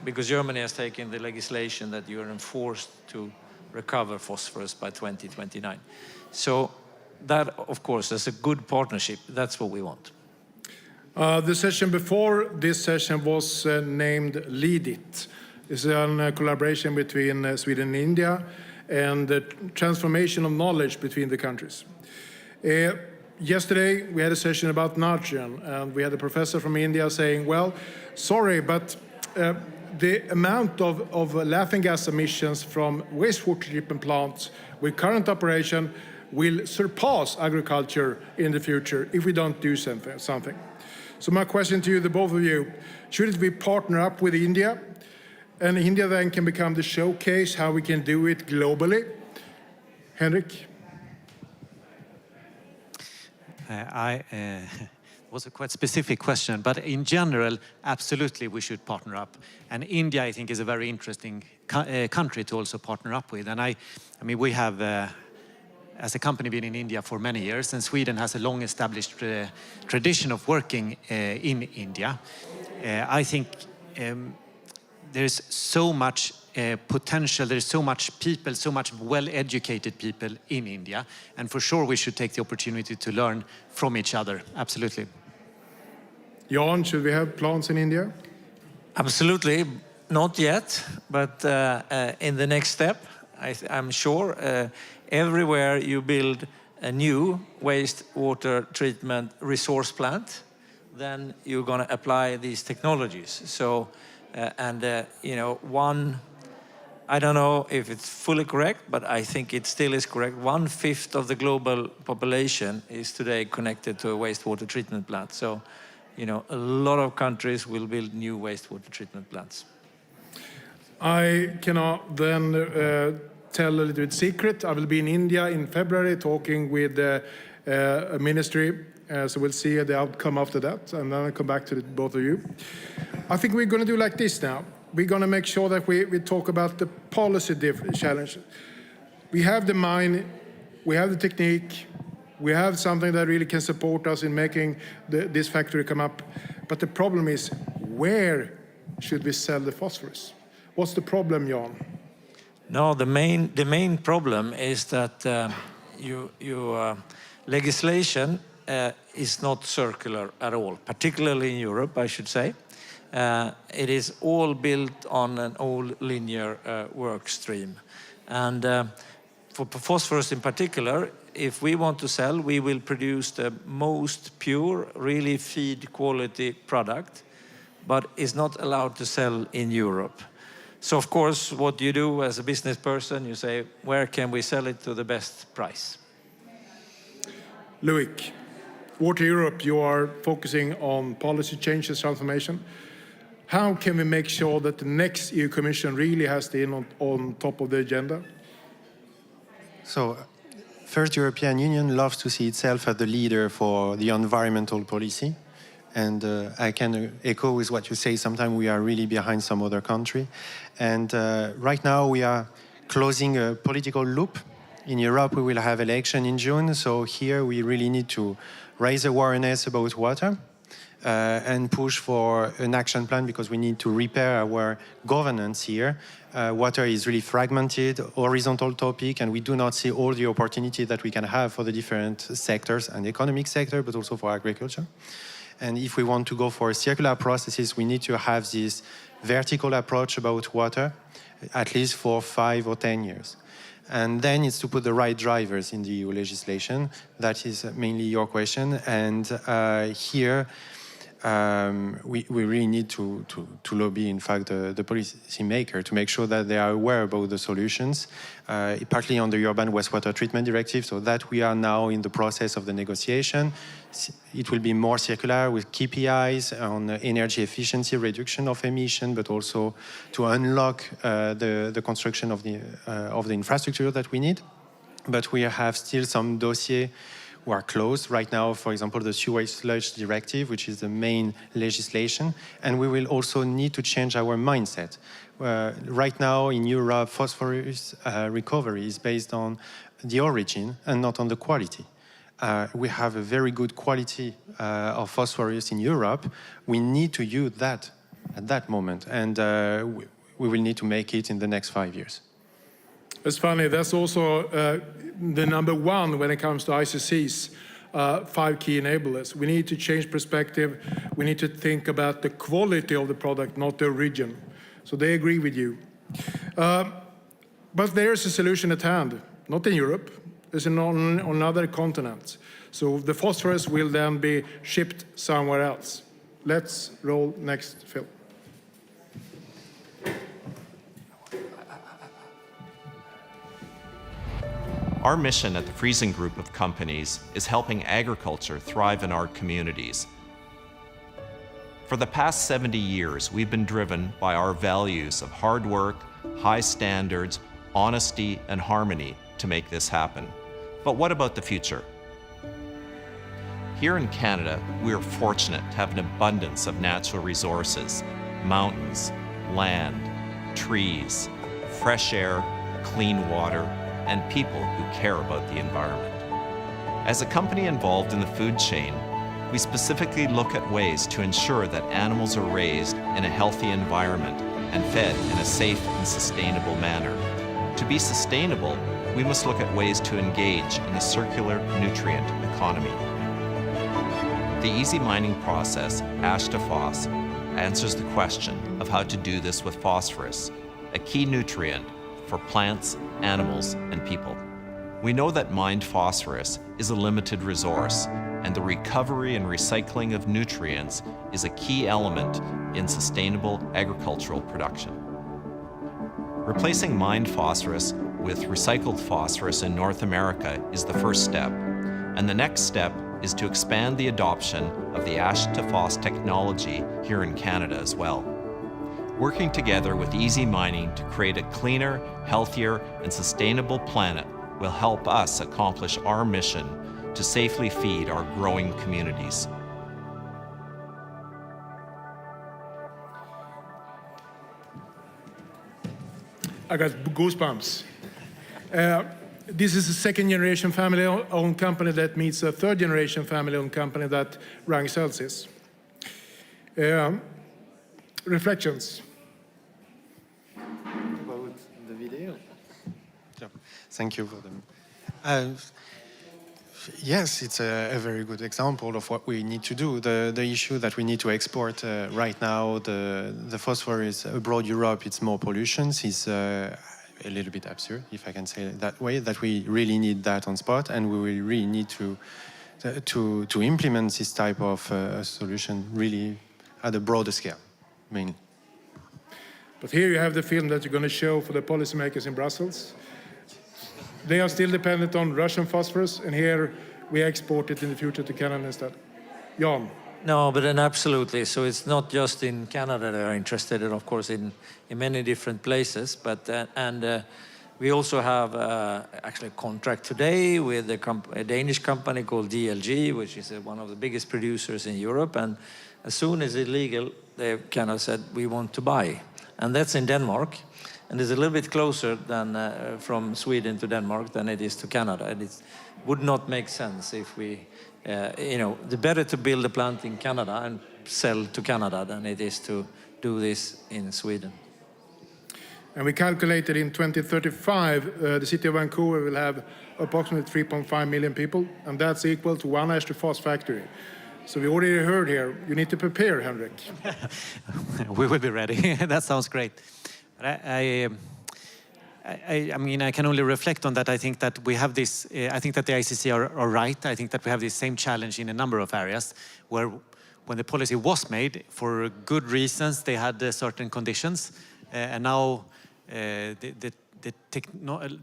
[SPEAKER 7] because Germany has taken the legislation that you are enforced to recover phosphorus by 2029. So that, of course, is a good partnership. That's what we want.
[SPEAKER 4] The session before this session was named Lead It. It's a collaboration between Sweden and India, and the transformation of knowledge between the countries. Yesterday, we had a session about nitrogen, and we had a professor from India saying, well, sorry, but the amount of laughing gas emissions from wastewater treatment plants with current operation will surpass agriculture in the future if we don't do something. So my question to you, the both of you, shouldn't we partner up with India? And India then can become the showcase how we can do it globally. Henrik?
[SPEAKER 10] It was a quite specific question, but in general, absolutely we should partner up. And India, I think, is a very interesting country to also partner up with. And I mean, we have, as a company, been in India for many years, and Sweden has a long-established tradition of working in India. I think there's so much potential, there's so much people, so much well-educated people in India, and for sure we should take the opportunity to learn from each other, absolutely.
[SPEAKER 4] Jan, should we have plants in India?
[SPEAKER 7] Absolutely, not yet, but in the next step, I'm sure everywhere you build a new wastewater treatment resource plant, then you're going to apply these technologies. So, you know, I don't know if it's fully correct, but I think it still is correct. 1/5 of the global population is today connected to a wastewater treatment plant. So, you know, a lot of countries will build new wastewater treatment plants.
[SPEAKER 4] I cannot then tell a little bit secret. I will be in India in February talking with a ministry. So we'll see the outcome after that. And then I'll come back to both of you. I think we're going to do like this now. We're going to make sure that we talk about the policy challenge. We have the mine, we have the technique, we have something that really can support us in making this factory come up. But the problem is, where should we sell the phosphorus? What's the problem, Jan?
[SPEAKER 7] No, the main problem is that legislation is not circular at all, particularly in Europe, I should say. It is all built on an old linear work stream. And for phosphorus in particular, if we want to sell, we will produce the most pure, really feed quality product, but is not allowed to sell in Europe. So of course, what you do as a business person, you say, where can we sell it to the best price?
[SPEAKER 4] Loic, Water Europe, you are focusing on policy changes, transformation. How can we make sure that the next EU Commission really has the on top of the agenda?
[SPEAKER 5] So, first, European Union loves to see itself as the leader for the environmental policy. And I can echo with what you say. Sometimes we are really behind some other country. And right now we are closing a political loop. In Europe, we will have election in June. So here we really need to raise awareness about water and push for an action plan, because we need to repair our governance here. Water is really fragmented, horizontal topic, and we do not see all the opportunity that we can have for the different sectors and economic sector, but also for agriculture. And if we want to go for circular processes, we need to have this vertical approach about water, at least for 5 or 10 years. And then it's to put the right drivers in the EU legislation. That is mainly your question. And here, we really need to lobby, in fact, the policymaker to make sure that they are aware about the solutions, partly on the Urban Wastewater Treatment Directive, so that we are now in the process of the negotiation. It will be more circular with KPIs on energy efficiency, reduction of emission, but also to unlock the construction of the infrastructure that we need. But we have still some dossiers who are closed right now, for example, the Sewage Sludge Directive, which is the main legislation, and we will also need to change our mindset. Right now in Europe, phosphorus recovery is based on the origin and not on the quality. We have a very good quality of phosphorus in Europe. We need to use that at that moment, and we will need to make it in the next 5 years.
[SPEAKER 4] It's funny, that's also the number one when it comes to ICC's 5 key enablers. We need to change perspective. We need to think about the quality of the product, not the origin. So they agree with you. But there's a solution at hand, not in Europe. It's on other continents. So the phosphorus will then be shipped somewhere else. Let's roll next film.
[SPEAKER 9] Our mission at the Friesen Group of companies is helping agriculture thrive in our communities. For the past 70 years, we've been driven by our values of hard work, high standards, honesty, and harmony to make this happen. But what about the future? Here in Canada, we are fortunate to have an abundance of natural resources, mountains, land, trees, fresh air, clean water, and people who care about the environment. As a company involved in the food chain, we specifically look at ways to ensure that animals are raised in a healthy environment and fed in a safe and sustainable manner. To be sustainable, we must look at ways to engage in the circular nutrient economy. The easy mining process, ash to phos, answers the question of how to do this with phosphorus, a key nutrient for plants, animals, and people. We know that mined phosphorus is a limited resource, and the recovery and recycling of nutrients is a key element in sustainable agricultural production. Replacing mined phosphorus with recycled phosphorus in North America is the first step, and the next step is to expand the adoption of the ash-to-phos technology here in Canada as well. Working together with Easy Mining to create a cleaner, healthier, and sustainable planet will help us accomplish our mission to safely feed our growing communities.
[SPEAKER 4] I got goosebumps. This is a second-generation family-owned company that meets a third-generation family-owned company that ranks Celsius. Reflections.
[SPEAKER 5] About the video? Yeah. Thank you for them. Yes, it's a very good example of what we need to do. The issue that we need to export right now, the phosphorus abroad Europe, it's more pollutions, is a little bit absurd, if I can say it that way, that we really need that on spot, and we will really need to implement this type of solution really at a broader scale, mainly.
[SPEAKER 4] But here you have the film that you're going to show for the policymakers in Brussels. They are still dependent on Russian phosphorus, and here we export it in the future to Canada instead. Jan.
[SPEAKER 7] No, but then absolutely. So it's not just in Canada they are interested, and of course in many different places. But we also have actually a contract today with a Danish company called DLG, which is one of the biggest producers in Europe. And as soon as it's legal, they kind of said we want to buy, and that's in Denmark. And it's a little bit closer than from Sweden to Denmark than it is to Canada. And it would not make sense if we, the better to build a plant in Canada and sell to Canada than it is to do this in Sweden.
[SPEAKER 4] And we calculated in 2035, the city of Vancouver will have approximately 3.5 million people, and that's equal to one ash-to-phos factory. So we already heard here, you need to prepare, Henrik.
[SPEAKER 10] We will be ready. That sounds great. I mean, I can only reflect on that. I think that we have this, I think that the ICC are right. I think that we have the same challenge in a number of areas where when the policy was made, for good reasons, they had certain conditions. And now the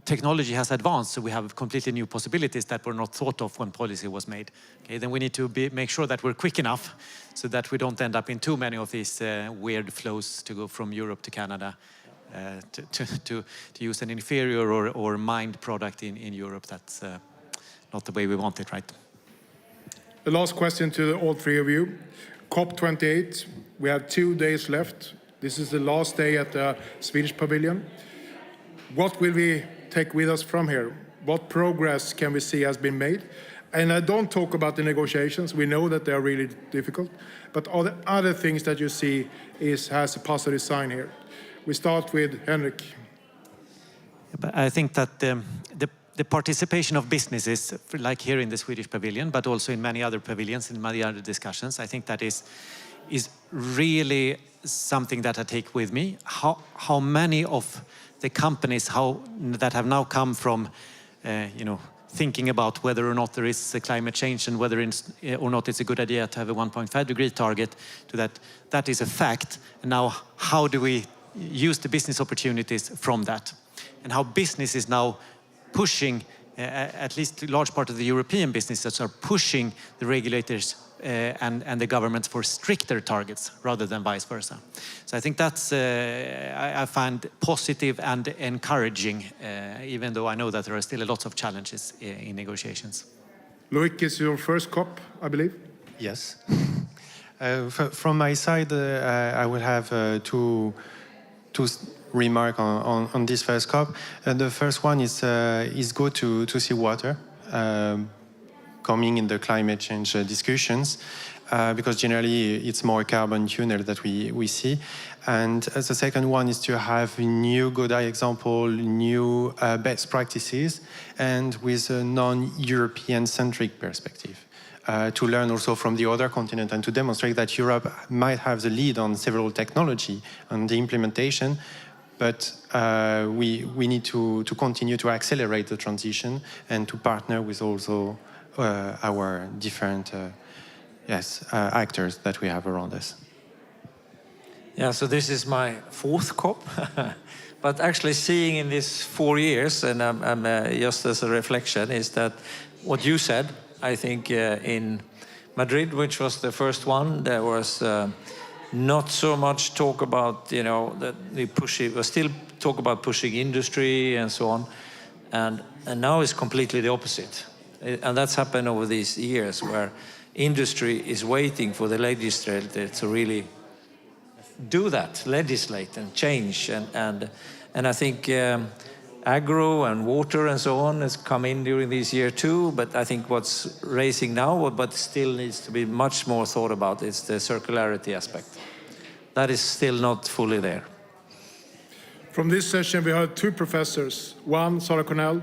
[SPEAKER 10] technology has advanced, so we have completely new possibilities that were not thought of when policy was made. Okay, then we need to make sure that we're quick enough so that we don't end up in too many of these weird flows to go from Europe to Canada. To use an inferior or mined product in Europe. That's not the way we want it, right?
[SPEAKER 4] The last question to all three of you. COP28, we have 2 days left. This is the last day at the Swedish pavilion. What will we take with us from here? What progress can we see has been made? And I don't talk about the negotiations. We know that they are really difficult. But all the other things that you see has a positive sign here. We start with Henrik.
[SPEAKER 10] I think that the participation of businesses, like here in the Swedish pavilion, but also in many other pavilions, in many other discussions, I think that is really something that I take with me. How many of the companies that have now come from, thinking about whether or not there is a climate change and whether or not it's a good idea to have a 1.5 degree target, to that is a fact. And now, how do we use the business opportunities from that, and how business is now pushing, at least a large part of the European businesses are pushing the regulators and the governments for stricter targets rather than vice versa. So I think that's, I find positive and encouraging, even though I know that there are still lots of challenges in negotiations.
[SPEAKER 4] Loic, is your first COP, I believe?
[SPEAKER 5] Yes. From my side, I will have two remark on this first COP. The first one is good to see water coming in the climate change discussions, because generally it's more carbon tunnel that we see. And the second one is to have new good example, new best practices, and with a non-European centric perspective. To learn also from the other continent and to demonstrate that Europe might have the lead on several technology and the implementation, but we need to continue to accelerate the transition and to partner with also our different actors that we have around us.
[SPEAKER 7] Yeah, so this is my 4th COP, but actually seeing in these 4 years, and I'm just as a reflection, is that what you said, I think in Madrid, which was the first one, there was not so much talk about, that we still talk about pushing industry and so on, and now it's completely the opposite. And that's happened over these years where industry is waiting for the legislator to really do that, legislate and change. And I think agro and water and so on has come in during this year too, but I think what's raising now, but still needs to be much more thought about, is the circularity aspect. That is still not fully there.
[SPEAKER 4] From this session, we heard 2 professors. One, Sarah Cornell,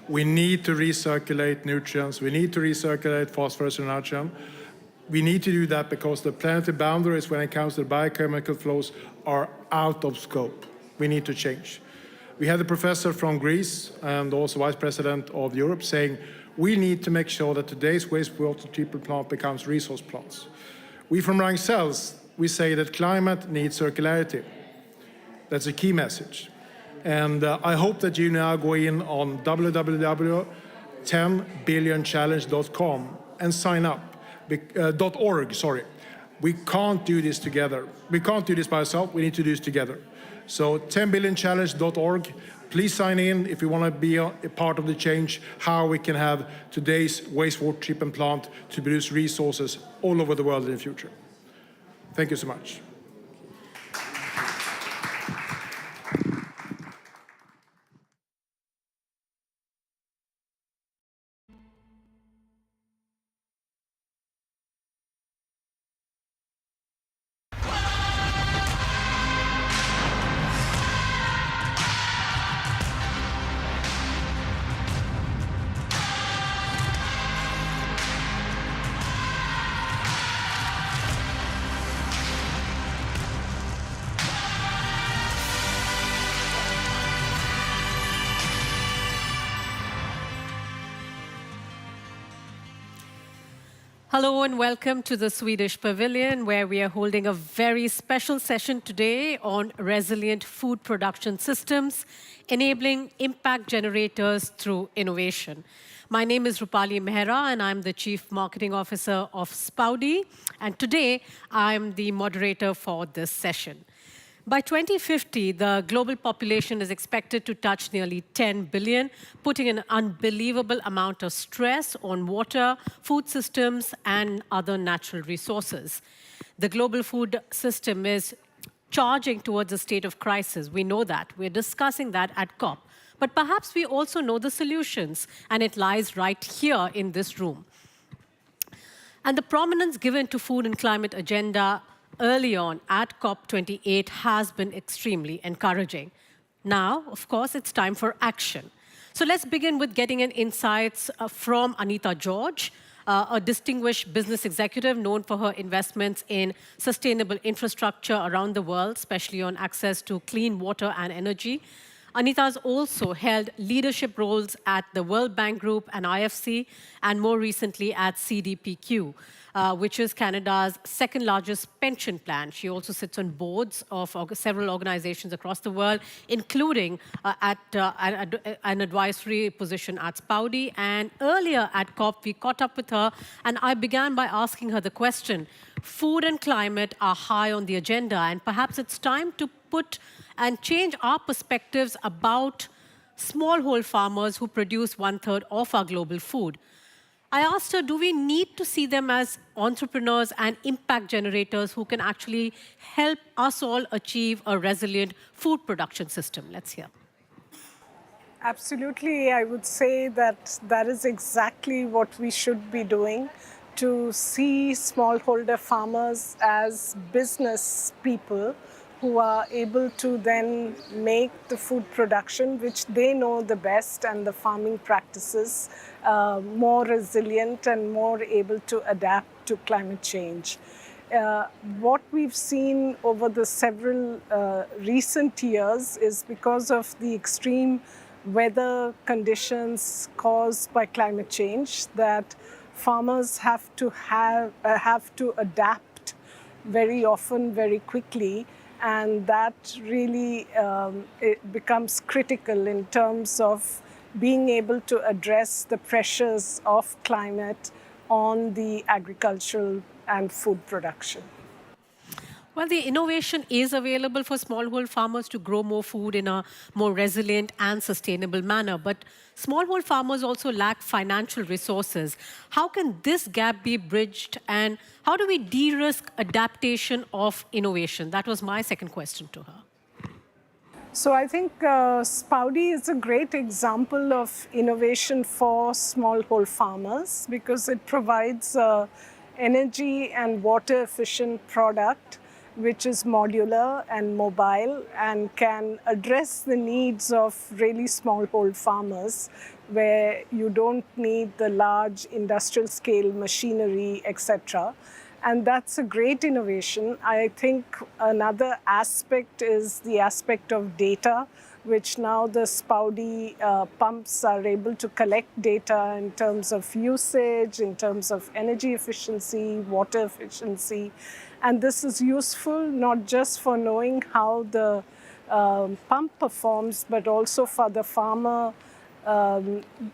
[SPEAKER 4] we need to recirculate nutrients. We need to recirculate phosphorus and nitrogen. We need to do that because the planetary boundaries when it comes to biochemical flows are out of scope. We need to change. We had a professor from Greece and also Vice President of Europe saying, we need to make sure that today's wastewater treatment plant becomes resource plants. We from Ragn-Sells, we say that climate needs circularity. That's a key message. And I hope that you now go in on www.10billionchallenge.com and sign up. .org, sorry. We can't do this together. We can't do this by ourselves. We need to do this together. So 10billionchallenge.org. Please sign in if you want to be a part of the change, how we can have today's wastewater treatment plant to produce resources all over the world in the future. Thank you so much.
[SPEAKER 13] Hello and welcome to the Swedish Pavilion, where we are holding a very special session today on resilient food production systems, enabling impact generators through innovation. My name is Rupali Mehra, and I'm the Chief Marketing Officer of Spoudi. And today, I'm the moderator for this session. By 2050, the global population is expected to touch nearly 10 billion, putting an unbelievable amount of stress on water, food systems, and other natural resources. The global food system is charging towards a state of crisis. We know that. We're discussing that at COP. But perhaps we also know the solutions, and it lies right here in this room. And the prominence given to food and climate agenda early on at COP28 has been extremely encouraging. Now, of course, it's time for action. So let's begin with getting an insights from Anita George, a distinguished business executive known for her investments in sustainable infrastructure around the world, especially on access to clean water and energy. Anita has also held leadership roles at the World Bank Group and IFC, and more recently at CDPQ, which is Canada's second largest pension plan. She also sits on boards of several organizations across the world, including at an advisory position at Spoudi. And earlier at COP, we caught up with her, and I began by asking her the question, food and climate are high on the agenda, and perhaps it's time to put and change our perspectives about smallholder farmers who produce 1/3 of our global food. I asked her, do we need to see them as entrepreneurs and impact generators who can actually help us all achieve a resilient food production system? Let's hear.
[SPEAKER 12] Absolutely. I would say that that is exactly what we should be doing, to see smallholder farmers as business people who are able to then make the food production, which they know the best, and the farming practices more resilient and more able to adapt to climate change. What we've seen over the several recent years is because of the extreme weather conditions caused by climate change, that farmers have to adapt very often, very quickly, and that really it becomes critical in terms of being able to address the pressures of climate on the agricultural and food production.
[SPEAKER 13] Well, the innovation is available for smallholder farmers to grow more food in a more resilient and sustainable manner. But smallholder farmers also lack financial resources. How can this gap be bridged, and how do we de-risk adaptation of innovation? That was my second question to her.
[SPEAKER 12] So I think Spouty is a great example of innovation for smallholder farmers because it provides energy and water efficient product which is modular and mobile and can address the needs of really smallholder farmers where you don't need the large industrial scale machinery, etc. And that's a great innovation. I think another aspect is the aspect of data, which now the Spouty pumps are able to collect data in terms of usage, in terms of energy efficiency, water efficiency. And this is useful not just for knowing how the pump performs, but also for the farmer.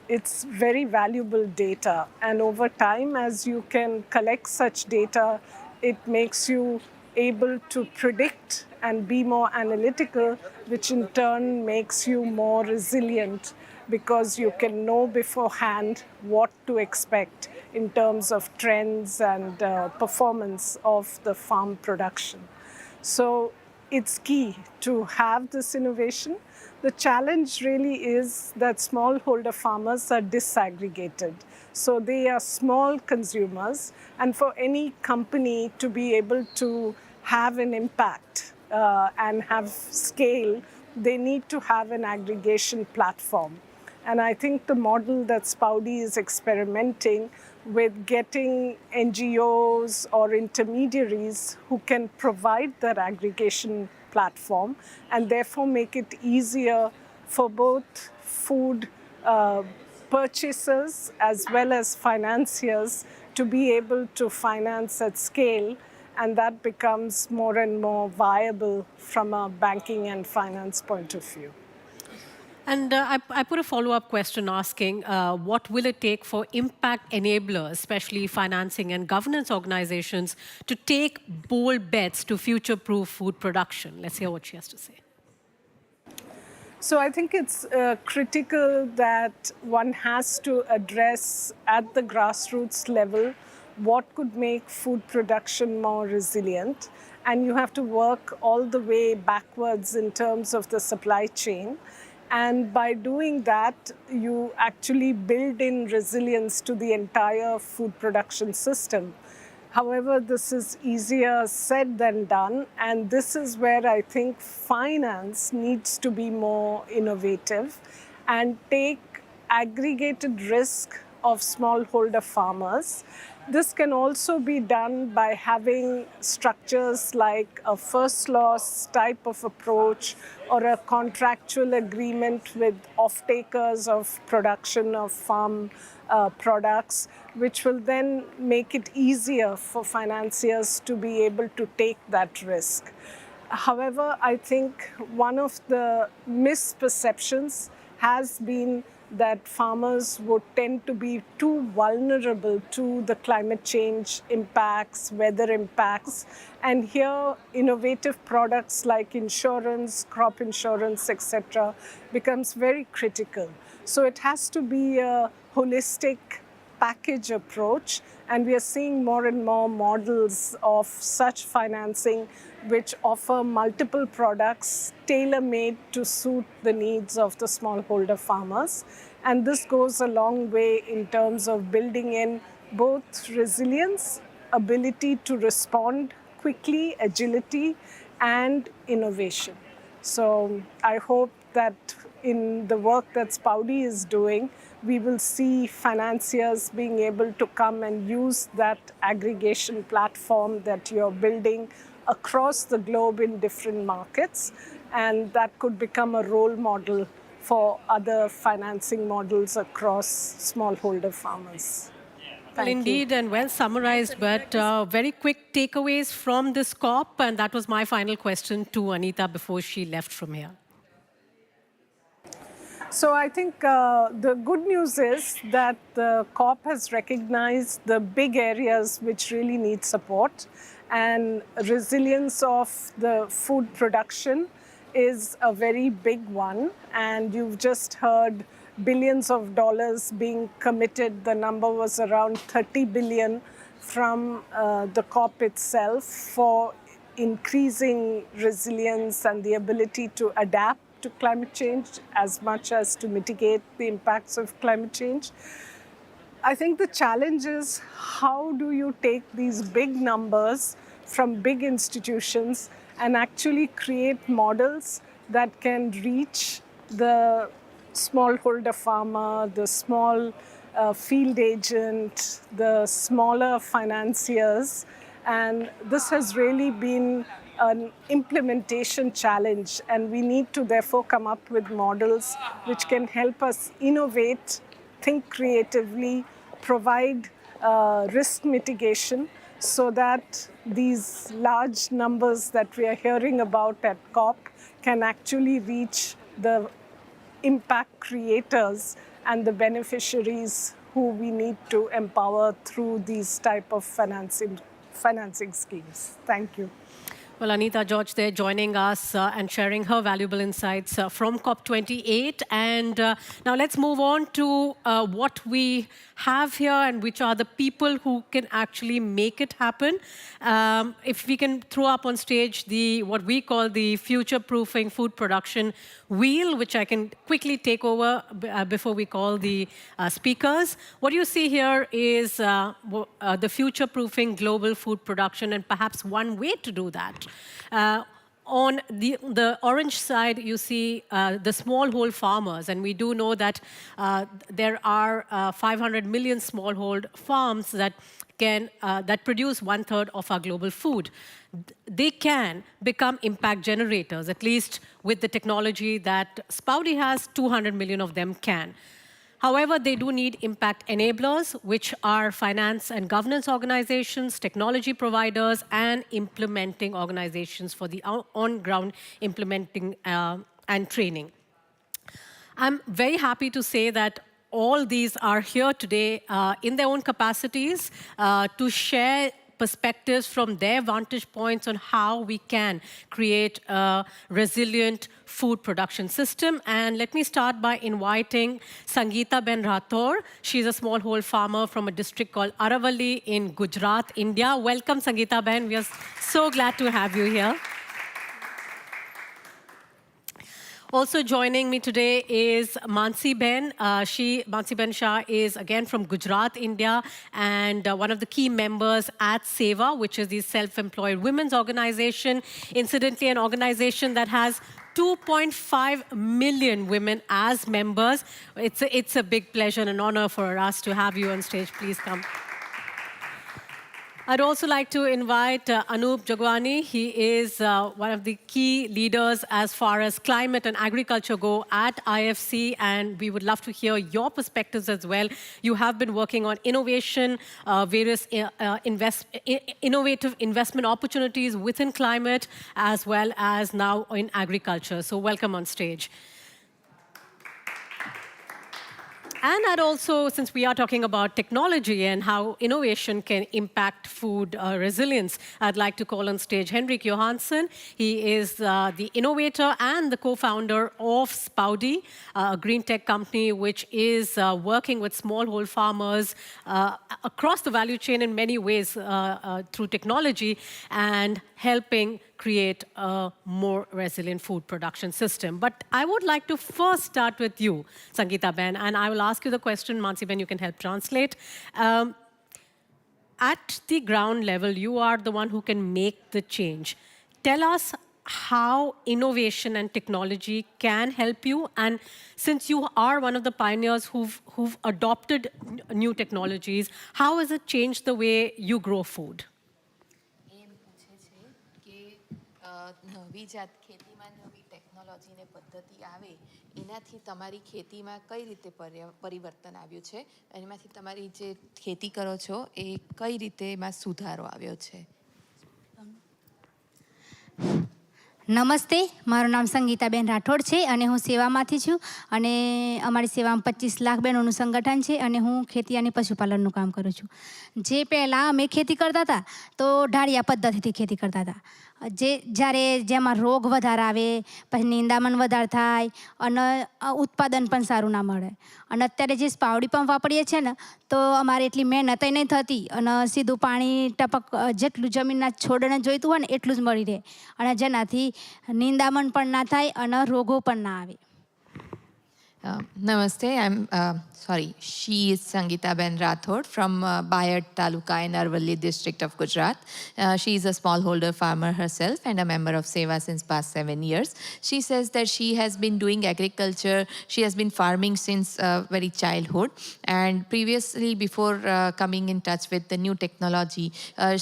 [SPEAKER 12] It's very valuable data. And over time, as you can collect such data, it makes you able to predict and be more analytical, which in turn makes you more resilient because you can know beforehand what to expect in terms of trends and performance of the farm production. So it's key to have this innovation. The challenge really is that smallholder farmers are disaggregated. So they are small consumers, and for any company to be able to have an impact and have scale, they need to have an aggregation platform. And I think the model that Spouty is experimenting with getting NGOs or intermediaries who can provide that aggregation platform and therefore make it easier for both food purchasers as well as financiers to be able to finance at scale, and that becomes more and more viable from a banking and finance point of view.
[SPEAKER 13] And I put a follow-up question asking, what will it take for impact enablers, especially financing and governance organizations, to take bold bets to future-proof food production? Let's hear what she has to say.
[SPEAKER 12] So I think it's critical that one has to address at the grassroots level what could make food production more resilient. And you have to work all the way backwards in terms of the supply chain. And by doing that, you actually build in resilience to the entire food production system. However, this is easier said than done. And this is where I think finance needs to be more innovative and take aggregated risk of smallholder farmers. This can also be done by having structures like a first loss type of approach or a contractual agreement with off-takers of production of farm products, which will then make it easier for financiers to be able to take that risk. However, I think one of the misperceptions has been that farmers would tend to be too vulnerable to the climate change impacts, weather impacts. And here, innovative products like insurance, crop insurance, etc., becomes very critical. So it has to be a holistic package approach, and we are seeing more and more models of such financing which offer multiple products tailor-made to suit the needs of the smallholder farmers. And this goes a long way in terms of building in both resilience, ability to respond quickly, agility, and innovation. So I hope that in the work that Spouty is doing, we will see financiers being able to come and use that aggregation platform that you're building across the globe in different markets, and that could become a role model for other financing models across smallholder farmers.
[SPEAKER 13] Well, indeed, and well summarized, but very quick takeaways from this COP, and that was my final question to Anita before she left from here.
[SPEAKER 12] So I think the good news is that the COP has recognized the big areas which really need support, and resilience of the food production is a very big one. And you've just heard billions of dollars being committed. The number was around 30 billion from the COP itself for increasing resilience and the ability to adapt to climate change as much as to mitigate the impacts of climate change. I think the challenge is, how do you take these big numbers from big institutions and actually create models that can reach the smallholder farmer, the small field agent, the smaller financiers. And this has really been an implementation challenge, and we need to therefore come up with models which can help us innovate, think creatively, provide risk mitigation, so that these large numbers that we are hearing about at COP can actually reach the impact creators and the beneficiaries who we need to empower through these type of financing schemes. Thank you.
[SPEAKER 13] Well, Anita George there joining us and sharing her valuable insights from COP28. And now let's move on to what we have here and which are the people who can actually make it happen. If we can throw up on stage what we call the future-proofing food production wheel, which I can quickly take over before we call the speakers. What you see here is the future-proofing global food production, and perhaps one way to do that. On the orange side, you see the smallhold farmers, and we do know that there are 500 million smallhold farms that produce 1/3 of our global food. They can become impact generators, at least with the technology that Spouty has, 200 million of them can. However, they do need impact enablers, which are finance and governance organizations, technology providers, and implementing organizations for the on-ground implementing and training. I'm very happy to say that all these are here today in their own capacities to share perspectives from their vantage points on how we can create a resilient food production system. And let me start by inviting Sangeeta Ben Rathore. She's a smallhold farmer from a district called Aravalli in Gujarat, India. Welcome, Sangeeta Ben. We are so glad to have you here. Also joining me today is Mansi Ben. Mansi Ben Shah is again from Gujarat, India, and one of the key members at SEVA, which is the self-employed women's organization. Incidentally, an organization that has 2.5 million women as members. It's a big pleasure and an honor for us to have you on stage. Please come. I'd also like to invite Anup Jagwani. He is one of the key leaders as far as climate and agriculture go at IFC, and we would love to hear your perspectives as well. You have been working on innovation, various innovative investment opportunities within climate, as well as now in agriculture. So welcome on stage. And I'd also, since we are talking about technology and how innovation can impact food resilience, I'd like to call on stage Henrik Johansson. He is the innovator and the co-founder of Spouty, a green tech company which is working with smallhold farmers across the value chain in many ways through technology and helping create a more resilient food production system. But I would like to first start with you, Sangeeta Ben, and I will ask you the question. Mansi Ben, you can help translate. At the ground level, you are the one who can make the change. Tell us how innovation and technology can help you. And since you are one of the pioneers who've adopted new technologies, how has it changed the way you grow food?
[SPEAKER 11] Technology ને પદ્ધતિ આવે એનાથી તમારી ખેતીમાં કઈ રીતે પરિવર્તન આવ્યું છે, એમાંથી તમારી જે ખેતી કરો છો એ કઈ રીતે એમાં સુધારો આવ્યો છે?
[SPEAKER 14] નમસ્તે, મારું નામ સંગીતાબેન રાઠોડ છે અને હું સેવામાંથી છું અને અમારી સેવામાં 25 લાખ બહેનોનું સંગઠન છે અને હું ખેતી અને પશુપાલનનું કામ કરું છું. જે પહેલાં અમે ખેતી કરતા હતા તો ઢાળિયા પદ્ધતિથી ખેતી કરતા હતા. જ્યારે જેમાં રોગ વધારે આવે, પછી નિંદામણ વધારે થાય અને ઉત્પાદન પણ સારું ના મળે. અને અત્યારે જે સ્પાવડી પંપ વાપરીએ છીએ ને તો અમારે એટલી મહેનત નહીં થતી અને સીધું પાણી ટપક જેટલું જમીનના છોડને જોઈતું હોય ને એટલું જ મળી રહે અને જેનાથી નિંદામણ પણ ના થાય અને રોગો પણ ના આવે.
[SPEAKER 11] Namaste, she is Sangeeta Ben Rathod from Bayard Taluka in Aurelie district of Gujarat. She is a smallholder farmer herself and a member of Seva since past 7 years. She says that she has been doing agriculture, she has been farming since very childhood, and previously before coming in touch with the new technology,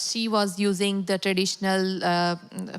[SPEAKER 11] she was using the traditional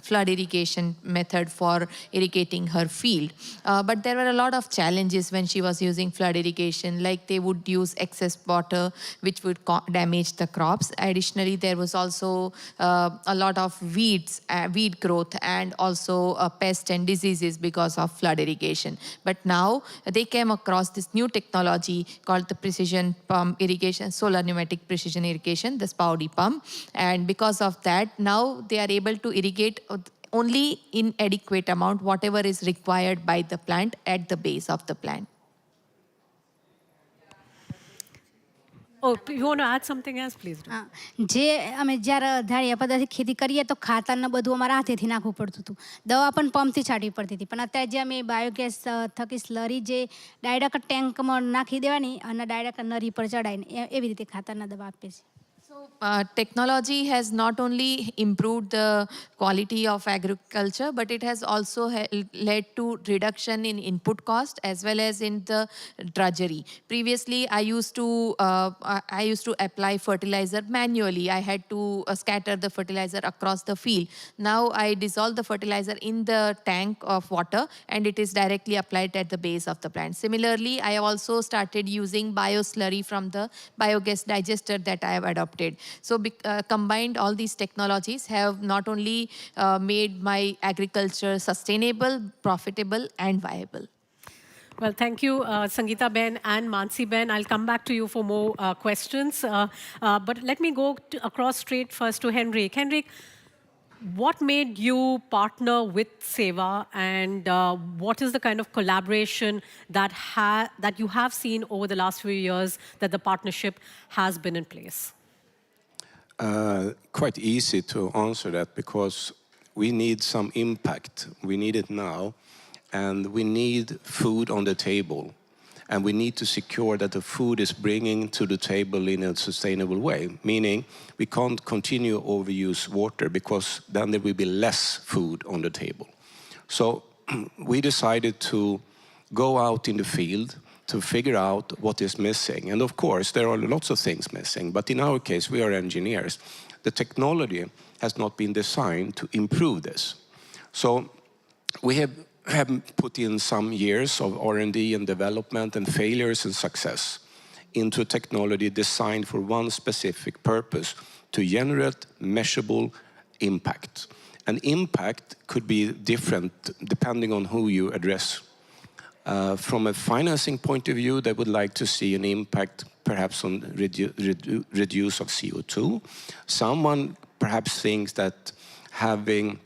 [SPEAKER 11] flood irrigation method for irrigating her field. But there were a lot of challenges when she was using flood irrigation, like they would use excess water which would damage the crops. Additionally, there was also a lot of weed growth and also pests and diseases because of flood irrigation. But now they came across this new technology called the precision pump irrigation, solar pneumatic precision irrigation, the Spouty pump, and because of that now they are able to irrigate only in adequate amount, whatever is required by the plant at the base of the plant.
[SPEAKER 13] Oh, you want to add something else, please?
[SPEAKER 14] જે અમે જ્યારે ધાળિયા પદ્ધતિ ખેતી કરીએ તો ખાતરને બધું અમારા હાથેથી નાખવું પડતું હતું, દવા પણ પંપથી છાંટવી પડતી હતી. પણ અત્યારે જે અમે બાયોગેસ થકી સ્લરી જે ડાયરેક્ટ ટેન્કમાં નાખી દેવાની અને ડાયરેક્ટ નરી પર ચડાવીને એવી રીતે ખાતરના દવા આપીએ છીએ.
[SPEAKER 11] Technology has not only improved the quality of agriculture, but it has also led to reduction in input cost as well as in the drudgery. Previously, I used to apply fertilizer manually. I had to scatter the fertilizer across the field. Now I dissolve the fertilizer in the tank of water and it is directly applied at the base of the plant. Similarly, I have also started using bioslurry from the biogas digester that I have adopted. So combined, all these technologies have not only made my agriculture sustainable, profitable and viable.
[SPEAKER 13] Well, thank you, Sangeeta Ben and Mansi Ben. I'll come back to you for more questions. But let me go across straight first to Henrik. Henrik, what made you partner with Seva, and what is the kind of collaboration that you have seen over the last few years that the partnership has been in place?
[SPEAKER 23] Quite easy to answer that because we need some impact. We need it now, and we need food on the table, and we need to secure that the food is bringing to the table in a sustainable way, meaning we can't continue overuse water because then there will be less food on the table. So we decided to go out in the field to figure out what is missing. And of course, there are lots of things missing, but in our case, we are engineers. The technology has not been designed to improve this. So we have put in some years of R&D and development and failures and success into technology designed for one specific purpose, to generate measurable impact. And impact could be different depending on who you address. From a financing point of view, they would like to see an impact perhaps on reduce of CO2. Someone perhaps thinks that having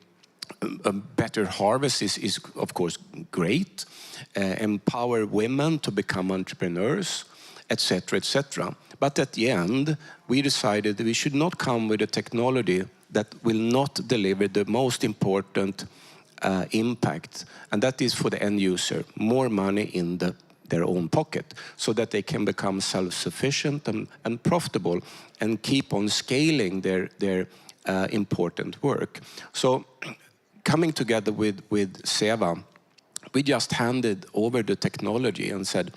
[SPEAKER 23] a better harvest is of course great, empower women to become entrepreneurs, etc., etc. But at the end, we decided that we should not come with a technology that will not deliver the most important impact, and that is for the end user, more money in their own pocket, so that they can become self-sufficient and profitable and keep on scaling their important work. So coming together with Seva, we just handed over the technology and said,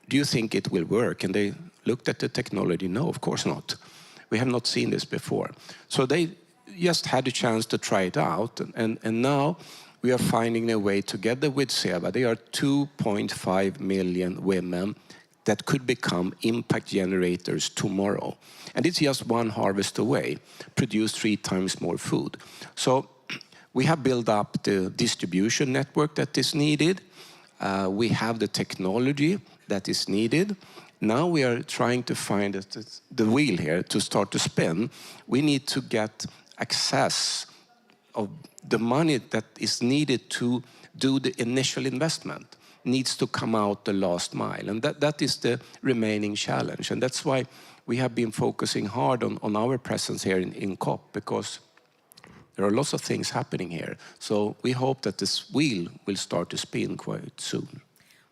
[SPEAKER 23] do you think it will work? And they looked at the technology, no, of course not. We have not seen this before. So they just had a chance to try it out, and now we are finding a way together with SEVA. There are 2.5 million women that could become impact generators tomorrow. And it's just one harvest away, produce 3 times more food. So we have built up the distribution network that is needed. We have the technology that is needed. Now we are trying to find the wheel here to start to spin. We need to get access of the money that is needed to do the initial investment. Needs to come out the last mile. And that is the remaining challenge. And that's why we have been focusing hard on our presence here in COP, because there are lots of things happening here. So we hope that this wheel will start to spin quite soon.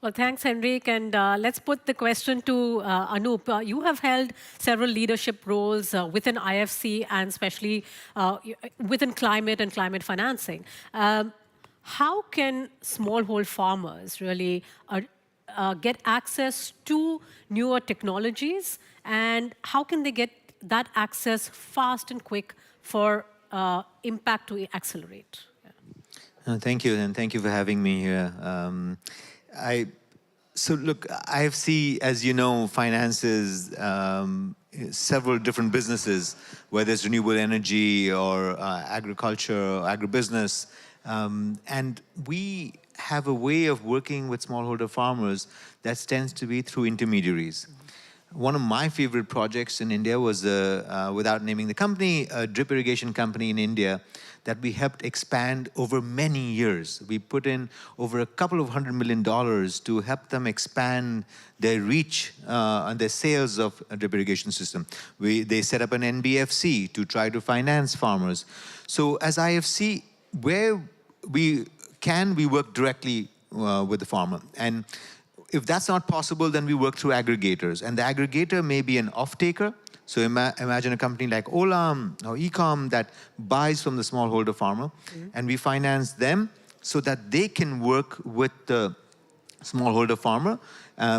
[SPEAKER 13] Well, thanks, Henrik. And let's put the question to Anup. You have held several leadership roles within IFC and especially within climate and climate financing. How can smallholder farmers really get access to newer technologies, and how can they get that access fast and quick for impact to accelerate?
[SPEAKER 16] Thank you, and thank you for having me here. So look, IFC, as you know, finances several different businesses, whether it's renewable energy or agriculture or agribusiness. And we have a way of working with smallholder farmers that tends to be through intermediaries. One of my favorite projects in India was, without naming the company, a drip irrigation company in India that we helped expand over many years. We put in over $200 million to help them expand their reach and their sales of a drip irrigation system. They set up an NBFC to try to finance farmers. So as IFC, where we can, we work directly with the farmer. And if that's not possible, then we work through aggregators. And the aggregator may be an off-taker. So imagine a company like Olam or Ecom that buys from the smallholder farmer, and we finance them so that they can work with the smallholder farmer,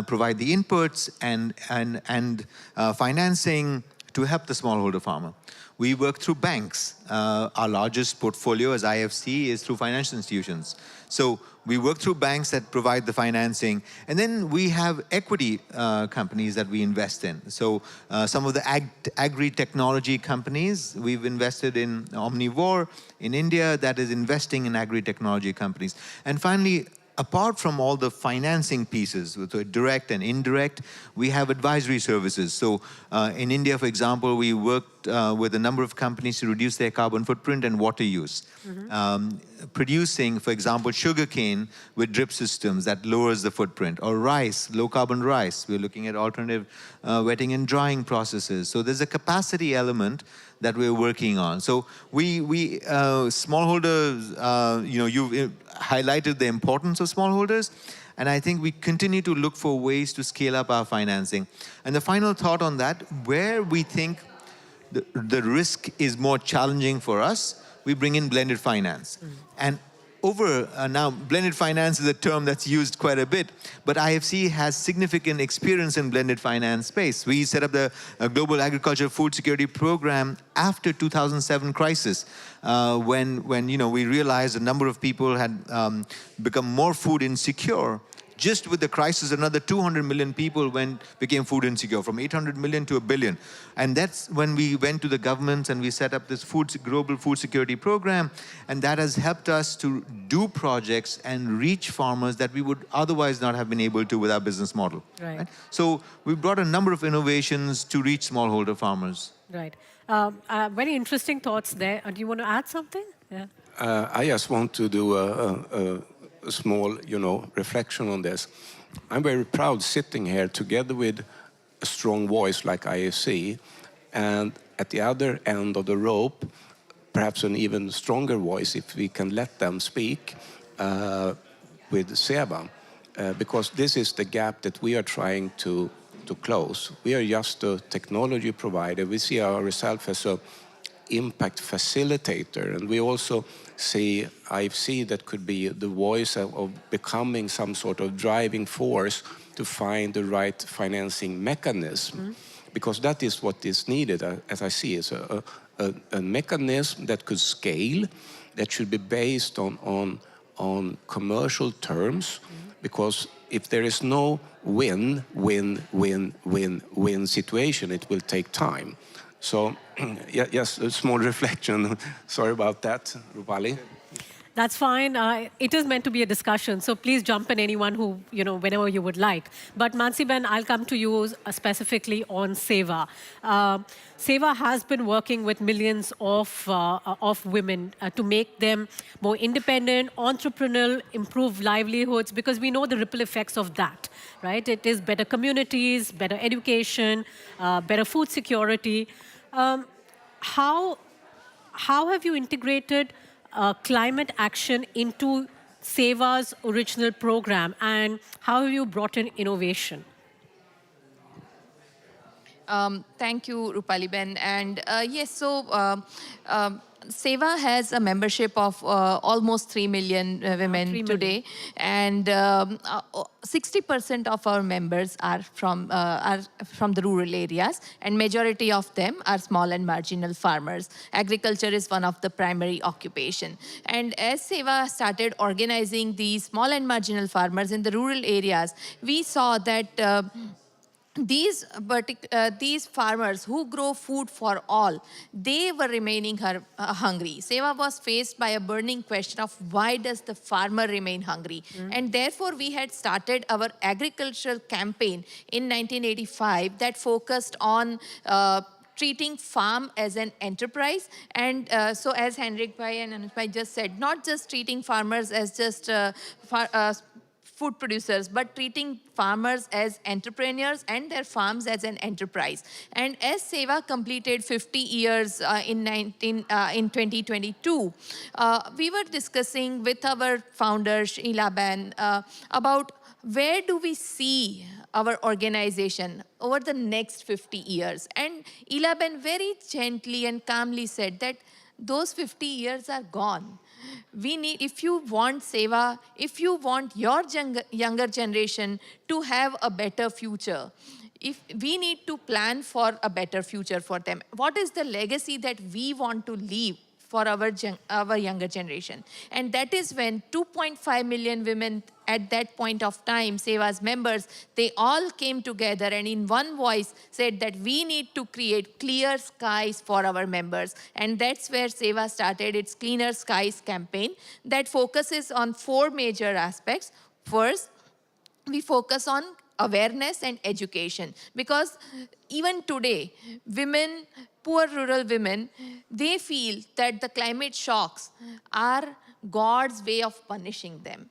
[SPEAKER 16] provide the inputs and financing to help the smallholder farmer. We work through banks. Our largest portfolio as IFC is through financial institutions. So we work through banks that provide the financing. And then we have equity companies that we invest in. So some of the agri-technology companies, we've invested in Omnivore in India that is investing in agri-technology companies. And finally, apart from all the financing pieces, with direct and indirect, we have advisory services. So in India, for example, we worked with a number of companies to reduce their carbon footprint and water use. Producing, for example, sugarcane with drip systems that lowers the footprint, or rice, low carbon rice. We're looking at alternative wetting and drying processes. So there's a capacity element that we're working on. So smallholders, you've highlighted the importance of smallholders, and I think we continue to look for ways to scale up our financing. And the final thought on that, where we think the risk is more challenging for us, we bring in blended finance. And now, blended finance is a term that's used quite a bit, but IFC has significant experience in blended finance space. We set up the Global Agriculture Food Security Program after 2007 crisis, when we realized a number of people had become more food insecure. Just with the crisis, another 200 million people became food insecure, from 800 million to 1 billion. And that's when we went to the governments and we set up this global food security program. And that has helped us to do projects and reach farmers that we would otherwise not have been able to with our business model. Right? So we brought a number of innovations to reach smallholder farmers.
[SPEAKER 13] Right. Very interesting thoughts there. Do you want to add something? Yeah.
[SPEAKER 23] I just want to do a small, reflection on this. I'm very proud sitting here together with a strong voice like IFC, and at the other end of the rope, perhaps an even stronger voice, if we can let them speak, with SEVA, because this is the gap that we are trying to close. We are just a technology provider. We see ourselves as an impact facilitator, and we also see IFC that could be the voice of becoming some sort of driving force to find the right financing mechanism. Because that is what is needed, as I see, is a mechanism that could scale, that should be based on on commercial terms, because if there is no win, win, win, win, win situation, it will take time. So, yes, a small reflection. Sorry about that, Rupali.
[SPEAKER 13] That's fine. It is meant to be a discussion, so please jump in, anyone who, whenever you would like. But Mansi-ben, I'll come to you specifically on Seva. Seva has been working with millions of women to make them more independent, entrepreneurial, improve livelihoods, because we know the ripple effects of that, right? It is better communities, better education, better food security. How have you integrated climate action into Seva's original program, and how have you brought in innovation?
[SPEAKER 11] Thank you, Rupali-ben. And yes, so Seva has a membership of almost 3 million women today, and 60% of our members are from the rural areas, and majority of them are small and marginal farmers. Agriculture is one of the primary occupation. And as Seva started organizing these small and marginal farmers in the rural areas, we saw that these farmers who grow food for all, they were remaining hungry. Seva was faced by a burning question of why does the farmer remain hungry? And therefore we had started our agricultural campaign in 1985 that focused on treating farm as an enterprise. And so as Henrik Bhai and Anuj Bhai just said, not just treating farmers as just food producers, but treating farmers as entrepreneurs and their farms as an enterprise. And as Seva completed 50 years in 2022, we were discussing with our founder, Aban, about where do we see our organization over the next 50 years. And Aban very gently and calmly said that those 50 years are gone. We need, if you want Seva, if you want your younger generation to have a better future, we need to plan for a better future for them. What is the legacy that we want to leave for our younger generation? And that is when 2.5 million women at that point of time, Seva's members, they all came together and in one voice said that we need to create clear skies for our members. And that's where Seva started its Cleaner Skies campaign that focuses on 4 major aspects. First, we focus on awareness and education, because even today, women, poor rural women, they feel that the climate shocks are God's way of punishing them.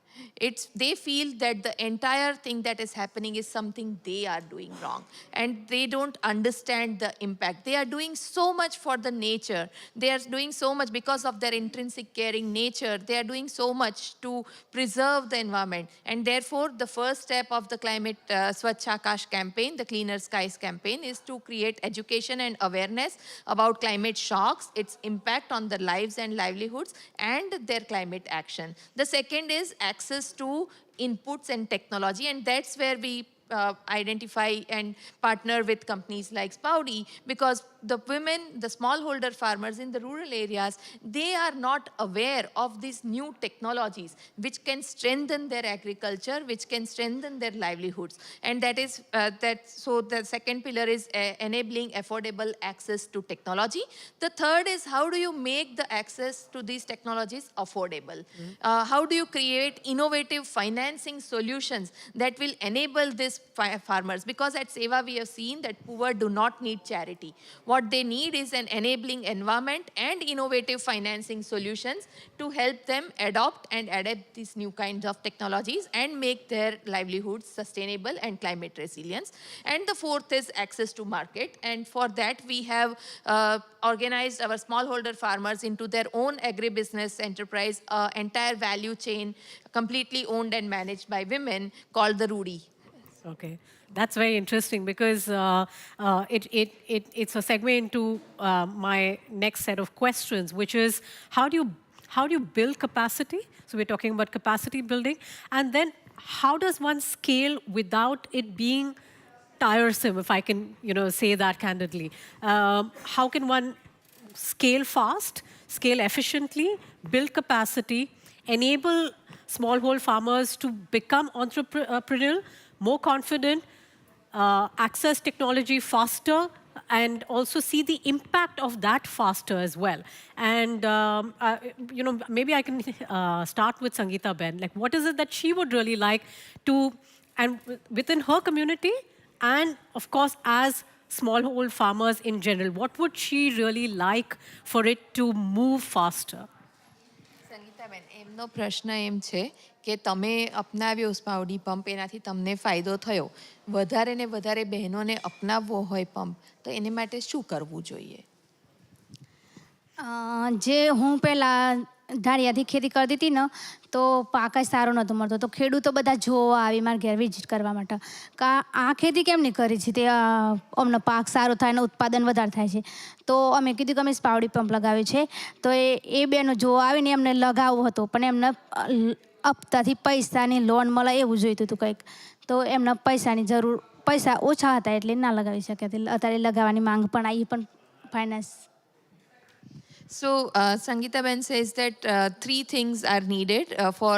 [SPEAKER 11] They feel that the entire thing that is happening is something they are doing wrong. And they don't understand the impact. They are doing so much for the nature. They are doing so much because of their intrinsic caring nature. They are doing so much to preserve the environment. And therefore, the first step of the Climate Swachh Akash campaign, the Cleaner Skies campaign, is to create education and awareness about climate shocks, its impact on their lives and livelihoods, and their climate action. The second is access to inputs and technology, and that's where we identify and partner with companies like Spouty, because the women, the smallholder farmers in the rural areas, they are not aware of these new technologies which can strengthen their agriculture, which can strengthen their livelihoods. And that is so the second pillar is enabling affordable access to technology. The third is how do you make the access to these technologies affordable? How do you create innovative financing solutions that will enable these farmers? Because at Seva we have seen that poor do not need charity. What they need is an enabling environment and innovative financing solutions to help them adopt these new kinds of technologies and make their livelihoods sustainable and climate resilience. And the fourth is access to market. And for that we have organized our smallholder farmers into their own agribusiness enterprise, entire value chain, completely owned and managed by women, called the Rudi.
[SPEAKER 13] Okay, that's very interesting, because it's a segue into my next set of questions, which is how do you build capacity? So we're talking about capacity building, and then how does one scale without it being tiresome, if I can say that candidly? How can one scale fast, scale efficiently, build capacity, enable smallholder farmers to become entrepreneurial, more confident, access technology faster, and also see the impact of that faster as well. And maybe I can start with Sangeeta Ben. Like, what is it that she would really like to, and within her community, and of course as smallholder farmers in general, what would she really like for it to move faster?
[SPEAKER 11] Sangitaben, એમનો પ્રશ્ન એમ છે કે તમે અપનાવ્યો સ્પાઉડી pump, એનાથી તમને ફાયદો થયો, વધારે ને વધારે બહેનોને અપનાવવો હોય પંપ, તો એને માટે શું કરવું જોઈએ?
[SPEAKER 14] જે હું પહેલાં ધારિયાથી ખેતી કરતી હતી ને, તો પાક જ સારો નહોતો મળતો, તો ખેડૂતો બધા જોવા આવી મારા ઘેર વિઝિટ કરવા માટે આ ખેતી કેમ નહીં કરી છે, તે અમને પાક સારો થાય ને ઉત્પાદન વધારે થાય છે. તો અમે કીધું કે અમે સ્પાઉડી પંપ લગાવ્યો છે. તો એ બેનો જોવા આવીને એમને લગાવવો હતો, પણ એમને હપ્તાથી પૈસાની લોન મળે એવું જોઈતું હતું કંઈક. તો એમને પૈસાની જરૂર, પૈસા ઓછા હતા એટલે ના લગાવી શક્યા. અત્યારે લગાવવાની માંગ પણ આવી, પણ finance.
[SPEAKER 11] So Sangeeta Ben says that three things are needed for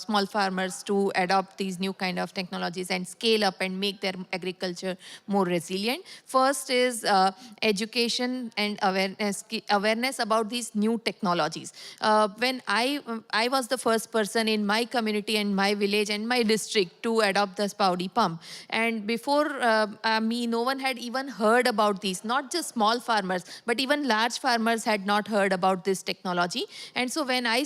[SPEAKER 11] small farmers to adopt these new kind of technologies and scale up and make their agriculture more resilient. First is education and awareness about these new technologies. When I was the first person in my community and my village and my district to adopt the Spoudi pump, and before me, no one had even heard about these. Not just small farmers, but even large farmers had not heard about this technology. And so when I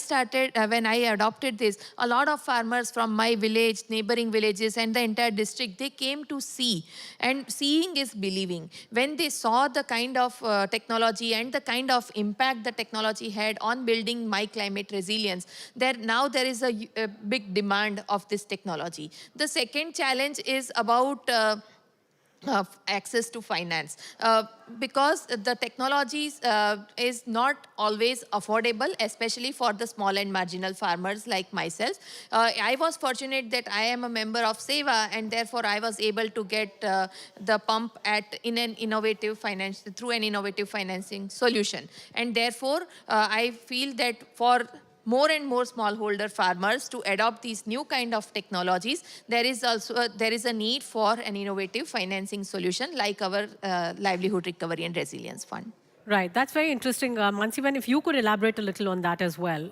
[SPEAKER 11] adopted this, a lot of farmers from my village, neighboring villages, and the entire district, they came to see. And seeing is believing. When they saw the kind of technology and the kind of impact the technology had on building my climate resilience, now there is a big demand of this technology. The second challenge is about access to finance, because the technology is not always affordable, especially for the small and marginal farmers like myself. I was fortunate that I am a member of SEVA, and therefore I was able to get the pump through an innovative financing solution. And therefore I feel that for more and more smallholder farmers to adopt these new kind of technologies, there is a need for an innovative financing solution like our Livelihood Recovery and Resilience Fund.
[SPEAKER 13] Right, that's very interesting. Mansiban, if you could elaborate a little on that as well,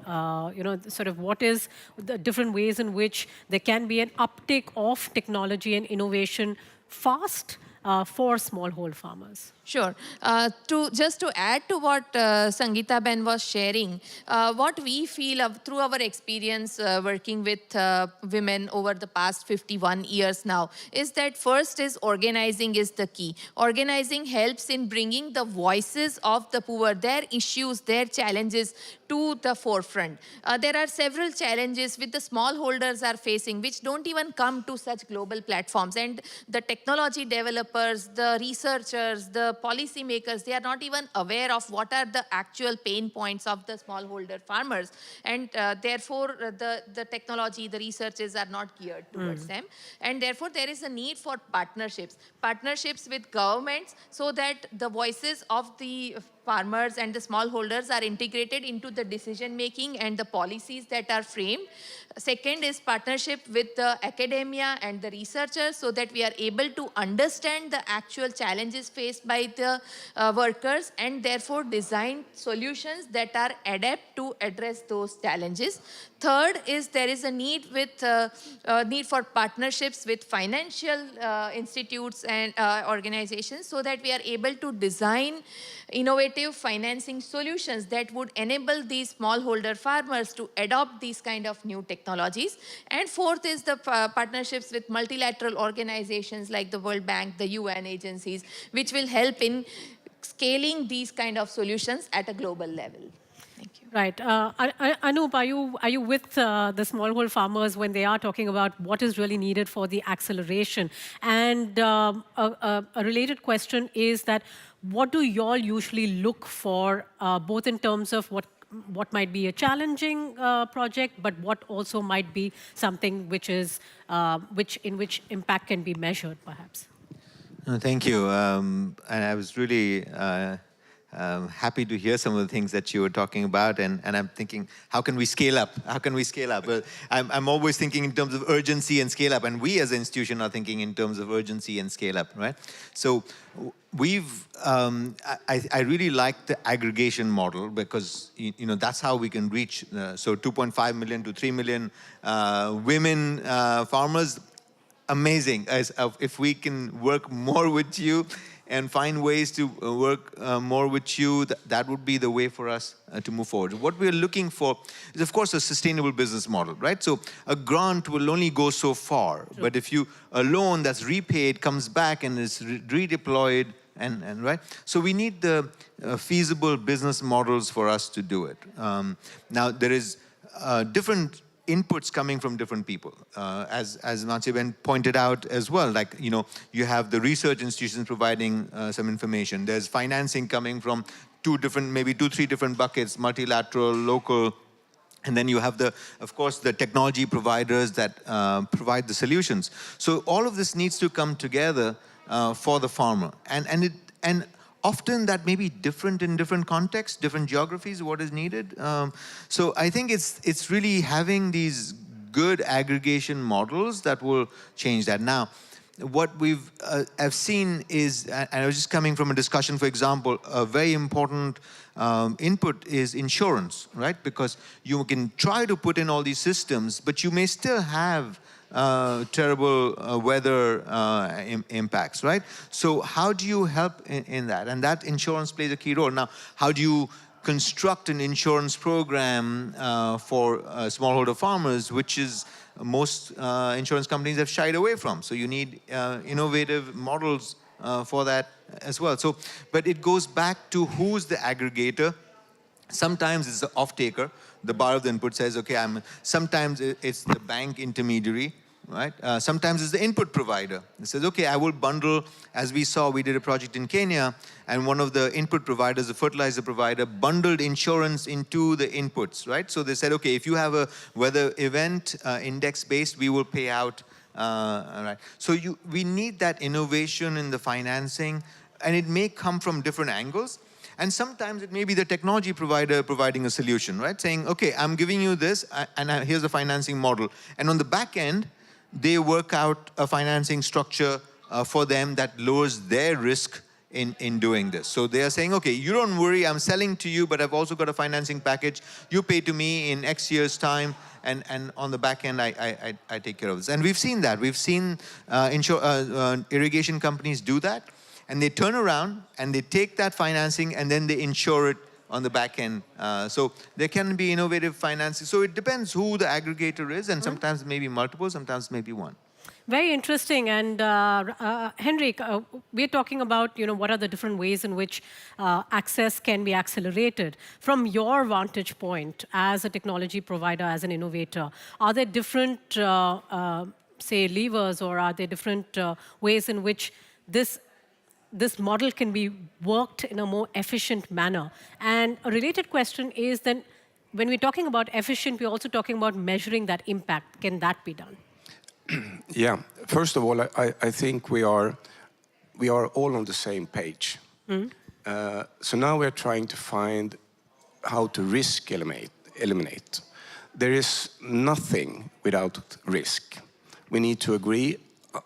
[SPEAKER 13] sort of what is the different ways in which there can be an uptake of technology and innovation fast for smallholder farmers.
[SPEAKER 11] Sure. Just to add to what Sangeeta Ben was sharing, what we feel through our experience working with women over the past 51 years now is that first is organizing is the key. Organizing helps in bringing the voices of the poor, their issues, their challenges to the forefront. There are several challenges which the smallholders are facing which don't even come to such global platforms, and the technology developers, the researchers, the policymakers, they are not even aware of what are the actual pain points of the smallholder farmers, and therefore the technology, the researchers are not geared towards them, and therefore there is a need for partnerships with governments so that the voices of the farmers and the smallholders are integrated into the decision making and the policies that are framed. Second is partnership with the academia and the researchers so that we are able to understand the actual challenges faced by the workers and therefore design solutions that are adept to address those challenges. Third is there is a need for partnerships with financial institutes and organizations so that we are able to design innovative financing solutions that would enable these smallholder farmers to adopt these kind of new technologies. And fourth is the partnerships with multilateral organizations like the World Bank, the UN agencies, which will help in scaling these kind of solutions at a global level.
[SPEAKER 13] Right. Anup, are you with the smallholder farmers when they are talking about what is really needed for the acceleration? And a related question is that what do you all usually look for, both in terms of what might be a challenging project, but what also might be something which is in which impact can be measured, perhaps?
[SPEAKER 16] Thank you. And I was really happy to hear some of the things that you were talking about, and I'm thinking, how can we scale up? How can we scale up? Well, I'm always thinking in terms of urgency and scale up, and we as an institution are thinking in terms of urgency and scale up, right? So we've, I really like the aggregation model, because that's how we can reach, so 2.5 million to 3 million women farmers. Amazing. If we can work more with you and find ways to work more with you, that would be the way for us to move forward. What we're looking for is, of course, a sustainable business model, right? So a grant will only go so far, but if a loan that's repaid comes back and is redeployed, and right? So we need the feasible business models for us to do it. Now, there is different inputs coming from different people. As Machiben pointed out as well, like, you have the research institutions providing some information. There's financing coming from maybe two, three different buckets, multilateral, local, and then you have of course, the technology providers that provide the solutions. So all of this needs to come together for the farmer. And often that may be different in different contexts, different geographies, what is needed. So I think it's really having these good aggregation models that will change that. Now, what have seen is, and I was just coming from a discussion, for example, a very important input is insurance, right? Because you can try to put in all these systems, but you may still have terrible weather impacts, right? So how do you help in that? And that insurance plays a key role. Now, how do you construct an insurance program for smallholder farmers, which is most insurance companies have shied away from? So you need innovative models for that as well. So, but it goes back to who's the aggregator. Sometimes it's the off-taker. The bar of the input says, okay, sometimes it's the bank intermediary, right? Sometimes it's the input provider. It says, okay, I will bundle, as we saw, we did a project in Kenya, and one of the input providers, the fertilizer provider, bundled insurance into the inputs, right? So they said, okay, if you have a weather event index-based, we will pay out, right? So we need that innovation in the financing, and it may come from different angles. And sometimes it may be the technology provider providing a solution, right? Saying, okay, I'm giving you this, and here's the financing model. And on the back end, they work out a financing structure for them that lowers their risk in doing this. So they are saying, okay, you don't worry, I'm selling to you, but I've also got a financing package. You pay to me in X years' time, and on the back end, I take care of this. And we've seen that. We've seen irrigation companies do that. And they turn around and they take that financing and then they insure it on the back end. So there can be innovative financing. So it depends who the aggregator is, and sometimes maybe multiple, sometimes maybe one.
[SPEAKER 13] Very interesting. And Henrik, we're talking about, what are the different ways in which access can be accelerated. From your vantage point as a technology provider, as an innovator, are there different, say, levers, or are there different ways in which this model can be worked in a more efficient manner? And a related question is then, when we're talking about efficient, we're also talking about measuring that impact. Can that be done?
[SPEAKER 23] Yeah. First of all, I think we are all on the same page. So now we're trying to find how to risk eliminate. There is nothing without risk. We need to agree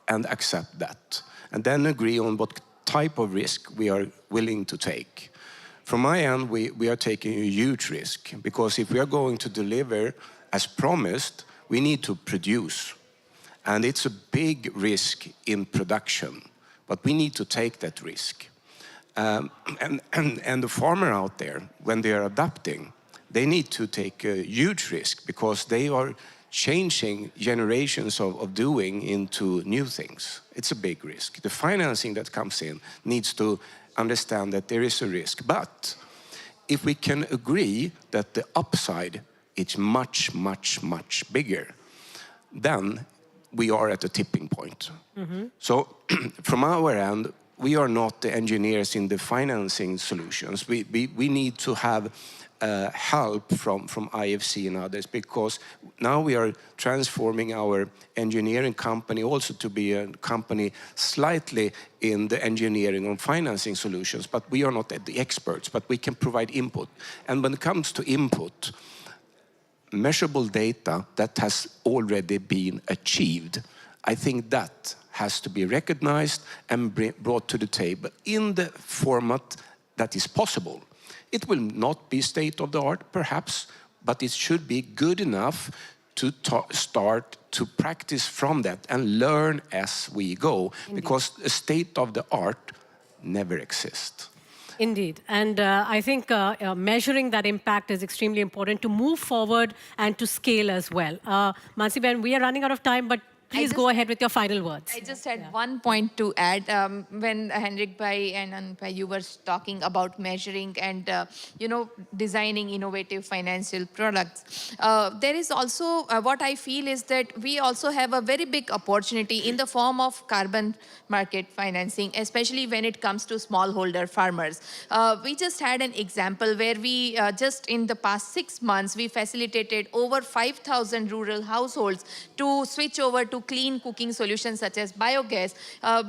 [SPEAKER 23] and accept that, and then agree on what type of risk we are willing to take. From my end, we are taking a huge risk, because if we are going to deliver as promised, we need to produce. And it's a big risk in production, but we need to take that risk. And the farmer out there, when they are adapting, they need to take a huge risk, because they are changing generations of doing into new things. It's a big risk. The financing that comes in needs to understand that there is a risk. But if we can agree that the upside is much, much, much bigger, then we are at a tipping point. So from our end, we are not the engineers in the financing solutions. We need to have help from IFC and others, because now we are transforming our engineering company also to be a company slightly in the engineering and financing solutions, but we are not the experts, but we can provide input. And when it comes to input, measurable data that has already been achieved, I think that has to be recognized and brought to the table in the format that is possible. It will not be state-of-the-art, perhaps, but it should be good enough to start to practice from that and learn as we go, because a state-of-the-art never exists.
[SPEAKER 13] Indeed. And I think measuring that impact is extremely important to move forward and to scale as well. Mansi Ben, we are running out of time, but please go ahead with your final words.
[SPEAKER 11] I just had one point to add. When Henrik Bhai and Anpai, you were talking about measuring and designing innovative financial products, there is also what I feel is that we also have a very big opportunity in the form of carbon market financing, especially when it comes to smallholder farmers. We just had an example where we just in the past 6 months we facilitated over 5,000 rural households to switch over to clean cooking solutions such as biogas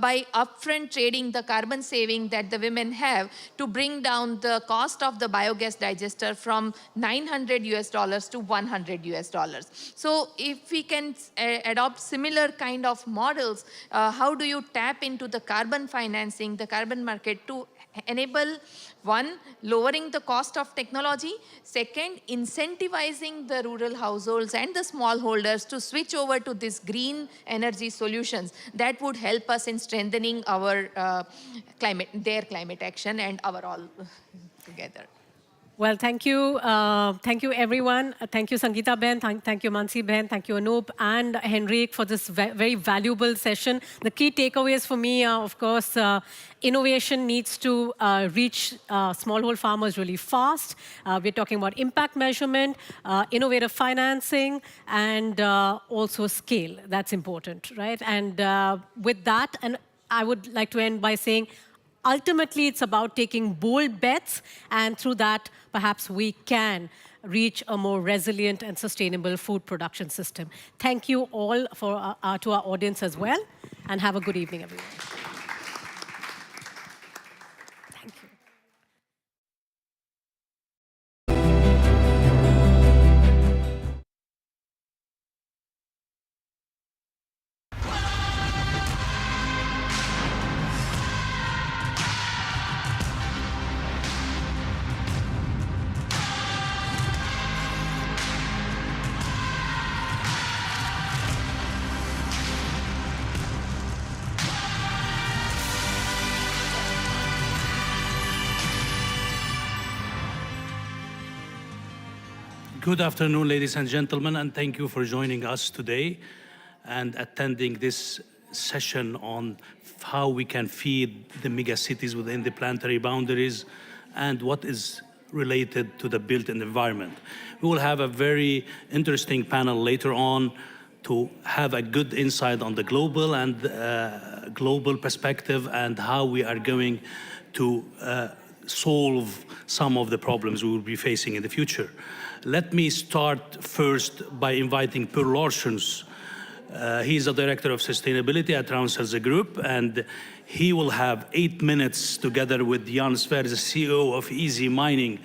[SPEAKER 11] by upfront trading the carbon saving that the women have to bring down the cost of the biogas digester from $900 to $100. So if we can adopt similar kind of models, how do you tap into the carbon financing, the carbon market to enable, one, lowering the cost of technology, second, incentivizing the rural households and the smallholders to switch over to these green energy solutions that would help us in strengthening our their climate action and our all together.
[SPEAKER 13] Well, thank you. Thank you, everyone. Thank you, Sangeeta Ben. Thank you, Mansi Ben. Thank you, Anup and Henrik, for this very valuable session. The key takeaways for me are, of course, innovation needs to reach smallholder farmers really fast. We're talking about impact measurement, innovative financing, and also scale. That's important, right? And with that, and I would like to end by saying, ultimately, it's about taking bold bets, and through that, perhaps we can reach a more resilient and sustainable food production system. Thank you all for to our audience as well, and have a good evening, everyone. Thank you.
[SPEAKER 18] Good afternoon, ladies and gentlemen, and thank you for joining us today and attending this session on how we can feed the megacities within the planetary boundaries and what is related to the built environment. We will have a very interesting panel later on to have a good insight on the global and global perspective and how we are going to solve some of the problems we will be facing in the future. Let me start first by inviting Per Larsens. He's the Director of Sustainability at Randstad Group, and he will have 8 minutes together with Jan Sver, the CEO of Easy Mining,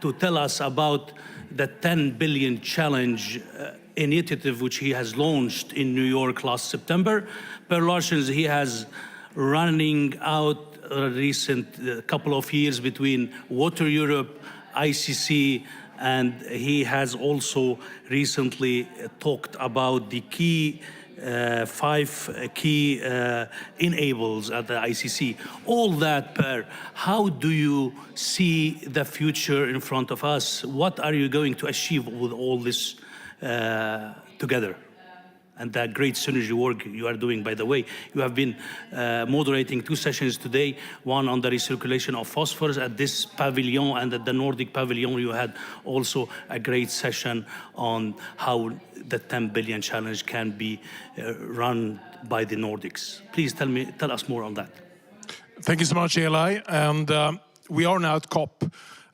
[SPEAKER 18] to tell us about the 10 billion challenge initiative which he has launched in New York last September. Per Larsens, he has running out a recent couple of years between Water Europe, ICC, and he has also recently talked about the key 5 key enables at the ICC. All that, Per, how do you see the future in front of us? What are you going to achieve with all this together? And that great synergy work you are doing, by the way. You have been moderating 2 sessions today, one on the recirculation of phosphorus at this pavilion, and at the Nordic pavilion you had also a great session on how the 10 billion challenge can be run by the Nordics. Please tell us more on that.
[SPEAKER 4] Thank you so much, Eli. And we are now at COP.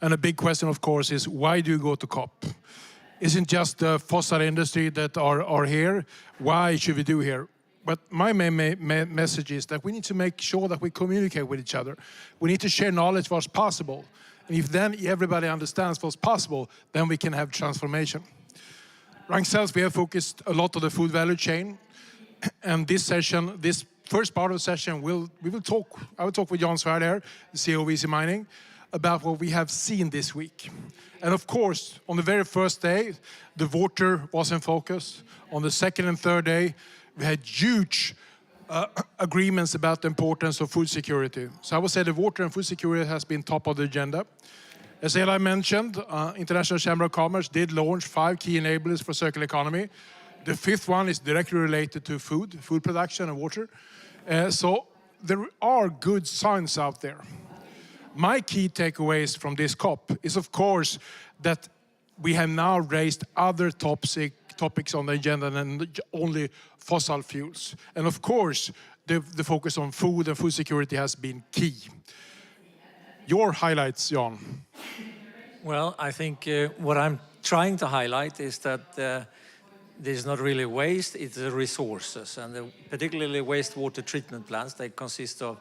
[SPEAKER 4] And a big question, of course, is why do you go to COP? Isn't just the fossil industry that are here? Why should we do here? But my main message is that we need to make sure that we communicate with each other. We need to share knowledge what's possible. And if then everybody understands what's possible, then we can have transformation. Ragn-Sells, we have focused a lot on the food value chain. And this session, this first part of the session, I will talk with Jan Svärd, the CEO of Easy Mining, about what we have seen this week. And of course, on the very first day, the water was in focus. On the second and third day, we had huge agreements about the importance of food security. So I would say the water and food security has been top of the agenda. As Eli mentioned, International Chamber of Commerce did launch 5 key enablers for circular economy. The 5th one is directly related to food production and water. So there are good signs out there. My key takeaways from this COP is, of course, that we have now raised other topics on the agenda than only fossil fuels. And of course, the focus on food and food security has been key. Your highlights, Jan?
[SPEAKER 7] Well, I think what I'm trying to highlight is that there's not really waste, it's the resources. And particularly wastewater treatment plants, they consist of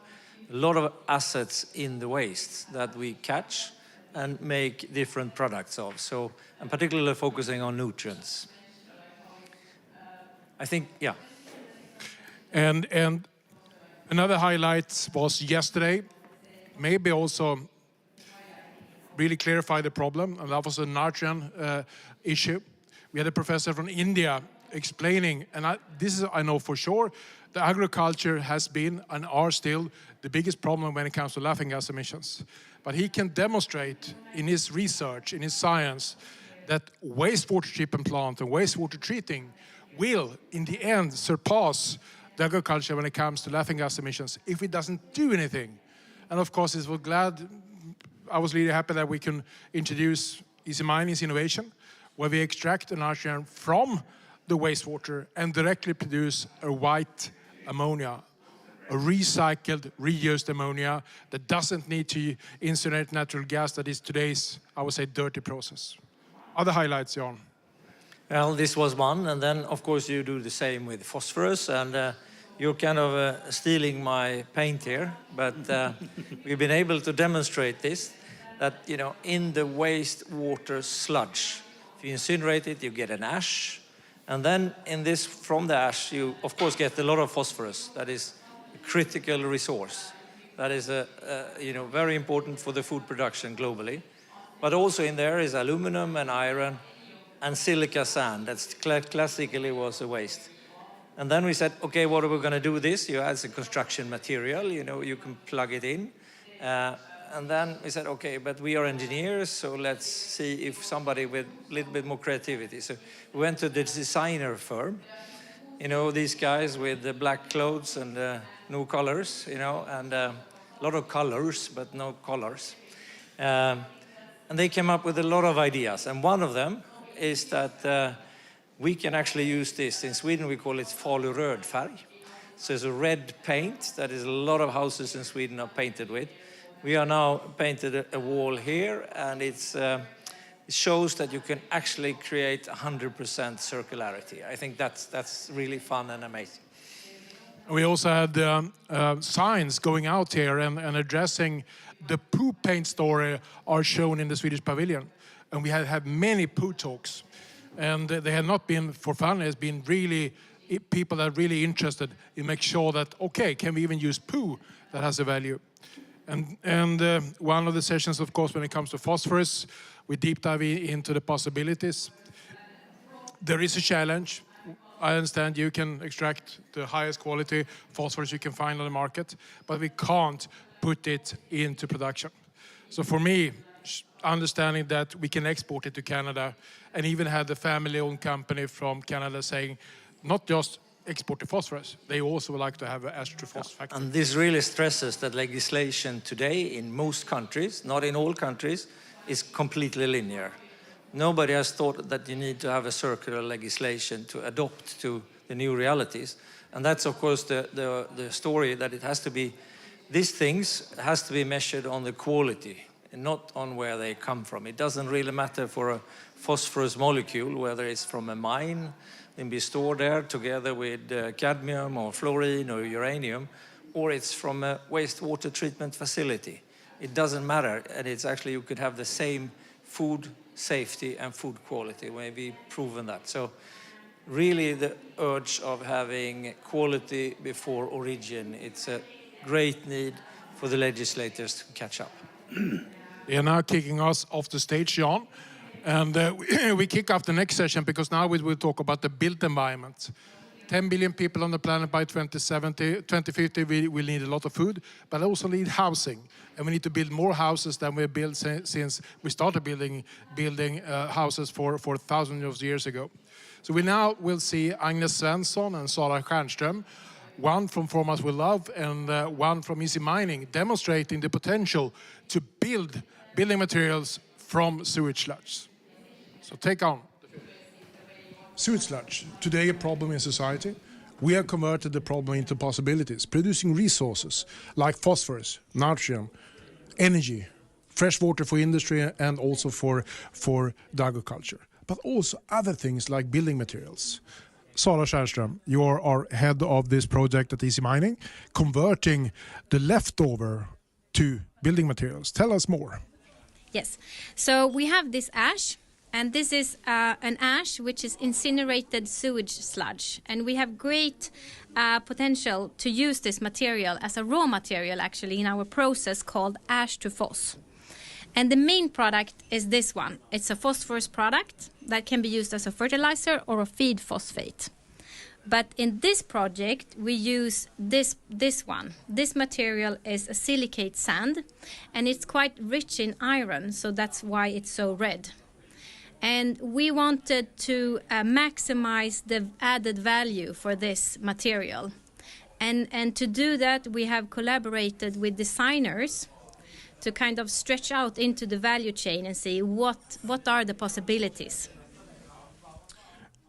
[SPEAKER 7] a lot of assets in the waste that we catch and make different products of. So I'm particularly focusing on nutrients. I think, yeah.
[SPEAKER 4] And another highlight was yesterday, maybe also really clarify the problem, and that was a nitrogen issue. We had a professor from India explaining, and I know for sure, the agriculture has been and are still the biggest problem when it comes to laughing gas emissions. But he can demonstrate in his research, in his science, that wastewater treatment plant and wastewater treating will, in the end, surpass the agriculture when it comes to laughing gas emissions if it doesn't do anything. And of course, I was really happy that we can introduce Easy Mining's innovation, where we extract the nitrogen from the wastewater and directly produce a white ammonia, a recycled, reused ammonia that doesn't need to incinerate natural gas that is today's, I would say, dirty process. Other highlights, Jan?
[SPEAKER 7] Well, this was one, and then of course you do the same with phosphorus, and you're kind of stealing my paint here, but we've been able to demonstrate this, that in the wastewater sludge, if you incinerate it, you get an ash, and then from the ash, you of course get a lot of phosphorus. That is a critical resource. That is very important for the food production globally. But also in there is aluminum and iron and silica sand. That classically was a waste. And then we said, okay, what are we going to do with this? You add some construction material, you can plug it in. And then we said, okay, but we are engineers, so let's see if somebody with a little bit more creativity. So we went to the designer firm, these guys with the black clothes and no colors, and a lot of colors, but no colors. And they came up with a lot of ideas. And one of them is that we can actually use this. In Sweden, we call it falu röd färg. So it's a red paint that is a lot of houses in Sweden are painted with. We are now painted a wall here, and it shows that you can actually create 100% circularity. I think that's really fun and amazing.
[SPEAKER 4] We also had signs going out here and addressing the poo paint story are shown in the Swedish pavilion. And we had many poo talks. And they had not been for fun, it's been really people that are really interested in make sure that, okay, can we even use poo that has a value? And one of the sessions, of course, when it comes to phosphorus, we deep dive into the possibilities. There is a challenge. I understand you can extract the highest quality phosphorus you can find on the market, but we can't put it into production. So for me, understanding that we can export it to Canada, and even had the family-owned company from Canada saying, not just export the phosphorus, they also would like to have an astrophos factory.
[SPEAKER 7] And this really stresses that legislation today in most countries, not in all countries, is completely linear. Nobody has thought that you need to have a circular legislation to adopt to the new realities. And that's, of course, the story that it has to be these things has to be measured on the quality and not on where they come from. It doesn't really matter for a phosphorus molecule, whether it's from a mine and be stored there together with cadmium or fluorine or uranium, or it's from a wastewater treatment facility. It doesn't matter, and it's actually, you could have the same food safety and food quality. We've proven that. So really the urge of having quality before origin, it's a great need for the legislators to catch up.
[SPEAKER 4] They are now kicking us off the stage, Jan. And we kick off the next session because now we will talk about the built environment. 10 billion people on the planet by 2050, we will need a lot of food, but also need housing. And we need to build more houses than we built since we started building houses for thousands of years ago. So we now will see Agnes Svensson and Sara Stjernström, one from Farmers With Love and one from Easy Mining, demonstrating the potential to build building materials from sewage sludge. So take on. Sewage sludge, today a problem in society. We have converted the problem into possibilities, producing resources like phosphorus, nitrogen, energy, fresh water for industry and also for the agriculture, but also other things like building materials. Sara Stjernström, you are our head of this project at Easy Mining, converting the leftover to building materials. Tell us more.
[SPEAKER 1] Yes, so we have this ash, and this is an ash which is incinerated sewage sludge, and we have great potential to use this material as a raw material actually in our process called ash to phos. And the main product is this one. It's a phosphorus product that can be used as a fertilizer or a feed phosphate. But in this project, we use this one. This material is a silicate sand, and it's quite rich in iron, so that's why it's so red. And we wanted to maximize the added value for this material. And to do that, we have collaborated with designers to kind of stretch out into the value chain and see what are the possibilities.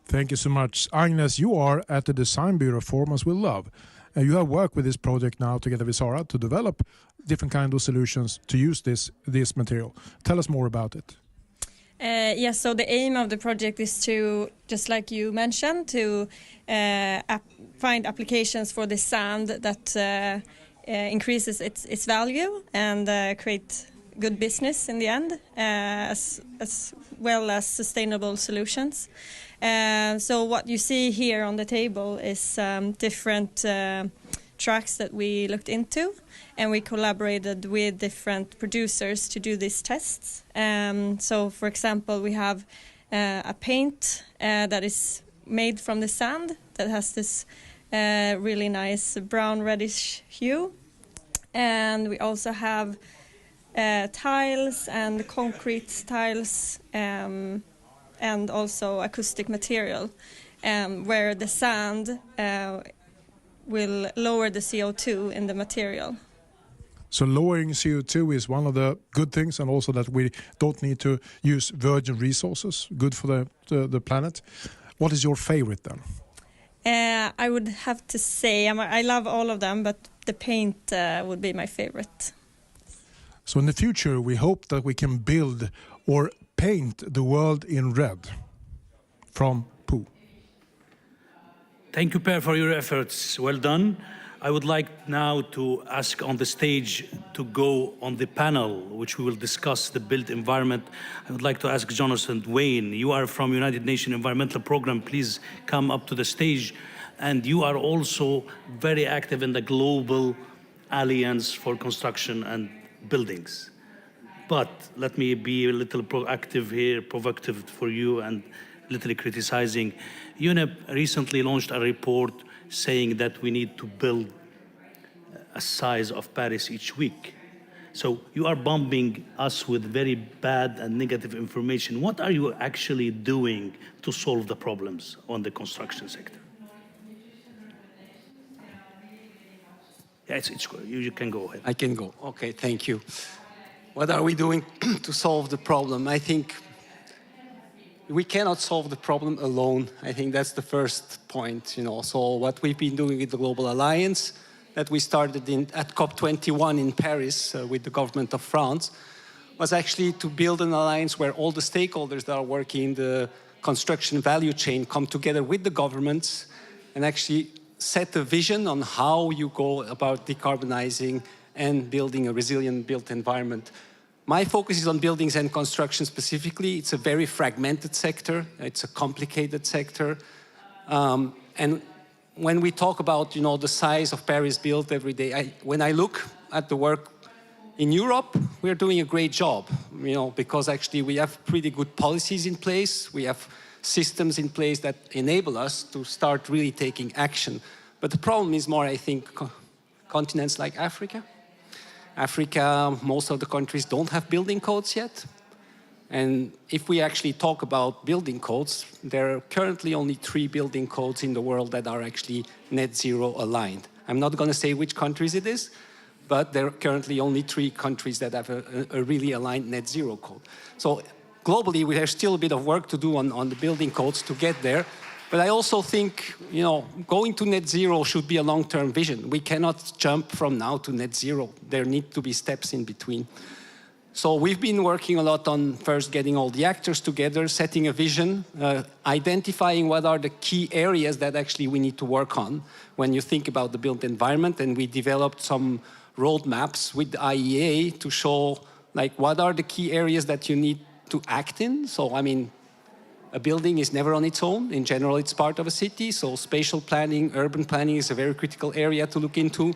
[SPEAKER 4] Thank you so much. Agnes, you are at the design bureau Farmers With Love. And you have worked with this project now together with Sara to develop different kinds of solutions to use this material. Tell us more about it.
[SPEAKER 19] Yes, so the aim of the project is to, just like you mentioned, to find applications for the sand that increases its value and create good business in the end, as well as sustainable solutions. So what you see here on the table is different tracks that we looked into, and we collaborated with different producers to do these tests. So for example, we have a paint that is made from the sand that has this really nice brown reddish hue. And we also have tiles and concrete tiles and also acoustic material, where the sand will lower the CO2 in the material.
[SPEAKER 4] So lowering CO2 is one of the good things, and also that we don't need to use virgin resources, good for the planet. What is your favorite then?
[SPEAKER 19] I would have to say, I love all of them, but the paint would be my favorite.
[SPEAKER 4] So in the future, we hope that we can build or paint the world in red from poo.
[SPEAKER 18] Thank you, Per, for your efforts. Well done. I would like now to ask on the stage to go on the panel, which we will discuss the built environment. I would like to ask Jonathan Wayne. You are from United Nations Environmental Program. Please come up to the stage. And you are also very active in the Global Alliance for Construction and Buildings. But let me be a little proactive here, provocative for you, and literally criticizing. UNEP recently launched a report saying that we need to build a size of Paris each week. So you are bombing us with very bad and negative information. What are you actually doing to solve the problems on the construction sector? Yeah, you can go ahead.
[SPEAKER 21] I can go. Okay, thank you. What are we doing to solve the problem? I think we cannot solve the problem alone. I think that's the first point. So what we've been doing with the Global Alliance, that we started at COP21 in Paris with the government of France was actually to build an alliance where all the stakeholders that are working in the construction value chain come together with the governments and actually set a vision on how you go about decarbonizing and building a resilient built environment. My focus is on buildings and construction specifically. It's a very fragmented sector. It's a complicated sector. And when we talk about, the size of Paris built every day, when I look at the work in Europe, we're doing a great job, because actually we have pretty good policies in place. We have systems in place that enable us to start really taking action. But the problem is more, I think, continents like Africa. Africa, most of the countries don't have building codes yet. And if we actually talk about building codes, there are currently only 3 building codes in the world that are actually net zero aligned. I'm not going to say which countries it is, but there are currently only 3 countries that have a really aligned net zero code. So globally, we have still a bit of work to do on the building codes to get there. But I also think, going to net zero should be a long-term vision. We cannot jump from now to net zero. There need to be steps in between. So we've been working a lot on first getting all the actors together, setting a vision, identifying what are the key areas that actually we need to work on when you think about the built environment. And we developed some roadmaps with the IEA to show what are the key areas that you need to act in. So, a building is never on its own. In general, it's part of a city. So spatial planning, urban planning is a very critical area to look into.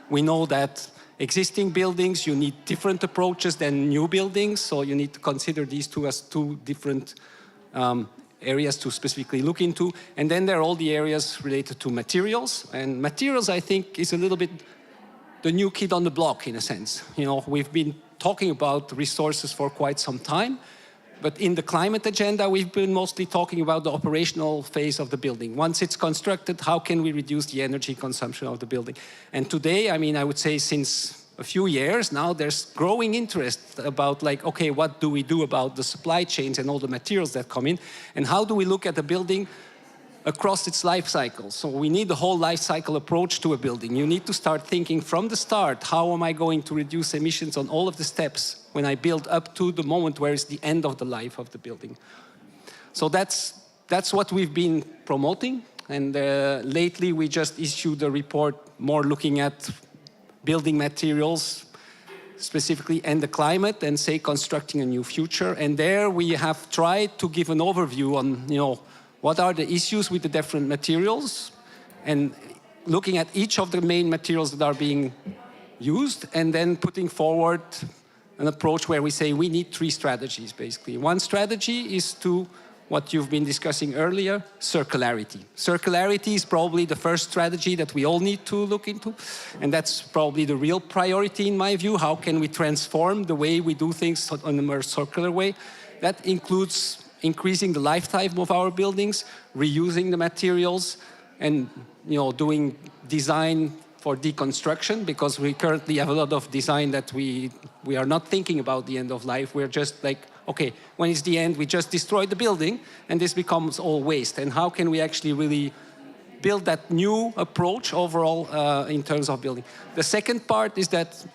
[SPEAKER 21] We know that existing buildings, you need different approaches than new buildings. So you need to consider these two as 2 different areas to specifically look into. And then there are all the areas related to materials. And materials, I think, is a little bit the new kid on the block, in a sense. We've been talking about resources for quite some time. But in the climate agenda, we've been mostly talking about the operational phase of the building. Once it's constructed, how can we reduce the energy consumption of the building? And today, I would say since a few years now, there's growing interest about okay, what do we do about the supply chains and all the materials that come in? And how do we look at the building across its life cycle? So we need the whole life cycle approach to a building. You need to start thinking from the start, how am I going to reduce emissions on all of the steps when I build up to the moment where it's the end of the life of the building? So that's what we've been promoting. And lately we just issued a report more looking at building materials specifically and the climate and say constructing a new future. And there we have tried to give an overview on, what are the issues with the different materials, and looking at each of the main materials that are being used, and then putting forward an approach where we say we need 3 strategies, basically. One strategy is to, what you've been discussing earlier, circularity. Circularity is probably the first strategy that we all need to look into, and that's probably the real priority in my view. How can we transform the way we do things in a more circular way? That includes increasing the lifetime of our buildings, reusing the materials, and doing design for deconstruction, because we currently have a lot of design that we are not thinking about the end of life. We're just okay, when it's the end, we just destroy the building, and this becomes all waste. And how can we actually really build that new approach overall in terms of building? The second part is that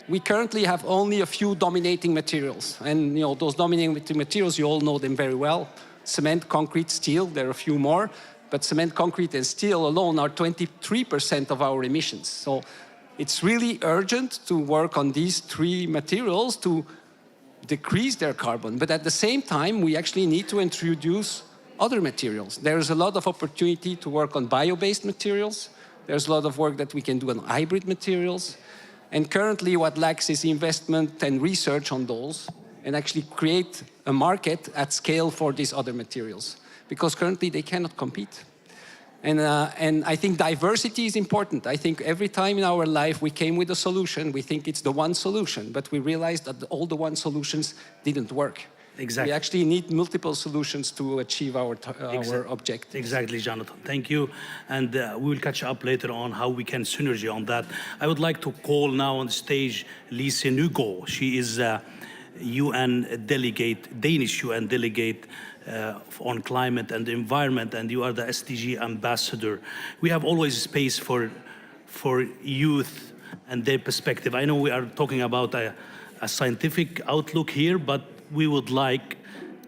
[SPEAKER 21] we currently have only a few dominating materials. And those dominating materials, you all know them very well. Cement, concrete, steel, there are a few more. But cement, concrete, and steel alone are 23% of our emissions. So it's really urgent to work on these 3 materials to decrease their carbon. But at the same time, we actually need to introduce other materials. There's a lot of opportunity to work on bio-based materials. There's a lot of work that we can do on hybrid materials. And currently what lacks is investment and research on those, and actually create a market at scale for these other materials, because currently they cannot compete. And I think diversity is important. I think every time in our life we came with a solution, we think it's the one solution, but we realized that all the one solutions didn't work.
[SPEAKER 18] Exactly.
[SPEAKER 21] We actually need multiple solutions to achieve our objective.
[SPEAKER 18] Exactly, Jonathan. Thank you. And we will catch up later on how we can synergy on that. I would like to call now on stage Lise Njimngou. She is a UN delegate, Danish UN delegate on climate and environment, and you are the SDG ambassador. We have always space for for youth and their perspective. I know we are talking about a scientific outlook here, but we would like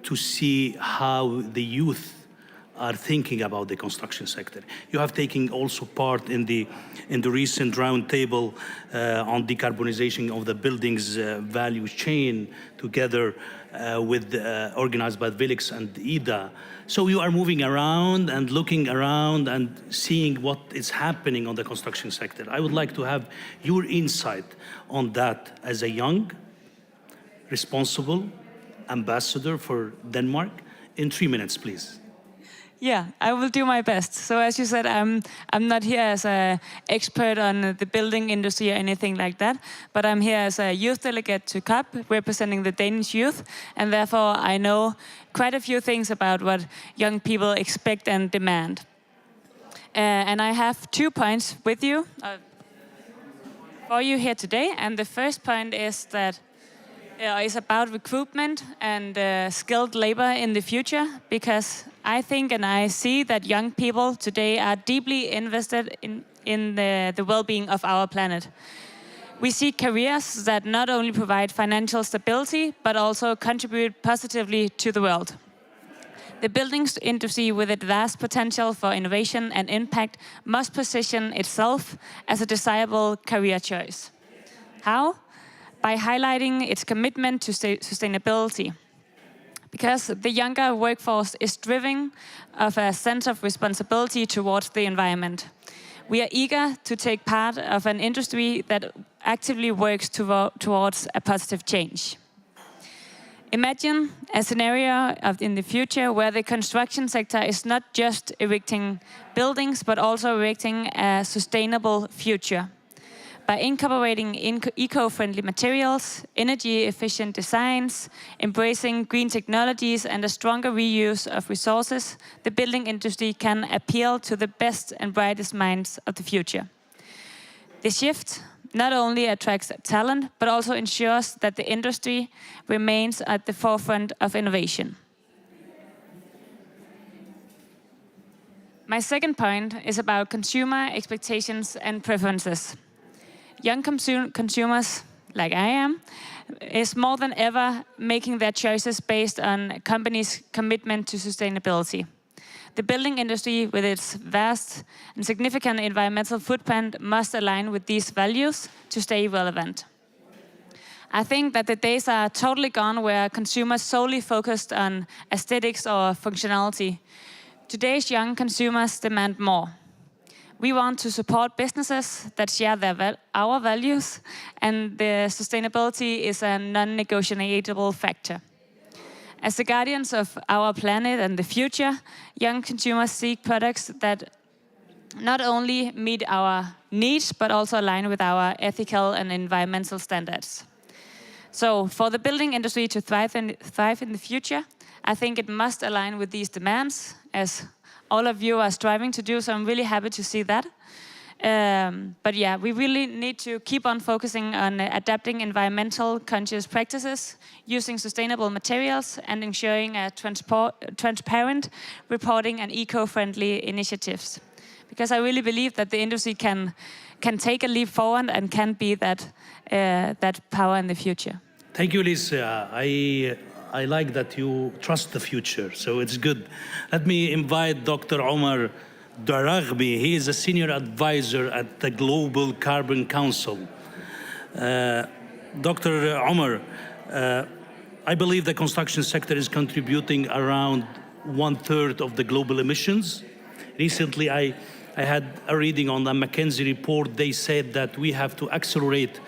[SPEAKER 18] to see how the youth are thinking about the construction sector. You have taken also part in the recent roundtable on decarbonization of the buildings value chain, together with organized by Vilix and IDA. So you are moving around and looking around and seeing what is happening on the construction sector. I would like to have your insight on that as a young, responsible ambassador for Denmark in 3 minutes, please.
[SPEAKER 2] Yeah, I will do my best. So as you said, I'm not here as an expert on the building industry or anything like that, but I'm here as a youth delegate to COP, representing the Danish youth, and therefore I know quite a few things about what young people expect and demand. And I have 2 points with you, for you here today, and the first point is that it's about recruitment and skilled labor in the future, because I think and I see that young people today are deeply invested in the well-being of our planet. We see careers that not only provide financial stability, but also contribute positively to the world. The building industry, with its vast potential for innovation and impact, must position itself as a desirable career choice. How? By highlighting its commitment to sustainability. Because the younger workforce is driven of a sense of responsibility towards the environment. We are eager to take part of an industry that actively works towards a positive change. Imagine a scenario in the future where the construction sector is not just erecting buildings, but also erecting a sustainable future. By incorporating eco-friendly materials, energy-efficient designs, embracing green technologies, and a stronger reuse of resources, the building industry can appeal to the best and brightest minds of the future. The shift not only attracts talent, but also ensures that the industry remains at the forefront of innovation. My second point is about consumer expectations and preferences. Young consumers, like I am, is more than ever making their choices based on companies' commitment to sustainability. The building industry, with its vast and significant environmental footprint, must align with these values to stay relevant. I think that the days are totally gone where consumers solely focused on aesthetics or functionality. Today's young consumers demand more. We want to support businesses that share our values, and the sustainability is a non-negotiable factor. As the guardians of our planet and the future, young consumers seek products that not only meet our needs, but also align with our ethical and environmental standards. So for the building industry to thrive in the future, I think it must align with these demands, as all of you are striving to do, so I'm really happy to see that. But yeah, we really need to keep on focusing on adapting environmental conscious practices, using sustainable materials, and ensuring a transparent reporting and eco-friendly initiatives. Because I really believe that the industry can take a leap forward and can be that power in the future.
[SPEAKER 18] Thank you, Lisa. I like that you trust the future, so it's good. Let me invite Dr. Omar Daragbi. He is a senior advisor at the Global Carbon Council. Dr. Omar, I believe the construction sector is contributing around 1/3 of the global emissions. Recently, I had a reading on the McKinsey report. They said that we have to accelerate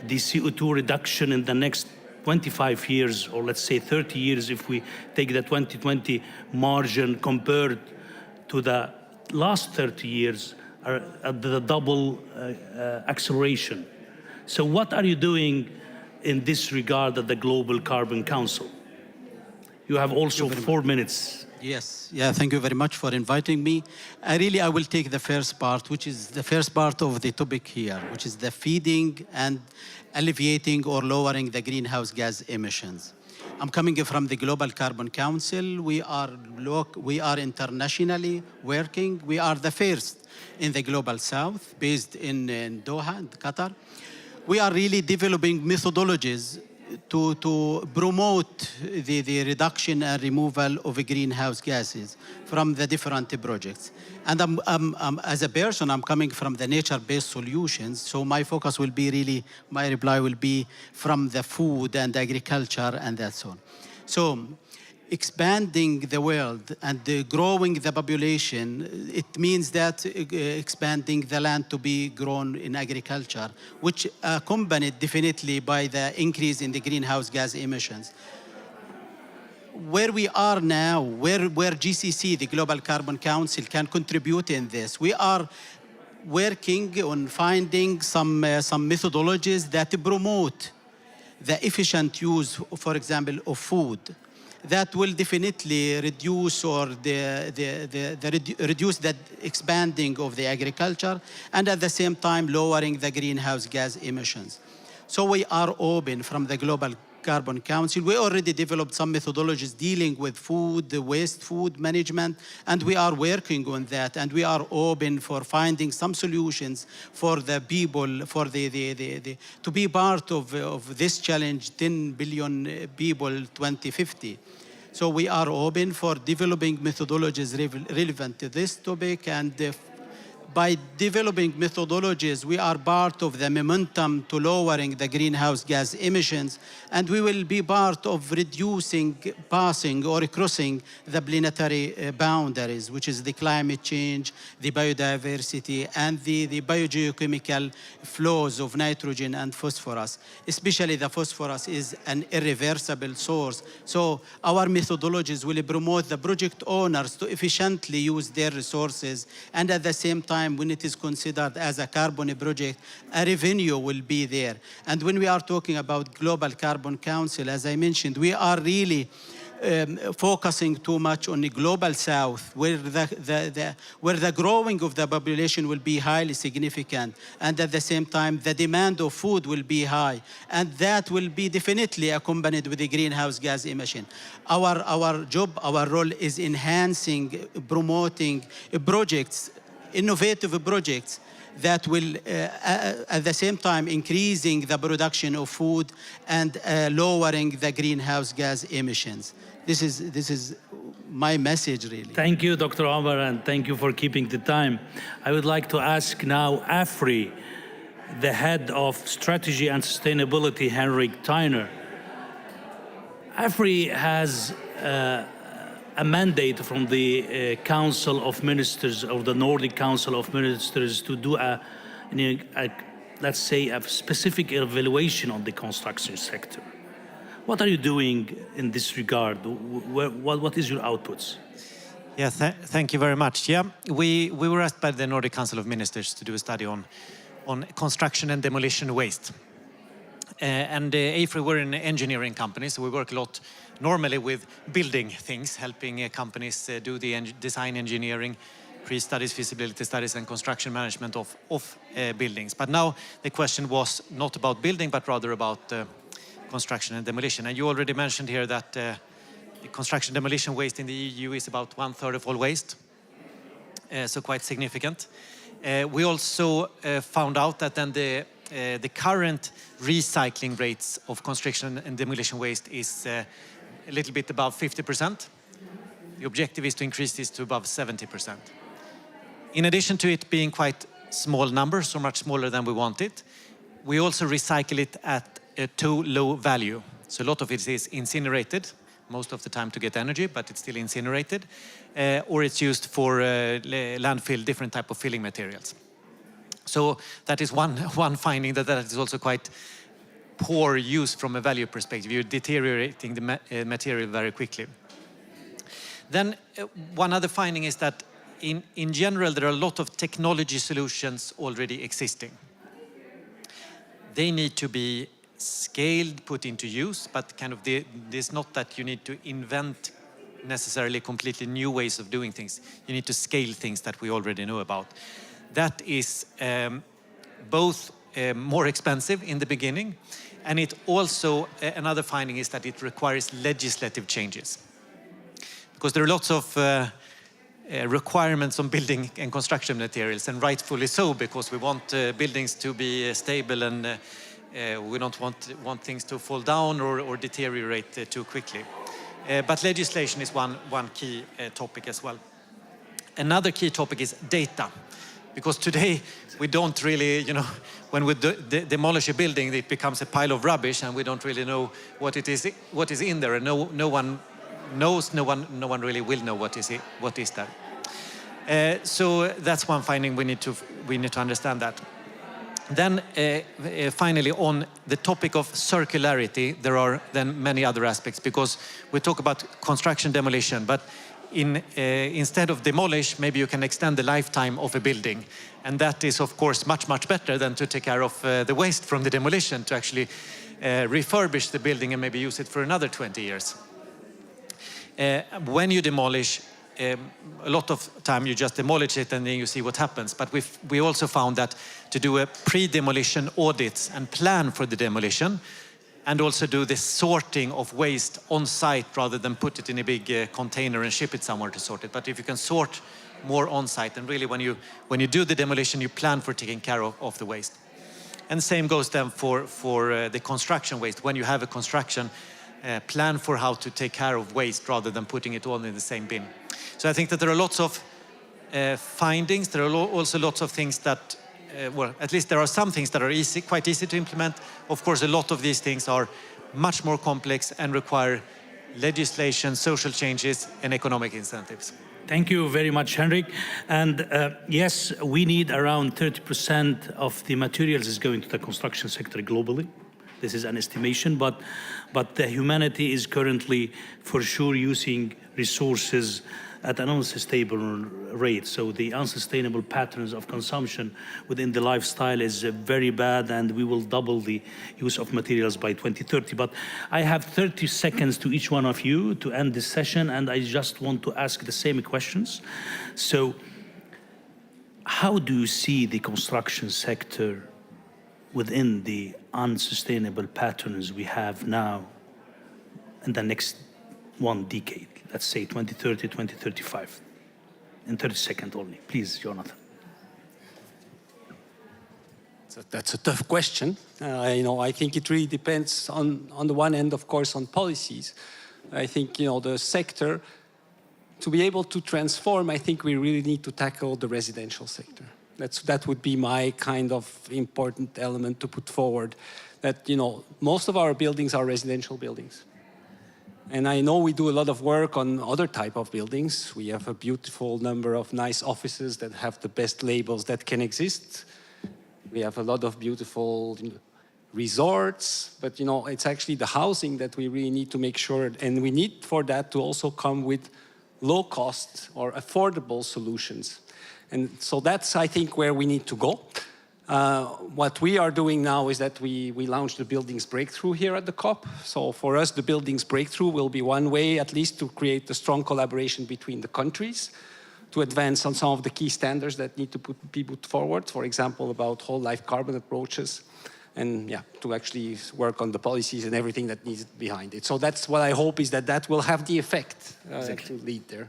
[SPEAKER 18] the CO2 reduction in the next 25 years, or let's say 30 years, if we take the 2020 margin compared to the last 30 years, at the double acceleration. So what are you doing in this regard at the Global Carbon Council? You have also 4 minutes.
[SPEAKER 17] Yes, yeah, thank you very much for inviting me. I will take the first part, which is the first part of the topic here, which is the feeding and alleviating or lowering the greenhouse gas emissions. I'm coming from the Global Carbon Council. We are internationally working. We are the first in the Global South, based in Doha, in Qatar. We are really developing methodologies to promote the reduction and removal of greenhouse gases from the different projects. And as a person, I'm coming from the nature-based solutions, so my focus will be really, my reply will be from the food and agriculture and that's on. So expanding the world and growing the population, it means that expanding the land to be grown in agriculture, which accompanied definitely by the increase in the greenhouse gas emissions. Where we are now, where GCC, the Global Carbon Council, can contribute in this, we are working on finding some methodologies that promote the efficient use, for example, of food, that will definitely reduce reduce the expanding of the agriculture and at the same time lowering the greenhouse gas emissions. So we are open from the Global Carbon Council. We already developed some methodologies dealing with food, waste food management, and we are working on that. And we are open for finding some solutions for the people, for to be part of this challenge, 10 billion people 2050. So we are open for developing methodologies relevant to this topic, and by developing methodologies, we are part of the momentum to lowering the greenhouse gas emissions, and we will be part of reducing, passing or crossing the planetary boundaries, which is the climate change, the biodiversity, and the biogeochemical flows of nitrogen and phosphorus. Especially the phosphorus is an irreversible source. So our methodologies will promote the project owners to efficiently use their resources, and at the same time, when it is considered as a carbon project, a revenue will be there. And when we are talking about Global Carbon Council, as I mentioned, we are really focusing too much on the Global South, where the growing of the population will be highly significant, and at the same time, the demand of food will be high, and that will be definitely accompanied with the greenhouse gas emission. Our job, our role is enhancing, promoting projects, innovative projects that will, at the same time, increasing the production of food and lowering the greenhouse gas emissions. This is my message, really.
[SPEAKER 18] Thank you, Dr. Omar, and thank you for keeping the time. I would like to ask now Afri, the head of strategy and sustainability, Henrik Tyner. Afri has a mandate from the Council of Ministers, or the Nordic Council of Ministers, to do let's say, a specific evaluation on the construction sector. What are you doing in this regard? What is your outputs?
[SPEAKER 10] Yeah, thank you very much. Yeah, we were asked by the Nordic Council of Ministers to do a study on construction and demolition waste. And AFRI, we're an engineering company, so we work a lot normally with building things, helping companies do the design engineering, pre-studies, feasibility studies, and construction management of buildings. But now the question was not about building, but rather about construction and demolition. And you already mentioned here that the construction demolition waste in the EU is about 1/3 of all waste, so quite significant. We also found out that then the current recycling rates of construction and demolition waste is a little bit above 50%. The objective is to increase this to above 70%. In addition to it being quite small numbers, so much smaller than we want it, we also recycle it at a too low value. So a lot of it is incinerated, most of the time to get energy, but it's still incinerated, or it's used for landfill, different type of filling materials. So that is one finding, that is also quite poor use from a value perspective. You're deteriorating the material very quickly. Then one other finding is that in general, there are a lot of technology solutions already existing. They need to be scaled, put into use, but kind of there's not that you need to invent necessarily completely new ways of doing things. You need to scale things that we already know about. That is both more expensive in the beginning. And it also, another finding is that it requires legislative changes. Because there are lots of requirements on building and construction materials, and rightfully so, because we want buildings to be stable, and we don't want things to fall down or deteriorate too quickly. But legislation is one key topic as well. Another key topic is data. Because today we don't really, when we demolish a building, it becomes a pile of rubbish, and we don't really know what is in there, and no one knows, no one really will know what is there. So that's one finding we need to understand that. Then finally, on the topic of circularity, there are then many other aspects, because we talk about construction demolition, but instead of demolish, maybe you can extend the lifetime of a building. And that is, of course, much better than to take care of the waste from the demolition, to actually refurbish the building and maybe use it for another 20 years. When you demolish, a lot of time you just demolish it and then you see what happens. But we also found that to do a pre-demolition audit and plan for the demolition, and also do the sorting of waste on site rather than put it in a big container and ship it somewhere to sort it. But if you can sort more on site, and really when you do the demolition, you plan for taking care of the waste. And same goes then for the construction waste. When you have a construction, plan for how to take care of waste rather than putting it all in the same bin. So I think that there are lots of findings. There are also lots of things that well, at least there are some things that are quite easy to implement. Of course, a lot of these things are much more complex and require legislation, social changes, and economic incentives.
[SPEAKER 18] Thank you very much, Henrik. And yes, we need around 30% of the materials is going to the construction sector globally. This is an estimation, but the humanity is currently for sure using resources at an unsustainable rate. So the unsustainable patterns of consumption within the lifestyle is very bad, and we will double the use of materials by 2030. But I have 30 seconds to each one of you to end this session, and I just want to ask the same questions. So how do you see the construction sector within the unsustainable patterns we have now in the next one decade? Let's say 2030, 2035. In 30 seconds only. Please, Jonathan.
[SPEAKER 21] So that's a tough question. I think it really depends on the one end, of course, on policies. I think, the sector, to be able to transform, I think we really need to tackle the residential sector. That would be my kind of important element to put forward. That, most of our buildings are residential buildings. And I know we do a lot of work on other type of buildings. We have a beautiful number of nice offices that have the best labels that can exist. We have a lot of beautiful resorts, but it's actually the housing that we really need to make sure, and we need for that to also come with low cost or affordable solutions. And so that's, I think, where we need to go. What we are doing now is that we launched the Buildings Breakthrough here at the COP. So for us, the Buildings Breakthrough will be one way, at least, to create a strong collaboration between the countries, to advance on some of the key standards that need to be put forward, for example, about whole life carbon approaches, and to actually work on the policies and everything that needs behind it. So that's what I hope, is that will have the effect to lead there.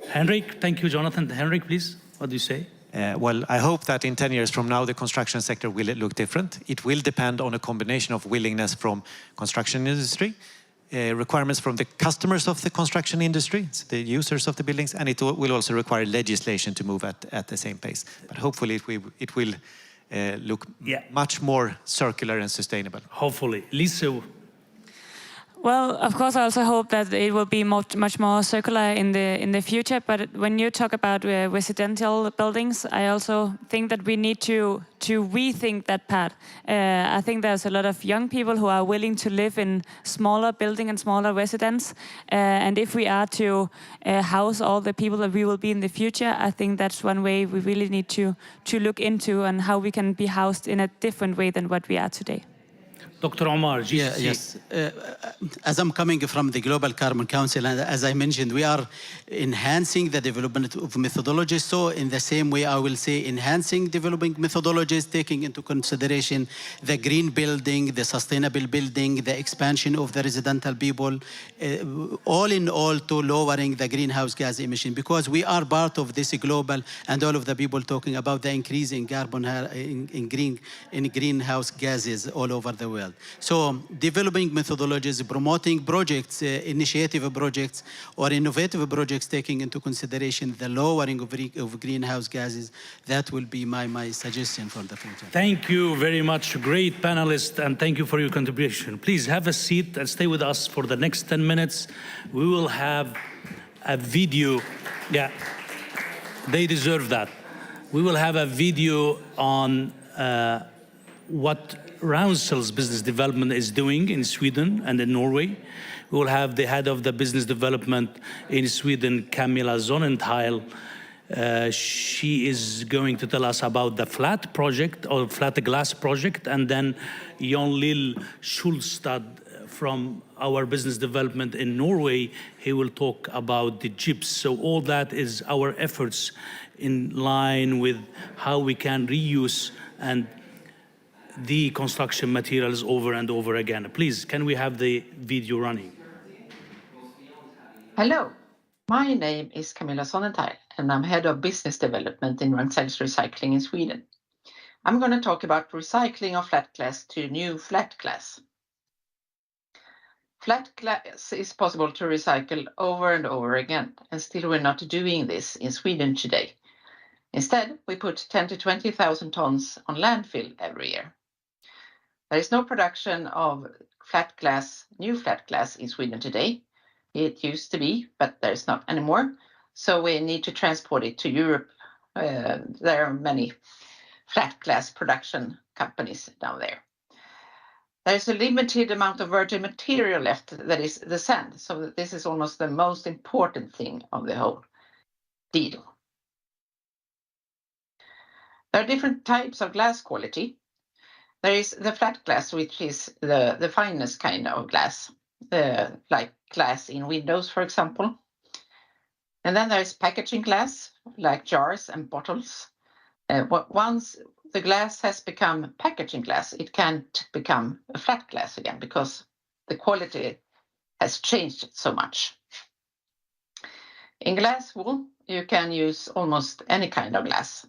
[SPEAKER 18] Henrik, thank you, Jonathan. Henrik, please, what do you say?
[SPEAKER 10] Well, I hope that in 10 years from now, the construction sector will look different. It will depend on a combination of willingness from construction industry, requirements from the customers of the construction industry, the users of the buildings, and it will also require legislation to move at the same pace. But hopefully it will look much more circular and sustainable.
[SPEAKER 18] Hopefully. Lisa.
[SPEAKER 2] Well, of course, I also hope that it will be much more circular in the future. But when you talk about residential buildings, I also think that we need to rethink that part. I think there's a lot of young people who are willing to live in smaller building and smaller residence. And if we are to house all the people that we will be in the future, I think that's one way we really need to look into, and how we can be housed in a different way than what we are today.
[SPEAKER 18] Dr. Omar, GCC.
[SPEAKER 17] Yes. As I'm coming from the Global Carbon Council, and as I mentioned, we are enhancing the development of methodologies. So in the same way, I will say enhancing developing methodologies, taking into consideration the green building, the sustainable building, the expansion of the residential people, all in all to lowering the greenhouse gas emission, because we are part of this global, and all of the people talking about the increase in carbon in greenhouse gases all over the world. So developing methodologies, promoting projects, initiative projects, or innovative projects taking into consideration the lowering of greenhouse gases, that will be my suggestion for the future.
[SPEAKER 18] Thank you very much, great panelists, and thank you for your contribution. Please have a seat and stay with us for the next 10 minutes. We will have a video. Yeah, they deserve that. We will have a video on what Rauncell's business development is doing in Sweden and in Norway. We will have the head of the business development in Sweden, Camilla Sonnenthal. She is going to tell us about the flat project, or flat glass project, and then Jon Lill Schulstad from our business development in Norway, he will talk about the gyps. So all that is our efforts in line with how we can reuse and the construction materials over and over again. Please, can we have the video running?
[SPEAKER 3] Hello, my name is Camilla Sonnenthal, and I'm head of business development in Rauncell's Recycling in Sweden. I'm going to talk about recycling of flat glass to new flat glass. Flat glass is possible to recycle over and over again, and still we're not doing this in Sweden today. Instead, we put 10 to 20,000 tons on landfill every year. There is no production of flat glass, new flat glass in Sweden today. It used to be, but there's not anymore. So we need to transport it to Europe. There are many flat glass production companies down there. There's a limited amount of virgin material left, that is the sand. So this is almost the most important thing of the whole deal. There are different types of glass quality. There is the flat glass, which is the finest kind of glass, like glass in windows, for example. And then there's packaging glass, like jars and bottles. Once the glass has become packaging glass, it can't become a flat glass again because the quality has changed so much. In glass wool, you can use almost any kind of glass.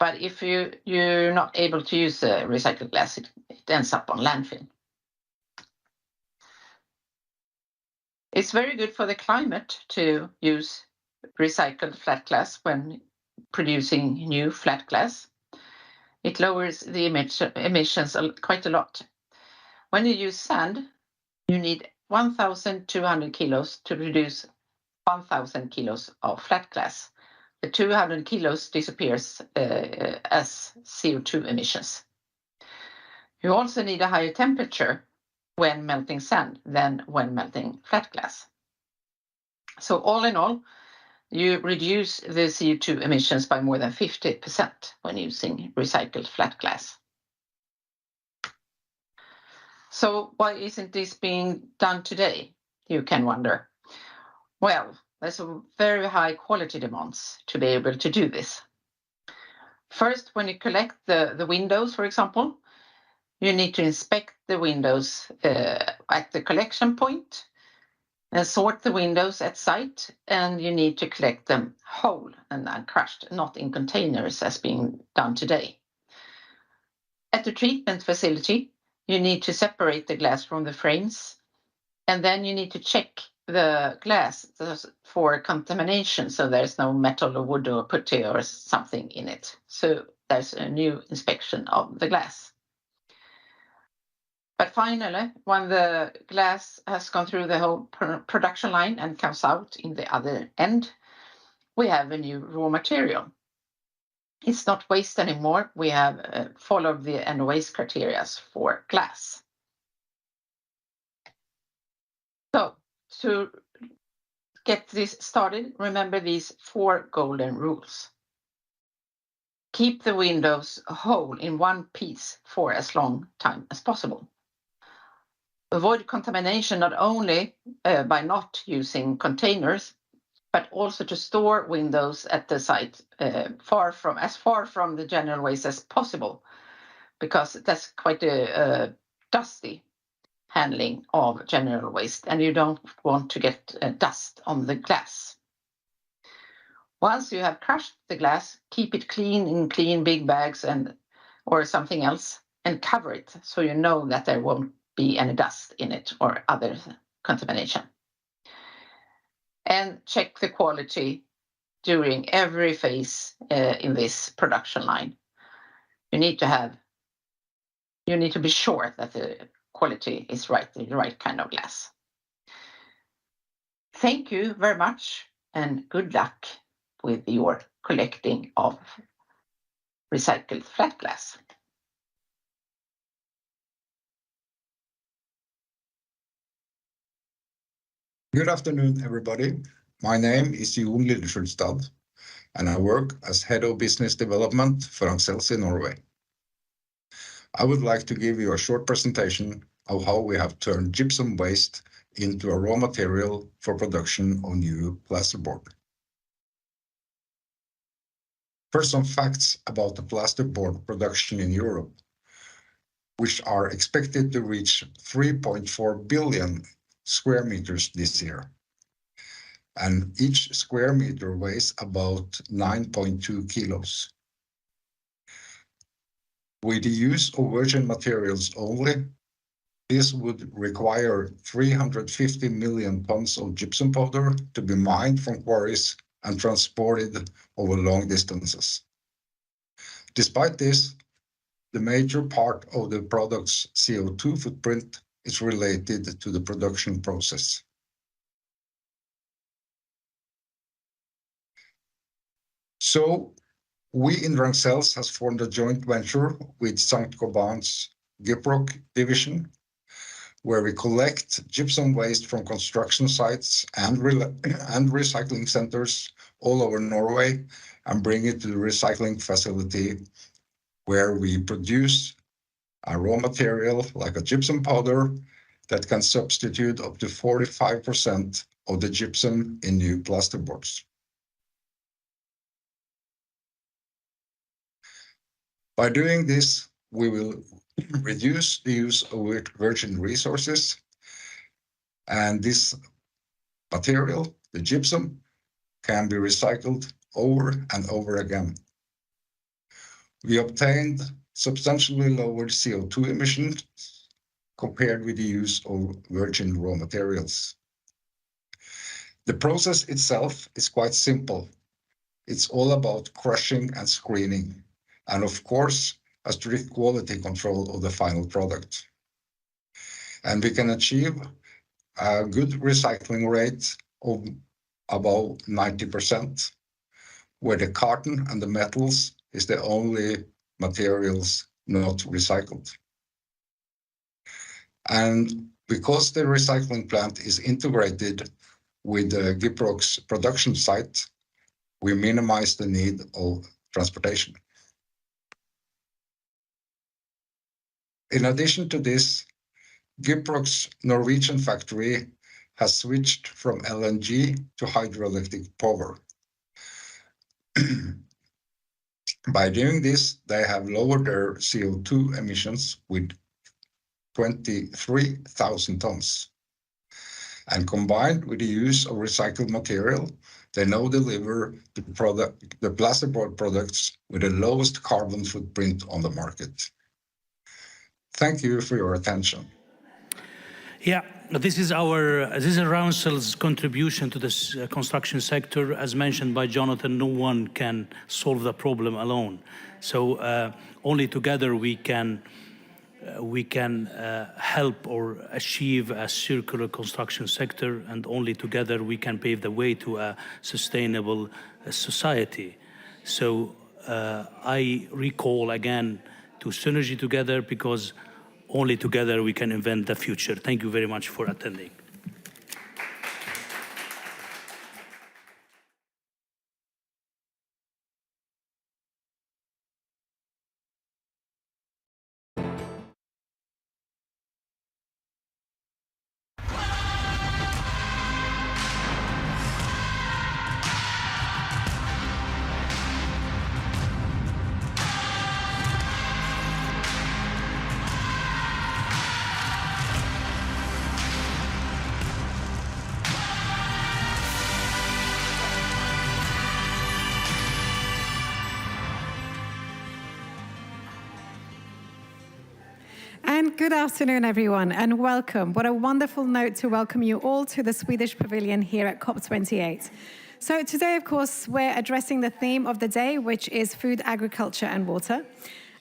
[SPEAKER 3] But if you're not able to use recycled glass, it ends up on landfill. It's very good for the climate to use recycled flat glass when producing new flat glass. It lowers the emissions quite a lot. When you use sand, you need 1,200 kilos to produce 1,000 kilos of flat glass. The 200 kilos disappears as CO2 emissions. You also need a higher temperature when melting sand than when melting flat glass. So all in all, you reduce the CO2 emissions by more than 50% when using recycled flat glass. So why isn't this being done today, you can wonder? Well, there's a very high quality demands to be able to do this. First, when you collect the windows, for example, you need to inspect the windows at the collection point and sort the windows at site, and you need to collect them whole and uncrushed, not in containers as being done today. At the treatment facility, you need to separate the glass from the frames, and then you need to check the glass for contamination, so there's no metal or wood or putty or something in it. So there's a new inspection of the glass. But finally, when the glass has gone through the whole production line and comes out in the other end, we have a new raw material. It's not waste anymore. We have followed the end waste criteria for glass. So to get this started, remember these 4 golden rules. Keep the windows whole in one piece for as long time as possible. Avoid contamination not only by not using containers, but also to store windows at the site far from the general waste as possible, because that's quite a dusty handling of general waste, and you don't want to get dust on the glass. Once you have crushed the glass, keep it clean in clean big bags or something else, and cover it so you know that there won't be any dust in it or other contamination. And check the quality during every phase in this production line. You need to be sure that the quality is right, the right kind of glass. Thank you very much, and good luck with your collecting of recycled flat glass.
[SPEAKER 15] Good afternoon, everybody. My name is Jon Lilleskjulstad, and I work as Head of Business Development for Axelsi Norway. I would like to give you a short presentation of how we have turned gypsum waste into a raw material for production of new plasterboard. First, some facts about the plasterboard production in Europe, which are expected to reach 3.4 billion square meters this year. And each square meter weighs about 9.2 kilos. With the use of virgin materials only, this would require 350 million tons of gypsum powder to be mined from quarries and transported over long distances. Despite this, the major part of the product's CO2 footprint is related to the production process. So, we in Ragn-Sells has formed a joint venture with Saint-Gobain's Gyproc division, where we collect gypsum waste from construction sites and recycling centers all over Norway and bring it to the recycling facility, where we produce a raw material like a gypsum powder that can substitute up to 45% of the gypsum in new plasterboards. By doing this, we will reduce the use of virgin resources, and this material, the gypsum, can be recycled over and over again. We obtained substantially lower CO2 emissions compared with the use of virgin raw materials. The process itself is quite simple. It's all about crushing and screening, and of course, a strict quality control of the final product. And we can achieve a good recycling rate of about 90%, where the carton and the metals is the only materials not recycled. And because the recycling plant is integrated with the Gyproc's production site, we minimize the need of transportation. In addition to this, Gyproc's Norwegian factory has switched from LNG to hydroelectric power. By doing this, they have lowered their CO2 emissions with 23,000 tons. And combined with the use of recycled material, they now deliver the plasterboard products with the lowest carbon footprint on the market. Thank you for your attention.
[SPEAKER 18] Yeah, this is Ragn-Sells' contribution to this construction sector. As mentioned by Jonathan, no one can solve the problem alone. So only together we can help or achieve a circular construction sector, and only together we can pave the way to a sustainable society. So I recall again to synergy together, because only together we can invent the future. Thank you very much for attending.
[SPEAKER 6] And good afternoon, everyone, and welcome. What a wonderful note to welcome you all to the Swedish Pavilion here at COP28. So today, of course, we're addressing the theme of the day, which is food, agriculture, and water.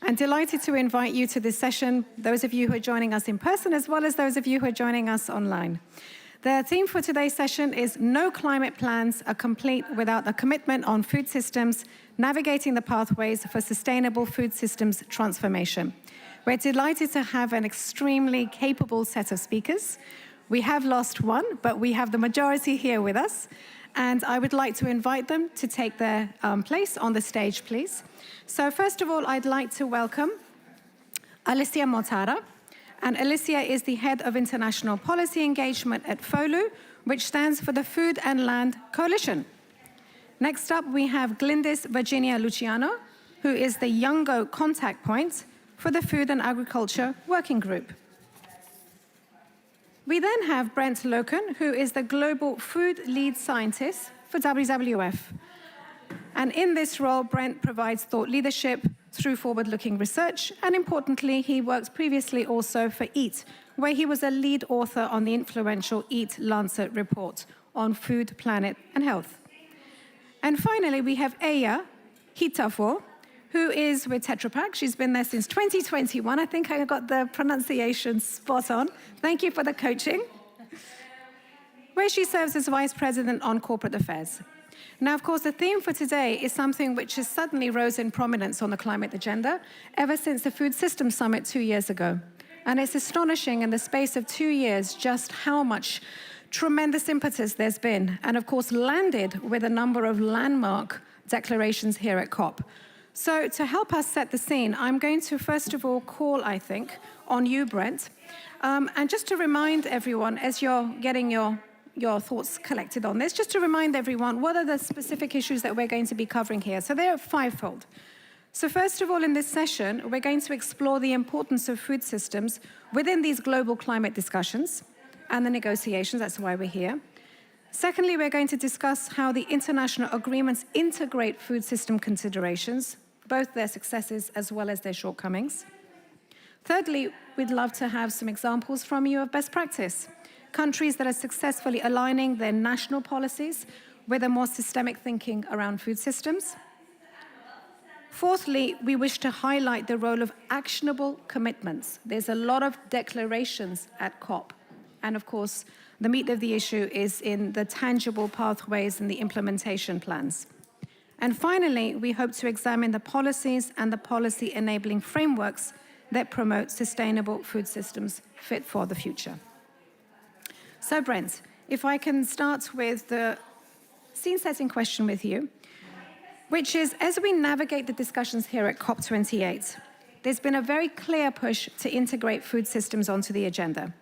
[SPEAKER 6] And delighted to invite you to this session, those of you who are joining us in person, as well as those of you who are joining us online. The theme for today's session is No climate plans are complete without a commitment on food systems, navigating the pathways for sustainable food systems transformation. We're delighted to have an extremely capable set of speakers. We have lost one, but we have the majority here with us. And I would like to invite them to take their place on the stage, please. So first of all, I'd like to welcome Alicia Motara. And Alicia is the head of international policy engagement at FOLU, which stands for the Food and Land Coalition. Next up, we have Glindis Virginia Luciano, who is the Njimngou contact point for the Food and Agriculture Working Group. We then have Brent Loken, who is the Global Food Lead Scientist for WWF. And in this role, Brent provides thought leadership through forward-looking research, and importantly, he worked previously also for EAT, where he was a lead author on the influential EAT Lancet report on food, planet, and health. And finally, we have Eya Hitafo, who is with Tetra Pak. She's been there since 2021. I think I got the pronunciation spot on. Thank you for the coaching. Where she serves as Vice President on Corporate Affairs. Now, of course, the theme for today is something which has suddenly rose in prominence on the climate agenda ever since the Food Systems Summit 2 years ago. And it's astonishing in the space of 2 years just how much tremendous impetus there's been, and of course landed with a number of landmark declarations here at COP. So to help us set the scene, I'm going to first of all call, I think, on you, Brent. And just to remind everyone, as you're getting your thoughts collected on this, just to remind everyone, what are the specific issues that we're going to be covering here? So they're fivefold. So first of all, in this session, we're going to explore the importance of food systems within these global climate discussions and the negotiations. That's why we're here. Secondly, we're going to discuss how the international agreements integrate food system considerations, both their successes as well as their shortcomings. Thirdly, we'd love to have some examples from you of best practice, countries that are successfully aligning their national policies with a more systemic thinking around food systems. Fourthly, we wish to highlight the role of actionable commitments. There's a lot of declarations at COP, and of course, the meat of the issue is in the tangible pathways and the implementation plans. And finally, we hope to examine the policies and the policy-enabling frameworks that promote sustainable food systems fit for the future. So, Brent, if I can start with the scene-setting question with you, which is, as we navigate the discussions here at COP28, there's been a very clear push to integrate food systems onto the agenda.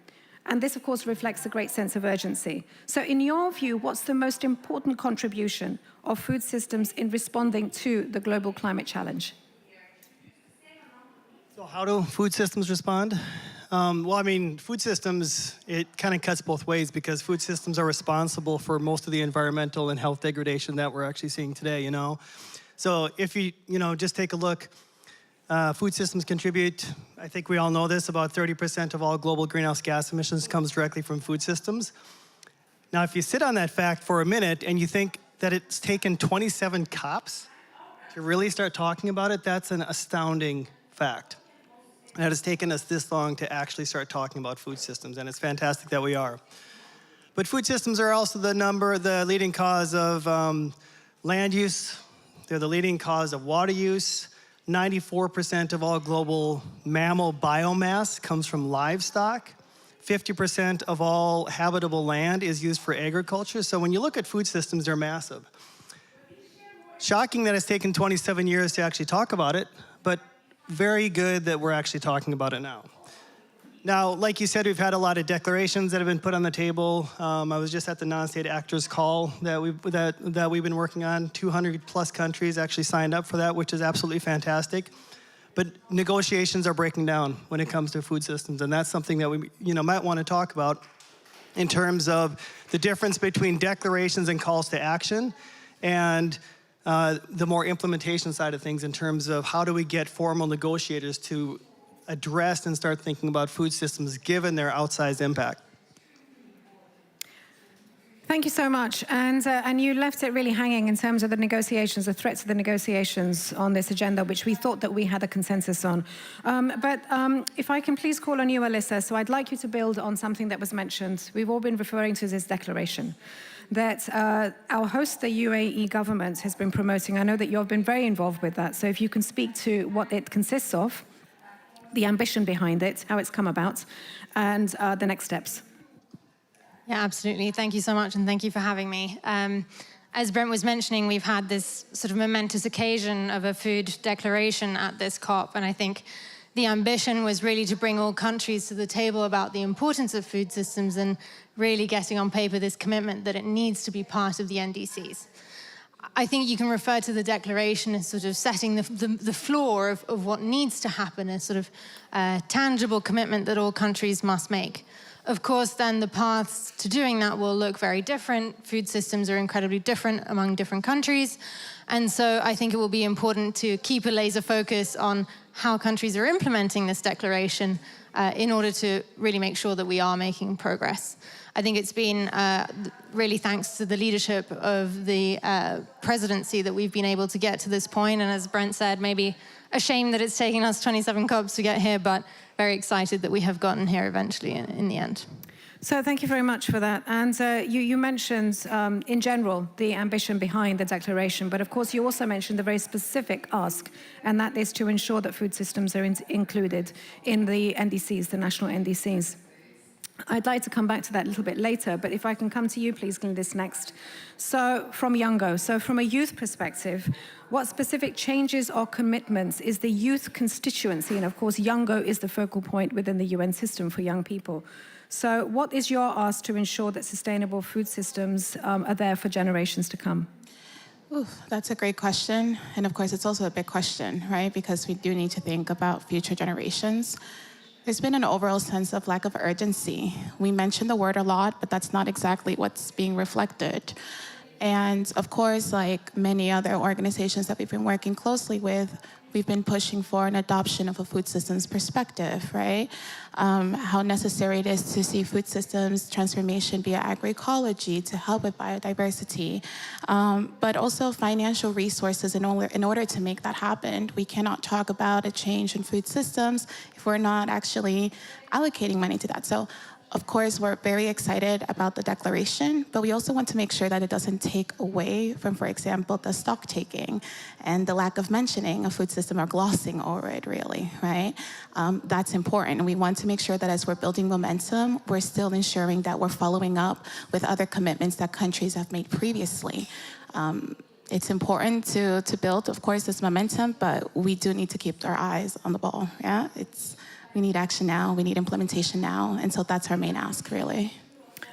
[SPEAKER 6] And this, of course, reflects a great sense of urgency. So in your view, what's the most important contribution of food systems in responding to the global climate challenge?
[SPEAKER 20] So how do food systems respond? Well, I mean, food systems, it kind of cuts both ways because food systems are responsible for most of the environmental and health degradation that we're actually seeing today, you know? So if you just take a look, food systems contribute, I think we all know this, about 30% of all global greenhouse gas emissions comes directly from food systems. Now, if you sit on that fact for a minute and you think that it's taken 27 COPs to really start talking about it, that's an astounding fact. And it has taken us this long to actually start talking about food systems, and it's fantastic that we are. But food systems are also the leading cause of land use. They're the leading cause of water use. 94% of all global mammal biomass comes from livestock. 50% of all habitable land is used for agriculture. So when you look at food systems, they're massive. Shocking that it's taken 27 years to actually talk about it, but very good that we're actually talking about it now. Now, like you said, we've had a lot of declarations that have been put on the table. I was just at the non-state actors call that we've been working on. 200 plus countries actually signed up for that, which is absolutely fantastic. But negotiations are breaking down when it comes to food systems, and that's something that we might want to talk about in terms of the difference between declarations and calls to action, and the more implementation side of things in terms of how do we get formal negotiators to addressed and start thinking about food systems given their outsized impact?
[SPEAKER 6] Thank you so much. And you left it really hanging in terms of the negotiations, the threats of the negotiations on this agenda, which we thought that we had a consensus on. But if I can please call on you, Alyssa, so I'd like you to build on something that was mentioned. We've all been referring to this declaration that our host, the UAE government, has been promoting. I know that you've been very involved with that. So if you can speak to what it consists of, the ambition behind it, how it's come about, and the next steps.
[SPEAKER 8] Yeah, absolutely. Thank you so much, and thank you for having me. As Brent was mentioning, we've had this sort of momentous occasion of a food declaration at this COP, and I think the ambition was really to bring all countries to the table about the importance of food systems and really getting on paper this commitment that it needs to be part of the NDCs. I think you can refer to the declaration as sort of setting the floor of what needs to happen, a sort of tangible commitment that all countries must make. Of course, then the paths to doing that will look very different. Food systems are incredibly different among different countries. And so I think it will be important to keep a laser focus on how countries are implementing this declaration in order to really make sure that we are making progress. I think it's been really thanks to the leadership of the presidency that we've been able to get to this point. And as Brent said, maybe a shame that it's taken us 27 COPs to get here, but very excited that we have gotten here eventually in the end.
[SPEAKER 6] So thank you very much for that. And you mentioned, in general, the ambition behind the declaration, but of course you also mentioned the very specific ask, and that is to ensure that food systems are included in the NDCs, the national NDCs. I'd like to come back to that a little bit later, but if I can come to you, please, Glynis, next. So from Njimngou, so from a youth perspective, what specific changes or commitments is the youth constituency, and of course Njimngou is the focal point within the UN system for young people. So what is your ask to ensure that sustainable food systems are there for generations to come?
[SPEAKER 9] Ooh, that's a great question. And of course, it's also a big question, right? Because we do need to think about future generations. There's been an overall sense of lack of urgency. We mention the word a lot, but that's not exactly what's being reflected. And of course, like many other organizations that we've been working closely with, we've been pushing for an adoption of a food systems perspective, right? How necessary it is to see food systems transformation via agroecology to help with biodiversity, but also financial resources in order to make that happen. We cannot talk about a change in food systems if we're not actually allocating money to that. So, of course, we're very excited about the declaration, but we also want to make sure that it doesn't take away from, for example, the stock taking and the lack of mentioning a food system or glossing over it, really, right? That's important. And we want to make sure that as we're building momentum, we're still ensuring that we're following up with other commitments that countries have made previously. It's important to build, of course, this momentum, but we do need to keep our eyes on the ball, yeah? We need action now, we need implementation now, and so that's our main ask, really.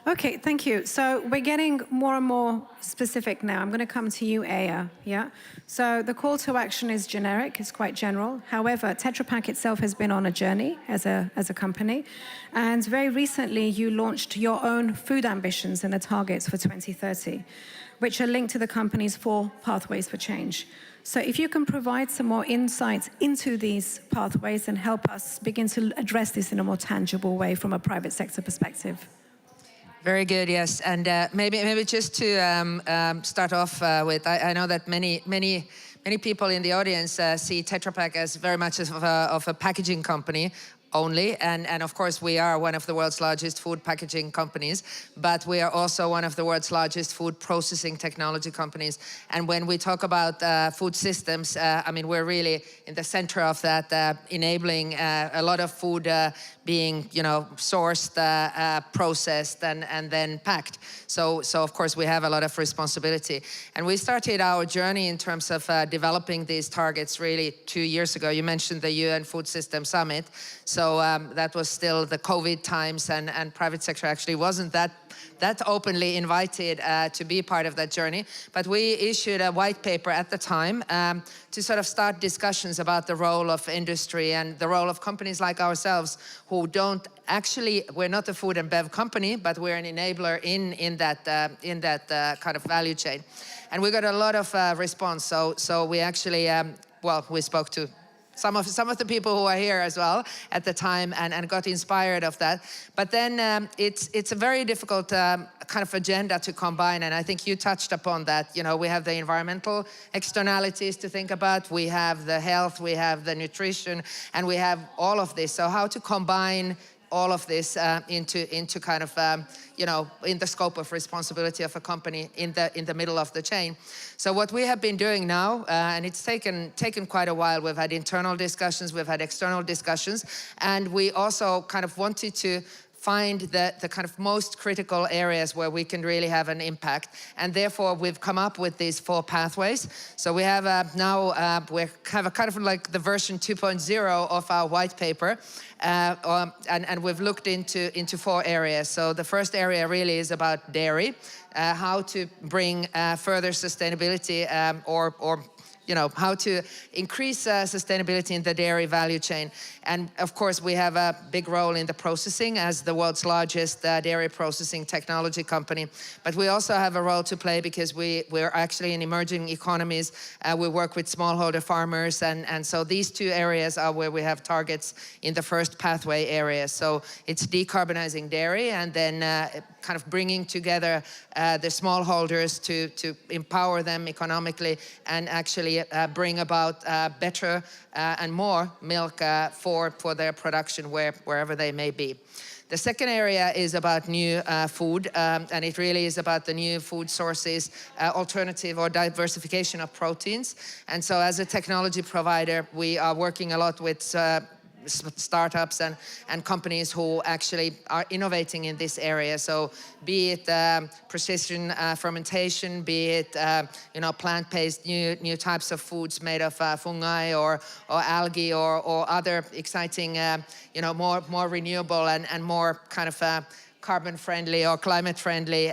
[SPEAKER 6] Okay, thank you. So we're getting more and more specific now. I'm going to come to you, Aya, yeah? So the call to action is generic, it's quite general. However, Tetra Pak itself has been on a journey as a company, and very recently you launched your own food ambitions and the targets for 2030, which are linked to the company's 4 pathways for change. So if you can provide some more insights into these pathways and help us begin to address this in a more tangible way from a private sector perspective.
[SPEAKER 22] Very good, yes. And maybe just to start off with, I know that many people in the audience see Tetra Pak as very much of a packaging company only, and of course we are one of the world's largest food packaging companies, but we are also one of the world's largest food processing technology companies. And when we talk about food systems, I mean, we're really in the center of that, enabling a lot of food being, sourced, processed, and then packed. So of course we have a lot of responsibility. And we started our journey in terms of developing these targets really 2 years ago. You mentioned the UN Food System Summit. So that was still the COVID times, and private sector actually wasn't that openly invited to be part of that journey. But we issued a white paper at the time to sort of start discussions about the role of industry and the role of companies like ourselves who don't actually, we're not a food and bev company, but we're an enabler in that kind of value chain. And we got a lot of response. So we actually, we spoke to some of the people who are here as well at the time and got inspired of that. But then it's a very difficult kind of agenda to combine, and I think you touched upon that. You know, we have the environmental externalities to think about, we have the health, we have the nutrition, and we have all of this. So how to combine all of this into kind of, you know, in the scope of responsibility of a company in the middle of the chain. So what we have been doing now, and it's taken quite a while, we've had internal discussions, we've had external discussions, and we also kind of wanted to find the kind of most critical areas where we can really have an impact. And therefore, we've come up with these 4 pathways. So we have now, we have a kind of like the version 2.0 of our white paper. And we've looked into 4 areas. So the first area really is about dairy, how to bring further sustainability or you know, how to increase sustainability in the dairy value chain. And of course, we have a big role in the processing as the world's largest dairy processing technology company. But we also have a role to play because we're actually in emerging economies. We work with smallholder farmers. And so these 2 areas are where we have targets in the first pathway area. So it's decarbonizing dairy and then kind of bringing together the smallholders to empower them economically and actually bring about better and more milk for their production wherever they may be. The second area is about new food, and it really is about the new food sources, alternative or diversification of proteins. And so as a technology provider, we are working a lot with startups and companies who actually are innovating in this area. So be it precision fermentation, be it you know, plant-based new types of foods made of fungi or algae or other exciting you know, more renewable and more kind of carbon-friendly or climate-friendly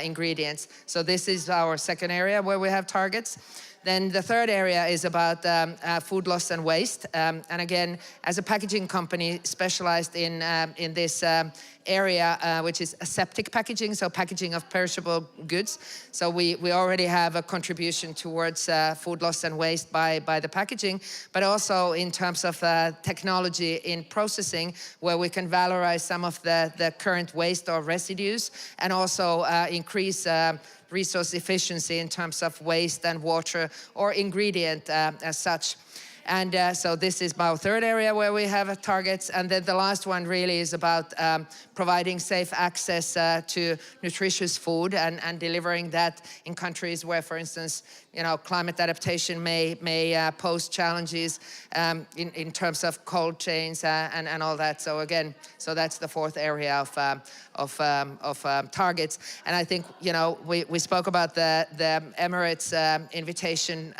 [SPEAKER 22] ingredients. So this is our second area where we have targets. Then the third area is about food loss and waste. And again, as a packaging company specialized in this area, which is aseptic packaging, so packaging of perishable goods. So we already have a contribution towards food loss and waste by the packaging, but also in terms of technology in processing, where we can valorize some of the current waste or residues, and also increase resource efficiency in terms of waste and water or ingredient as such. And so this is our third area where we have targets. And then the last one really is about providing safe access to nutritious food and delivering that in countries where, for instance, you know, climate adaptation may pose challenges in terms of cold chains and all that. So again, so that's the fourth area of targets. And I think, you know, we spoke about the Emirates invitation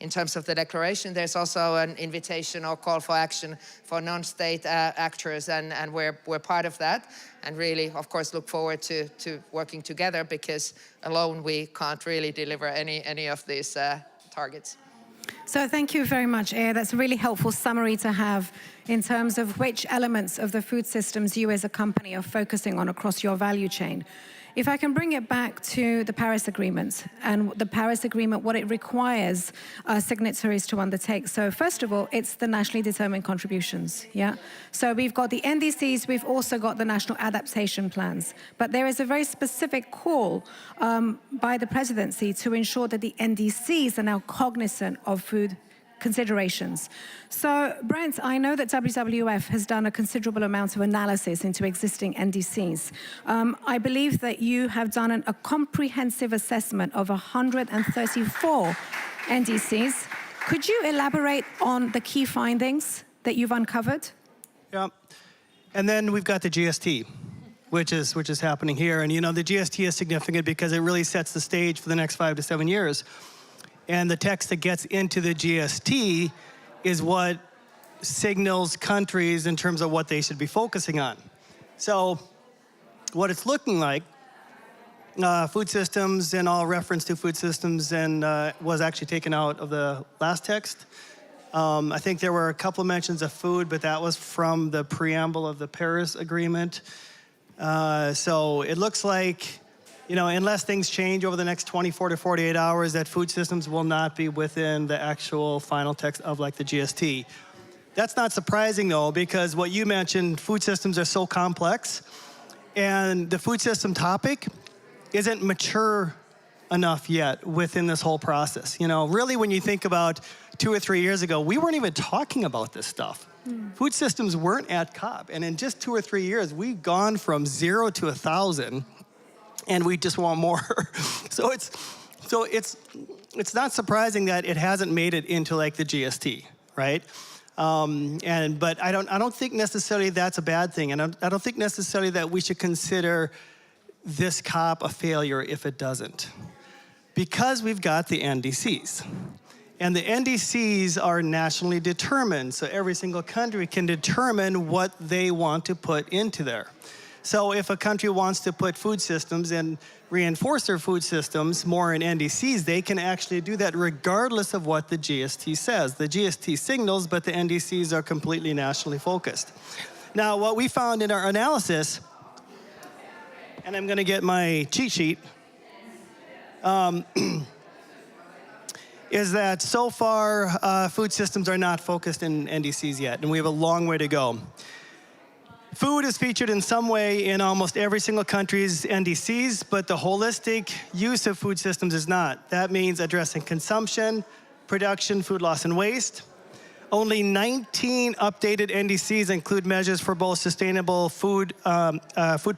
[SPEAKER 22] in terms of the declaration. There's also an invitation or call for action for non-state actors, and we're part of that. And really, of course, look forward to working together, because alone we can't really deliver any of these targets.
[SPEAKER 6] So thank you very much, Air. That's a really helpful summary to have in terms of which elements of the food systems you as a company are focusing on across your value chain. If I can bring it back to the Paris Agreement, and the Paris Agreement, what it requires signatories to undertake. So first of all, it's the nationally determined contributions, yeah? So we've got the NDCs, we've also got the national adaptation plans. But there is a very specific call by the presidency to ensure that the NDCs are now cognizant of food considerations. So, Brent, I know that WWF has done a considerable amount of analysis into existing NDCs. I believe that you have done a comprehensive assessment of 134 NDCs. Could you elaborate on the key findings that you've uncovered?
[SPEAKER 20] Yeah, and then we've got the GST, which is happening here. And you know, the GST is significant because it really sets the stage for the next 5 to 7 years. And the text that gets into the GST is what signals countries in terms of what they should be focusing on. So what it's looking like, food systems and all reference to food systems and was actually taken out of the last text. I think there were a couple of mentions of food, but that was from the preamble of the Paris Agreement. So it looks like unless things change over the next 24 to 48 hours, that food systems will not be within the actual final text of like the GST. That's not surprising though, because what you mentioned, food systems are so complex, and the food system topic isn't mature enough yet within this whole process. Really when you think about 2 or 3 years ago, we weren't even talking about this stuff. Food systems weren't at COP, and in just 2 or 3 years, we've gone from 0 to 1,000, and we just want more. So it's not surprising that it hasn't made it into like the GST, right? But I don't think necessarily that's a bad thing, and I don't think necessarily that we should consider this COP a failure if it doesn't, because we've got the NDCs. And the NDCs are nationally determined, so every single country can determine what they want to put into there. So if a country wants to put food systems and reinforce their food systems more in NDCs, they can actually do that regardless of what the GST says. The GST signals, but the NDCs are completely nationally focused. Now, what we found in our analysis, and I'm gonna get my cheat sheet, is that so far, food systems are not focused in NDCs yet, and we have a long way to go. Food is featured in some way in almost every single country's NDCs, but the holistic use of food systems is not. That means addressing consumption, production, food loss, and waste. Only 19 updated NDCs include measures for both sustainable food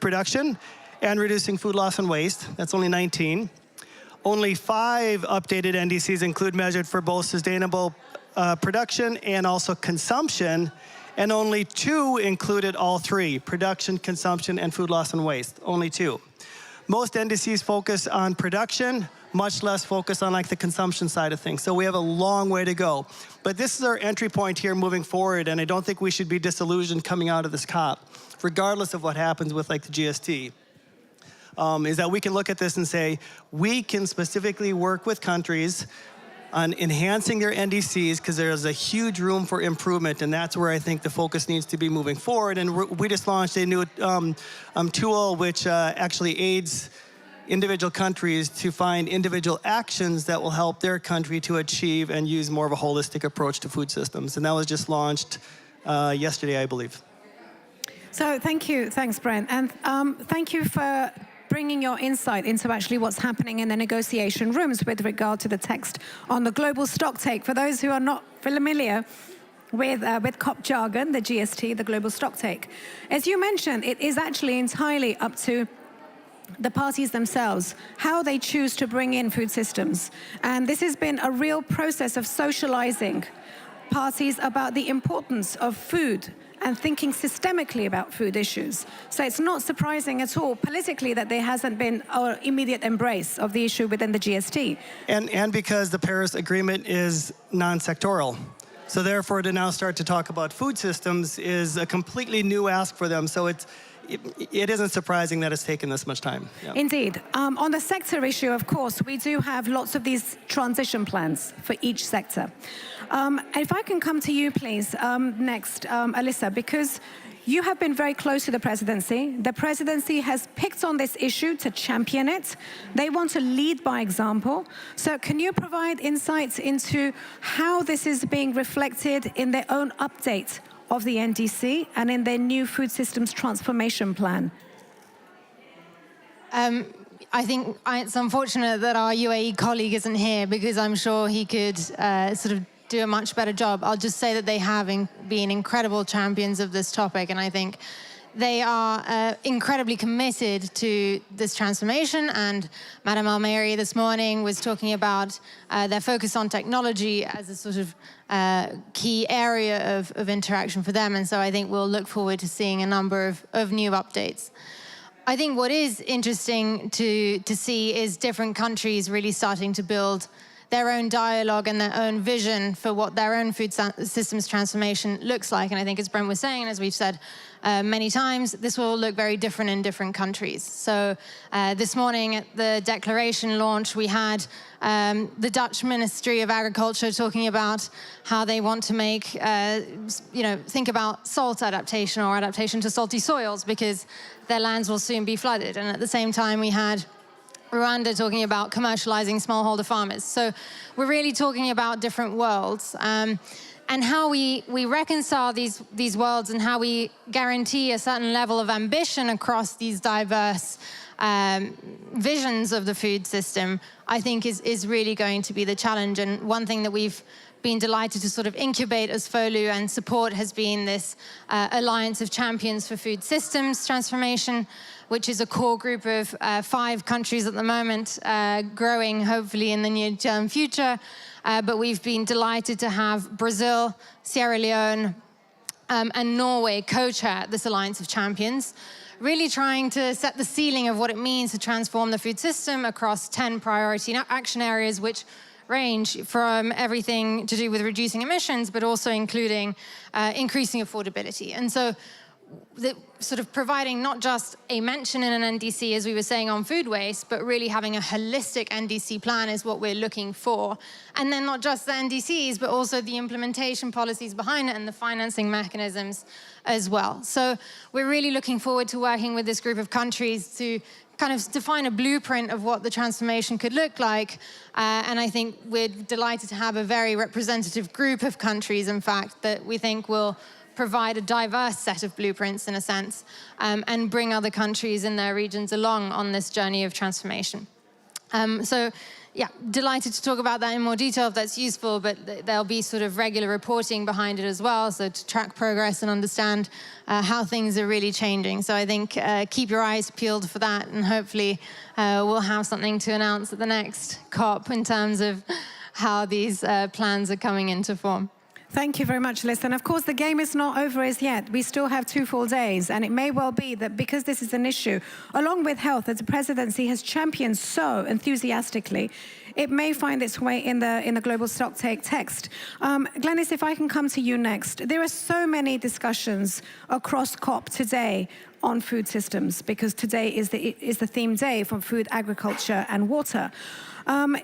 [SPEAKER 20] production and reducing food loss and waste. That's only 19. Only 5 updated NDCs include measures for both sustainable production and also consumption, and only 2 included all 3, production, consumption, and food loss and waste, only 2. Most NDCs focus on production, much less focus on like the consumption side of things. So we have a long way to go. But this is our entry point here moving forward, and I don't think we should be disillusioned coming out of this COP, regardless of what happens with like the GST. Is that we can look at this and say, we can specifically work with countries on enhancing their NDCs because there's a huge room for improvement, and that's where I think the focus needs to be moving forward. And we just launched a new tool which actually aids individual countries to find individual actions that will help their country to achieve and use more of a holistic approach to food systems. And that was just launched yesterday, I believe.
[SPEAKER 6] So thank you, thanks, Brent. And thank you for bringing your insight into actually what's happening in the negotiation rooms with regard to the text on the global stocktake. For those who are not familiar with COP jargon, the GST, the global stocktake, as you mentioned, it is actually entirely up to the parties themselves, how they choose to bring in food systems. And this has been a real process of socializing parties about the importance of food and thinking systemically about food issues. So it's not surprising at all politically that there hasn't been an immediate embrace of the issue within the GST. And because the Paris Agreement is non-sectoral. So therefore, to now start to talk about food systems is a completely new ask for them. So it isn't surprising that it's taken this much time. Yeah. Indeed. On the sector issue, of course, we do have lots of these transition plans for each sector. If I can come to you, please, next, Alyssa, because you have been very close to the presidency. The presidency has picked on this issue to champion it. They want to lead by example. So can you provide insights into how this is being reflected in their own update of the NDC and in their new food systems transformation plan?
[SPEAKER 8] I think it's unfortunate that our UAE colleague isn't here, because I'm sure he could sort of do a much better job. I'll just say that they have been incredible champions of this topic, and I think they are incredibly committed to this transformation. And Madame Almeri this morning was talking about their focus on technology as a sort of key area of interaction for them. And so I think we'll look forward to seeing a number of new updates. I think what is interesting to see is different countries really starting to build their own dialogue and their own vision for what their own food systems transformation looks like. And I think, as Brent was saying, and as we've said many times, this will look very different in different countries. So this morning at the declaration launch, we had the Dutch Ministry of Agriculture talking about how they want to make, think about salt adaptation or adaptation to salty soils, because their lands will soon be flooded. And at the same time, we had Rwanda talking about commercializing smallholder farmers. So we're really talking about different worlds. And how we reconcile these worlds and how we guarantee a certain level of ambition across these diverse visions of the food system, I think is really going to be the challenge. And one thing that we've been delighted to sort of incubate as FOLU and support has been this Alliance of Champions for Food Systems Transformation, which is a core group of 5 countries at the moment, growing hopefully in the near-term future. But we've been delighted to have Brazil, Sierra Leone, and Norway co-chair this Alliance of Champions, really trying to set the ceiling of what it means to transform the food system across 10 priority action areas, which range from everything to do with reducing emissions, but also including increasing affordability. And so sort of providing not just a mention in an NDC, as we were saying, on food waste, but really having a holistic NDC plan is what we're looking for. And then not just the NDCs, but also the implementation policies behind it and the financing mechanisms as well. So we're really looking forward to working with this group of countries to kind of define a blueprint of what the transformation could look like. And I think we're delighted to have a very representative group of countries, in fact, that we think will provide a diverse set of blueprints, in a sense, and bring other countries in their regions along on this journey of transformation. So, yeah, delighted to talk about that in more detail if that's useful, but there'll be sort of regular reporting behind it as well, so to track progress and understand how things are really changing. So I think keep your eyes peeled for that, and hopefully we'll have something to announce at the next COP in terms of how these plans are coming into form.
[SPEAKER 6] Thank you very much, Alison. Of course, the game is not over as yet. We still have 2 full days, and it may well be that because this is an issue, along with health, that the presidency has championed so enthusiastically, it may find its way in the global stocktake text. Glenys, if I can come to you next. There are so many discussions across COP today on food systems, because today is the theme day for food, agriculture, and water.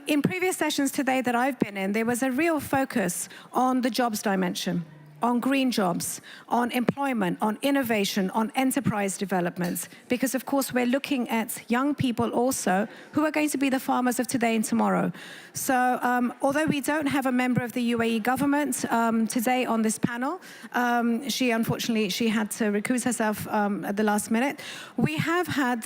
[SPEAKER 6] In previous sessions today that I've been in, there was a real focus on the jobs dimension, on green jobs, on employment, on innovation, on enterprise development, because of course we're looking at young people also who are going to be the farmers of today and tomorrow. So although we don't have a member of the UAE government today on this panel, she unfortunately had to recuse herself at the last minute, we have had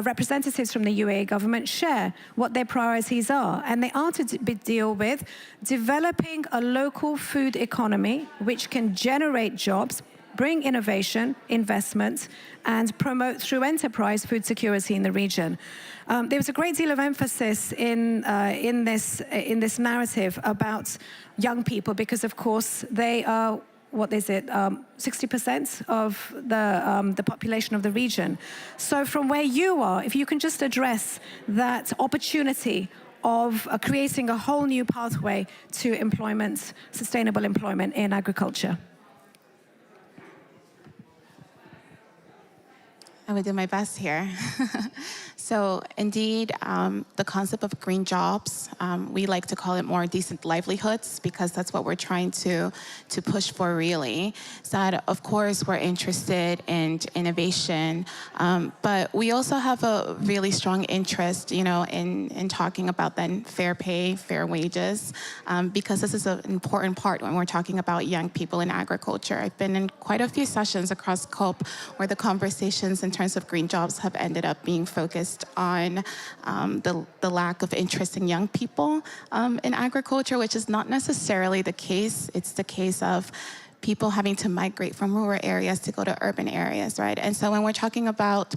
[SPEAKER 6] representatives from the UAE government share what their priorities are, and they are to deal with developing a local food economy which can generate jobs, bring innovation, investment, and promote through enterprise food security in the region. There was a great deal of emphasis in this narrative about young people, because of course they are, 60% of the population of the region. So from where you are, if you can just address that opportunity of creating a whole new pathway to employment, sustainable employment in agriculture.
[SPEAKER 9] I will do my best here. So indeed, the concept of green jobs, we like to call it more decent livelihoods, because that's what we're trying to push for really. So that, of course, we're interested in innovation, but we also have a really strong interest, in talking about then fair pay, fair wages, because this is an important part when we're talking about young people in agriculture. I've been in quite a few sessions across COP where the conversations in terms of green jobs have ended up being focused on the lack of interest in young people in agriculture, which is not necessarily the case. It's the case of people having to migrate from rural areas to go to urban areas, right? And so when we're talking about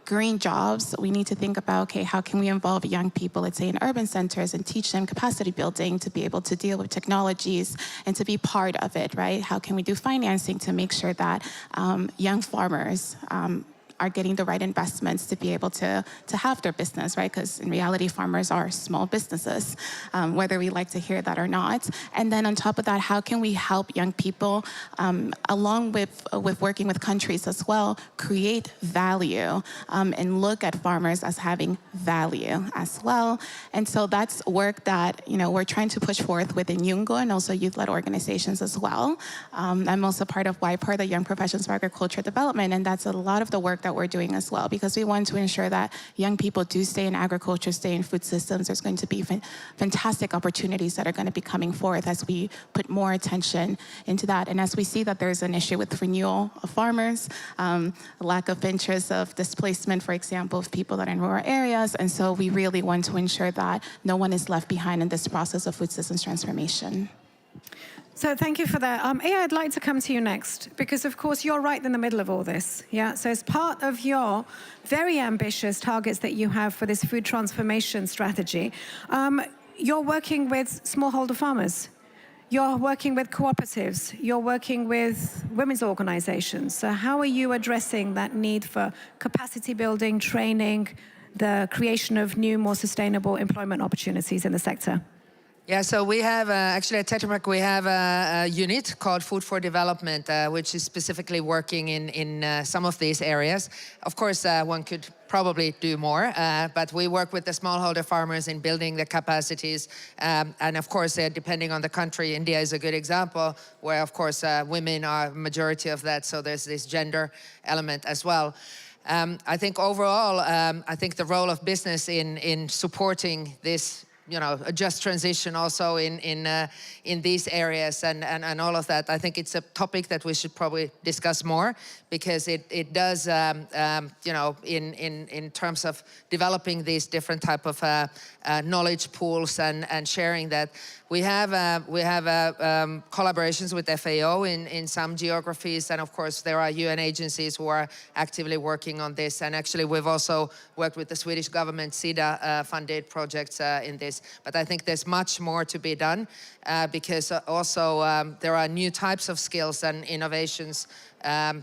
[SPEAKER 9] green jobs, we need to think about, okay, how can we involve young people, let's say in urban centers, and teach them capacity building to be able to deal with technologies and to be part of it, right? How can we do financing to make sure that young farmers are getting the right investments to be able to have their business, right? Because in reality, farmers are small businesses, whether we like to hear that or not. And then on top of that, how can we help young people, along with working with countries as well, create value and look at farmers as having value as well. And so that's work that we're trying to push forth within Njimngou and also youth-led organizations as well. I'm also part of YPAR, the Young Professions for Agriculture Development, and that's a lot of the work that we're doing as well, because we want to ensure that young people do stay in agriculture, stay in food systems. There's going to be fantastic opportunities that are going to be coming forth as we put more attention into that. And as we see that there's an issue with renewal of farmers, a lack of interest of displacement, for example, of people that are in rural areas. And so we really want to ensure that no one is left behind in this process of food systems transformation.
[SPEAKER 6] So thank you for that. Aya, I'd like to come to you next, because of course you're right in the middle of all this. Yeah. So as part of your very ambitious targets that you have for this food transformation strategy, you're working with smallholder farmers. You're working with cooperatives. You're working with women's organizations. So how are you addressing that need for capacity building, training, the creation of new, more sustainable employment opportunities in the sector?
[SPEAKER 22] Yeah, so we have, actually at Tetra Pak, we have a unit called Food for Development, which is specifically working in some of these areas. Of course, one could probably do more, but we work with the smallholder farmers in building the capacities. And of course, depending on the country, India is a good example, where of course women are a majority of that, so there's this gender element as well. I think overall, I think the role of business in supporting this, you know, a just transition also in these areas and all of that. I think it's a topic that we should probably discuss more, because it does, you know, in terms of developing these different type of knowledge pools and sharing that. We have collaborations with FAO in some geographies, and of course there are UN agencies who are actively working on this. And actually we've also worked with the Swedish government SIDA funded projects in this. But I think there's much more to be done, because also there are new types of skills and innovations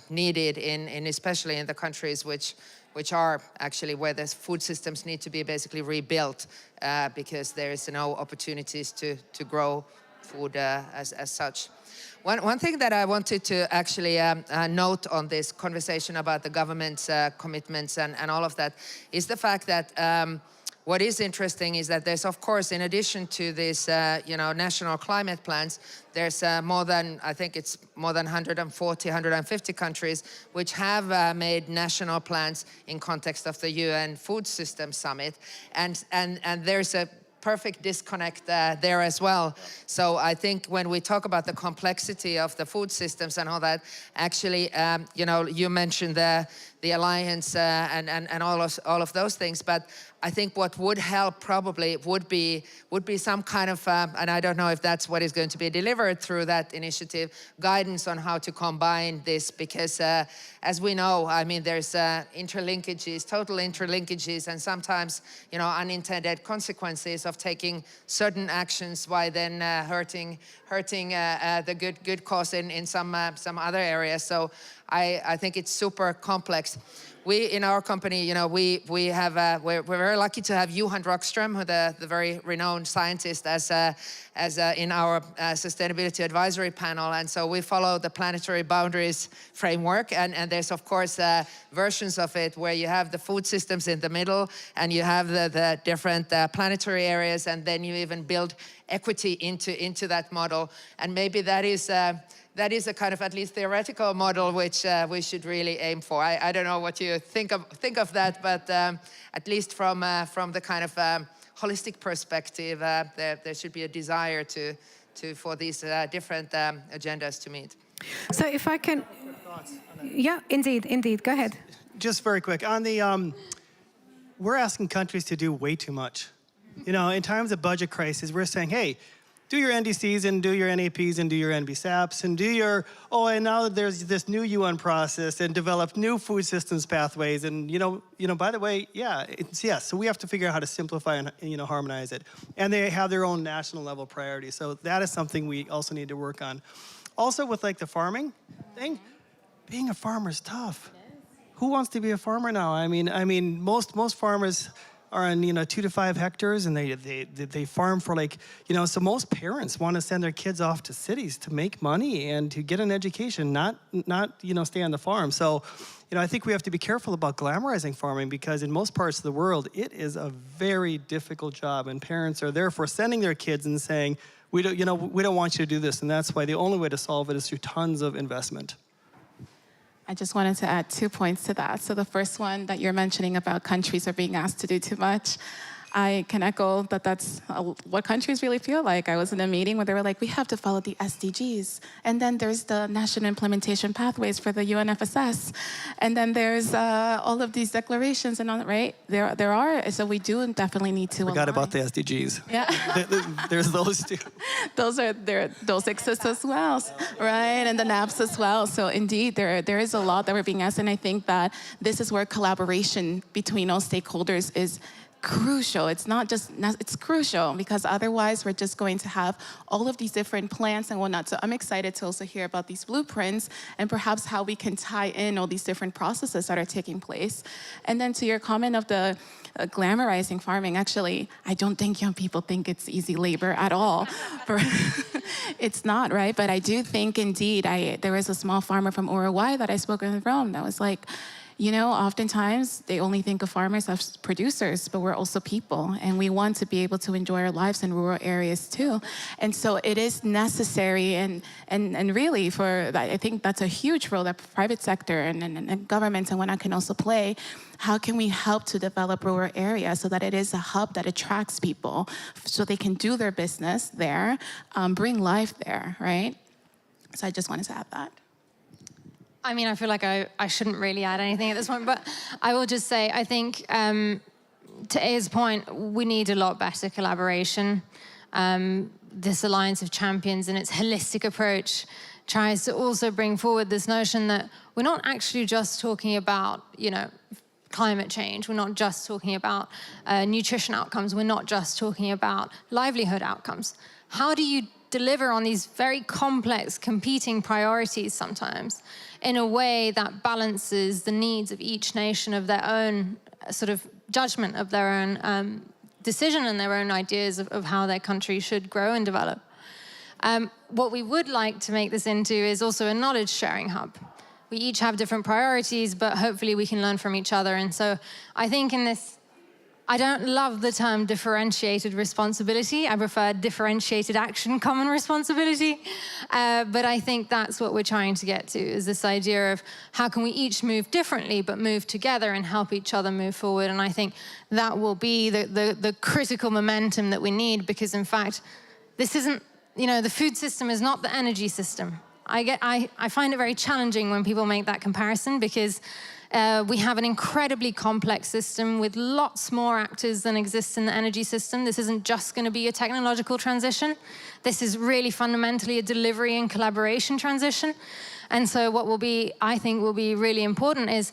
[SPEAKER 22] needed in especially in the countries which are actually where the food systems need to be basically rebuilt, because there is no opportunities to grow food as such. One thing that I wanted to actually note on this conversation about the government's commitments and all of that is the fact that what is interesting is that there's, of course, in addition to this, you know, national climate plans, there's more than, I think it's more than 140, 150 countries which have made national plans in context of the UN Food Systems Summit. And there's a perfect disconnect there as well. So I think when we talk about the complexity of the food systems and all that, actually, you know, you mentioned the alliance and all of those things, but I think what would help probably would be some kind of, and I don't know if that's what is going to be delivered through that initiative, guidance on how to combine this, because as we know, I mean, there's interlinkages, total interlinkages, and sometimes, you know, unintended consequences of taking certain actions while then hurting the good cause in some other areas. So I think it's super complex. We, in our company, you know, we have, we're very lucky to have Johan Rockström, who the very renowned scientist, as in our sustainability advisory panel. And so we follow the planetary boundaries framework. And there's, of course, versions of it where you have the food systems in the middle, and you have the different planetary areas, and then you even build equity into that model. And maybe that is a kind of at least theoretical model which we should really aim for. I don't know what you think of that, but at least from the kind of holistic perspective, there should be a desire for these different agendas to meet.
[SPEAKER 6] So if I can, yeah, indeed, go ahead.
[SPEAKER 20] Just very quick on the, we're asking countries to do way too much. You know, in times of budget crisis, we're saying, hey, do your NDCs and do your NAPs and do your NBSAPs and do your, oh, and now there's this new UN process and develop new food systems pathways. And, you know, by the way, yeah, yes. So we have to figure out how to simplify and, you know, harmonize it. And they have their own national level priorities. So that is something we also need to work on. Also with like the farming thing, being a farmer is tough. Who wants to be a farmer now? I mean, most farmers are on, you know, 2 to 5 hectares, and they farm for like, you know, so most parents want to send their kids off to cities to make money and to get an education, not you know, stay on the farm. So, you know, I think we have to be careful about glamorizing farming, because in most parts of the world, it is a very difficult job, and parents are therefore sending their kids and saying, we don't want you to do this, and that's why the only way to solve it is through tons of investment.
[SPEAKER 9] I just wanted to add 2 points to that. So the first one that you're mentioning about countries are being asked to do too much. I can echo that that's what countries really feel like. I was in a meeting where they were like, we have to follow the SDGs. And then there's the national implementation pathways for the UNFSS. And then there's all of these declarations and all, right? There are, so we do definitely need to
[SPEAKER 20] Forgot about the SDGs.
[SPEAKER 9] Yeah.
[SPEAKER 20] There's those two.
[SPEAKER 9] Those exist as well, right? And the NAPs as well. So indeed, there is a lot that we're being asked. And I think that this is where collaboration between all stakeholders is crucial. It's not just, it's crucial because otherwise we're just going to have all of these different plans and whatnot. So I'm excited to also hear about these blueprints and perhaps how we can tie in all these different processes that are taking place. And then to your comment of the glamorizing farming, actually, I don't think young people think it's easy labor at all. It's not, right? But I do think indeed, there was a small farmer from Uruguay that I spoke with in Rome that was like, you know, oftentimes they only think of farmers as producers, but we're also people, and we want to be able to enjoy our lives in rural areas too. And so it is necessary, and really, I think that's a huge role that private sector and governments and whatnot can also play. How can we help to develop rural areas so that it is a hub that attracts people, so they can do their business there, bring life there, right? So I just wanted to add that.
[SPEAKER 8] I mean, I feel like I shouldn't really add anything at this point, but I will just say, I think, to A's point, we need a lot better collaboration. This Alliance of Champions and its holistic approach tries to also bring forward this notion that we're not actually just talking about, you know, climate change. We're not just talking about nutrition outcomes. We're not just talking about livelihood outcomes. How do you deliver on these very complex, competing priorities sometimes in a way that balances the needs of each nation of their own sort of judgment of their own decision and their own ideas of how their country should grow and develop. What we would like to make this into is also a knowledge sharing hub. We each have different priorities, but hopefully we can learn from each other. And so I think in this, I don't love the term differentiated responsibility. I prefer differentiated action, common responsibility. But I think that's what we're trying to get to, is this idea of how can we each move differently, but move together and help each other move forward. And I think that will be the critical momentum that we need, because in fact, this isn't, you know, the food system is not the energy system. I find it very challenging when people make that comparison, because we have an incredibly complex system with lots more actors than exists in the energy system. This isn't just going to be a technological transition. This is really fundamentally a delivery and collaboration transition. And so what will be, I think, will be really important is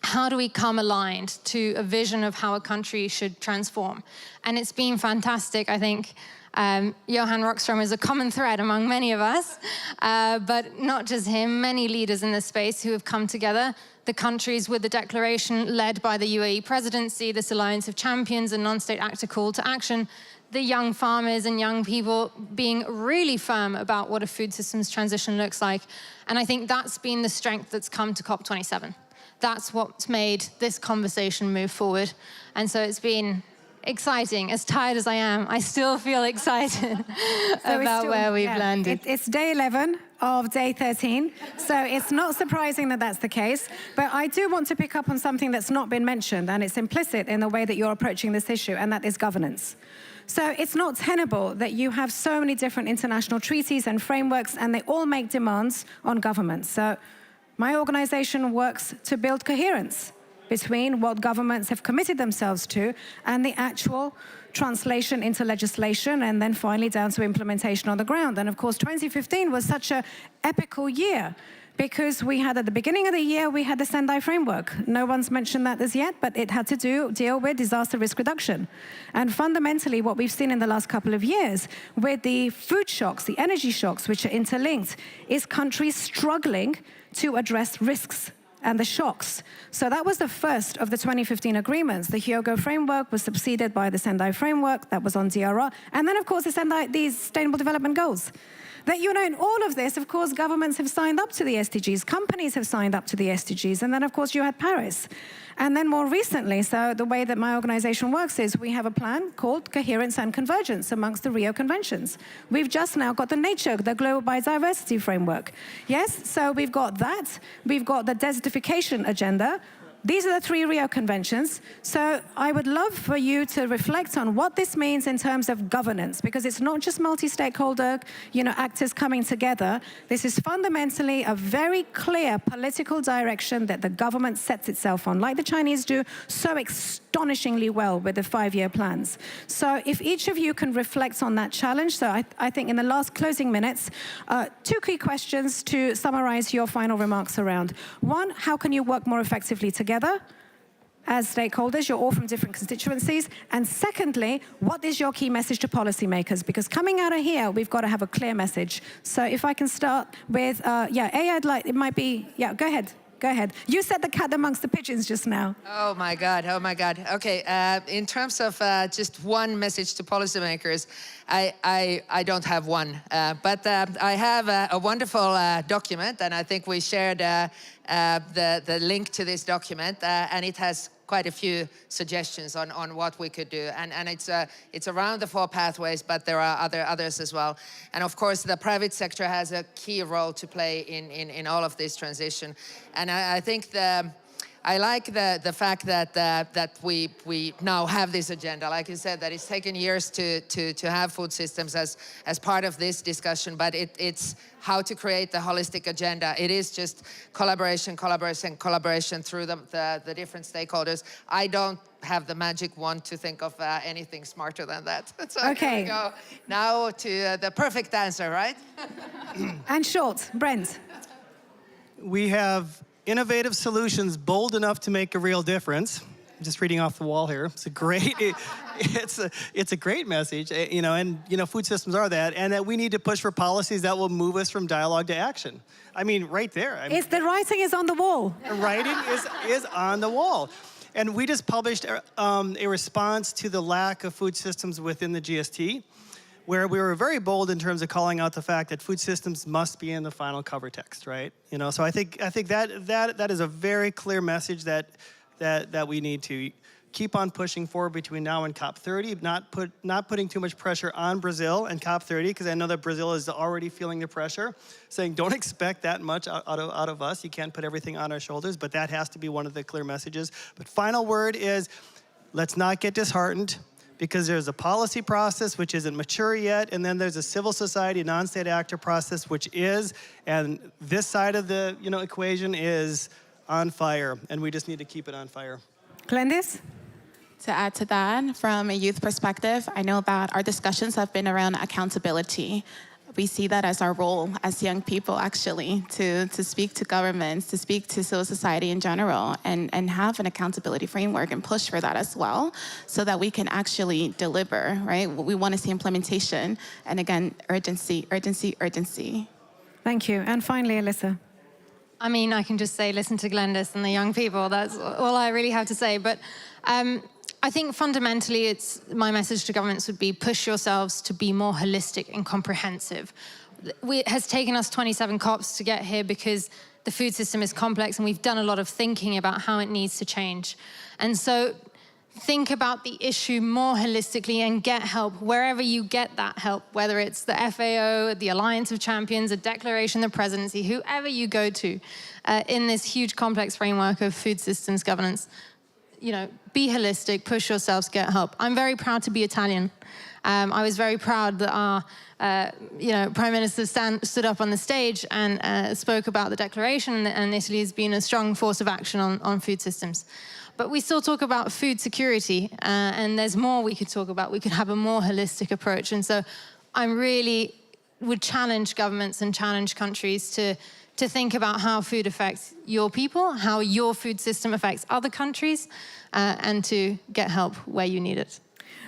[SPEAKER 8] how do we come aligned to a vision of how a country should transform? And it's been fantastic, I think. Johan Rockström is a common thread among many of us, but not just him, many leaders in this space who have come together, the countries with the declaration led by the UAE presidency, this Alliance of Champions and non-state actor call to action, the young farmers and young people being really firm about what a food systems transition looks like. And I think that's been the strength that's come to COP27. That's what's made this conversation move forward. And so it's been exciting. As tired as I am, I still feel excited about where we've landed.
[SPEAKER 6] It's day 11 of day 13, so it's not surprising that that's the case. But I do want to pick up on something that's not been mentioned, and it's implicit in the way that you're approaching this issue, and that is governance. So it's not tenable that you have so many different international treaties and frameworks, and they all make demands on governments. So my organization works to build coherence between what governments have committed themselves to and the actual translation into legislation, and then finally down to implementation on the ground. And of course, 2015 was such an epical year, because we had, at the beginning of the year, we had the Sendai framework. No one's mentioned that as yet, but it had to deal with disaster risk reduction. And fundamentally, what we've seen in the last couple of years with the food shocks, the energy shocks, which are interlinked, is countries struggling to address risks and the shocks. So that was the first of the 2015 agreements. The Hyogo framework was succeeded by the Sendai framework that was on DRR. And then, of course, the Sustainable Development Goals. that, you know, in all of this, of course, governments have signed up to the SDGs, companies have signed up to the SDGs, and then, of course, you had Paris. And then more recently, so the way that my organization works is we have a plan called Coherence and Convergence amongst the Rio Conventions. We've just now got the Nature, the Global Biodiversity Framework. Yes, so we've got that. We've got the desertification agenda. These are the 3 Rio Conventions. So I would love for you to reflect on what this means in terms of governance, because it's not just multi-stakeholder, you know, actors coming together. This is fundamentally a very clear political direction that the government sets itself on, like the Chinese do so astonishingly well with the 5-year plans. So if each of you can reflect on that challenge, so I think in the last closing minutes, 2 key questions to summarize your final remarks around. 1, how can you work more effectively together as stakeholders? You're all from different constituencies. And secondly, what is your key message to policymakers? Because coming out of here, we've got to have a clear message. So if I can start with, I'd like, it might be, go ahead. Go ahead. You said the cat amongst the pigeons just now.
[SPEAKER 22] Oh my God. Okay, in terms of just one message to policymakers, I don't have one. But I have a wonderful document, and I think we shared the link to this document, and it has quite a few suggestions on what we could do. And it's around the 4 pathways, but there are others as well. And of course, the private sector has a key role to play in all of this transition. And I think I like the fact that we now have this agenda. Like you said, that it's taken years to have food systems as part of this discussion, but it's how to create the holistic agenda. It is just collaboration through the different stakeholders. I don't have the magic wand to think of anything smarter than that. So
[SPEAKER 6] okay.
[SPEAKER 22] We go now to the perfect answer, right?
[SPEAKER 6] And short, Brent.
[SPEAKER 20] We have innovative solutions bold enough to make a real difference. I'm just reading off the wall here. It's a great, it's a great message, you know, and you know, food systems are that, and that we need to push for policies that will move us from dialogue to action. I mean, right there.
[SPEAKER 6] It's the writing is on the wall.
[SPEAKER 20] The writing is on the wall. And we just published a response to the lack of food systems within the GST, where we were very bold in terms of calling out the fact that food systems must be in the final cover text, right? You know, so I think that is a very clear message that we need to keep on pushing forward between now and COP30, not putting too much pressure on Brazil and COP30, because I know that Brazil is already feeling the pressure, saying don't expect that much out of us. You can't put everything on our shoulders, but that has to be one of the clear messages. But final word is, let's not get disheartened, because there's a policy process which isn't mature yet, and then there's a civil society, non-state actor process which is, and this side of the equation is on fire, and we just need to keep it on fire.
[SPEAKER 6] Glendis?
[SPEAKER 9] To add to that, from a youth perspective, I know that our discussions have been around accountability. We see that as our role as young people, actually, to speak to governments, to speak to civil society in general, and have an accountability framework and push for that as well, so that we can actually deliver, right? We want to see implementation, and again, urgency, urgency, urgency.
[SPEAKER 6] Thank you. And finally, Alyssa.
[SPEAKER 8] I mean, I can just say, listen to Glendis and the young people. That's all I really have to say. But I think fundamentally, my message to governments would be push yourselves to be more holistic and comprehensive. It has taken us 27 COPs to get here because the food system is complex, and we've done a lot of thinking about how it needs to change. And so think about the issue more holistically and get help wherever you get that help, whether it's the FAO, the Alliance of Champions, a declaration, the presidency, whoever you go to in this huge complex framework of food systems governance. You know, be holistic, push yourselves, get help. I'm very proud to be Italian. I was very proud that our Prime Minister stood up on the stage and spoke about the declaration, and Italy has been a strong force of action on food systems. But we still talk about food security, and there's more we could talk about. We could have a more holistic approach. And so I really would challenge governments and challenge countries to think about how food affects your people, how your food system affects other countries, and to get help where you need it.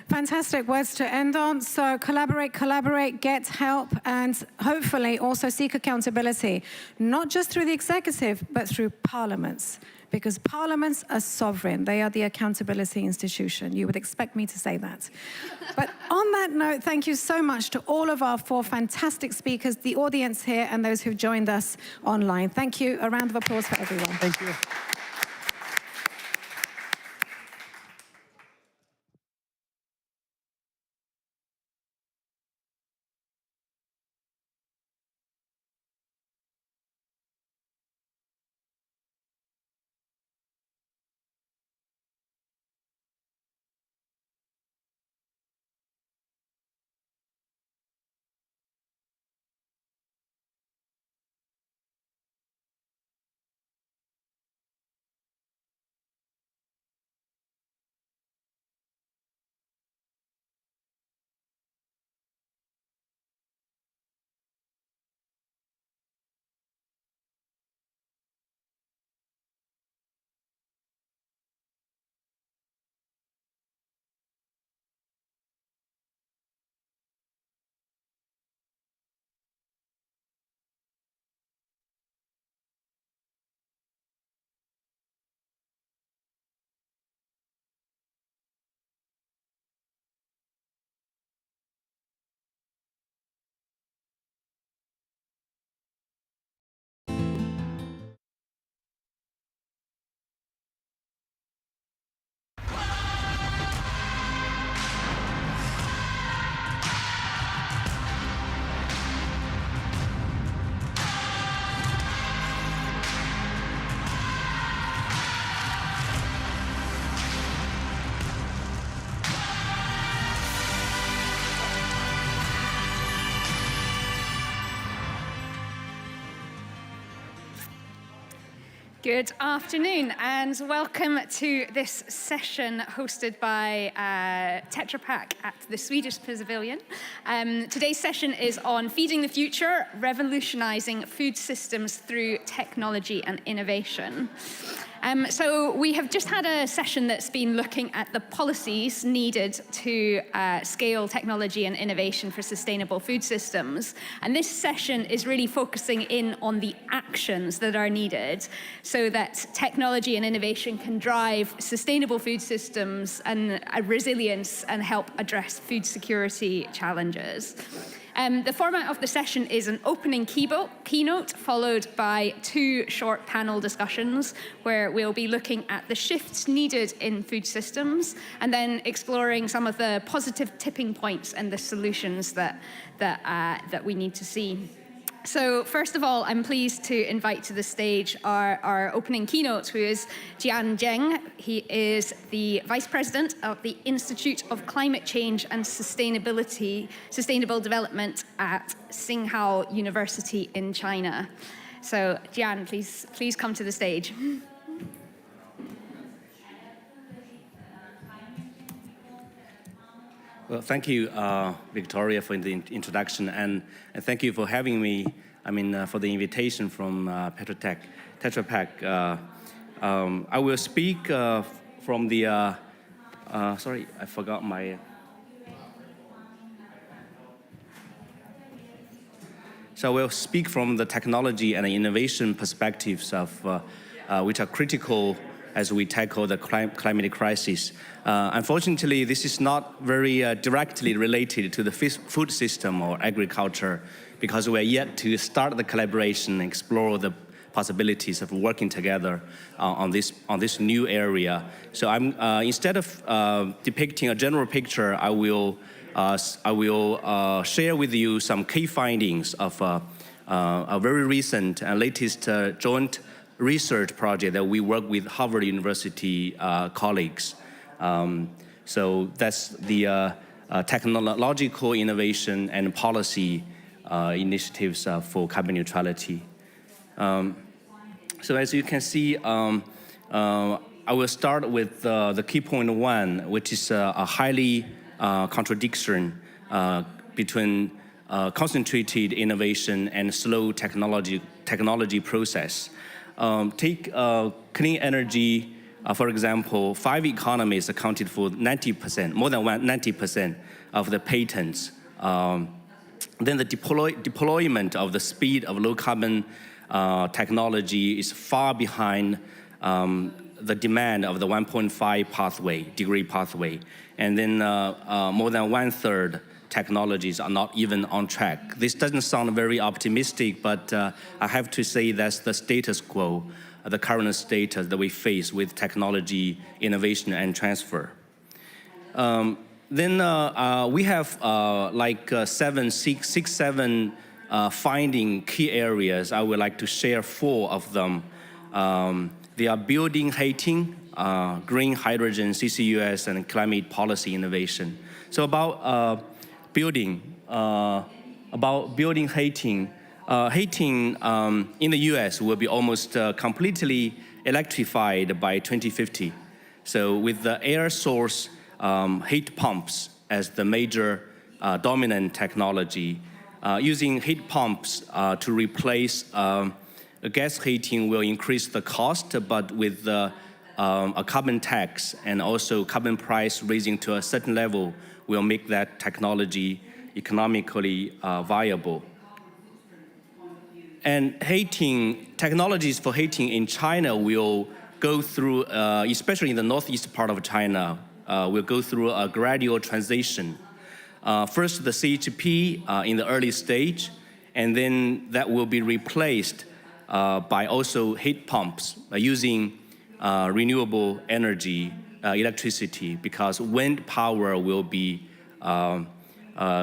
[SPEAKER 6] Fantastic words to end on. So collaborate, get help, and hopefully also seek accountability, not just through the executive, but through parliaments. Because parliaments are sovereign. They are the accountability institution. You would expect me to say that. But on that note, thank you so much to all of our 4 fantastic speakers, the audience here, and those who've joined us online. Thank you. A round of applause for everyone.
[SPEAKER 20] Thank you.
[SPEAKER 5] Good afternoon and welcome to this session hosted by Tetra Pak at the Swedish Pavilion. Today's session is on feeding the future, revolutionizing food systems through technology and innovation. So we have just had a session that's been looking at the policies needed to scale technology and innovation for sustainable food systems. And this session is really focusing in on the actions that are needed so that technology and innovation can drive sustainable food systems and resilience and help address food security challenges. The format of the session is an opening keynote followed by 2 short panel discussions where we'll be looking at the shifts needed in food systems and then exploring some of the positive tipping points and the solutions that we need to see. So first of all, I'm pleased to invite to the stage our opening keynote, who is Jian Zheng. He is the Vice President of the Institute of Climate Change and Sustainable Development at Tsinghua University in China. So Jian, please come to the stage.
[SPEAKER 12] Well, thank you, Victoria, for the introduction, and thank you for having me. For the invitation from Tetra Pak. I will speak from the. Sorry, I forgot my. So I will speak from the technology and innovation perspectives of which are critical as we tackle the climate crisis. Unfortunately, this is not very directly related to the food system or agriculture because we are yet to start the collaboration and explore the possibilities of working together on this new area. So I'm instead of depicting a general picture, I will share with you some key findings of a very recent and latest joint research project that we work with Harvard University colleagues. So that's the technological innovation and policy initiatives for carbon neutrality. So as you can see, I will start with the key point 1, which is a highly contradiction between concentrated innovation and slow technology process. Take clean energy For example, 5 economies accounted for 90%, more than 90% of the patents. Then the deployment of the speed of low carbon technology is far behind the demand of the 1.5 degree pathway. And then more than 1/3 technologies are not even on track. This doesn't sound very optimistic, but I have to say that's the status quo, the current status that we face with technology, innovation, and transfer. Then we have six, seven finding key areas. I would like to share 4 of them. They are building heating, green hydrogen, CCUS, and climate policy innovation. So about building heating. Heating in the US will be almost completely electrified by 2050. So with the air source heat pumps as the major dominant technology, using heat pumps to replace gas heating will increase the cost, but with a carbon tax and also carbon price raising to a certain level will make that technology economically viable. And technologies for heating in China will go through, especially in the northeast part of China, will go through a gradual transition. First, the CHP in the early stage, and then that will be replaced by also heat pumps using renewable energy, electricity, because wind power will be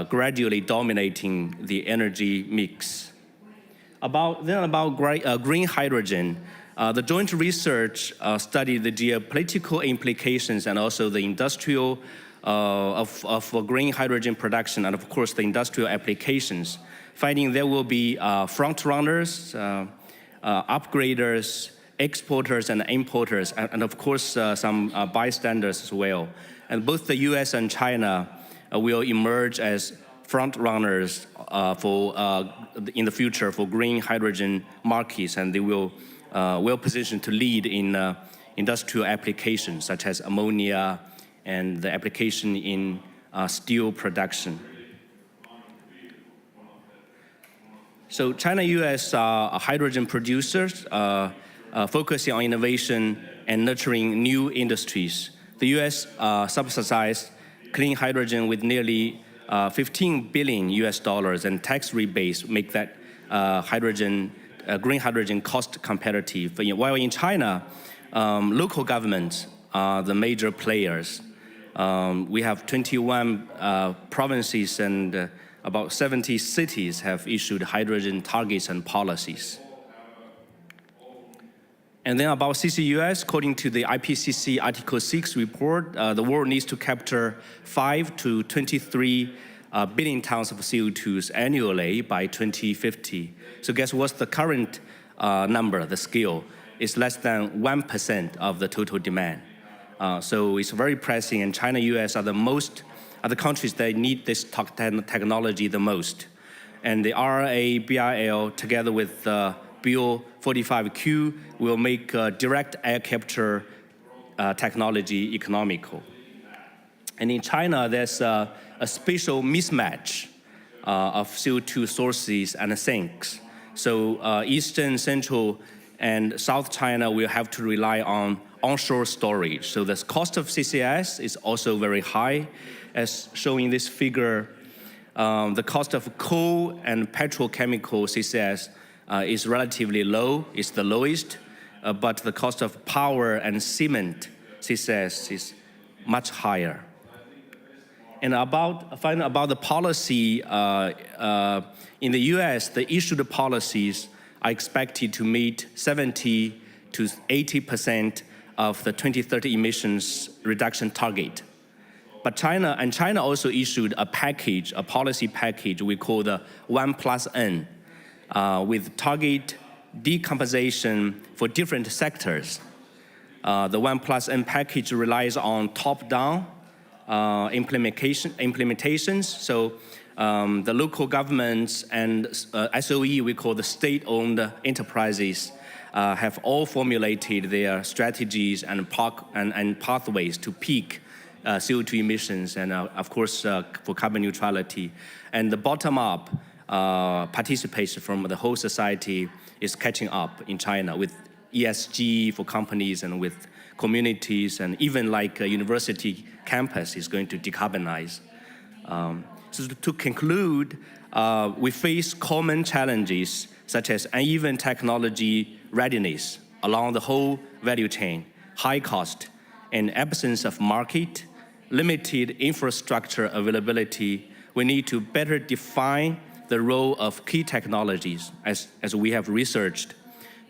[SPEAKER 12] gradually dominating the energy mix. About green hydrogen, the joint research studied the geopolitical implications and also the industrial of green hydrogen production and of course the industrial applications, finding there will be front runners, upgraders, exporters and importers, and of course some bystanders as well. And both the US and China will emerge as front runners in the future for green hydrogen markets, and they will well positioned to lead in industrial applications such as ammonia and the application in steel production. So China, US are hydrogen producers focusing on innovation and nurturing new industries. The US subsidized clean hydrogen with nearly $15 billion and tax rebates make that green hydrogen cost competitive. While in China, local governments are the major players. We have 21 provinces and about 70 cities have issued hydrogen targets and policies. And then about CCUS, according to the IPCC Article 6 report, the world needs to capture 5 to 23 billion tons of CO2s annually by 2050. So guess what's the current number, the scale? It's less than 1% of the total demand. So it's very pressing, and China, US are the countries that need this technology the most. And the RA, BRL, together with Bill 45Q, will make direct air capture technology economical. And in China, there's a spatial mismatch of CO2 sources and sinks. So Eastern, Central, and South China will have to rely on onshore storage. So the cost of CCS is also very high. As shown in this figure, the cost of coal and petrochemical CCS is relatively low, it's the lowest, but the cost of power and cement CCS is much higher. And about the policy, in the US, the issued policies are expected to meet 70 to 80% of the 2030 emissions reduction target. But China also issued a policy package we call the 1+N, with target decompensation for different sectors. The 1+N package relies on top-down implementations. So the local governments and SOE, we call the state-owned enterprises, have all formulated their strategies and pathways to peak CO2 emissions and, of course, for carbon neutrality. And the bottom-up participation from the whole society is catching up in China with ESG for companies and with communities, and even like a university campus is going to decarbonize. So to conclude, we face common challenges such as uneven technology readiness along the whole value chain, high cost, and absence of market, limited infrastructure availability. We need to better define the role of key technologies as we have researched,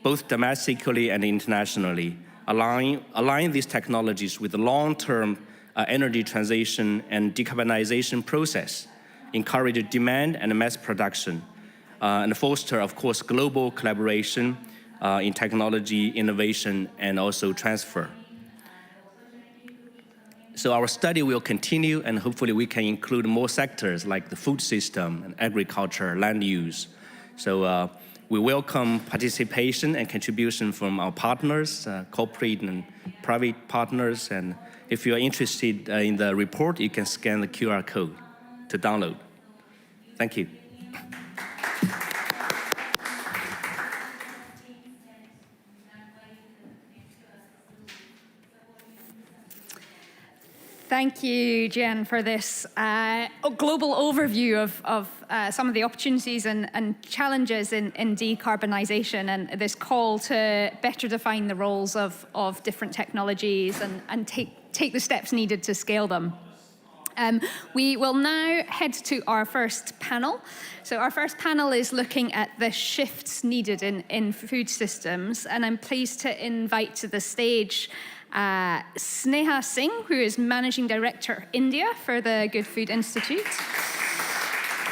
[SPEAKER 12] both domestically and internationally, align these technologies with the long-term energy transition and decarbonization process, encourage demand and mass production, and foster, of course, global collaboration in technology, innovation, and also transfer. So our study will continue, and hopefully we can include more sectors like the food system and agriculture, land use. So we welcome participation and contribution from our partners, corporate and private partners. And if you are interested in the report, you can scan the QR code to download. Thank you.
[SPEAKER 5] Thank you, Jen, for this global overview of some of the opportunities and challenges in decarbonisation, and this call to better define the roles of different technologies and take the steps needed to scale them. We will now head to our first panel. So our first panel is looking at the shifts needed in food systems, and I'm pleased to invite to the stage Sneha Singh, who is Managing Director India for the Good Food Institute.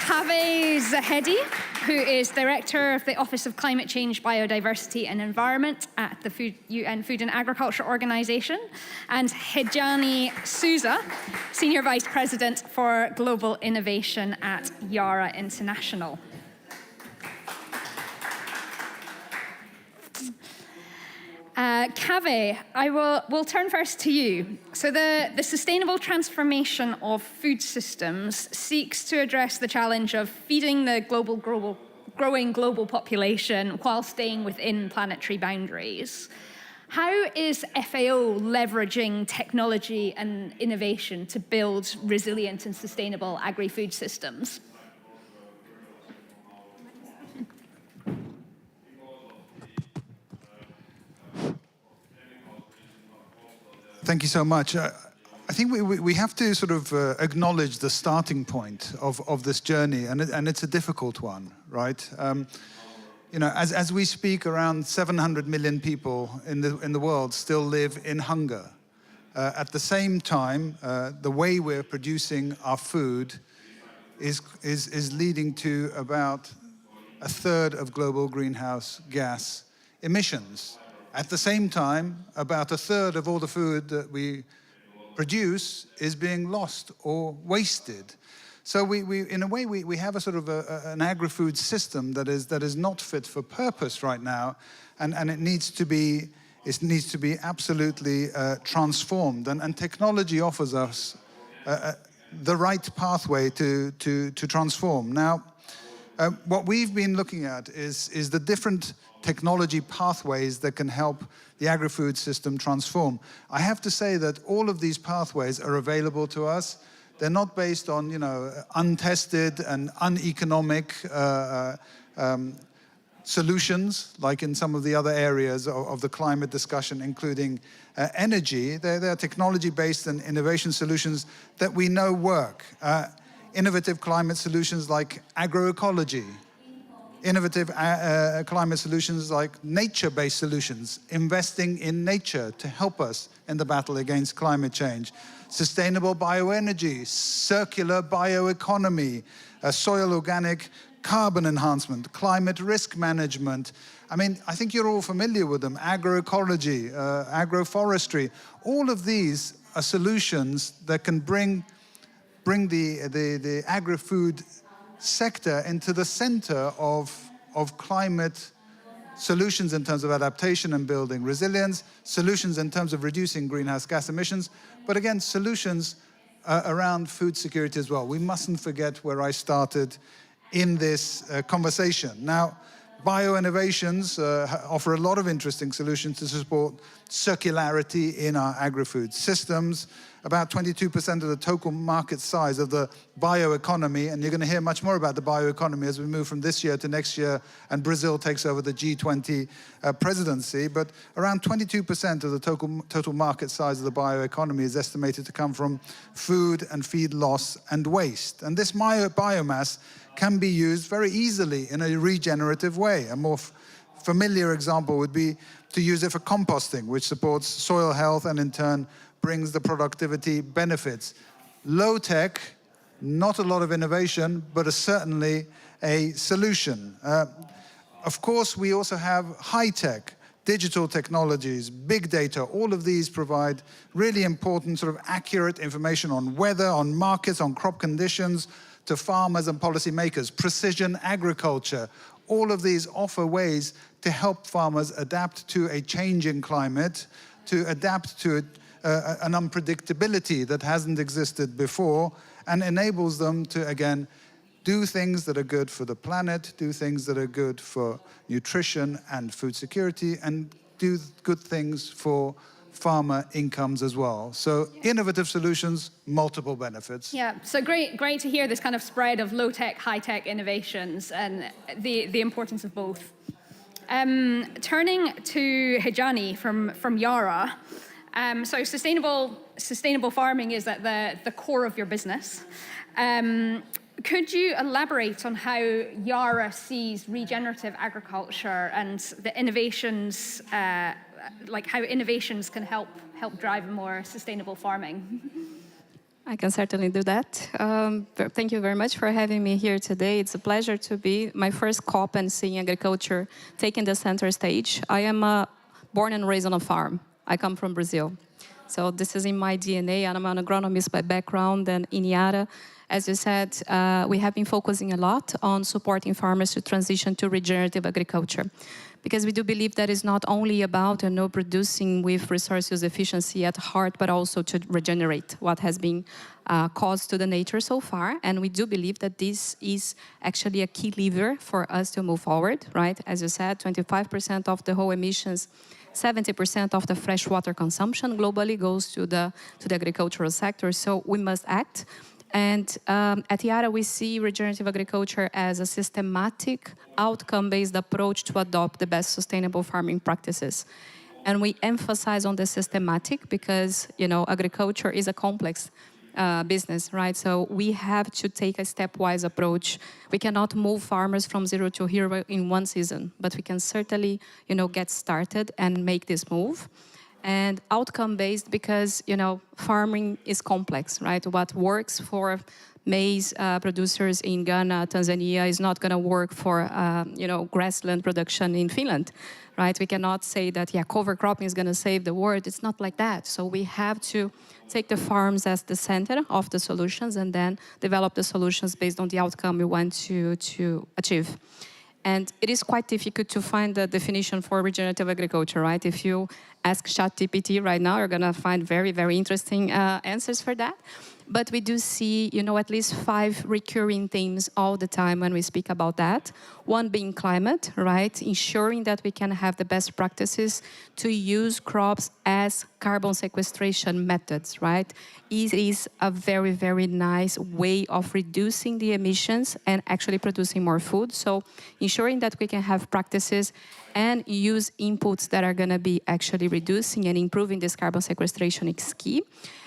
[SPEAKER 5] Kaveh Zahedi, who is Director of the Office of Climate Change, Biodiversity and Environment at the UN Food and Agriculture Organization. And Hejani Souza, Senior Vice President for Global Innovation at Yara International. Kaveh, we'll turn first to you. So the sustainable transformation of food systems seeks to address the challenge of feeding the growing global population while staying within planetary boundaries. How is FAO leveraging technology and innovation to build resilient and sustainable agri-food systems?
[SPEAKER 14] Thank you so much. I think we have to sort of acknowledge the starting point of this journey, and it's a difficult one, right? You know, as we speak, around 700 million people in the world still live in hunger. At the same time, the way we're producing our food is leading to about a third of global greenhouse gas emissions. At the same time, about a third of all the food that we produce is being lost or wasted. So in a way, we have a sort of an agri-food system that is not fit for purpose right now, and it needs to be absolutely transformed. And technology offers us the right pathway to transform. Now, what we've been looking at is the different technology pathways that can help the agri-food system transform. I have to say that all of these pathways are available to us. They're not based on, you know, untested and uneconomic solutions, like in some of the other areas of the climate discussion, including energy. They're technology-based and innovation solutions that we know work. Innovative climate solutions like agroecology, innovative climate solutions like nature-based solutions, investing in nature to help us in the battle against climate change, sustainable bioenergy, circular bioeconomy, soil organic carbon enhancement, climate risk management. I mean, I think you're all familiar with them, agroecology, agroforestry. All of these are solutions that can bring the agri-food sector into the center of climate solutions in terms of adaptation and building resilience, solutions in terms of reducing greenhouse gas emissions, but again, solutions around food security as well. We mustn't forget where I started in this conversation. Now, bio-innovations offer a lot of interesting solutions to support circularity in our agri-food systems. About 22% of the total market size of the bioeconomy, and you're going to hear much more about the bioeconomy as we move from this year to next year and Brazil takes over the G20 presidency, but around 22% of the total market size of the bioeconomy is estimated to come from food and feed loss and waste. And this biomass can be used very easily in a regenerative way. A more familiar example would be to use it for composting, which supports soil health and in turn brings the productivity benefits. Low tech, not a lot of innovation, but certainly a solution. Of course, we also have high tech, digital technologies, big data. All of these provide really important sort of accurate information on weather, on markets, on crop conditions, to farmers and policymakers, precision agriculture. All of these offer ways to help farmers adapt to a changing climate, to adapt to an unpredictability that hasn't existed before, and enables them to, again, do things that are good for the planet, do things that are good for nutrition and food security, and do good things for farmer incomes as well. So innovative solutions, multiple benefits.
[SPEAKER 5] Yeah, so great to hear this kind of spread of low-tech, high-tech innovations and the importance of both. Turning to Hijani from Yara. So sustainable farming is at the core of your business. Could you elaborate on how Yara sees regenerative agriculture and the innovations, like how innovations can help drive more sustainable farming?
[SPEAKER 11] I can certainly do that. Thank you very much for having me here today. It's a pleasure to be my first COP and seeing agriculture taking the center stage. I am born and raised on a farm. I come from Brazil. So this is in my DNA, and I'm an agronomist by background. And in Yara, as you said, we have been focusing a lot on supporting farmers to transition to regenerative agriculture. Because we do believe that is not only about producing with resource use efficiency at heart, but also to regenerate what has been caused to the nature so far. And we do believe that this is actually a key lever for us to move forward, right? As you said, 25% of the whole emissions, 70% of the freshwater consumption globally goes to the agricultural sector. So we must act. And at Yara, we see regenerative agriculture as a systematic, outcome-based approach to adopt the best sustainable farming practices. And we emphasize on the systematic because, agriculture is a complex business, right? So we have to take a stepwise approach. We cannot move farmers from zero to hero in one season, but we can certainly, get started and make this move. And outcome-based because, farming is complex, right? What works for maize producers in Ghana, Tanzania is not going to work for, grassland production in Finland, right? We cannot say that, cover cropping is going to save the world. It's not like that. So we have to take the farms as the center of the solutions and then develop the solutions based on the outcome we want to achieve. And it is quite difficult to find the definition for regenerative agriculture, right? If you ask ChatGPT right now, you're going to find very, very interesting answers for that. But we do see, at least 5 recurring themes all the time when we speak about that. One being climate, right? Ensuring that we can have the best practices to use crops as carbon sequestration methods, right? It is a very, very nice way of reducing the emissions and actually producing more food. So ensuring that we can have practices and use inputs that are going to be actually reducing and improving this carbon sequestration is key.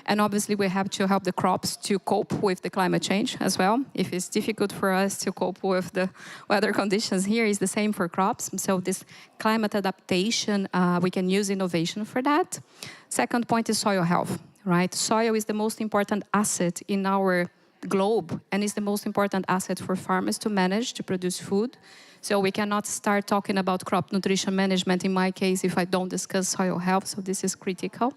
[SPEAKER 11] And obviously, we have to help the crops to cope with the climate change as well. If it's difficult for us to cope with the weather conditions here, it's the same for crops. So this climate adaptation, we can use innovation for that. Second point is soil health, right? Soil is the most important asset in our globe and is the most important asset for farmers to manage, to produce food. So we cannot start talking about crop nutrition management, in my case, if I don't discuss soil health. So this is critical.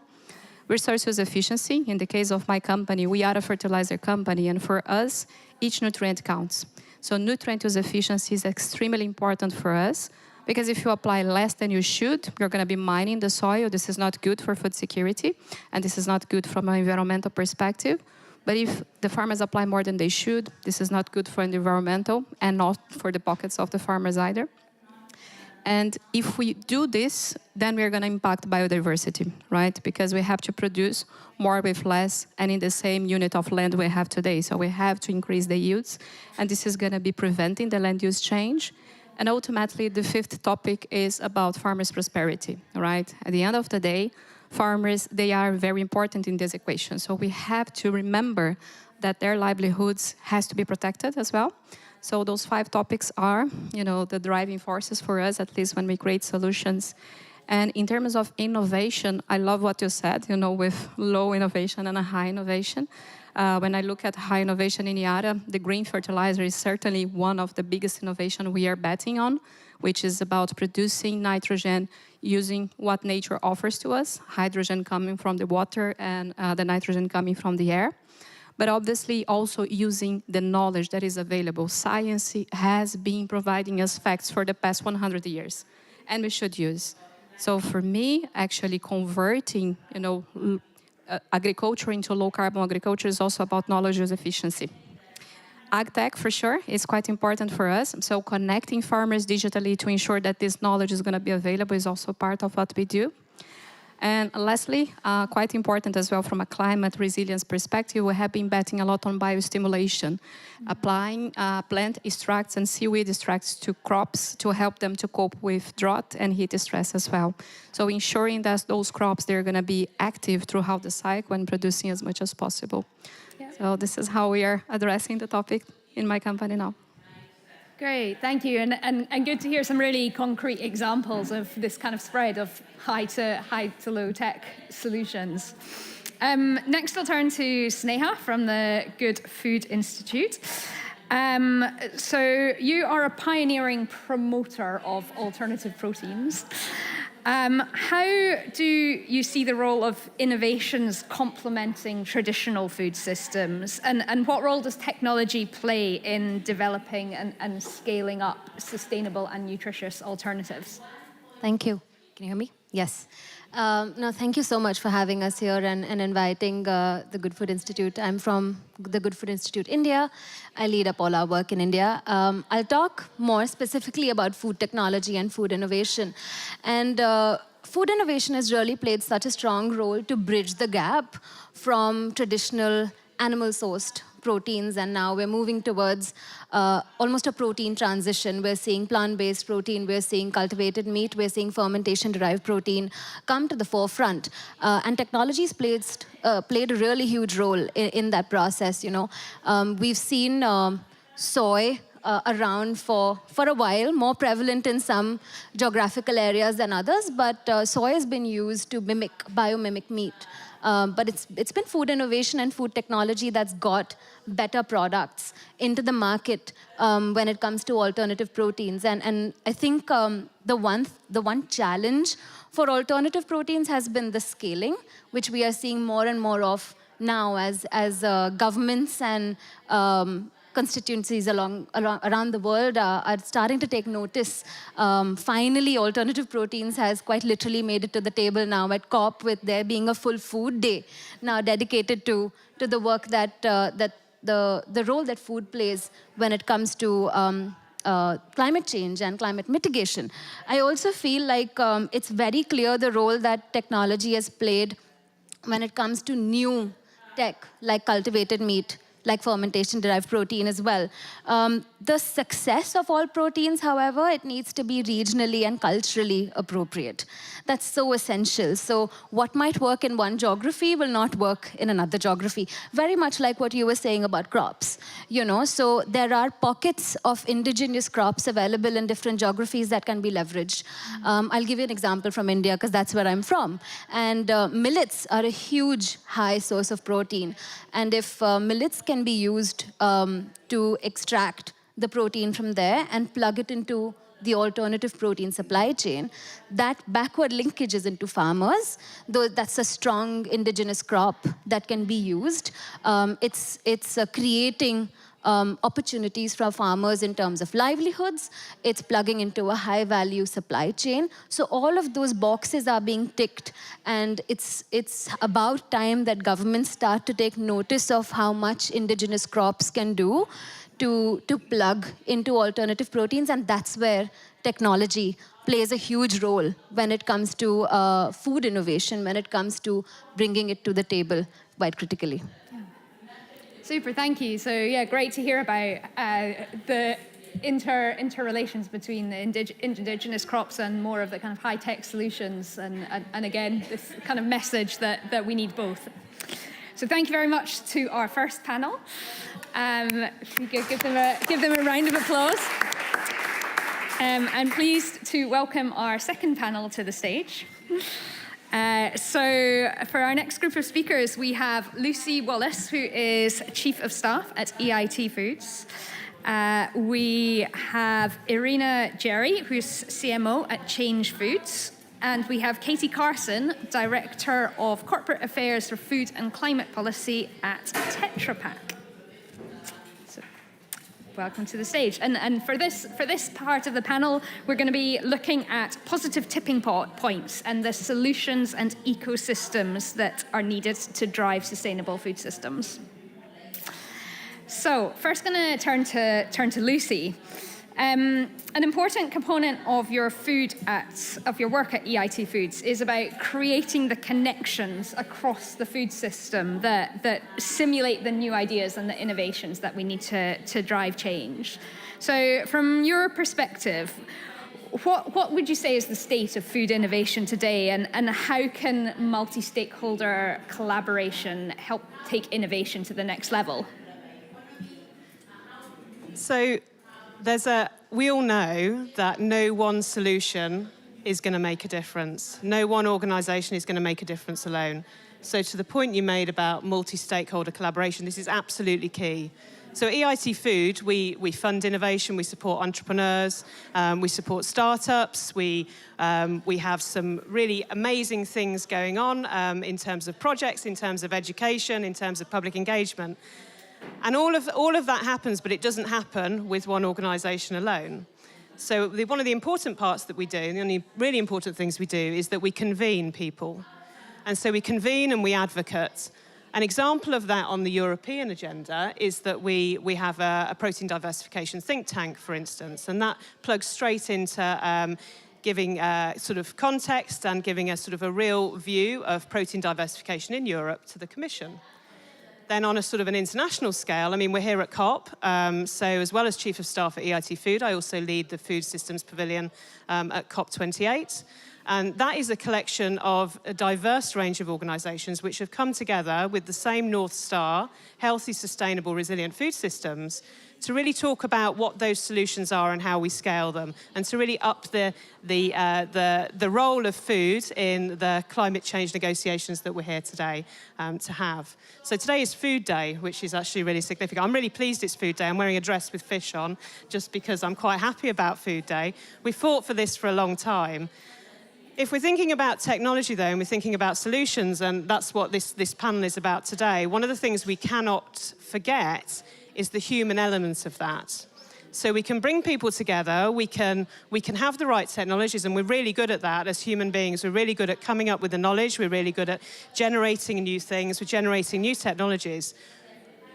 [SPEAKER 11] Resource use efficiency. In the case of my company, we are a fertilizer company, and for us, each nutrient counts. So nutrient use efficiency is extremely important for us Because if you apply less than you should, you're going to be mining the soil. This is not good for food security, and this is not good from an environmental perspective. But if the farmers apply more than they should, this is not good for the environmental and not for the pockets of the farmers either. And if we do this, then we're going to impact biodiversity, right? Because we have to produce more with less and in the same unit of land we have today. So we have to increase the yields, and this is going to be preventing the land use change. And ultimately, the fifth topic is about farmers' prosperity, right? At the end of the day, farmers, they are very important in this equation. So we have to remember that their livelihoods has to be protected as well. So those 5 topics are, the driving forces for us, at least when we create solutions. And in terms of innovation, I love what you said, with low innovation and a high innovation. When I look at high innovation in Yara, the green fertilizer is certainly one of the biggest innovation we are betting on, which is about producing nitrogen using what nature offers to us, hydrogen coming from the water and the nitrogen coming from the air. But obviously also using the knowledge that is available. Science has been providing us facts for the past 100 years, and we should use. So for me, actually converting, agriculture into low-carbon agriculture is also about knowledge use efficiency. AgTech, for sure, is quite important for us. So connecting farmers digitally to ensure that this knowledge is going to be available is also part of what we do. And lastly, quite important as well from a climate resilience perspective, we have been betting a lot on biostimulation, applying plant extracts and seaweed extracts to crops to help them to cope with drought and heat stress as well. So ensuring that those crops, they're going to be active throughout the cycle and producing as much as possible. Yeah. So this is how we are addressing the topic in my company now.
[SPEAKER 5] Great, thank you. And good to hear some really concrete examples of this kind of spread of high to low tech solutions. Next, I'll turn to Sneha from the Good Food Institute. So you are a pioneering promoter of alternative proteins. How do you see the role of innovations complementing traditional food systems? And what role does technology play in developing and scaling up sustainable and nutritious alternatives?
[SPEAKER 13] Thank you. Can you hear me? Yes. No, thank you so much for having us here and inviting the Good Food Institute. I'm from the Good Food Institute India. I lead up all our work in India. I'll talk more specifically about food technology and food innovation. And food innovation has really played such a strong role to bridge the gap from traditional animal-sourced proteins, and now we're moving towards almost a protein transition. We're seeing plant-based protein, we're seeing cultivated meat, we're seeing fermentation-derived protein come to the forefront. And technology's played a really huge role in that process. We've seen soy around for a while, more prevalent in some geographical areas than others, but soy has been used to biomimic meat. But it's been food innovation and food technology that's got better products into the market when it comes to alternative proteins. And I think the one challenge for alternative proteins has been the scaling, which we are seeing more and more of now as governments and constituencies around the world are starting to take notice. Finally, alternative proteins has quite literally made it to the table now at COP, with there being a full food day now dedicated to the work that the role that food plays when it comes to climate change and climate mitigation. I also feel like it's very clear the role that technology has played when it comes to new tech, like cultivated meat, like fermentation-derived protein as well. The success of all proteins, however, it needs to be regionally and culturally appropriate. That's so essential. So what might work in one geography will not work in another geography. Very much like what you were saying about crops. So there are pockets of indigenous crops available in different geographies that can be leveraged. I'll give you an example from India, because that's where I'm from. And millets are a huge high source of protein. And if millets can be used to extract the protein from there and plug it into the alternative protein supply chain, that backward linkage is into farmers, though that's a strong indigenous crop that can be used. It's creating
[SPEAKER 7] opportunities for farmers in terms of livelihoods. It's plugging into a high-value supply chain. So all of those boxes are being ticked, and it's about time that governments start to take notice of how much indigenous crops can do to plug into alternative proteins, and that's where technology plays a huge role when it comes to food innovation, when it comes to bringing it to the table quite critically.
[SPEAKER 5] Super, thank you. So yeah, great to hear about the interrelations between the indigenous crops and more of the kind of high-tech solutions, and again, this kind of message that we need both. So thank you very much to our first panel. If you could give them a round of applause. And pleased to welcome our second panel to the stage. So for our next group of speakers, we have Lucy Wallace, who is Chief of Staff at EIT Foods. We have Irina Jerry, who's CMO at Change Foods. And we have Katie Carson, Director of Corporate Affairs for Food and Climate Policy at Tetra Pak. So, welcome to the stage. And for this part of the panel, we're going to be looking at positive tipping points and the solutions and ecosystems that are needed to drive sustainable food systems. So, first going to turn to Lucy. An important component of your work at EIT Foods is about creating the connections across the food system that simulate the new ideas and the innovations that we need to drive change. So from your perspective, what would you say is the state of food innovation today, and how can multi-stakeholder collaboration help take innovation to the next level?
[SPEAKER 16] So we all know that no one solution is going to make a difference. No one organisation is going to make a difference alone. So to the point you made about multi-stakeholder collaboration, this is absolutely key. So at EIT Food, we fund innovation, we support entrepreneurs, we support startups, we have some really amazing things going on in terms of projects, in terms of education, in terms of public engagement. And all of that happens, but it doesn't happen with one organisation alone. So one of the important parts that we do, the only really important things we do, is that we convene people. And so we convene and we advocate. An example of that on the European agenda is that we have a protein diversification think tank, for instance, and that plugs straight into giving sort of context and giving a sort of a real view of protein diversification in Europe to the Commission. Then on a sort of an international scale, I mean, we're here at COP, so as well as Chief of Staff at EIT Food, I also lead the Food Systems Pavilion at COP28. And that is a collection of a diverse range of organisations which have come together with the same North Star, healthy, sustainable, resilient food systems, to really talk about what those solutions are and how we scale them, and to really up the role of food in the climate change negotiations that we're here today to have. So today is Food Day, which is actually really significant. I'm really pleased it's Food Day. I'm wearing a dress with fish on, just because I'm quite happy about Food Day. We fought for this for a long time. If we're thinking about technology, though, and we're thinking about solutions, and that's what this panel is about today, one of the things we cannot forget is the human element of that. So we can bring people together, we can have the right technologies, and we're really good at that as human beings. We're really good at coming up with the knowledge, we're really good at generating new things, we're generating new technologies.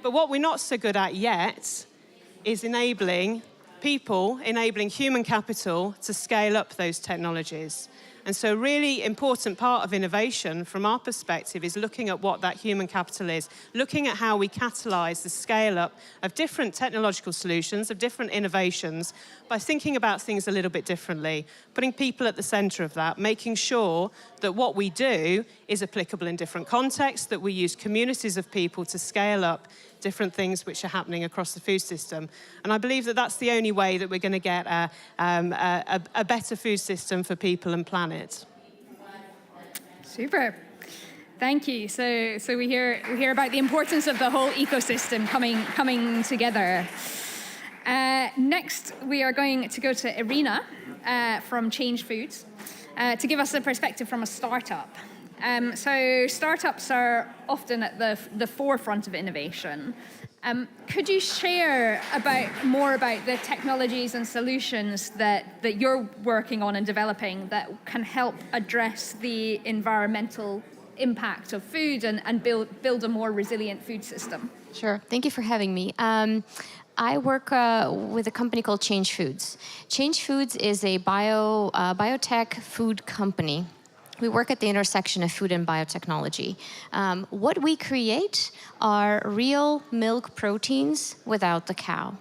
[SPEAKER 16] But what we're not so good at yet is enabling people, enabling human capital to scale up those technologies. And so a really important part of innovation from our perspective is looking at what that human capital is, looking at how we catalyse the scale-up of different technological solutions, of different innovations, by thinking about things a little bit differently, putting people at the centre of that, making sure that what we do is applicable in different contexts, that we use communities of people to scale up different things which are happening across the food system. And I believe that that's the only way that we're going to get a better food system for people and planet.
[SPEAKER 5] Super. Thank you. So we hear about the importance of the whole ecosystem coming together. Next, we are going to go to Irina from Change Foods to give us a perspective from a startup. So startups are often at the forefront of innovation. Could you share more about the technologies and solutions that you're working on and developing that can help address the environmental impact of food and build a more resilient food system?
[SPEAKER 13] Sure. Thank you for having me. I work with a company called Change Foods. Change Foods is a biotech food company. We work at the intersection of food and biotechnology. What we create are real milk proteins without the cow.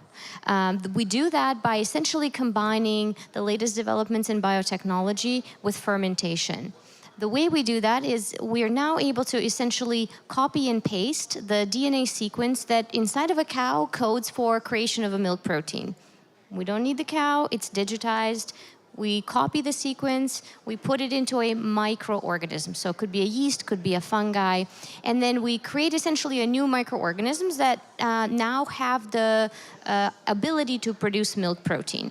[SPEAKER 13] We do that by essentially combining the latest developments in biotechnology with fermentation. The way we do that is we are now able to essentially copy and paste the DNA sequence that inside of a cow codes for creation of a milk protein. We don't need the cow, it's digitized. We copy the sequence, we put it into a microorganism. So it could be a yeast, could be a fungi. And then we create essentially a new microorganisms that now have the ability to produce milk protein.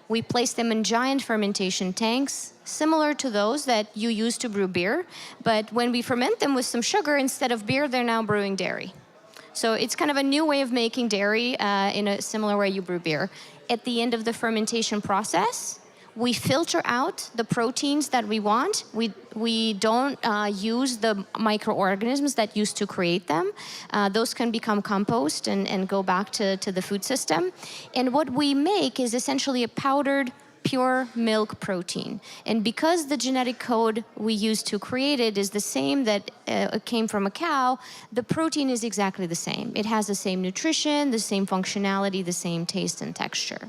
[SPEAKER 13] We place them in giant fermentation tanks, similar to those that you use to brew beer. But when we ferment them with some sugar, instead of beer, they're now brewing dairy. So it's kind of a new way of making dairy in a similar way you brew beer. At the end of the fermentation process, we filter out the proteins that we want. We don't use the microorganisms that used to create them. Those can become compost and go back to the food system. And what we make is essentially a powdered pure milk protein. And because the genetic code we use to create it is the same that came from a cow, the protein is exactly the same. It has the same nutrition, the same functionality, the same taste and texture.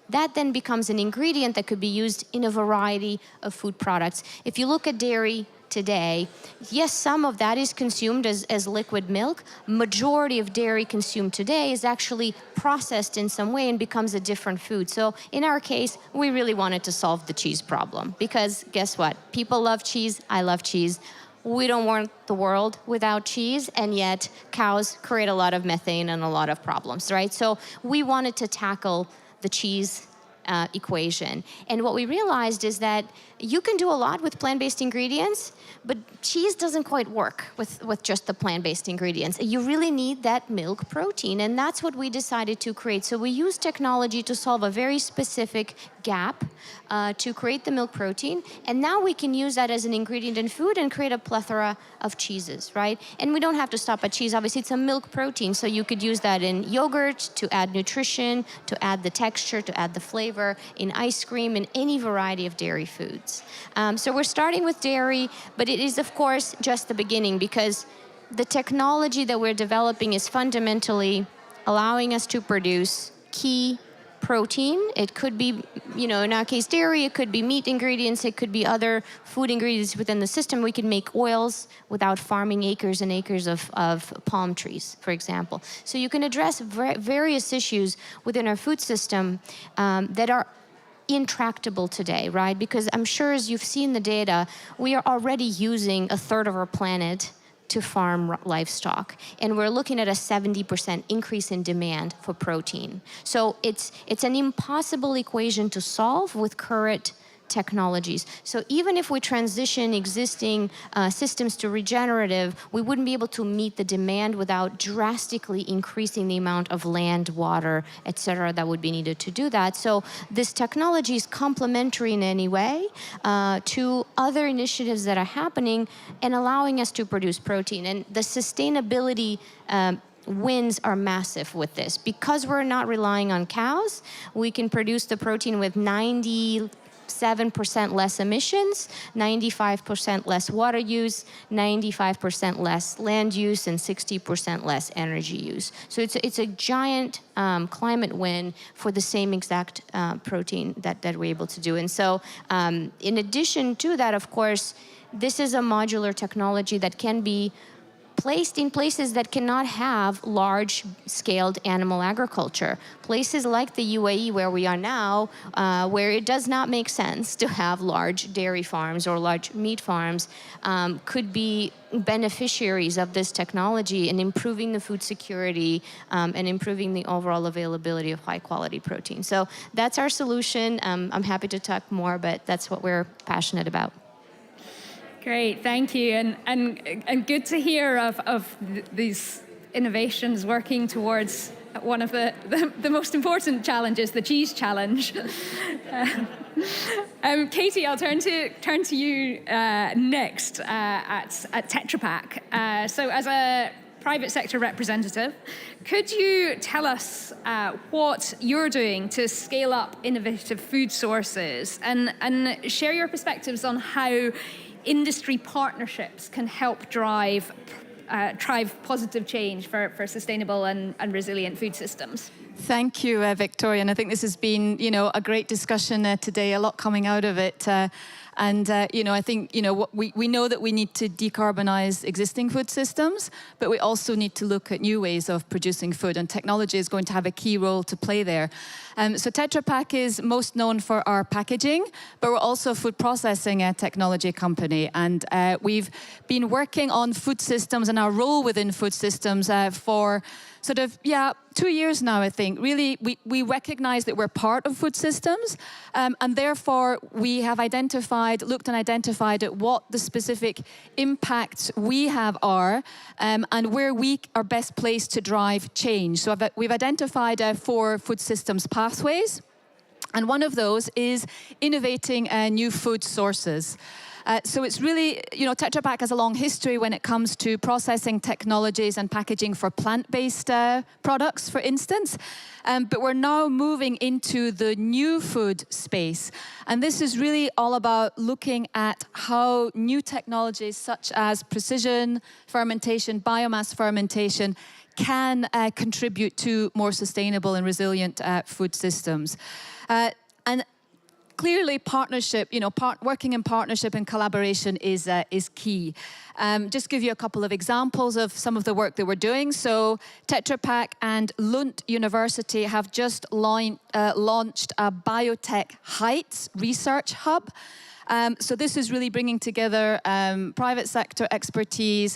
[SPEAKER 13] That then becomes an ingredient that could be used in a variety of food products. If you look at dairy today, yes, some of that is consumed as liquid milk. Majority of dairy consumed today is actually processed in some way and becomes a different food. So in our case, we really wanted to solve the cheese problem because guess what? People love cheese, I love cheese. We don't want the world without cheese, and yet cows create a lot of methane and a lot of problems, right? So we wanted to tackle the cheese equation. And what we realized is that you can do a lot with plant-based ingredients, but cheese doesn't quite work with just the plant-based ingredients. You really need that milk protein, and that's what we decided to create. So we use technology to solve a very specific gap to create the milk protein, and now we can use that as an ingredient in food and create a plethora of cheeses, right? And we don't have to stop at cheese. Obviously, it's a milk protein, so you could use that in yogurt to add nutrition, to add the texture, to add the flavor, in ice cream, in any variety of dairy foods. So we're starting with dairy, but it is, of course, just the beginning because the technology that we're developing is fundamentally allowing us to produce key protein. It could be, in our case, dairy. It could be meat ingredients. It could be other food ingredients within the system. We can make oils without farming acres and acres of palm trees, for example. So you can address various issues within our food system that are intractable today, right? Because I'm sure as you've seen the data, we are already using a third of our planet to farm livestock. And we're looking at a 70% increase in demand for protein. So it's an impossible equation to solve with current technologies. So even if we transition existing systems to regenerative, we wouldn't be able to meet the demand without drastically increasing the amount of land, water, et cetera, that would be needed to do that. So this technology is complementary in any way to other initiatives that are happening and allowing us to produce protein. And the sustainability wins are massive with this. Because we're not relying on cows, we can produce the protein with 97% less emissions, 95% less water use, 95% less land use, and 60% less energy use. So it's a giant climate win for the same exact protein that we're able to do. And so in addition to that, of course, this is a modular technology that can be placed in places that cannot have large-scaled animal agriculture. Places like the UAE, where we are now, where it does not make sense to have large dairy farms or large meat farms, could be beneficiaries of this technology in improving the food security and improving the overall availability of high-quality protein. So that's our solution. I'm happy to talk more, but that's what we're passionate about.
[SPEAKER 5] Great, thank you, and good to hear of these innovations working towards one of the most important challenges, the cheese challenge. Katie, I'll turn to you next at Tetra Pak. So as a private sector representative, could you tell us what you're doing to scale up innovative food sources and share your perspectives on how industry partnerships can help drive positive change for sustainable and resilient food systems?
[SPEAKER 1] Thank you, Victoria. And I think this has been, a great discussion today, a lot coming out of it. I think, we know that we need to decarbonize existing food systems, but we also need to look at new ways of producing food, and technology is going to have a key role to play there. So Tetra Pak is most known for our packaging, but we're also a food processing technology company. And we've been working on food systems and our role within food systems for 2 years now, I think. Really, we recognize that we're part of food systems, and therefore we have looked and identified at what the specific impacts we have are, and where we are best placed to drive change. So we've identified 4 food systems pathways, and one of those is innovating new food sources. So it's really, Tetra Pak has a long history when it comes to processing technologies and packaging for plant-based products, for instance. But we're now moving into the new food space. And this is really all about looking at how new technologies such as precision fermentation, biomass fermentation, can contribute to more sustainable and resilient food systems. And clearly, partnership, working in partnership and collaboration is key. Just give you a couple of examples of some of the work that we're doing. So Tetra Pak and Lund University have just launched a biotech heights research hub. So this is really bringing together private sector expertise,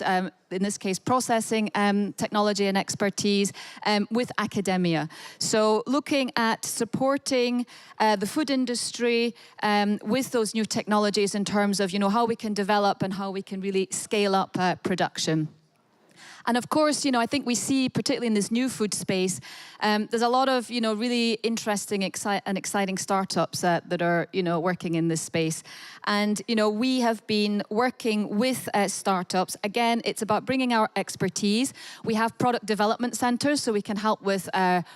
[SPEAKER 1] in this case processing technology and expertise, with academia. So looking at supporting the food industry with those new technologies in terms of how we can develop and how we can really scale up production. And of course, I think we see, particularly in this new food space, there's a lot of, really interesting and exciting startups that are, working in this space. And, we have been working with startups. Again, it's about bringing our expertise. We have product development centers, so we can help with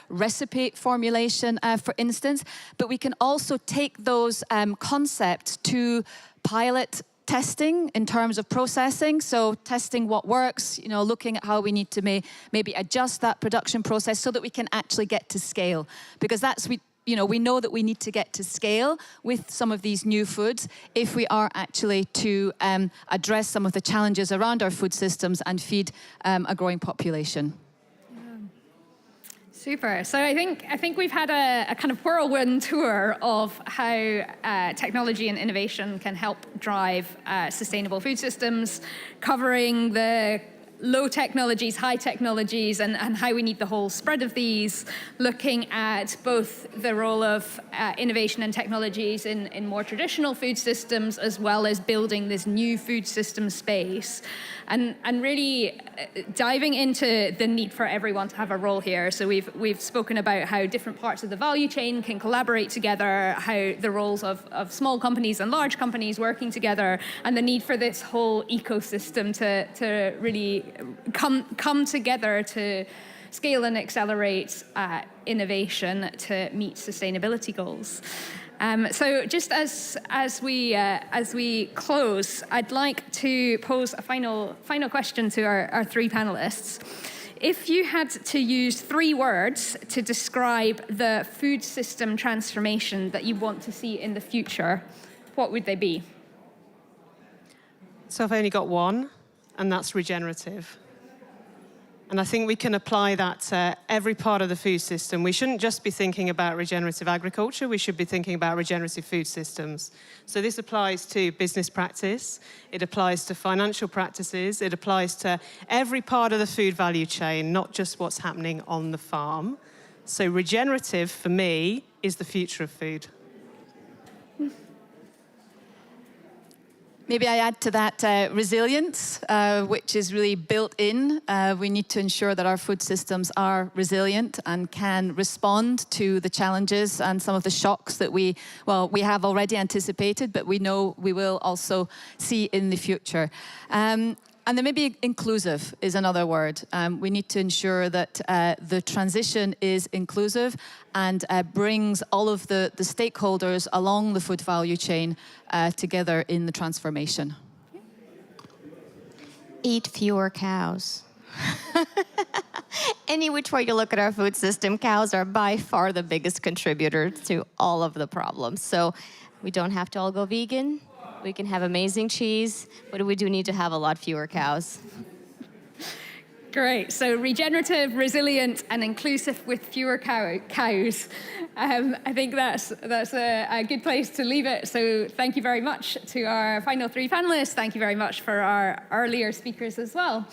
[SPEAKER 1] recipe formulation, for instance. But we can also take those concepts to pilot testing in terms of processing, so testing what works, looking at how we need to maybe adjust that production process so that we can actually get to scale. Because we know that we need to get to scale with some of these new foods if we are actually to address some of the challenges around our food systems and feed a growing population.
[SPEAKER 5] Super. So I think we've had a kind of whirlwind tour of how technology and innovation can help drive sustainable food systems, covering the low technologies, high technologies, and how we need the whole spread of these, looking at both the role of innovation and technologies in more traditional food systems, as well as building this new food system space, and really diving into the need for everyone to have a role here. So we've spoken about how different parts of the value chain can collaborate together, how the roles of small companies and large companies working together, and the need for this whole ecosystem to really come together to scale and accelerate innovation to meet sustainability goals. So just as we close, I'd like to pose a final question to our 3 panelists. If you had to use 3 words to describe the food system transformation that you want to see in the future, what would they be?
[SPEAKER 16] So I've only got one, and that's regenerative. And I think we can apply that to every part of the food system. We shouldn't just be thinking about regenerative agriculture, we should be thinking about regenerative food systems. So this applies to business practice, it applies to financial practices, it applies to every part of the food value chain, not just what's happening on the farm. So regenerative, for me, is the future of food.
[SPEAKER 1] Maybe I add to that resilience, which is really built in. We need to ensure that our food systems are resilient and can respond to the challenges and some of the shocks that we have already anticipated, but we know we will also see in the future. And then maybe inclusive is another word. We need to ensure that the transition is inclusive and brings all of the stakeholders along the food value chain together in the transformation.
[SPEAKER 4] Eat fewer cows. Any which way you look at our food system, cows are by far the biggest contributor to all of the problems. So we don't have to all go vegan. We can have amazing cheese, but we do need to have a lot fewer cows.
[SPEAKER 5] Great. So regenerative, resilient, and inclusive with fewer cows. I think that's a good place to leave it. So thank you very much to our final three panelists. Thank you very much for our earlier speakers as well.